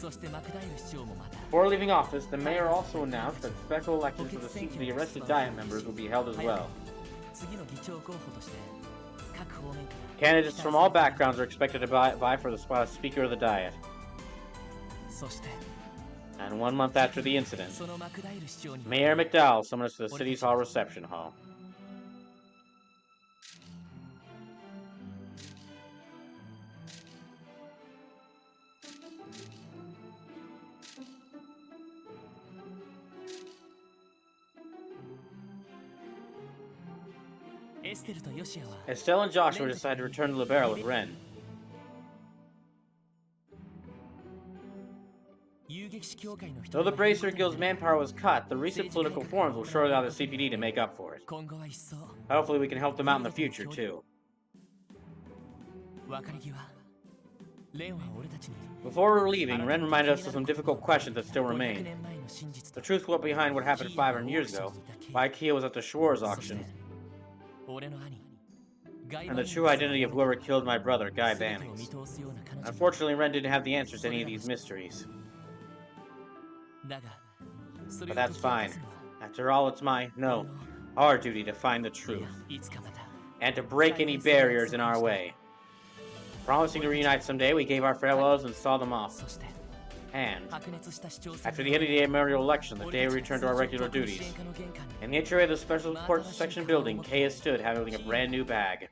S1: Before leaving office, the mayor also announced that special elections for the seats of the arrested Diet members would be held as well. Candidates from all backgrounds are expected to vie for the spot of Speaker of the Diet. And 1 month after the incident, Mayor McDowell summoned us to the City's Hall reception hall. Estelle and Joshua decide to return to Liberia with Ren. Though the Bracer Guild's manpower was cut, the recent political reforms will surely allow the CPD to make up for it. Hopefully we can help them out in the future, too. Before we're leaving, Ren reminded us of some difficult questions that still remain. The truth behind what happened 500 years ago, why Kia was at the Schwarz auction, and the true identity of whoever killed my brother, Guy Bannings. Unfortunately, Ren didn't have the answers to any of these mysteries. But that's fine. After all, it's our duty to find the truth, and to break any barriers in our way. Promising to reunite someday, we gave our farewells and saw them off. And, after the end of the mayoral election, the day we returned to our regular duties, in the entryway of the Special Court Section building, Kaya stood holding a brand new bag.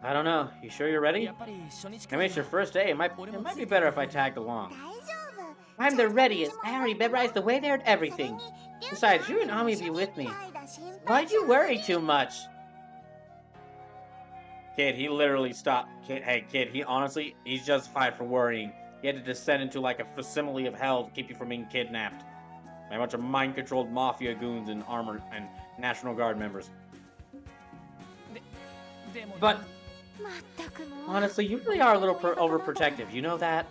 S1: I don't know. You sure you're ready? I mean, it's your first day. It might be better if I tagged along. I'm the readiest. I already memorized the way there and everything. Besides, you and Ami be with me. Why'd you worry too much? Kid, he literally stopped. Kid, he honestly, he's justified for worrying. He had to descend into like a facsimile of hell to keep you from being kidnapped by a bunch of mind-controlled mafia goons and armored and National Guard members. But honestly, you really are a little overprotective. You know that?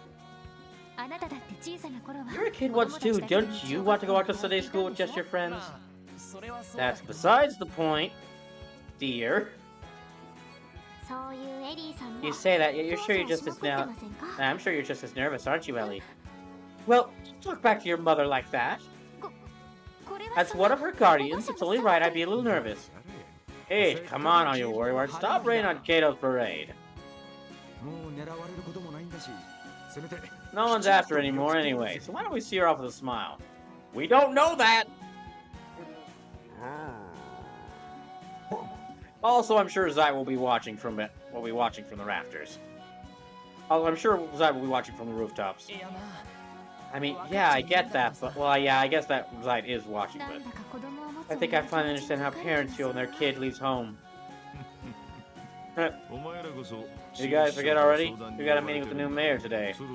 S1: You're a kid once too. Don't you want to go out to Sunday school with just your friends? That's besides the point, dear. You say that, yet you're sure you're just as I'm sure you're just as nervous, aren't you, Ellie? Well, don't talk back to your mother like that. As one of her guardians, it's only right I'd be a little nervous. Hey, come on, all you worrywart. Stop raining on Kato's parade. No one's after her anymore anyway, so why don't we see her off with a smile? We don't know that! Also, I'm sure Zai will be watching from the rafters. I'm sure Zai will be watching from the rooftops. I mean, yeah, I get that, but, well, yeah, I guess that side is watching,
S5: な
S1: but
S5: んだか子供を持つ
S1: I think I finally understand how parents feel when their kid leaves home. You guys forget already? We got a meeting with the new mayor today. If you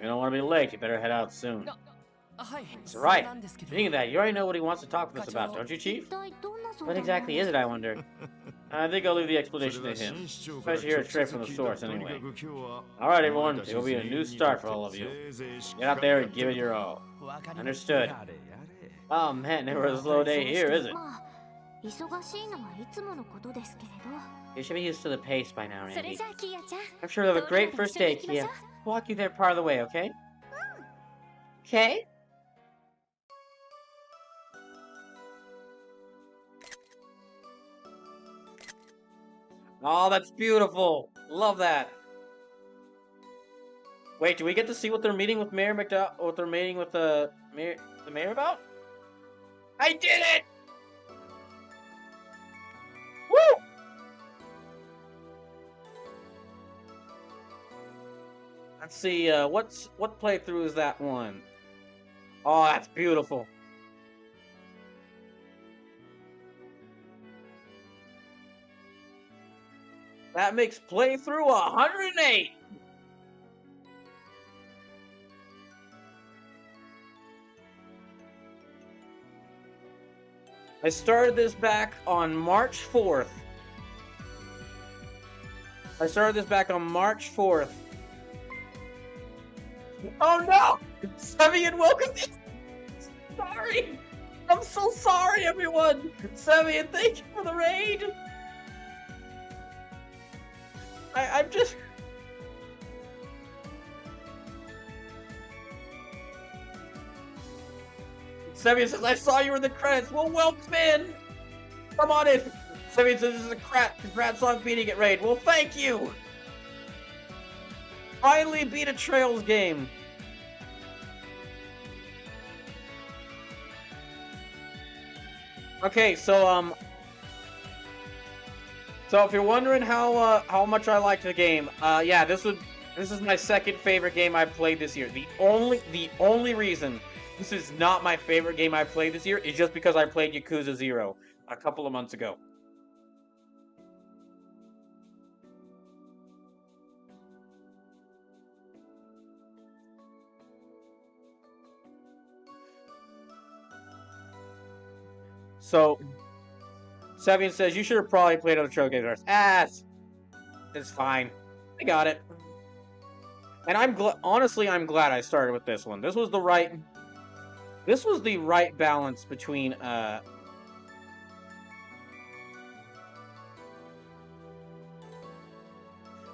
S1: don't want to be late, you better head out soon.
S2: はい
S1: That's
S2: それ
S1: right.
S2: なんですけど
S1: Speaking of that, you already know what he wants to talk with us about, don't you,
S5: 一
S1: Chief?
S5: 体どんな相
S1: What
S5: 談なん
S1: exactly
S5: で
S1: is
S5: す
S1: it,
S5: か
S1: I wonder? I think I'll leave the explanation to him. Especially here straight from the source, anyway. Alright, everyone, it will be a new start for all of you. Get out there and give it your all.
S2: わかります
S1: Understood.
S6: やれやれ
S1: Oh man, never a slow day here, is it?
S5: まあ忙しいのはいつものことですけれど
S1: You should be used to the pace by now,
S5: それ
S1: Randy.
S5: じゃあキーヤちゃん
S1: I'm sure you'll have a great first day,
S5: 通りまで一緒に行
S1: Kia.
S5: きましょ
S1: Walk you there part of the way, okay? Okay? Oh, that's beautiful. Love that. Wait, do we get to see what they're meeting with Mayor McDowell? What they're meeting with the mayor about? I did it! Woo! Let's see. What playthrough is that one? Oh, that's beautiful. That makes playthrough 108. I started this back on March 4th. Oh no! Sevian, welcome! Sorry! I'm so sorry, everyone! Sevian, thank you for the raid! I'm just... Sevian says, I saw you in the credits! Well, welcome in! Come on in! Sevian says, this is a congrats on beating it raid. Well, thank you! Finally beat a Trails game! Okay, so if you're wondering how much I liked the game, yeah, this is my second favorite game I played this year. The only reason this is not my favorite game I played this year is just because I played Yakuza 0 a couple of months ago. So, Sevian says, you should have probably played other Trail games first. It's fine. I got it. And honestly, I'm glad I started with this one. This was the right balance between,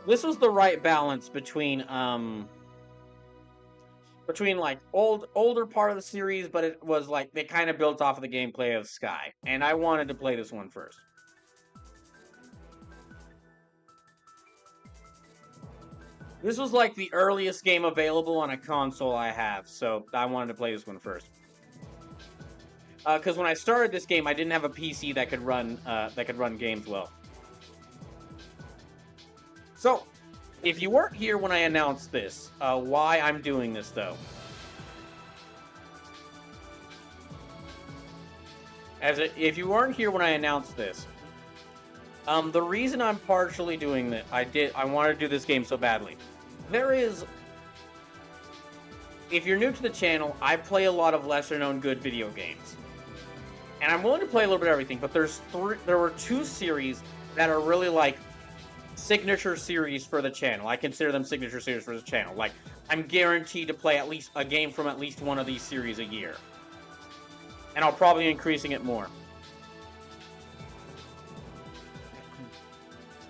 S1: this was the right balance between like older part of the series, but it was like they kind of built off of the gameplay of Sky, and I wanted to play this one first. This was like the earliest game available on a console I have, so I wanted to play this one first. Because when I started this game, I didn't have a PC that could run games well. So, if you weren't here when I announced this, why I'm doing this, though. If you weren't here when I announced this, the reason I'm partially doing this, I wanted to do this game so badly. If you're new to the channel, I play a lot of lesser-known good video games. And I'm willing to play a little bit of everything, but there were two series that are really, like, signature series for the channel. I consider them signature series for the channel. Like, I'm guaranteed to play at least a game from at least one of these series a year. And I'll probably be increasing it more.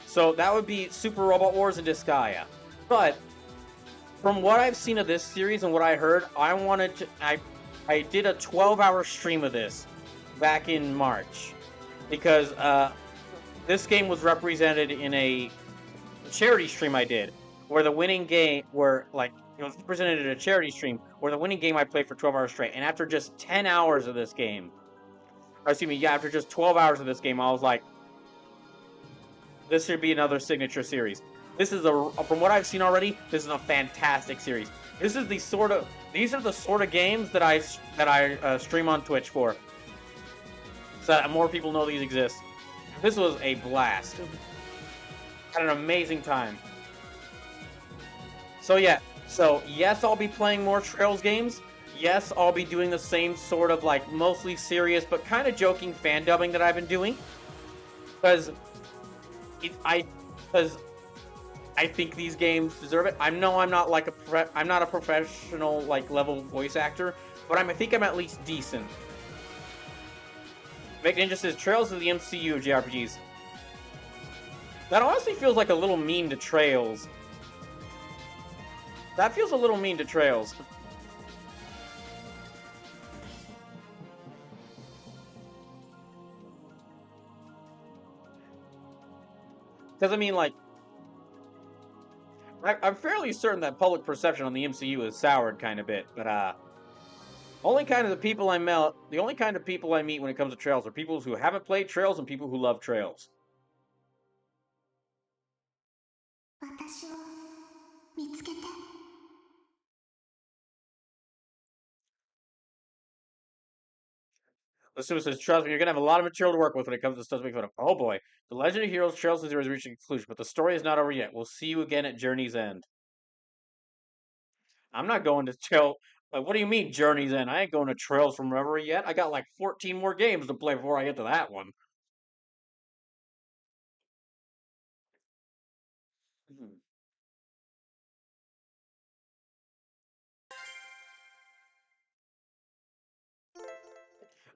S1: So that would be Super Robot Wars and Disgaea. But from what I've seen of this series and what I heard, I did a 12-hour stream of this back in March. Because this game was represented in a charity stream I did, where the winning game, it was presented in a charity stream, where the winning game I played for 12 hours straight, and after just 10 hours of this game, after just 12 hours of this game, I was like, this should be another signature series. This is from what I've seen already, this is a fantastic series. These are the sort of games that I stream on Twitch for, so that more people know these exist. This was a blast. Had an amazing time. So yeah, yes, I'll be playing more Trails games. Yes, I'll be doing the same sort of like mostly serious but kind of joking fan dubbing that I've been doing, because I think these games deserve it. I'm not like I'm not a professional like level voice actor, but I think I'm at least decent. Make Ninja says Trails is the MCU of JRPGs. That honestly feels like a little mean to Trails. That feels a little mean to Trails. Because I mean, like, I'm fairly certain that public perception on the MCU is soured kind of bit, but the only kind of people I meet when it comes to Trails are people who haven't played Trails and people who love Trails.
S5: 私を見つけて。
S1: Asuma says, trust me, you're gonna have a lot of material to work with when it comes to stuff to make fun of. Oh boy. The Legend of Heroes Trails to Zero is reaching a conclusion, but the story is not over yet. We'll see you again at Journey's End. I'm not going to Trail. Like, what do you mean, Journey's End? I ain't going to Trails from Reverie yet. I got like 14 more games to play before I get to that one.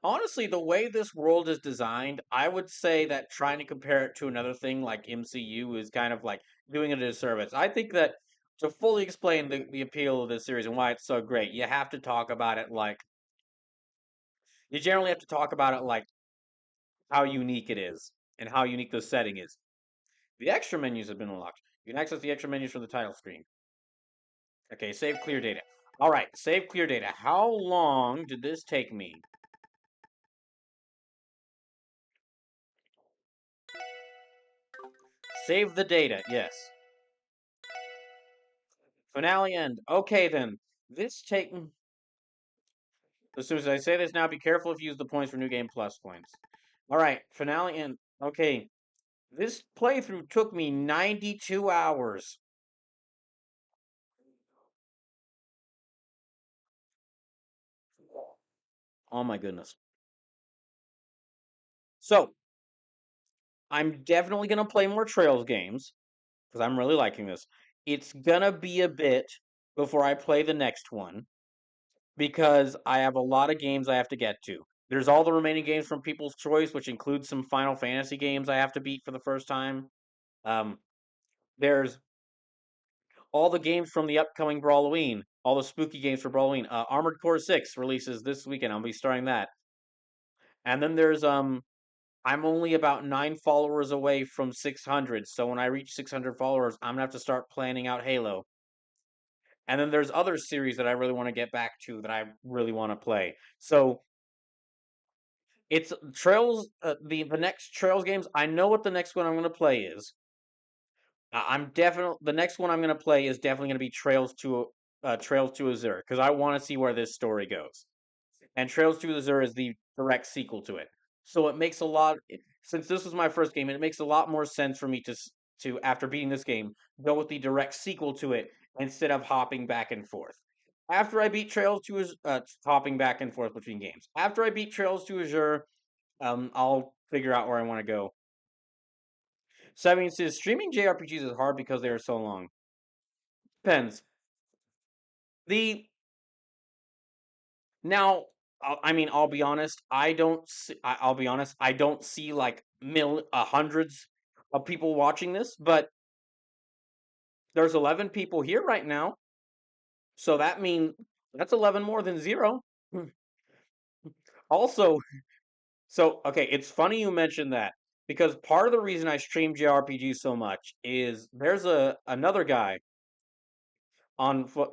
S1: Honestly, the way this world is designed, I would say that trying to compare it to another thing like MCU is kind of like doing it a disservice. I think that to fully explain the appeal of this series and why it's so great, you have to talk about it like you generally have to talk about it like how unique it is and how unique the setting is. The extra menus have been unlocked. You can access the extra menus from the title screen. Okay, save clear data. All right, save clear data. How long did this take me? Save the data, yes. Finale end. Okay, then. This take... As soon as I say this now, be careful if you use the points for New Game Plus points. Alright, finale end. Okay. This playthrough took me 92 hours. Oh my goodness. So, I'm definitely going to play more Trails games, because I'm really liking this. It's going to be a bit before I play the next one, because I have a lot of games I have to get to. There's all the remaining games from People's Choice, which includes some Final Fantasy games I have to beat for the first time. There's all the games from the upcoming Brawloween, all the spooky games for Brawloween. Armored Core 6 releases this weekend. I'll be starting that. And then there's I'm only about 9 followers away from 600. So when I reach 600 followers, I'm gonna have to start planning out Halo. And then there's other series that I really want to get back to that I really want to play. So it's Trails. The next Trails games. I know what the next one I'm gonna play is. I'm definitely the next one I'm gonna play is definitely gonna be Trails to Azure, because I want to see where this story goes. And Trails to Azure is the direct sequel to it, so it makes a lot. Since this was my first game, it makes a lot more sense for me to after beating this game go with the direct sequel to it instead of hopping back and forth. After I beat Trails to hopping back and forth between games. After I beat Trails to Azure, I'll figure out where I want to go. Seven says streaming JRPGs is hard because they are so long. Depends. The now, I mean, I'll be honest. I'll be honest. I don't see like hundreds of people watching this, but there's 11 people here right now, so that means that's 11 more than 0. Also, so okay, it's funny you mentioned that because part of the reason I stream JRPG so much is there's another guy on well,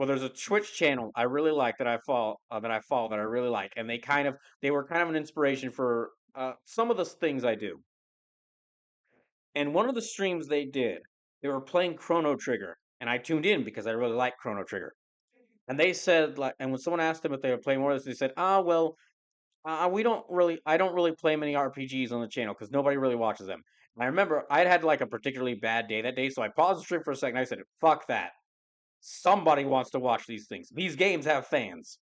S1: there's a Twitch channel I really like that I follow that I really like, and they were kind of an inspiration for some of the things I do. And one of the streams they did, they were playing Chrono Trigger, and I tuned in because I really like Chrono Trigger. And they said like, and when someone asked them if they were playing more of this, they said, "Ah, well, we don't really, I don't really play many RPGs on the channel because nobody really watches them." And I remember I had like a particularly bad day that day, so I paused the stream for a second. I said, "Fuck that! Somebody wants to watch these things. These games have fans.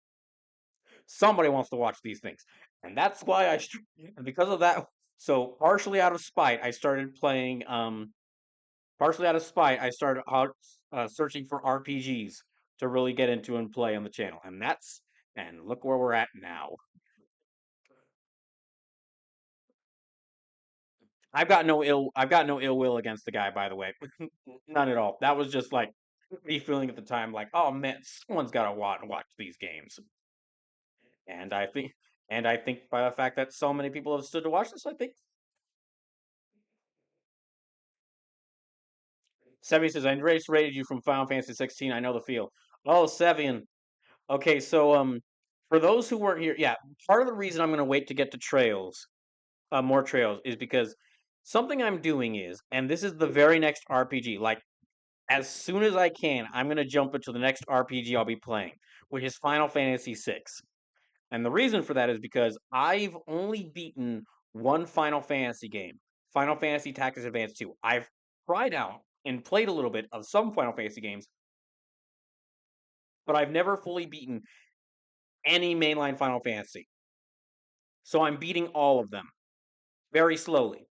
S1: Somebody wants to watch these things," and that's why and because of that, so partially out of spite, I started playing. Partially out of spite, I started out searching for RPGs to really get into and play on the channel, and look where we're at now. I've got no ill will against the guy, by the way. None at all. That was just like me feeling at the time like, oh man, someone's gotta watch these games. And I think by the fact that so many people have stood to watch this, I think Sevian says, I rated you from Final Fantasy 16. I know the feel. Oh, Sevian. Okay, so for those who weren't here, yeah, part of the reason I'm gonna wait to get to Trails, more Trails, is because something I'm doing is, and this is the very next RPG, like as soon as I can, I'm gonna jump into the next RPG I'll be playing, which is Final Fantasy VI. And the reason for that is because I've only beaten one Final Fantasy game, Final Fantasy Tactics Advance 2. I've tried out and played a little bit of some Final Fantasy games, but I've never fully beaten any mainline Final Fantasy. So I'm beating all of them very slowly.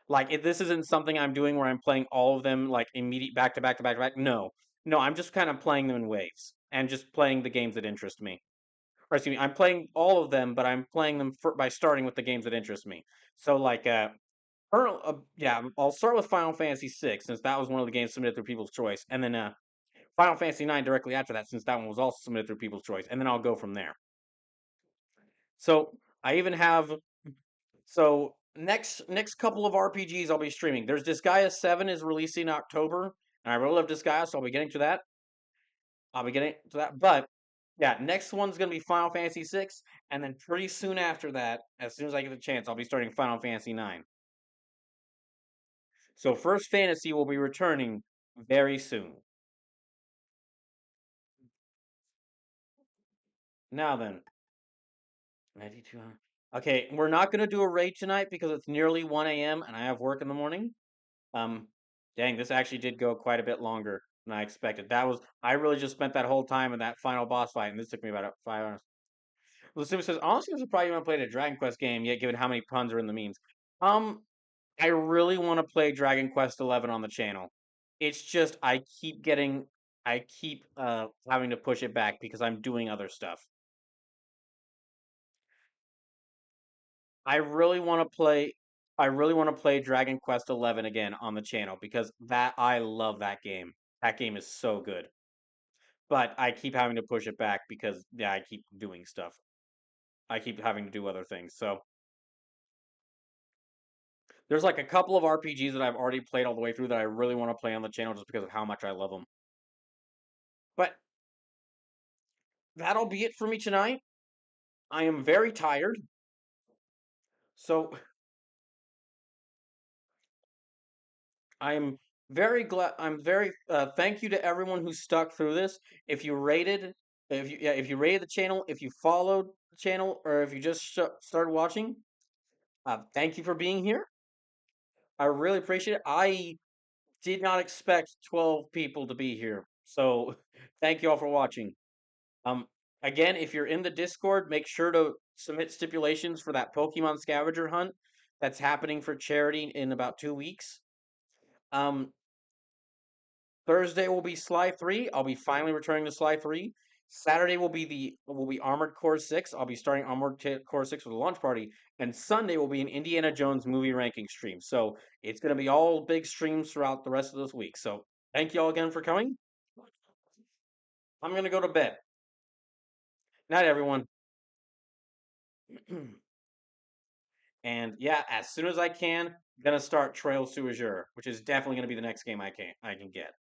S1: Like if this isn't something I'm doing where I'm playing all of them like immediate back to back to back to back. No. No, I'm just kind of playing them in waves and just playing the games that interest me. Or excuse me, I'm playing all of them, but I'm playing them by starting with the games that interest me. So like yeah, I'll start with Final Fantasy VI since that was one of the games submitted through People's Choice, and then Final Fantasy IX directly after that since that one was also submitted through People's Choice, and then I'll go from there. So I even have so next couple of RPGs I'll be streaming. There's Disgaea 7 is releasing in October, and I really love Disgaea, so I'll be getting to that. But yeah, next one's gonna be Final Fantasy VI, and then pretty soon after that, as soon as I get the chance, I'll be starting Final Fantasy IX. So First Fantasy will be returning very soon. Now then, 92. Okay, we're not gonna do a raid tonight because it's nearly 1 a.m. and I have work in the morning. Um, Dang, this actually did go quite a bit longer than I expected. I really just spent that whole time in that final boss fight, and this took me about 5 hours. Lucifer says, honestly, this is probably want to play a Dragon Quest game yet, given how many puns are in the memes. Um, I really want to play Dragon Quest 11 on the channel. It's just I keep having to push it back because I'm doing other stuff. I really want to play Dragon Quest 11 again on the channel because that I love that game. That game is so good. But I keep having to push it back because yeah, I keep doing stuff. I keep having to do other things. So there's like a couple of RPGs that I've already played all the way through that I really want to play on the channel just because of how much I love them. But that'll be it for me tonight. I am very tired. So I am very glad. I'm very thank you to everyone who stuck through this. If you rated, if you rated the channel, if you followed the channel, or if you just started watching, thank you for being here. I really appreciate it. I did not expect 12 people to be here, so thank you all for watching. Um, Again, if you're in the Discord, make sure to submit stipulations for that Pokemon scavenger hunt that's happening for charity in about 2 weeks. Um, Thursday will be Sly 3. I'll be finally returning to Sly 3. Saturday will be Armored Core 6. I'll be starting Core 6 with a launch party. And Sunday will be an Indiana Jones movie ranking stream. So it's going to be all big streams throughout the rest of this week. So thank you all again for coming. I'm going to go to bed. Night, everyone. And yeah, as soon as I can, I'm gonna start Trails to Azure, which is definitely gonna be the next game I can get.